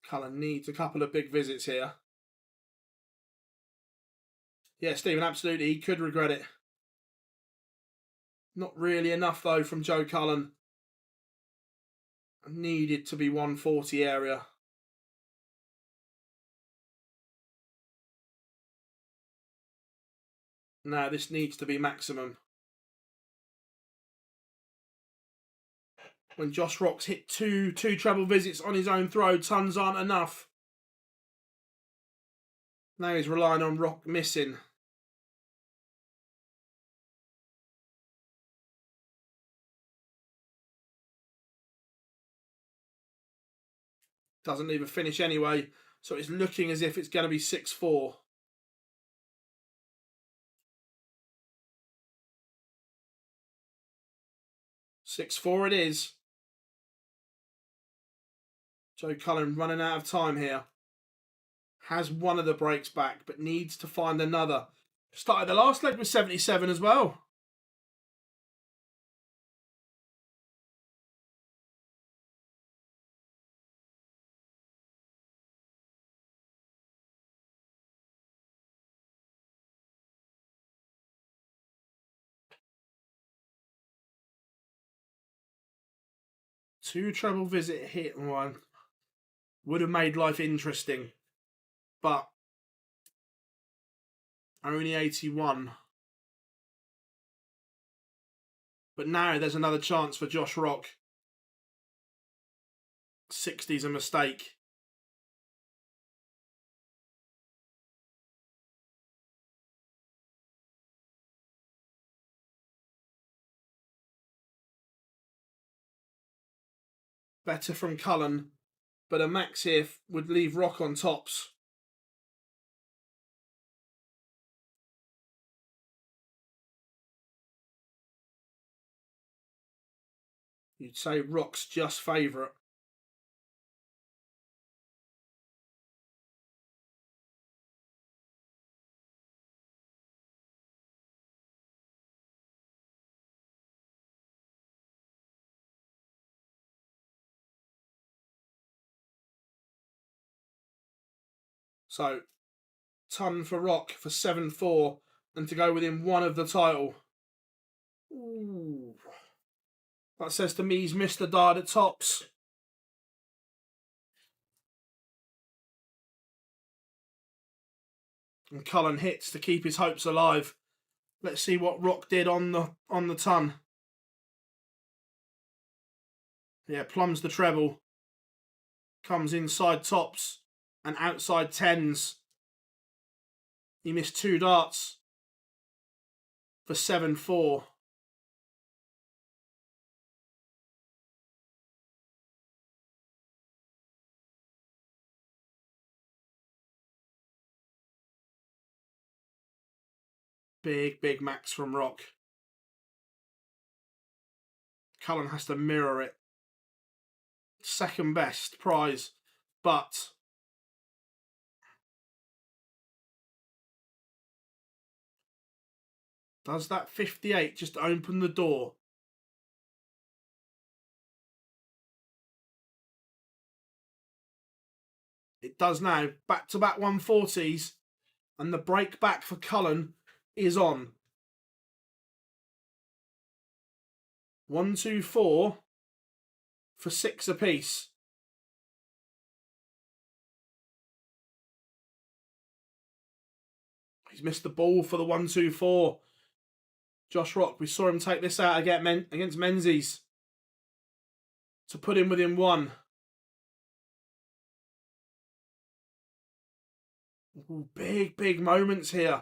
Cullen needs a couple of big visits here. Yeah, Stephen, absolutely. He could regret it. Not really enough, though, from Joe Cullen. Needed to be 140 area. No, this needs to be maximum. When Josh Rock's hit two treble visits on his own throw, tons aren't enough. Now he's relying on Rock missing. Doesn't leave a finish anyway, so it's looking as if it's going to be 6-4. It is. Joe Cullen running out of time here. Has one of the breaks back, but needs to find another. Started the last leg with 77 as well. Two treble visit hit one. Would have made life interesting. But only 81. But now there's another chance for Josh Rock. 60's a mistake. Better from Cullen, but a max here would leave Rock on tops. You'd say Rock's just favourite. So, ton for Rock for 7-4 and to go within one of the title. Ooh. That says to me he's missed the dart at tops. And Cullen hits to keep his hopes alive. Let's see what Rock did on the ton. Yeah, plums the treble. Comes inside tops and outside tens. He missed two darts. for 7-4. Big max from Rock. Cullen has to mirror it. Second best prize, but does that 58 just open the door? It does now. Back-to-back 140s, and the break back for Cullen is on. 1, 2, 4 for 6 apiece. He's missed the ball for the 1, 2, 4. Josh Rock, we saw him take this out against Menzies to put him within 1. Ooh, big moments here.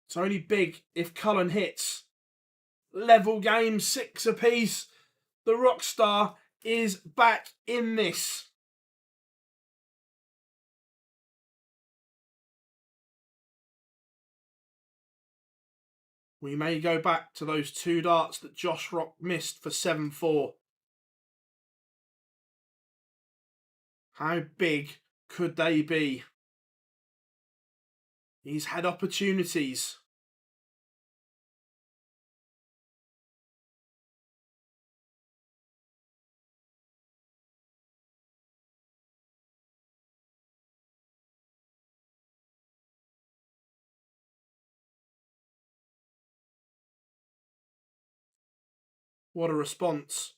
It's only big if Cullen hits. Level game, 6 apiece. The Rockstar is back in this. We may go back to those 2 darts that Josh Rock missed for 7-4. How big could they be? He's had opportunities. What a response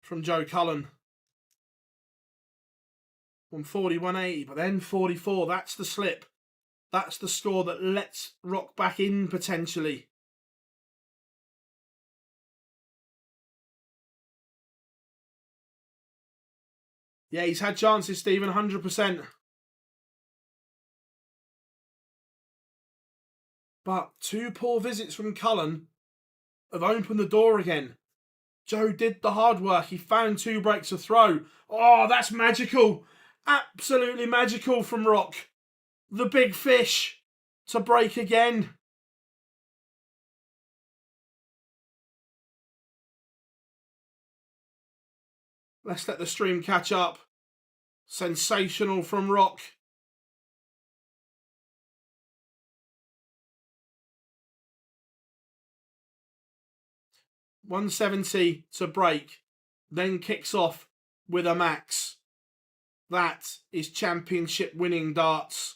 from Joe Cullen. 140, 180, but then 44. That's the slip. That's the score that lets Rock back in potentially. Yeah, he's had chances, Stephen, 100%. But 2 poor visits from Cullen have opened the door again. Joe did the hard work. He found 2 breaks of throw. Oh, that's magical. Absolutely magical from Rock. The big fish to break again. Let's let the stream catch up. Sensational from Rock. $170 to break, then kicks off with a max. That is championship winning darts.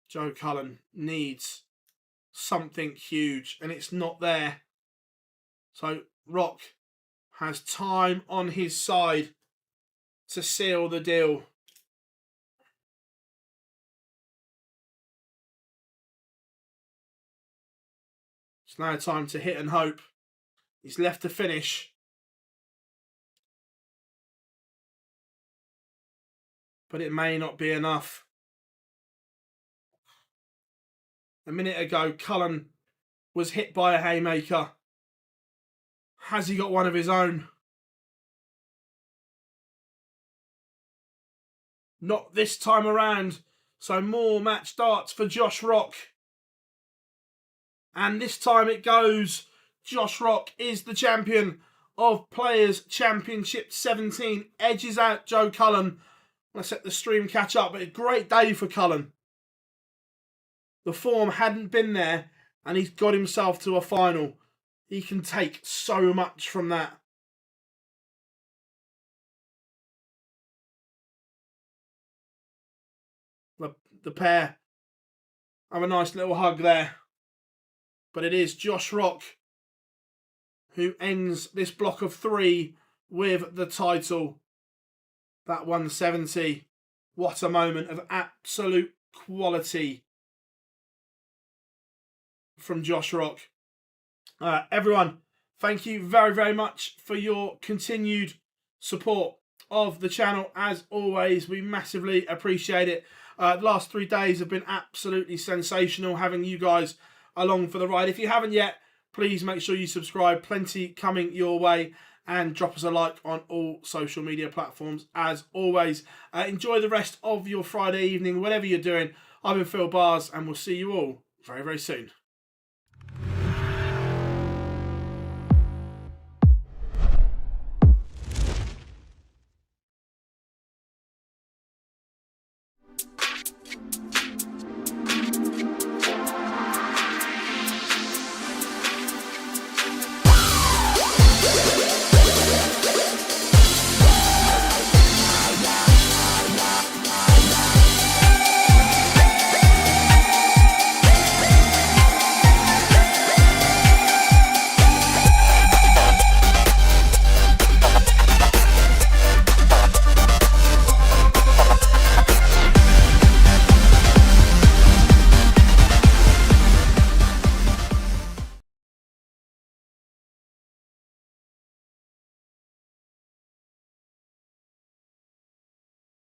Joe Cullen needs something huge, and it's not there. So Rock has time on his side to seal the deal. It's now time to hit and hope. He's left to finish. But it may not be enough. A minute ago, Cullen was hit by a haymaker. Has he got one of his own? Not this time around. So more match darts for Josh Rock. And this time it goes. Josh Rock is the champion of Players Championship 17. Edges out Joe Cullen. Let's let the stream catch up. But a great day for Cullen. The form hadn't been there, and he's got himself to a final. He can take so much from that. the pair have a nice little hug there. But it is Josh Rock who ends this block of 3 with the title. That 170. What a moment of absolute quality from Josh Rock. Everyone, thank you very, very much for your continued support of the channel. As always, we massively appreciate it. The last 3 days have been absolutely sensational having you guys along for the ride. If you haven't yet, please make sure you subscribe. Plenty coming your way. And drop us a like on all social media platforms. As always, enjoy the rest of your Friday evening, whatever you're doing. I've been Phil Bars, and we'll see you all very, very soon.